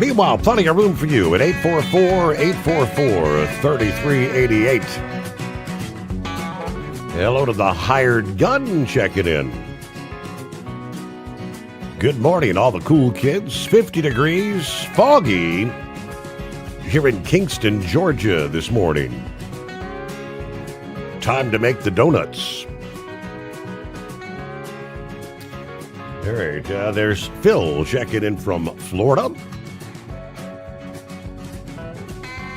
Meanwhile, plenty of room for you at 844-844-3388. Hello to the hired gun checking in. Good morning, all the cool kids. 50 degrees, foggy here in Kingston, Georgia this morning. Time to make the donuts. All right, there's Phil checking in from Florida.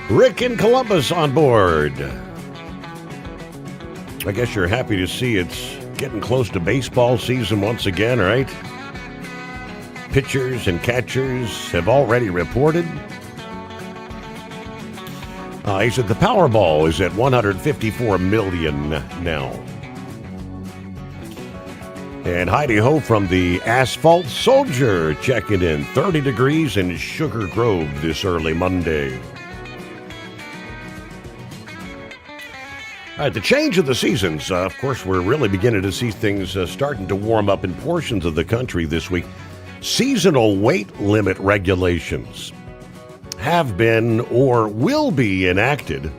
Rick in Columbus on board. I guess you're happy to see it's getting close to baseball season once again, right? Pitchers and catchers have already reported. He said the Powerball is at 154 million now. And Heidi Ho from the Asphalt Soldier checking in. 30 degrees in Sugar Grove this early Monday. All right, the change of the seasons. Of course, we're really beginning to see things starting to warm up in portions of the country this week. Seasonal weight limit regulations have been or will be enacted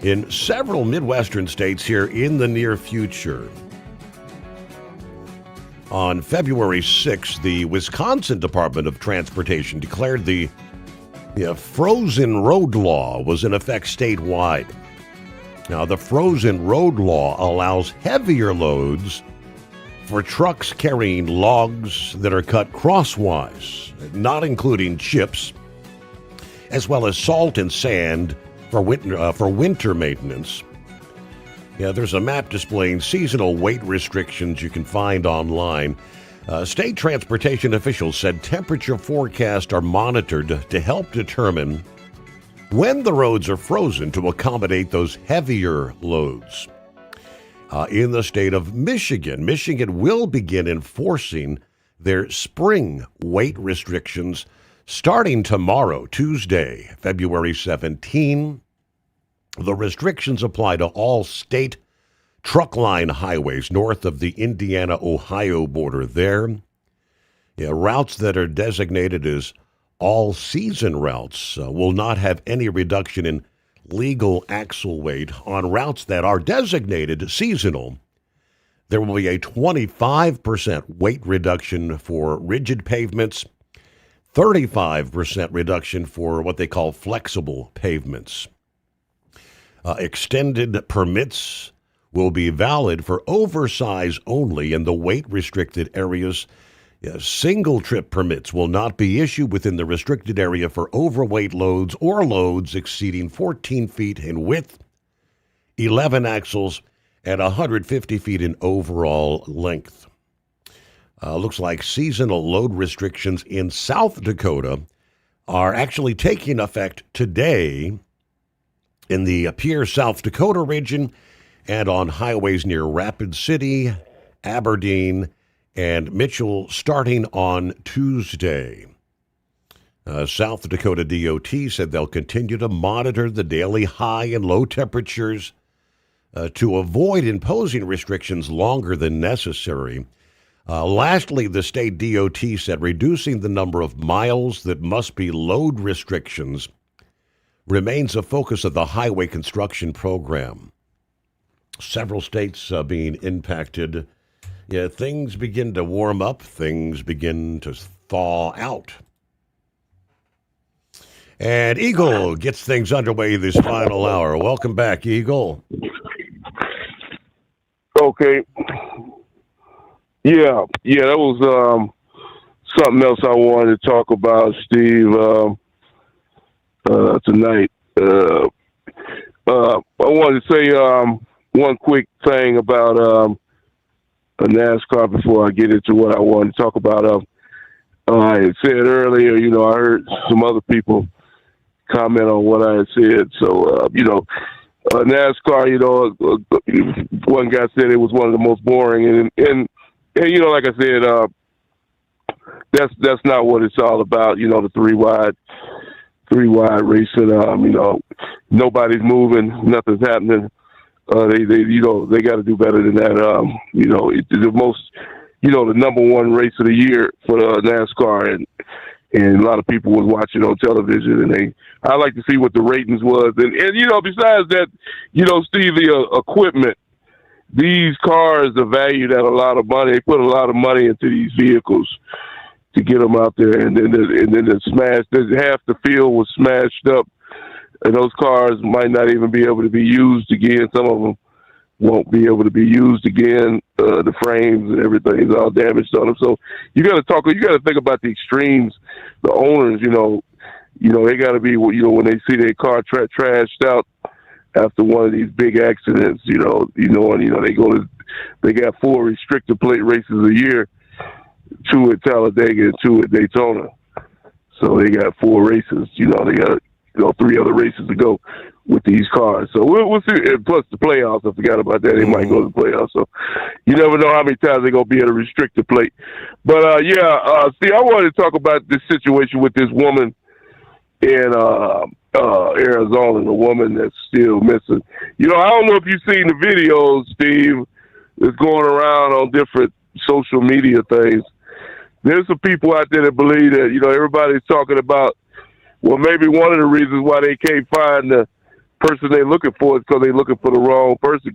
in several Midwestern states here in the near future. On February 6th, the Wisconsin Department of Transportation declared the frozen road law was in effect statewide. Now, the frozen road law allows heavier loads for trucks carrying logs that are cut crosswise, not including chips, as well as salt and sand for winter maintenance. Yeah, there's a map displaying seasonal weight restrictions you can find online. State transportation officials said temperature forecasts are monitored to help determine when the roads are frozen to accommodate those heavier loads. In the state of Michigan, Michigan will begin enforcing their spring weight restrictions starting tomorrow, Tuesday, February 17. The restrictions apply to all state truck line highways north of the Indiana-Ohio border there. Routes that are designated as all-season routes will not have any reduction in legal axle weight. On routes that are designated seasonal, there will be a 25% weight reduction for rigid pavements, 35% reduction for what they call flexible pavements. Extended permits will be valid for oversize only in the weight-restricted areas. Single-trip permits will not be issued within the restricted area for overweight loads or loads exceeding 14 feet in width, 11 axles, and 150 feet in overall length. Looks like seasonal load restrictions in South Dakota are actually taking effect today in the Pierre, South Dakota region and on highways near Rapid City, Aberdeen, and Mitchell starting on Tuesday. South Dakota DOT said they'll continue to monitor the daily high and low temperatures to avoid imposing restrictions longer than necessary. Lastly, the state DOT said reducing the number of miles that must be load restrictions remains a focus of the highway construction program. Several states being impacted. Yeah, things begin to warm up. Things begin to thaw out. And Eagle gets things underway this final hour. Welcome back, Eagle. Okay. Yeah, that was something else I wanted to talk about, Steve, tonight. I wanted to say one quick thing about NASCAR before I get into what I wanted to talk about. I had said earlier, I heard some other people comment on what I had said. So, NASCAR, one guy said it was one of the most boring. And like I said, that's not what it's all about. The three wide racing. Nobody's moving, nothing's happening. They got to do better than that. It's the most, the number one race of the year for NASCAR, and a lot of people was watching on television, and I like to see what the ratings was, and besides that, Steve, the equipment. These cars are valued at a lot of money. They put a lot of money into these vehicles to get them out there, and then they're smashed. Half the field was smashed up, and those cars might not even be able to be used again. Some of them won't be able to be used again. The frames and everything is all damaged on them. So you got to think about the extremes. The owners, they got to be, when they see their car trashed out after one of these big accidents, they got 4 restrictor plate races a year, 2 at Talladega and 2 at Daytona. So they got 4 races. They got 3 other races to go with these cars. So we'll see. And plus the playoffs, I forgot about that. They might go to the playoffs. So you never know how many times they're going to be at a restrictor plate. But see, I wanted to talk about this situation with this woman in Arizona, the woman that's still missing. I don't know if you've seen the videos, Steve, that's going around on different social media things. There's some people out there that believe that, everybody's talking about, well, maybe one of the reasons why they can't find the person they're looking for is because they're looking for the wrong person,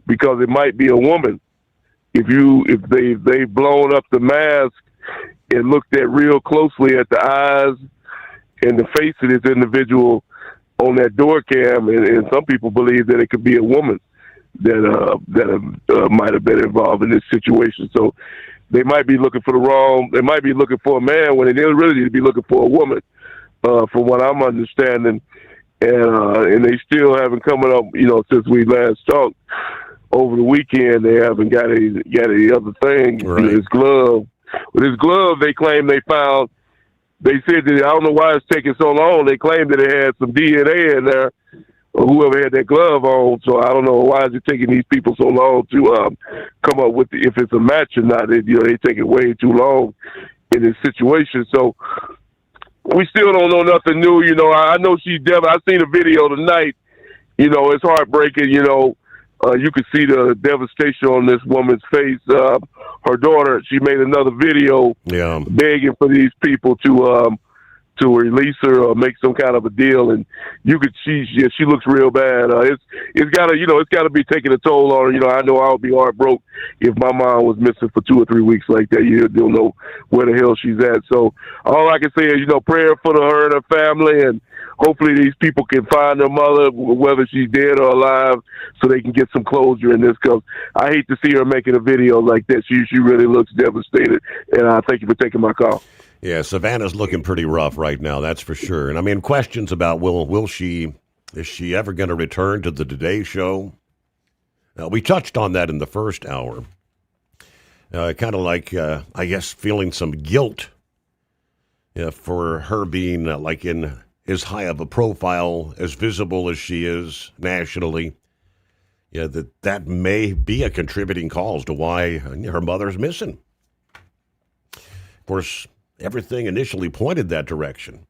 because it might be a woman. If they've blown up the mask and looked at real closely at the eyes and the face of this individual on that door cam, and some people believe that it could be a woman that might have been involved in this situation. So they might be looking for they might be looking for a man when they really need to be looking for a woman, from what I'm understanding. And they still haven't come up, since we last talked over the weekend. They haven't got any other thing. Right. His glove. With his glove, they claim they found. They said that, I don't know why it's taking so long. They claimed that it had some DNA in there, or whoever had that glove on. So I don't know why is it taking these people so long to come up with if it's a match or not. They take it way too long in this situation. So we still don't know nothing new. I know she's devastated. I seen a video tonight. It's heartbreaking. You could see the devastation on this woman's face. Her daughter, she made another video begging for these people to release her or make some kind of a deal, and she looks real bad. It's gotta be taking a toll on her. I know I would be heartbroken if my mom was missing for 2 or 3 weeks like that. You don't know where the hell she's at. So all I can say is, prayer for her and her family, and hopefully these people can find their mother, whether she's dead or alive, so they can get some closure in this, because I hate to see her making a video like that. She really looks devastated, and I thank you for taking my call. Yeah, Savannah's looking pretty rough right now, that's for sure. And questions about is she ever going to return to the Today Show? We touched on that in the first hour. Kind of like, I guess, feeling some guilt for her being in as high of a profile, as visible as she is nationally. Yeah, that may be a contributing cause to why her mother's missing. Of course, everything initially pointed that direction,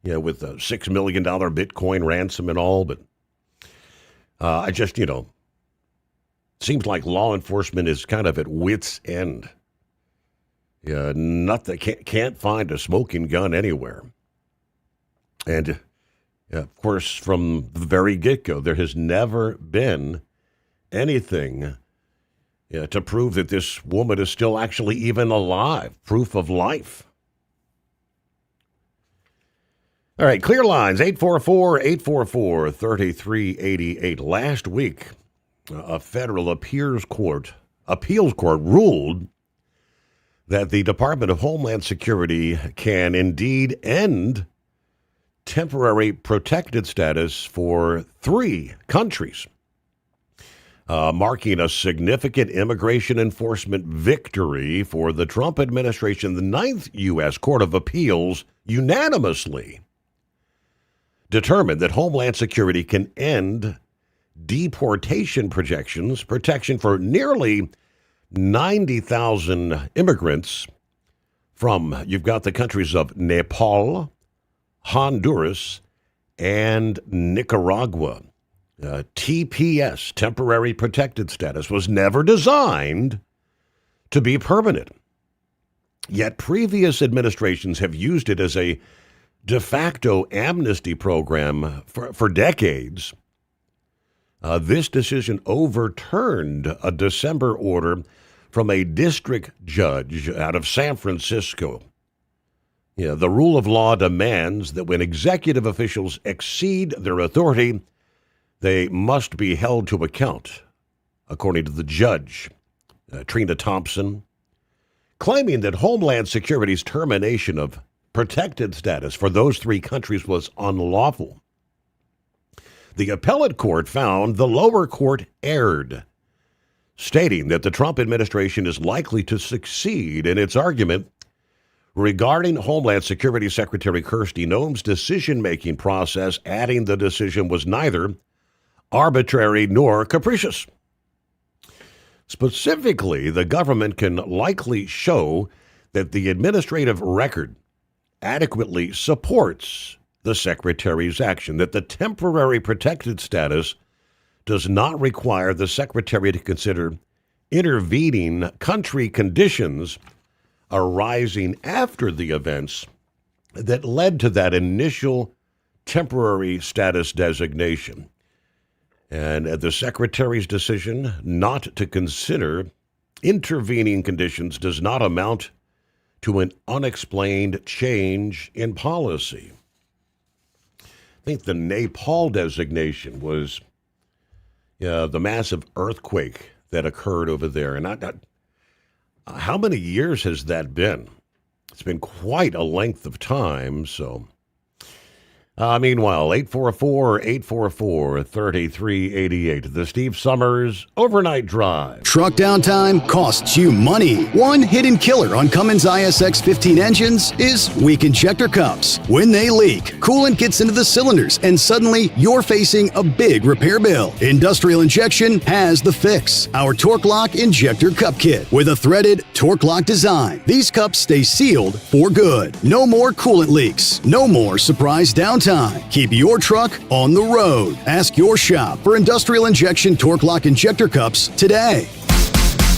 with the $6 million Bitcoin ransom and all. But I just, seems like law enforcement is kind of at wit's end. Nothing, can't find a smoking gun anywhere. And, of course, from the very get-go, there has never been anything to prove that this woman is still actually even alive, proof of life. All right, clear lines, 844-844-3388. Last week, a federal appeals court ruled that the Department of Homeland Security can indeed end temporary protected status for 3 countries, marking a significant immigration enforcement victory for the Trump administration. The 9th U.S. Court of Appeals unanimously determined that Homeland Security can end deportation protection for nearly 90,000 immigrants from, you've got the countries of Nepal, Honduras, and Nicaragua. TPS, temporary protected status, was never designed to be permanent. Yet previous administrations have used it as a de facto amnesty program for decades. This decision overturned a December order from a district judge out of San Francisco. The rule of law demands that when executive officials exceed their authority, they must be held to account, according to the judge, Trina Thompson, claiming that Homeland Security's termination of protected status for those 3 countries was unlawful. The appellate court found the lower court erred, stating that the Trump administration is likely to succeed in its argument regarding Homeland Security Secretary Kristi Noem's decision-making process, adding the decision was neither arbitrary nor capricious. Specifically, the government can likely show that the administrative record adequately supports the Secretary's action, that the temporary protected status does not require the Secretary to consider intervening country conditions arising after the events that led to that initial temporary status designation. And the Secretary's decision not to consider intervening conditions does not amount to an unexplained change in policy. I think the Nepal designation was the massive earthquake that occurred over there. And how many years has that been? It's been quite a length of time. So, meanwhile, 844-844-3388. The Steve Sommers Overnight Drive. Truck downtime costs you money. One hidden killer on Cummins ISX 15 engines is weak injector cups. When they leak, coolant gets into the cylinders and suddenly you're facing a big repair bill. Industrial Injection has the fix. Our Torque Lock Injector Cup Kit with a threaded Torque Lock design. These cups stay sealed for good. No more coolant leaks. No more surprise downtime. Keep your truck on the road. Ask your shop for Industrial Injection Torque Lock Injector Cups today.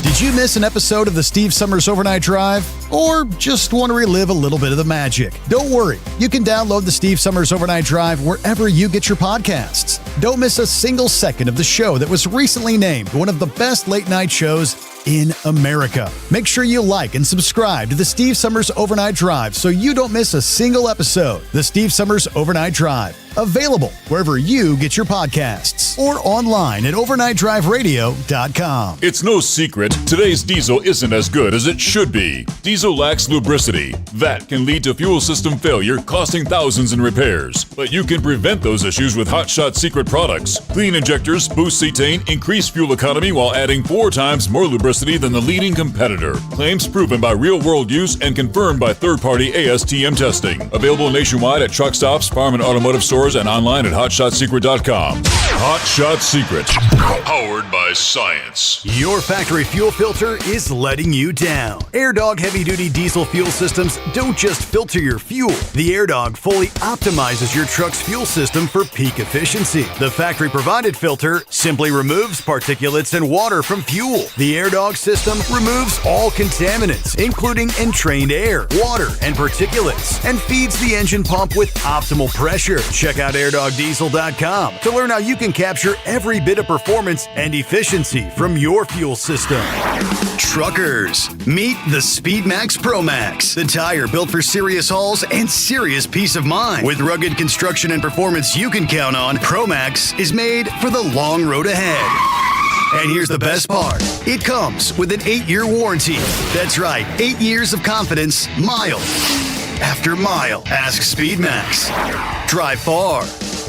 Did you miss an episode of the Steve Summers Overnight Drive? Or just want to relive a little bit of the magic? Don't worry. You can download the Steve Summers Overnight Drive wherever you get your podcasts. Don't miss a single second of the show that was recently named one of the best late night shows in America. Make sure you like and subscribe to the Steve Summers Overnight Drive so you don't miss a single episode. The Steve Summers Overnight Drive. Available wherever you get your podcasts or online at overnightdriveradio.com. It's no secret, today's diesel isn't as good as it should be. Diesel lacks lubricity. That can lead to fuel system failure, costing thousands in repairs. But you can prevent those issues with Hotshot secret products. Clean injectors, boost cetane, increase fuel economy while adding 4 times more lubricity lubricity than the leading competitor. Claims proven by real-world use and confirmed by third-party ASTM testing. Available nationwide at truck stops, farm and automotive stores, and online at HotShotSecret.com. Hot Shot Secret. Powered by science. Your factory fuel filter is letting you down. AirDog heavy-duty diesel fuel systems don't just filter your fuel. The AirDog fully optimizes your truck's fuel system for peak efficiency. The factory-provided filter simply removes particulates and water from fuel. The AirDog system removes all contaminants, including entrained air, water, and particulates, and feeds the engine pump with optimal pressure. Check out airdogdiesel.com to learn how you can capture every bit of performance and efficiency from your fuel system. Truckers, meet the SpeedMax Pro Max, the tire built for serious hauls and serious peace of mind. With rugged construction and performance you can count on, Pro Max is made for the long road ahead. And here's the best part. It comes with an 8-year warranty. That's right, 8 years of confidence, mile after mile. Ask SpeedMax. Drive far.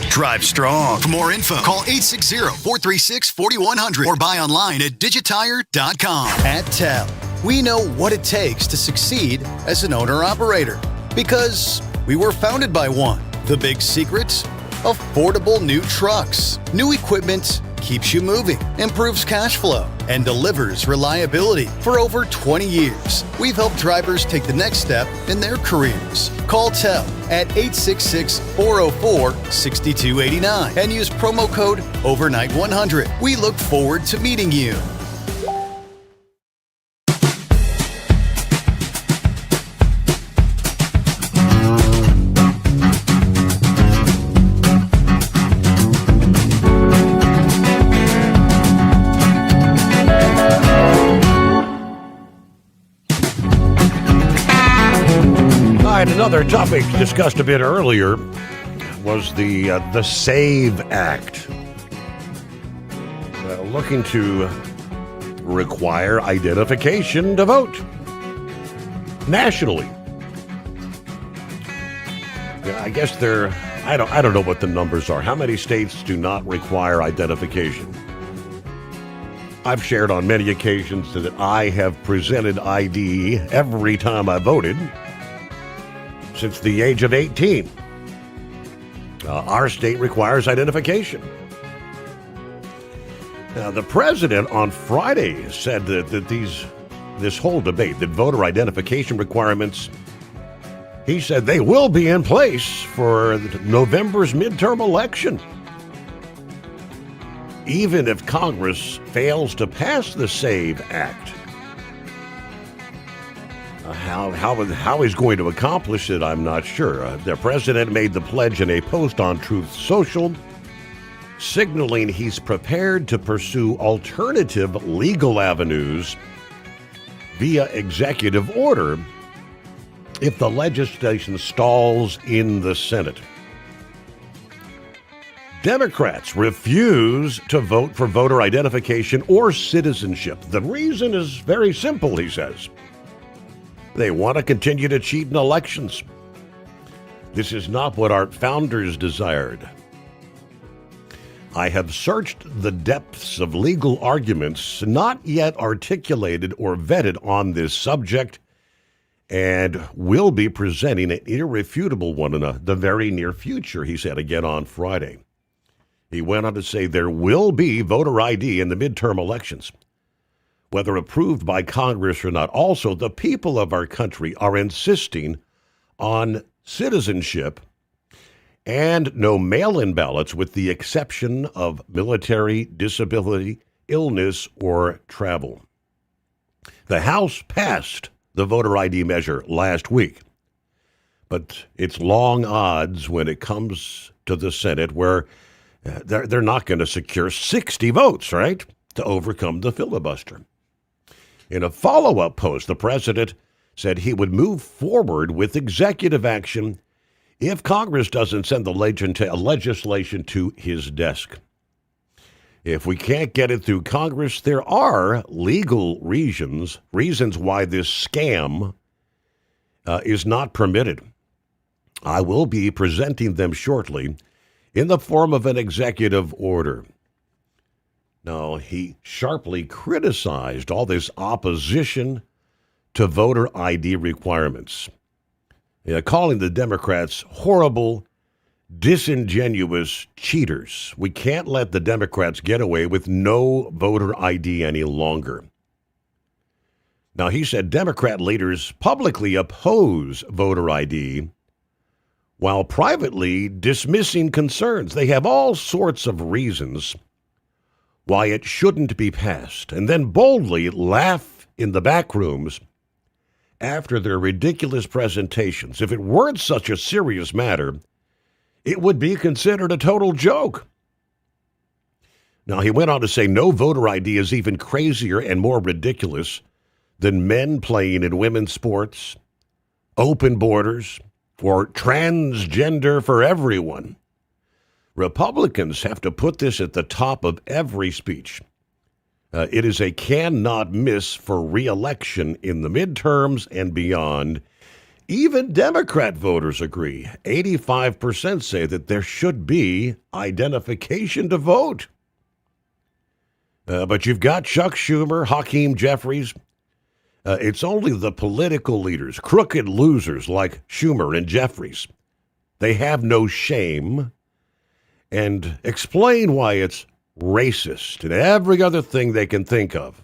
Drive strong. For more info, call 860-436-4100 or buy online at digitire.com. At TEL, we know what it takes to succeed as an owner-operator because we were founded by one. The big secret? Affordable new trucks. New equipment keeps you moving, improves cash flow, and delivers reliability. For over 20 years, we've helped drivers take the next step in their careers. Call TEL at 866-404-6289 and use promo code OVERNIGHT100. We look forward to meeting you. Another topic discussed a bit earlier was the SAVE Act, looking to require identification to vote nationally. I guess I don't know what the numbers are. How many states do not require identification? I've shared on many occasions that I have presented ID every time I voted since the age of 18. Our state requires identification. Now, the president on Friday said that this whole debate, that voter identification requirements, he said they will be in place for November's midterm election. Even if Congress fails to pass the SAVE Act. How he's going to accomplish it, I'm not sure. The president made the pledge in a post on Truth Social, signaling he's prepared to pursue alternative legal avenues via executive order if the legislation stalls in the Senate. Democrats refuse to vote for voter identification or citizenship. The reason is very simple, he says. They want to continue to cheat in elections. This is not what our founders desired. I have searched the depths of legal arguments not yet articulated or vetted on this subject and will be presenting an irrefutable one in the very near future, he said again on Friday. He went on to say there will be voter ID in the midterm elections. Whether approved by Congress or not, also the people of our country are insisting on citizenship and no mail-in ballots with the exception of military, disability, illness, or travel. The House passed the voter ID measure last week, but it's long odds when it comes to the Senate where they're not going to secure 60 votes, right, to overcome the filibuster. In a follow-up post, the president said he would move forward with executive action if Congress doesn't send the legislation to his desk. If we can't get it through Congress, there are legal reasons why this scam is not permitted. I will be presenting them shortly in the form of an executive order. Now, he sharply criticized all this opposition to voter ID requirements, calling the Democrats horrible, disingenuous cheaters. We can't let the Democrats get away with no voter ID any longer. Now, he said Democrat leaders publicly oppose voter ID while privately dismissing concerns. They have all sorts of reasons why it shouldn't be passed, and then boldly laugh in the back rooms after their ridiculous presentations. If it weren't such a serious matter, it would be considered a total joke. Now, he went on to say no voter ID is even crazier and more ridiculous than men playing in women's sports, open borders, or transgender for everyone. Republicans have to put this at the top of every speech. It is a cannot miss for re-election in the midterms and beyond. Even Democrat voters agree. 85% say that there should be identification to vote. But you've got Chuck Schumer, Hakeem Jeffries. It's only the political leaders, crooked losers like Schumer and Jeffries. They have no shame and explain why it's racist and every other thing they can think of.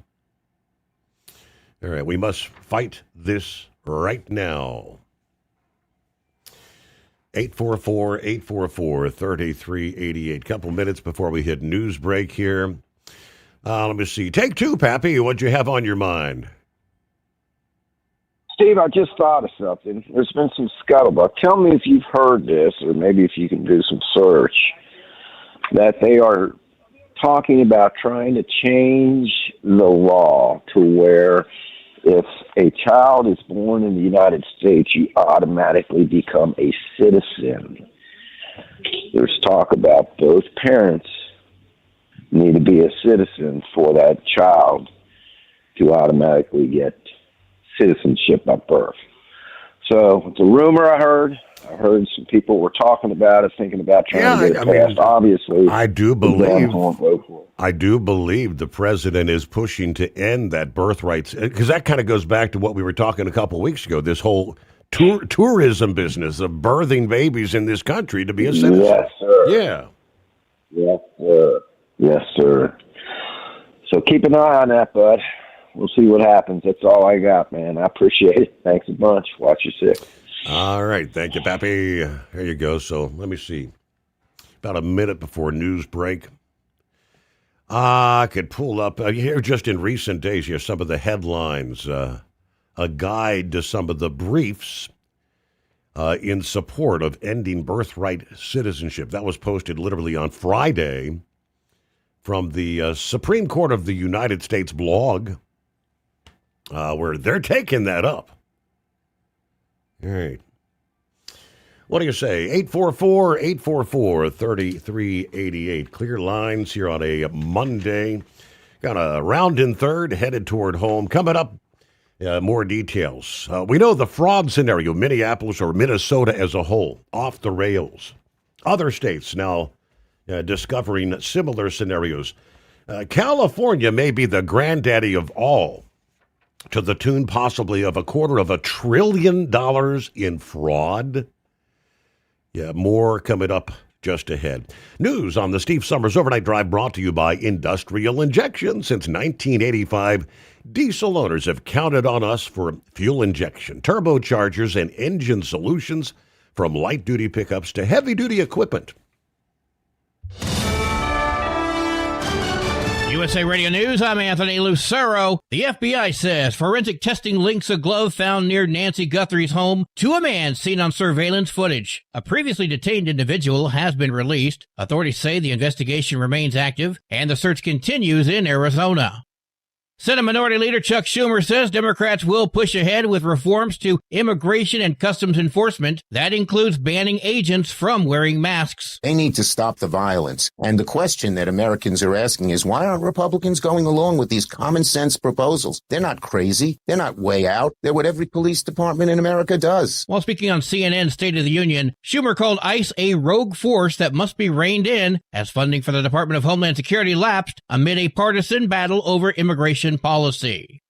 All right, we must fight this right now. 844-844-3388. Couple minutes before we hit news break here. Let me see. Take two, Pappy. What'd you have on your mind? Steve, I just thought of something. There's been some scuttlebutt. Tell me if you've heard this, or maybe if you can do some search, that they are talking about trying to change the law to where if a child is born in the United States, you automatically become a citizen. There's talk about both parents need to be a citizen for that child to automatically get citizenship by birth. So it's a rumor I heard. I heard some people were talking about it, thinking about trying to get it passed. Obviously, I do believe the president is pushing to end that birthrights, because that kind of goes back to what we were talking a couple of weeks ago, this whole tourism business of birthing babies in this country to be a citizen. Yes, sir. Yeah. Yes, sir. Yes, sir. So keep an eye on that, bud. We'll see what happens. That's all I got, man. I appreciate it. Thanks a bunch. Watch your six. All right. Thank you, Pappy. There you go. So let me see. About a minute before news break. I could pull up here just in recent days, here, some of the headlines, a guide to some of the briefs in support of ending birthright citizenship. That was posted literally on Friday from the Supreme Court of the United States blog, where they're taking that up. All right. What do you say? 844-844-3388. Clear lines here on a Monday. Got a round in third, headed toward home. Coming up, more details. We know the fraud scenario, Minneapolis or Minnesota as a whole, off the rails. Other states now discovering similar scenarios. California may be the granddaddy of all, to the tune possibly of $250 billion in fraud. Yeah, more coming up just ahead. News on the Steve Summers Overnight Drive brought to you by Industrial Injection. Since 1985, diesel owners have counted on us for fuel injection, turbochargers, and engine solutions from light-duty pickups to heavy-duty equipment. USA Radio News, I'm Anthony Lucero. The FBI says forensic testing links a glove found near Nancy Guthrie's home to a man seen on surveillance footage. A previously detained individual has been released. Authorities say the investigation remains active and the search continues in Arizona. Senate Minority Leader Chuck Schumer says Democrats will push ahead with reforms to immigration and customs enforcement. That includes banning agents from wearing masks. They need to stop the violence. And the question that Americans are asking is, why aren't Republicans going along with these common sense proposals? They're not crazy. They're not way out. They're what every police department in America does. While speaking on CNN's State of the Union, Schumer called ICE a rogue force that must be reined in as funding for the Department of Homeland Security lapsed amid a partisan battle over immigration policy.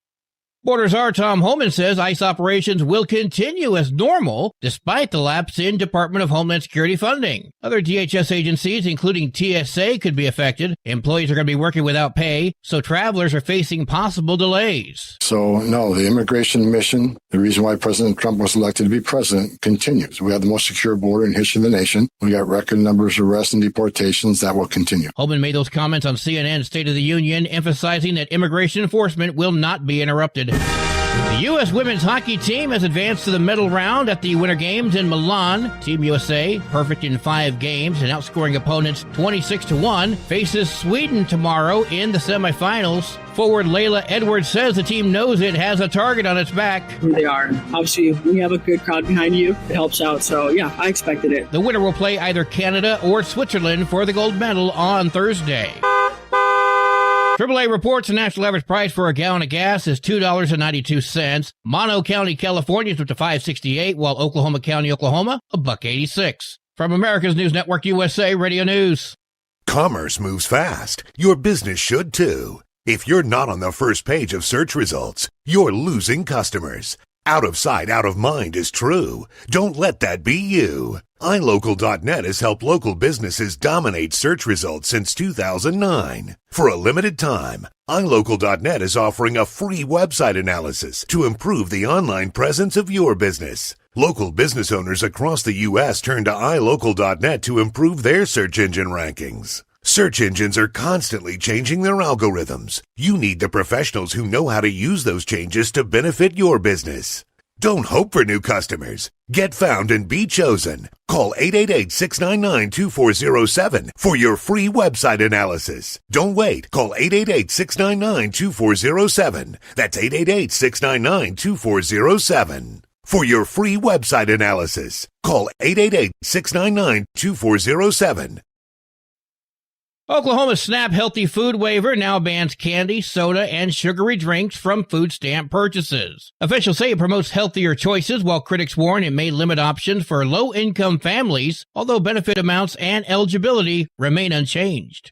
Border Czar Tom Homan says ICE operations will continue as normal despite the lapse in Department of Homeland Security funding. Other DHS agencies, including TSA, could be affected. Employees are going to be working without pay, so travelers are facing possible delays. So, no, the immigration mission, the reason why President Trump was elected to be president, continues. We have the most secure border in history of the nation. We got record numbers of arrests and deportations. That will continue. Homan made those comments on CNN's State of the Union, emphasizing that immigration enforcement will not be interrupted. The U.S. women's hockey team has advanced to the medal round at the Winter Games in Milan. Team USA, perfect in 5 games and outscoring opponents 26-1, faces Sweden tomorrow in the semifinals. Forward Layla Edwards says the team knows it has a target on its back. They are. Obviously, when you have a good crowd behind you, it helps out. So, yeah, I expected it. The winner will play either Canada or Switzerland for the gold medal on Thursday. AAA reports the national average price for a gallon of gas is $2.92. Mono County, California is up to $5.68, while Oklahoma County, Oklahoma, $1.86. From America's News Network USA Radio News. Commerce moves fast. Your business should too. If you're not on the first page of search results, you're losing customers. Out of sight, out of mind is true. Don't let that be you. iLocal.net has helped local businesses dominate search results since 2009. For a limited time, iLocal.net is offering a free website analysis to improve the online presence of your business. Local business owners across the U.S. turn to iLocal.net to improve their search engine rankings. Search engines are constantly changing their algorithms. You need the professionals who know how to use those changes to benefit your business. Don't hope for new customers. Get found and be chosen. Call 888-699-2407 for your free website analysis. Don't wait. Call 888-699-2407. That's 888-699-2407. For your free website analysis, call 888-699-2407. Oklahoma's SNAP Healthy Food Waiver now bans candy, soda, and sugary drinks from food stamp purchases. Officials say it promotes healthier choices, while critics warn it may limit options for low-income families, although benefit amounts and eligibility remain unchanged.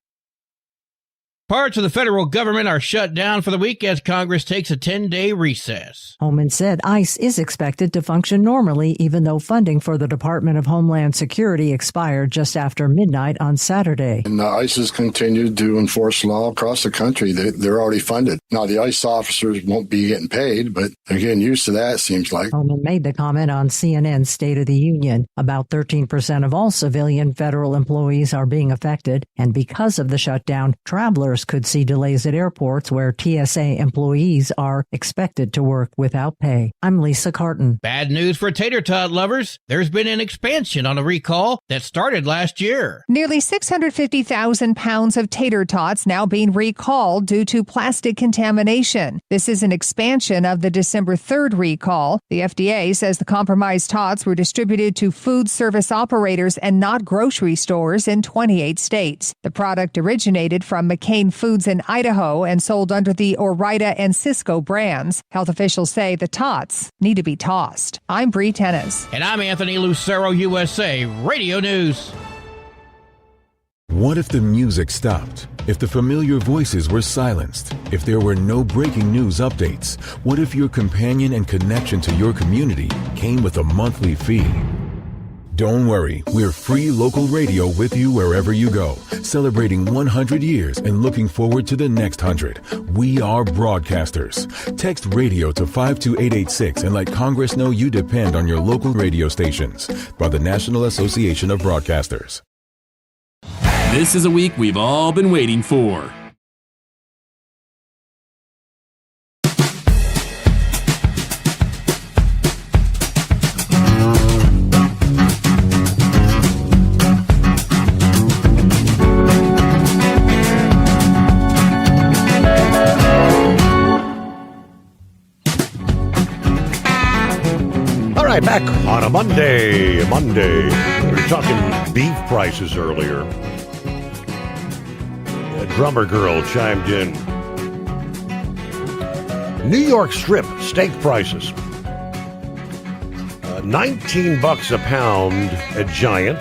Parts of the federal government are shut down for the week as Congress takes a 10-day recess. Homan said ICE is expected to function normally, even though funding for the Department of Homeland Security expired just after midnight on Saturday. And ICE has continued to enforce law across the country. They're already funded. Now, the ICE officers won't be getting paid, but they're getting used to that, it seems like. Homan made the comment on CNN's State of the Union. About 13% of all civilian federal employees are being affected, and because of the shutdown, travelers could see delays at airports where TSA employees are expected to work without pay. I'm Lisa Carton. Bad news for tater tot lovers. There's been an expansion on a recall that started last year. Nearly 650,000 pounds of tater tots now being recalled due to plastic contamination. This is an expansion of the December 3rd recall. The FDA says the compromised tots were distributed to food service operators and not grocery stores in 28 states. The product originated from McCain Foods in Idaho and sold under the Ore-Ida and Sysco brands. Health officials say the tots need to be tossed. I'm Bree Tennis. And I'm Anthony Lucero, USA Radio News. What if the music stopped? If the familiar voices were silenced? If there were no breaking news updates? What if your companion and connection to your community came with a monthly fee? Don't worry, we're free local radio with you wherever you go, celebrating 100 years and looking forward to the next 100. We are broadcasters. Text radio to 52886 and let Congress know you depend on your local radio stations. By the National Association of Broadcasters. This is a week we've all been waiting for. right, back on a Monday. We were talking beef prices earlier. A drummer girl chimed in. New York Strip steak prices. $19 a pound at Giant.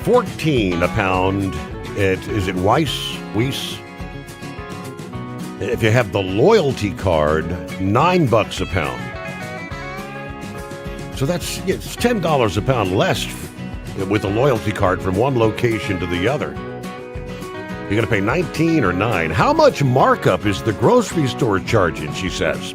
$14 a pound at, is it Weiss? If you have the loyalty card, $9 a pound. So it's $10 a pound less with the loyalty card from one location to the other. You're going to pay $19 or $9. How much markup is the grocery store charging, she says.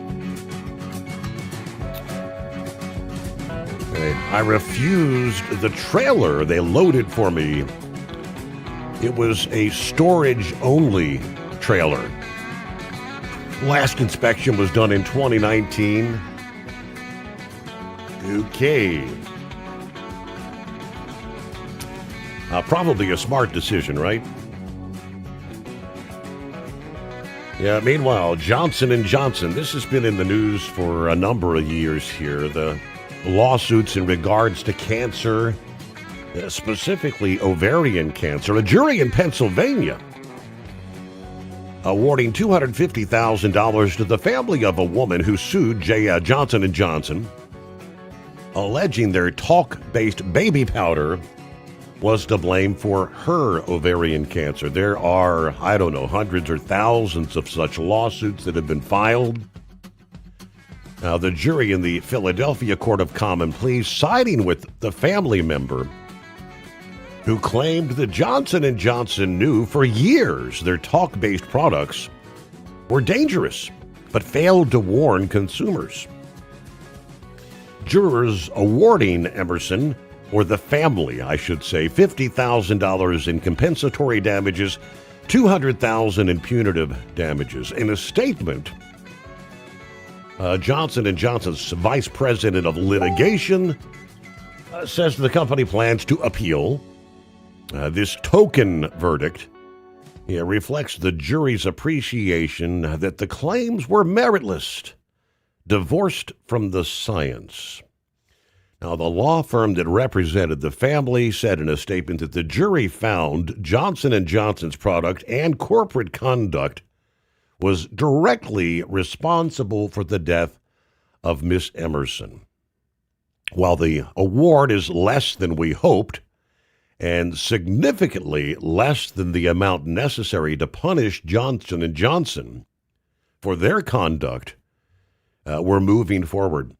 I refused the trailer they loaded for me. It was a storage-only trailer. Last inspection was done in 2019. Okay. Probably a smart decision, right? Yeah, meanwhile, Johnson & Johnson, this has been in the news for a number of years here. The lawsuits in regards to cancer, specifically ovarian cancer. A jury in Pennsylvania awarding $250,000 to the family of a woman who sued Johnson & Johnson, alleging their talc-based baby powder was to blame for her ovarian cancer. There are, hundreds or thousands of such lawsuits that have been filed. Now, the jury in the Philadelphia Court of Common Pleas siding with the family member who claimed that Johnson & Johnson knew for years their talc-based products were dangerous, but failed to warn consumers. Jurors awarding Emerson, or the family, I should say, $50,000 in compensatory damages, $200,000 in punitive damages. In a statement, Johnson & Johnson's vice president of litigation says the company plans to appeal. This token verdict reflects the jury's appreciation that the claims were meritless, divorced from the science. Now, the law firm that represented the family said in a statement that the jury found Johnson & Johnson's product and corporate conduct was directly responsible for the death of Miss Emerson. While the award is less than we hoped and significantly less than the amount necessary to punish Johnson & Johnson for their conduct, we're moving forward.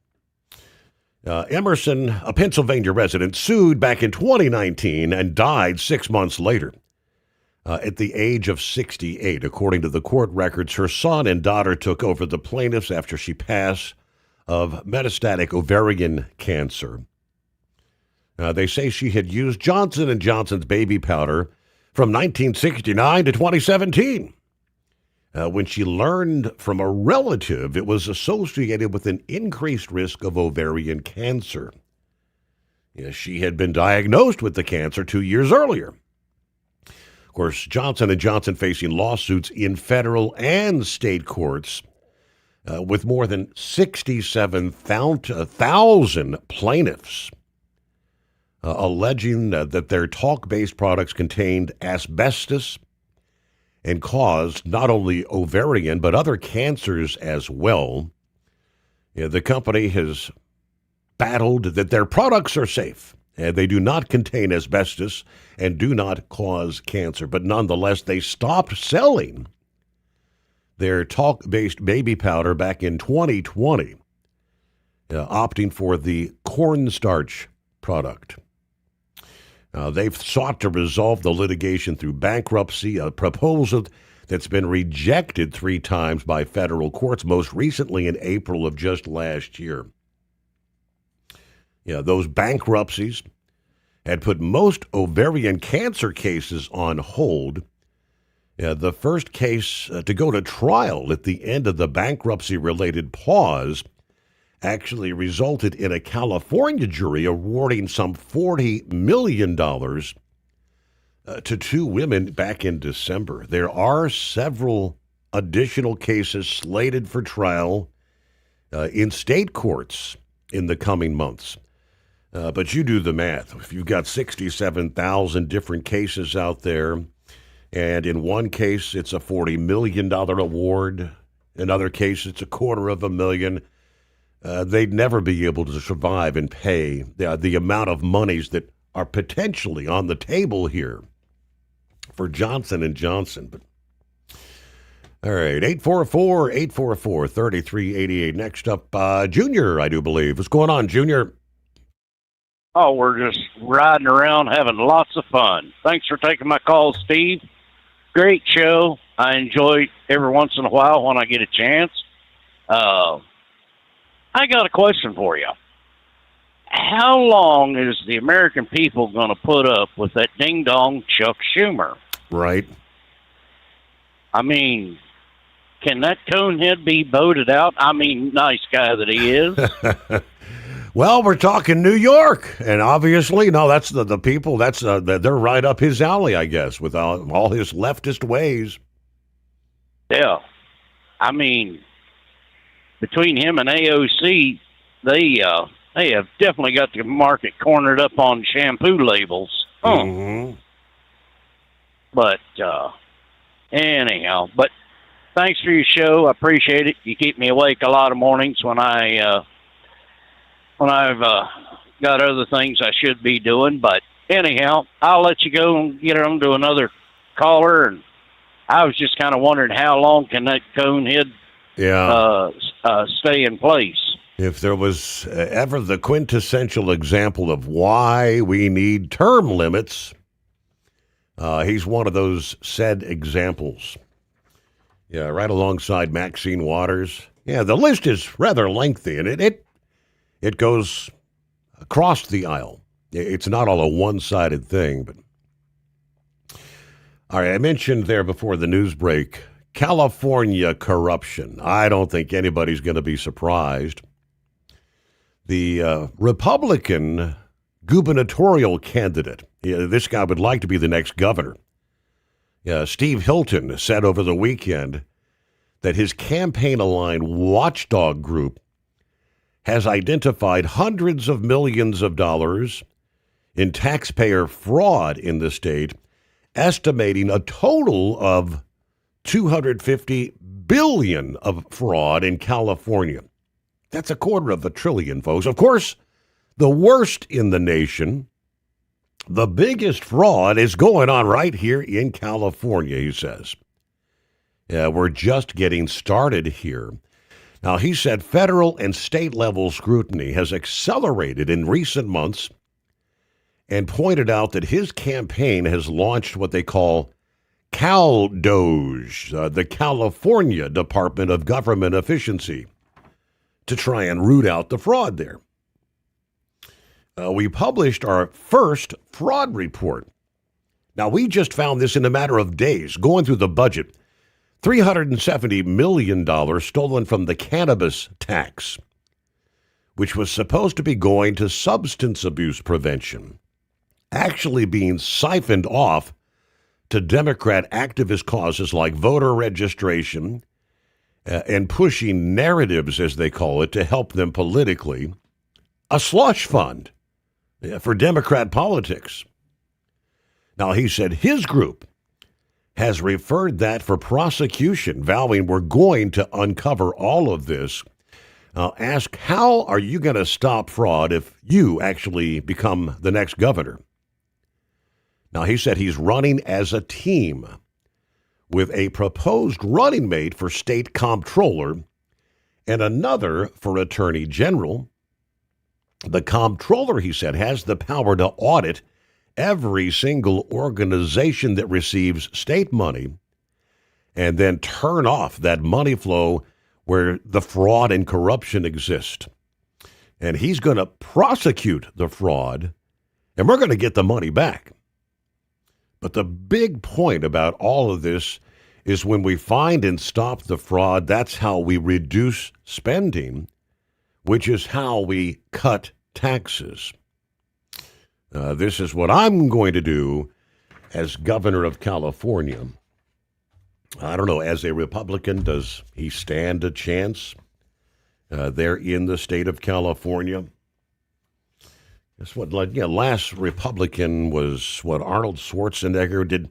Emerson, a Pennsylvania resident, sued back in 2019 and died 6 months later. At the age of 68, according to the court records, her son and daughter took over the plaintiffs after she passed of metastatic ovarian cancer. They say she had used Johnson & Johnson's baby powder from 1969 to 2017. When she learned from a relative it was associated with an increased risk of ovarian cancer. She had been diagnosed with the cancer 2 years earlier. Of course, Johnson & Johnson facing lawsuits in federal and state courts with more than 67,000 plaintiffs alleging that their talc-based products contained asbestos and caused not only ovarian but other cancers as well. The company has battled that their products are safe and they do not contain asbestos and do not cause cancer. But nonetheless, they stopped selling their talc-based baby powder back in 2020, opting for the cornstarch product. They've sought to resolve the litigation through bankruptcy, a proposal that's been rejected 3 times by federal courts, most recently in April of just last year. Those bankruptcies had put most ovarian cancer cases on hold. The first case to go to trial at the end of the bankruptcy-related pause actually resulted in a California jury awarding some $40 million to 2 women back in December. There are several additional cases slated for trial in state courts in the coming months. But you do the math. If you've got 67,000 different cases out there, and in one case it's a $40 million award, in other cases it's $250,000, they'd never be able to survive and pay the amount of monies that are potentially on the table here for Johnson & Johnson. But all right, 844-844-3388. Next up, Junior, I do believe. What's going on, Junior? Oh, we're just riding around having lots of fun. Thanks for taking my call, Steve. Great show. I enjoy it every once in a while when I get a chance. I got a question for you. How long is the American people going to put up with that ding-dong Chuck Schumer? Right. I mean, can that conehead be voted out? I mean, nice guy that he is. Well, we're talking New York, and obviously, no, that's the people. They're right up his alley, I guess, with all his leftist ways. Yeah, I mean, between him and AOC, they have definitely got the market cornered up on shampoo labels. Mm-hmm. But anyhow, but thanks for your show. I appreciate it. You keep me awake a lot of mornings when I've got other things I should be doing. But anyhow, I'll let you go and get on to another caller. And I was just kind of wondering how long can that conehead stay in place? If there was ever the quintessential example of why we need term limits, he's one of those said examples. Yeah, right alongside Maxine Waters. Yeah, the list is rather lengthy, and it goes across the aisle. It's not all a one-sided thing. But all right, I mentioned there before the news break, California corruption. I don't think anybody's going to be surprised. The Republican gubernatorial candidate, this guy would like to be the next governor. Steve Hilton said over the weekend that his campaign-aligned watchdog group has identified hundreds of millions of dollars in taxpayer fraud in the state, estimating a total of $250 billion of fraud in California. That's $250 billion, folks. Of course, the worst in the nation, the biggest fraud is going on right here in California, he says. Yeah, we're just getting started here. Now, he said federal and state level scrutiny has accelerated in recent months and pointed out that his campaign has launched what they call CalDOGE, the California Department of Government Efficiency, to try and root out the fraud there. We published our first fraud report. Now, we just found this in a matter of days, going through the budget. $370 million stolen from the cannabis tax, which was supposed to be going to substance abuse prevention, actually being siphoned off to Democrat activist causes like voter registration and pushing narratives, as they call it, to help them politically. A slush fund for Democrat politics. Now, he said his group has referred that for prosecution, vowing we're going to uncover all of this. Ask, how are you going to stop fraud if you actually become the next governor? Now, he said he's running as a team with a proposed running mate for state comptroller and another for attorney general. The comptroller, he said, has the power to audit every single organization that receives state money and then turn off that money flow where the fraud and corruption exist. And he's going to prosecute the fraud, and we're going to get the money back. But the big point about all of this is when we find and stop the fraud, that's how we reduce spending, which is how we cut taxes. This is what I'm going to do as governor of California. I don't know, as a Republican, does he stand a chance? there in the state of California. That's what, last Republican was Arnold Schwarzenegger.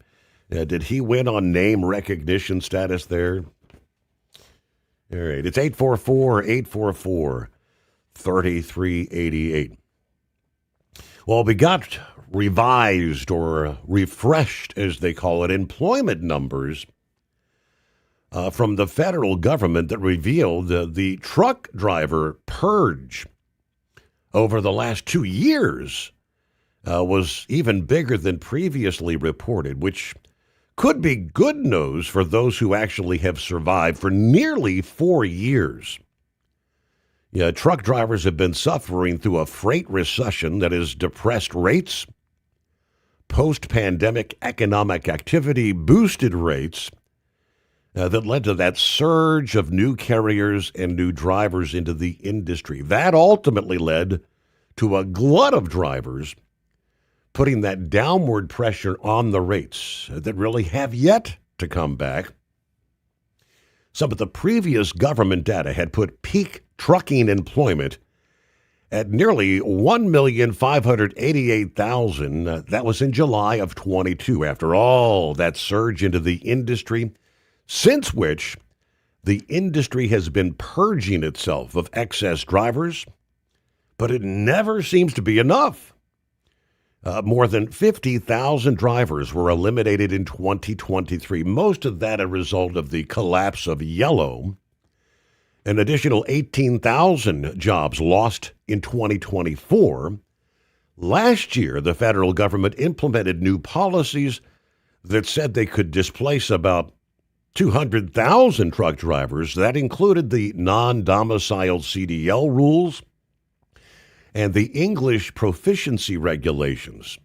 Did he win on name recognition status there? All right, it's 844-844-3388. Well, we got revised or refreshed, as they call it, employment numbers from the federal government that revealed the truck driver purge over the last 2 years was even bigger than previously reported, which could be good news for those who actually have survived for nearly 4 years. Yeah, truck drivers have been suffering through a freight recession that has depressed rates. Post-pandemic economic activity boosted rates that led to that surge of new carriers and new drivers into the industry. That ultimately led to a glut of drivers, putting that downward pressure on the rates that really have yet to come back. Some of the previous government data had put peak trucking employment at nearly 1,588,000. That was in July of 22, after all that surge into the industry, since which the industry has been purging itself of excess drivers, but it never seems to be enough. More than 50,000 drivers were eliminated in 2023, most of that a result of the collapse of Yellow. An additional 18,000 jobs lost in 2024. Last year, the federal government implemented new policies that said they could displace about 200,000 truck drivers. That included the non-domiciled CDL rules and the English proficiency regulations.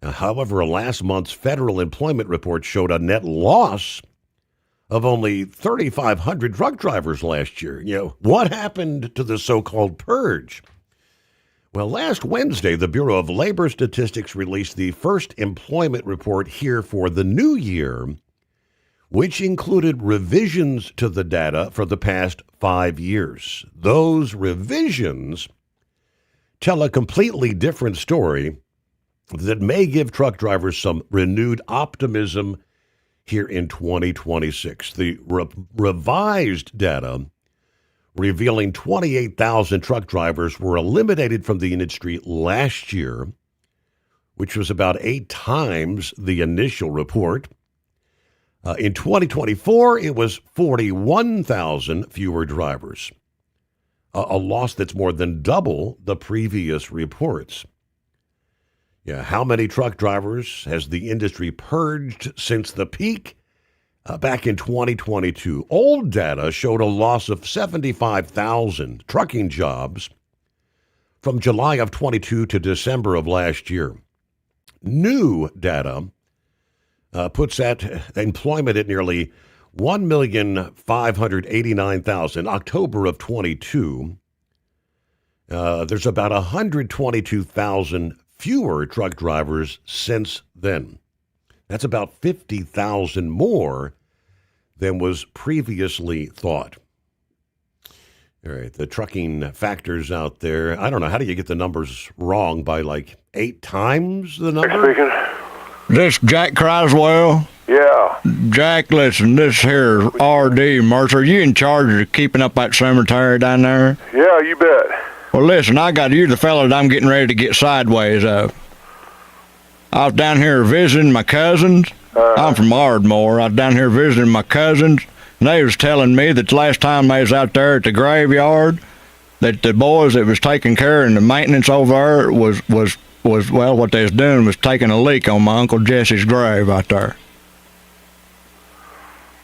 However, last month's federal employment report showed a net loss of only 3,500 truck drivers last year. What happened to the so-called purge? Well, last Wednesday, the Bureau of Labor Statistics released the first employment report here for the new year, which included revisions to the data for the past 5 years. Those revisions tell a completely different story that may give truck drivers some renewed optimism here in 2026. The revised data revealing 28,000 truck drivers were eliminated from the industry last year, which was about 8 times the initial report. In 2024, it was 41,000 fewer drivers, a loss that's more than double the previous reports. Yeah, how many truck drivers has the industry purged since the peak back in 2022? Old data showed a loss of 75,000 trucking jobs from July of 22 to December of last year. New data puts that employment at nearly 1,589,000. October of 22, there's about 122,000 fewer truck drivers since then. That's about 50,000 more than was previously thought. All right, the trucking factors out there. I don't know. How do you get the numbers wrong by like 8 times the number? Speaking. This Jack Criswell? Yeah. Jack, listen, this here R.D. Mercer, you in charge of keeping up that cemetery down there? Yeah, you bet. Well, listen, you're the fellow that I'm getting ready to get sideways of. I was down here visiting my cousins. I'm from Ardmore. I was down here visiting my cousins, and they was telling me that the last time they was out there at the graveyard, that the boys that was taking care of the maintenance over there was what they was doing was taking a leak on my Uncle Jesse's grave out there.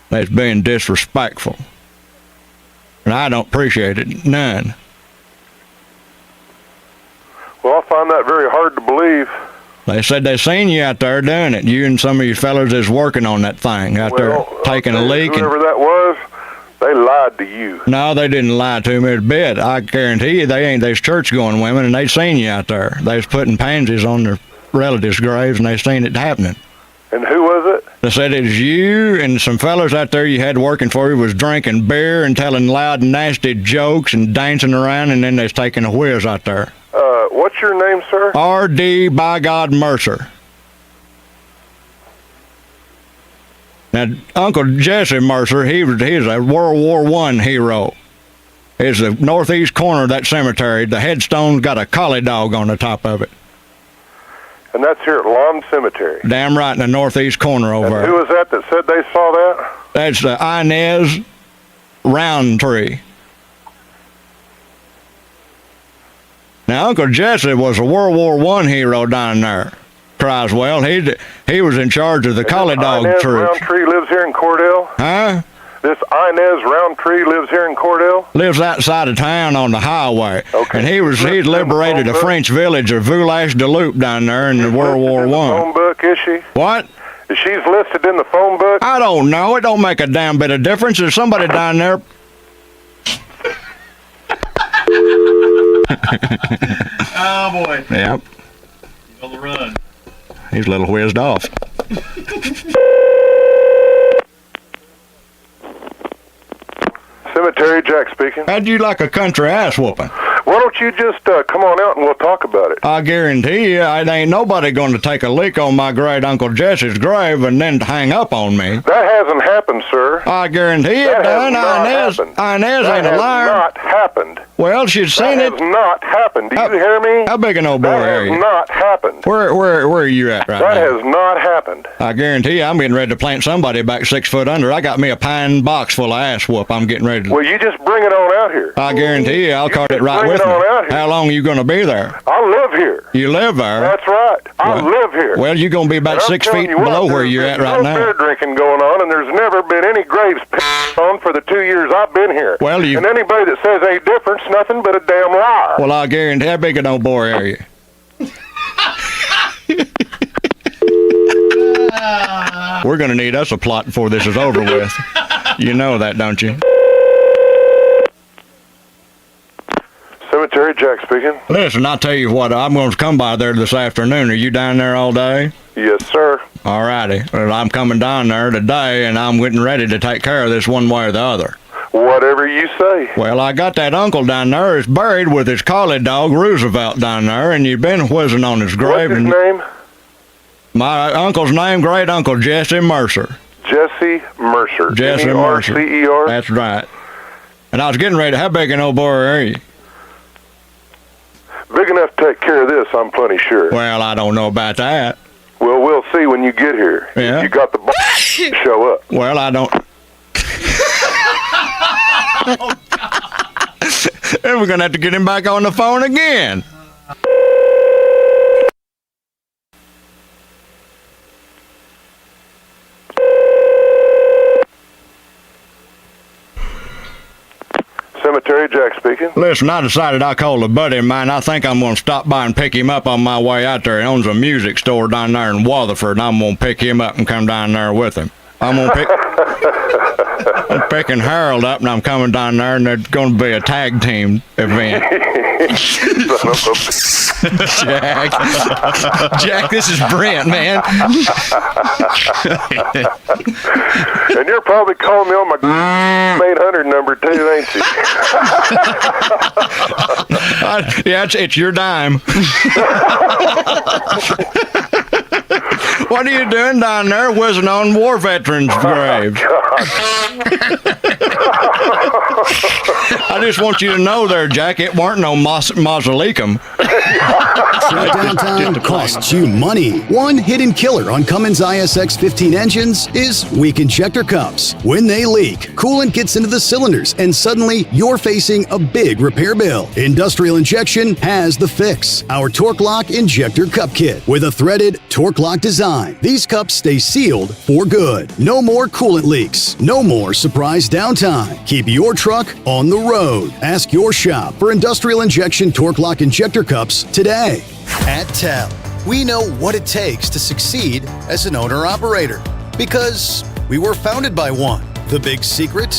That's being disrespectful. And I don't appreciate it none. Well, I find that very hard to believe. They said they seen you out there doing it. You and some of you fellows is working on that thing out there, taking a leak. Whoever that was, they lied to you. No, they didn't lie to me a bit. I guarantee you they ain't. They's church-going women, and they seen you out there. They was putting pansies on their relatives' graves, and they seen it happening. And who was it? They said it was you and some fellas out there you had working for you was drinking beer and telling loud and nasty jokes and dancing around, and then they was taking a whiz out there. What's your name, sir? R.D. by God Mercer. Now, Uncle Jesse Mercer, he's a World War I hero. It's the northeast corner of that cemetery. The headstone's got a collie dog on the top of it. And that's here at Lawn Cemetery. Damn right, in the northeast corner over there. And who was that said they saw that? That's the Inez Roundtree. Now, Uncle Jesse was a World War I hero down there. Croswell. He was in charge of the collie dog Inez troops. Roundtree lives here in Cordell? Huh? This Inez Roundtree lives here in Cordell? Lives outside of town on the highway. Okay. And he liberated a French village of Village-de-Loup down there in the World War I. Phone book, is she? What? She's listed in the phone book? I don't know. It don't make a damn bit of difference. There's somebody down there. Oh, boy. Yep. He's on the run. He's a little whizzed off. Cemetery Jack speaking. How'd you like a country ass whooping? Why don't you just come on out and we'll talk about it? I guarantee you, it ain't nobody going to take a lick on my great Uncle Jesse's grave and then hang up on me. That hasn't happened, sir. I guarantee it done. Inez ain't a liar. That has not happened. Well, she's seen it. That has not happened. Do you hear me? How big an old boy are you? That has not happened. Where are you at right now? That has not happened. I guarantee you, I'm getting ready to plant somebody back 6 foot under. I got me a pine box full of ass whoop. I'm getting ready to... Well, you just bring it on out here. I guarantee you, I'll cart it right with me. How long are you going to be there? I live here. You live there? That's right. I live here. Well, you're going to be about 6 feet below where you're at right now. There's no beer drinking going on, and there's never been any graves pissed on for the 2 years I've been here. Well, and anybody that says ain't different's nothing but a damn liar. Well, I guarantee. How big an old boy are you? We're going to need us a plot before this is over with. You know that, don't you? Cemetery Jack speaking. Listen, I'll tell you what, I'm going to come by there this afternoon. Are you down there all day? Yes, sir. All righty. Well, I'm coming down there today, and I'm getting ready to take care of this one way or the other. Whatever you say. Well, I got that uncle down there is buried with his collie dog, Roosevelt, down there, and you've been whizzing on his grave. What's his name? My uncle's name, great uncle Jesse Mercer. Jesse Mercer. Jesse Mercer. M-E-R-C-E-R? That's right. And I was getting ready. How big an old boy are you? Big enough to take care of this, I'm plenty sure. Well, I don't know about that. Well, we'll see when you get here. Yeah. You got the to show up. Well, I don't... And we're going to have to get him back on the phone again. Cemetery Jack speaking. Listen, I decided I called a buddy of mine. I think I'm going to stop by and pick him up on my way out there. He owns a music store down there in Waterford, and I'm going to pick him up and come down there with him. I'm going to pick... I'm picking Harold up, and I'm coming down there, and there's going to be a tag team event. Jack, this is Brent, man. And you're probably calling me on my 800 number too, ain't you? Yeah, it's your dime. What are you doing down there whizzing on war veterans' graves? I just want you to know there, Jack, it weren't no mausoleum. Shutdown time costs you money. One hidden killer on Cummins ISX 15 engines is weak injector cups. When they leak, coolant gets into the cylinders, and suddenly you're facing a big repair bill. Industrial Injection has the fix. Our Torque Lock Injector Cup Kit with a threaded Torque Lock design. These cups stay sealed for good. No more coolant leaks. No more surprise downtime. Keep your truck on the road. Ask your shop for Industrial Injection Torque Lock Injector Cups today. At TEL, we know what it takes to succeed as an owner-operator because we were founded by one. The big secret?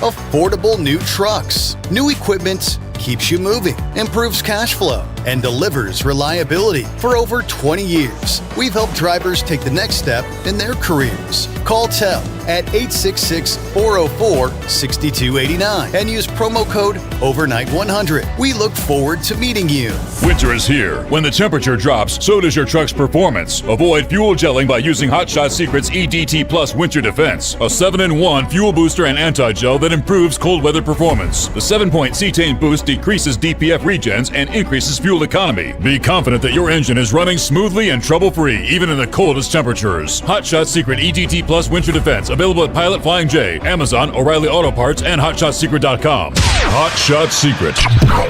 Affordable new trucks. New equipment keeps you moving, improves cash flow, and delivers reliability. For over 20 years, we've helped drivers take the next step in their careers. Call TEL at 866-404-6289 and use promo code OVERNIGHT100. We look forward to meeting you. Winter is here. When the temperature drops, so does your truck's performance. Avoid fuel gelling by using Hot Shot Secret's EDT Plus Winter Defense, a 7-in-1 fuel booster and anti-gel that improves cold weather performance. The 7-point cetane boost decreases DPF regens and increases fuel economy. Be confident that your engine is running smoothly and trouble-free, even in the coldest temperatures. Hot Shot Secret EDT Plus Winter Defense, available at Pilot Flying J, Amazon, O'Reilly Auto Parts, and HotShotSecret.com. Hot Shot Secret,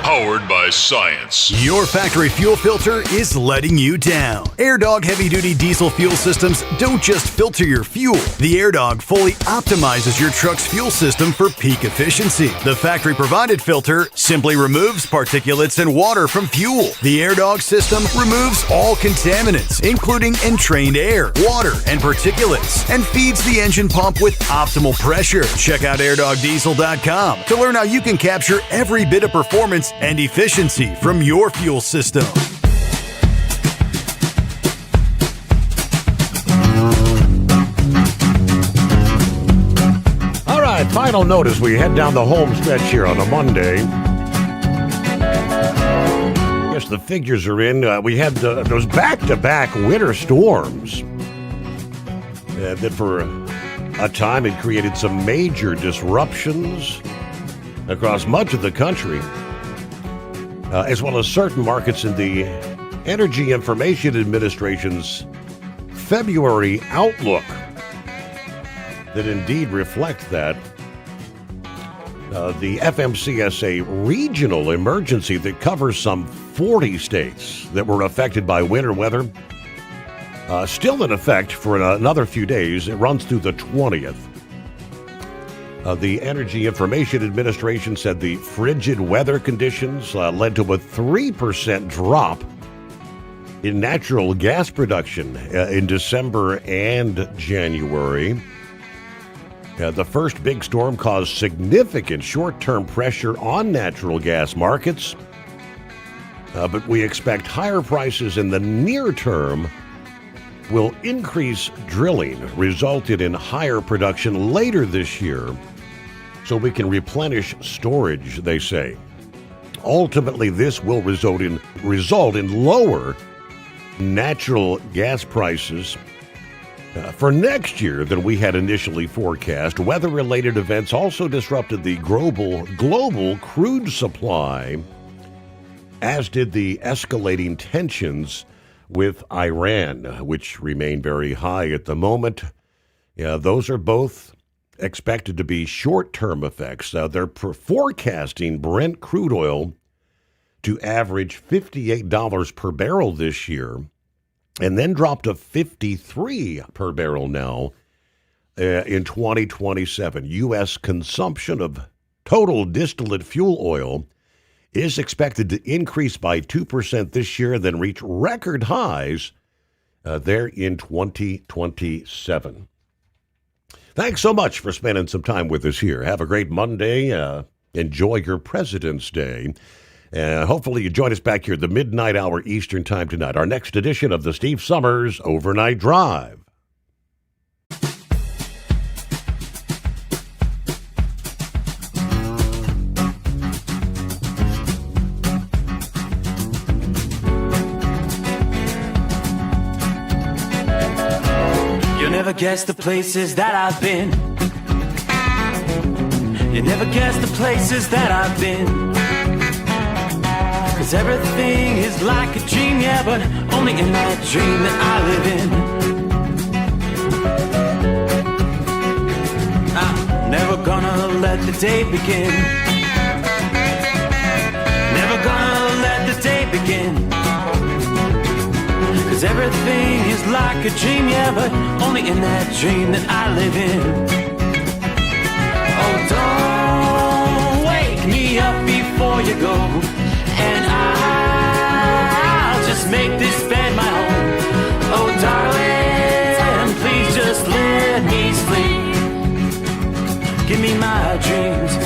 powered by science. Your factory fuel filter is letting you down. AirDog heavy-duty diesel fuel systems don't just filter your fuel. The AirDog fully optimizes your truck's fuel system for peak efficiency. The factory-provided filter simply removes particulates and water from fuel. The AirDog system removes all contaminants, including entrained air, water, and particulates, and feeds the engine pump with optimal pressure. Check out airdogdiesel.com to learn how you can capture every bit of performance and efficiency from your fuel system. All right, final note as we head down the home stretch here on a Monday. I guess the figures are in. We had those back-to-back winter storms that for a time it created some major disruptions across much of the country, as well as certain markets in the Energy Information Administration's February outlook that indeed reflect that. The FMCSA regional emergency that covers some 40 states that were affected by winter weather, still in effect for another few days. It runs through the 20th. The Energy Information Administration said the frigid weather conditions led to a 3% drop in natural gas production in December and January. The first big storm caused significant short-term pressure on natural gas markets, but we expect higher prices in the near term will increase drilling, resulting in higher production later this year, so we can replenish storage, they say. Ultimately, this will result in lower natural gas prices for next year than we had initially forecast. Weather-related events also disrupted the global crude supply, as did the escalating tensions with Iran, which remain very high at the moment. Those are both expected to be short-term effects. They're forecasting Brent crude oil to average $58 per barrel this year, and then drop to $53 per barrel now in 2027. U.S. consumption of total distillate fuel oil is expected to increase by 2% this year, then reach record highs there in 2027. Thanks so much for spending some time with us here. Have a great Monday. Enjoy your President's Day. Hopefully you join us back here at the midnight hour Eastern Time tonight. Our next edition of the Steve Sommers Overnight Drive. You'll never guess the places that I've been. You never guess the places that I've been. 'Cause everything is like a dream, yeah, but only in that dream that I live in. I'm never gonna let the day begin. Never gonna let the day begin. 'Cause everything is like a dream, yeah, but only in that dream that I live in. Oh, don't wake me up before you go, and I'll just make this bed my home. Oh, darling, please just let me sleep. Give me my dreams.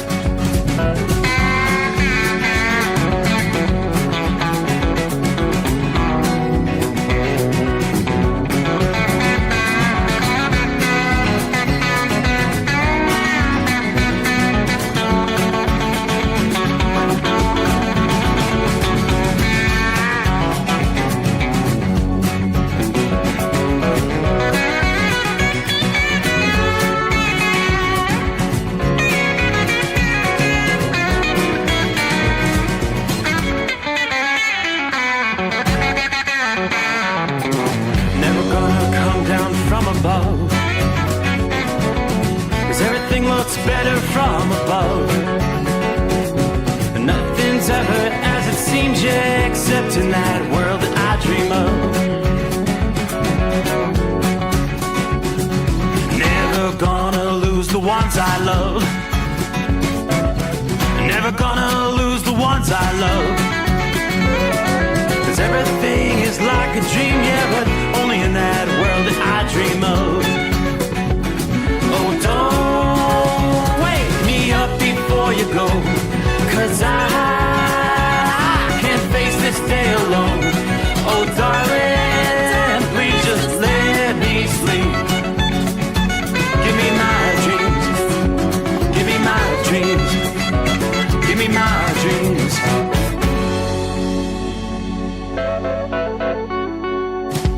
it's better from above. Nothing's ever as it seems, yeah, except in that world that I dream of. Never gonna lose the ones I love. Never gonna lose the ones I love. 'Cause everything is like a dream, yeah, but only in that world that I dream of. Oh, don't wake me up before you go, 'cause I can't face this day alone. Oh, darling, please just let me sleep. Give me my dreams. Give me my dreams.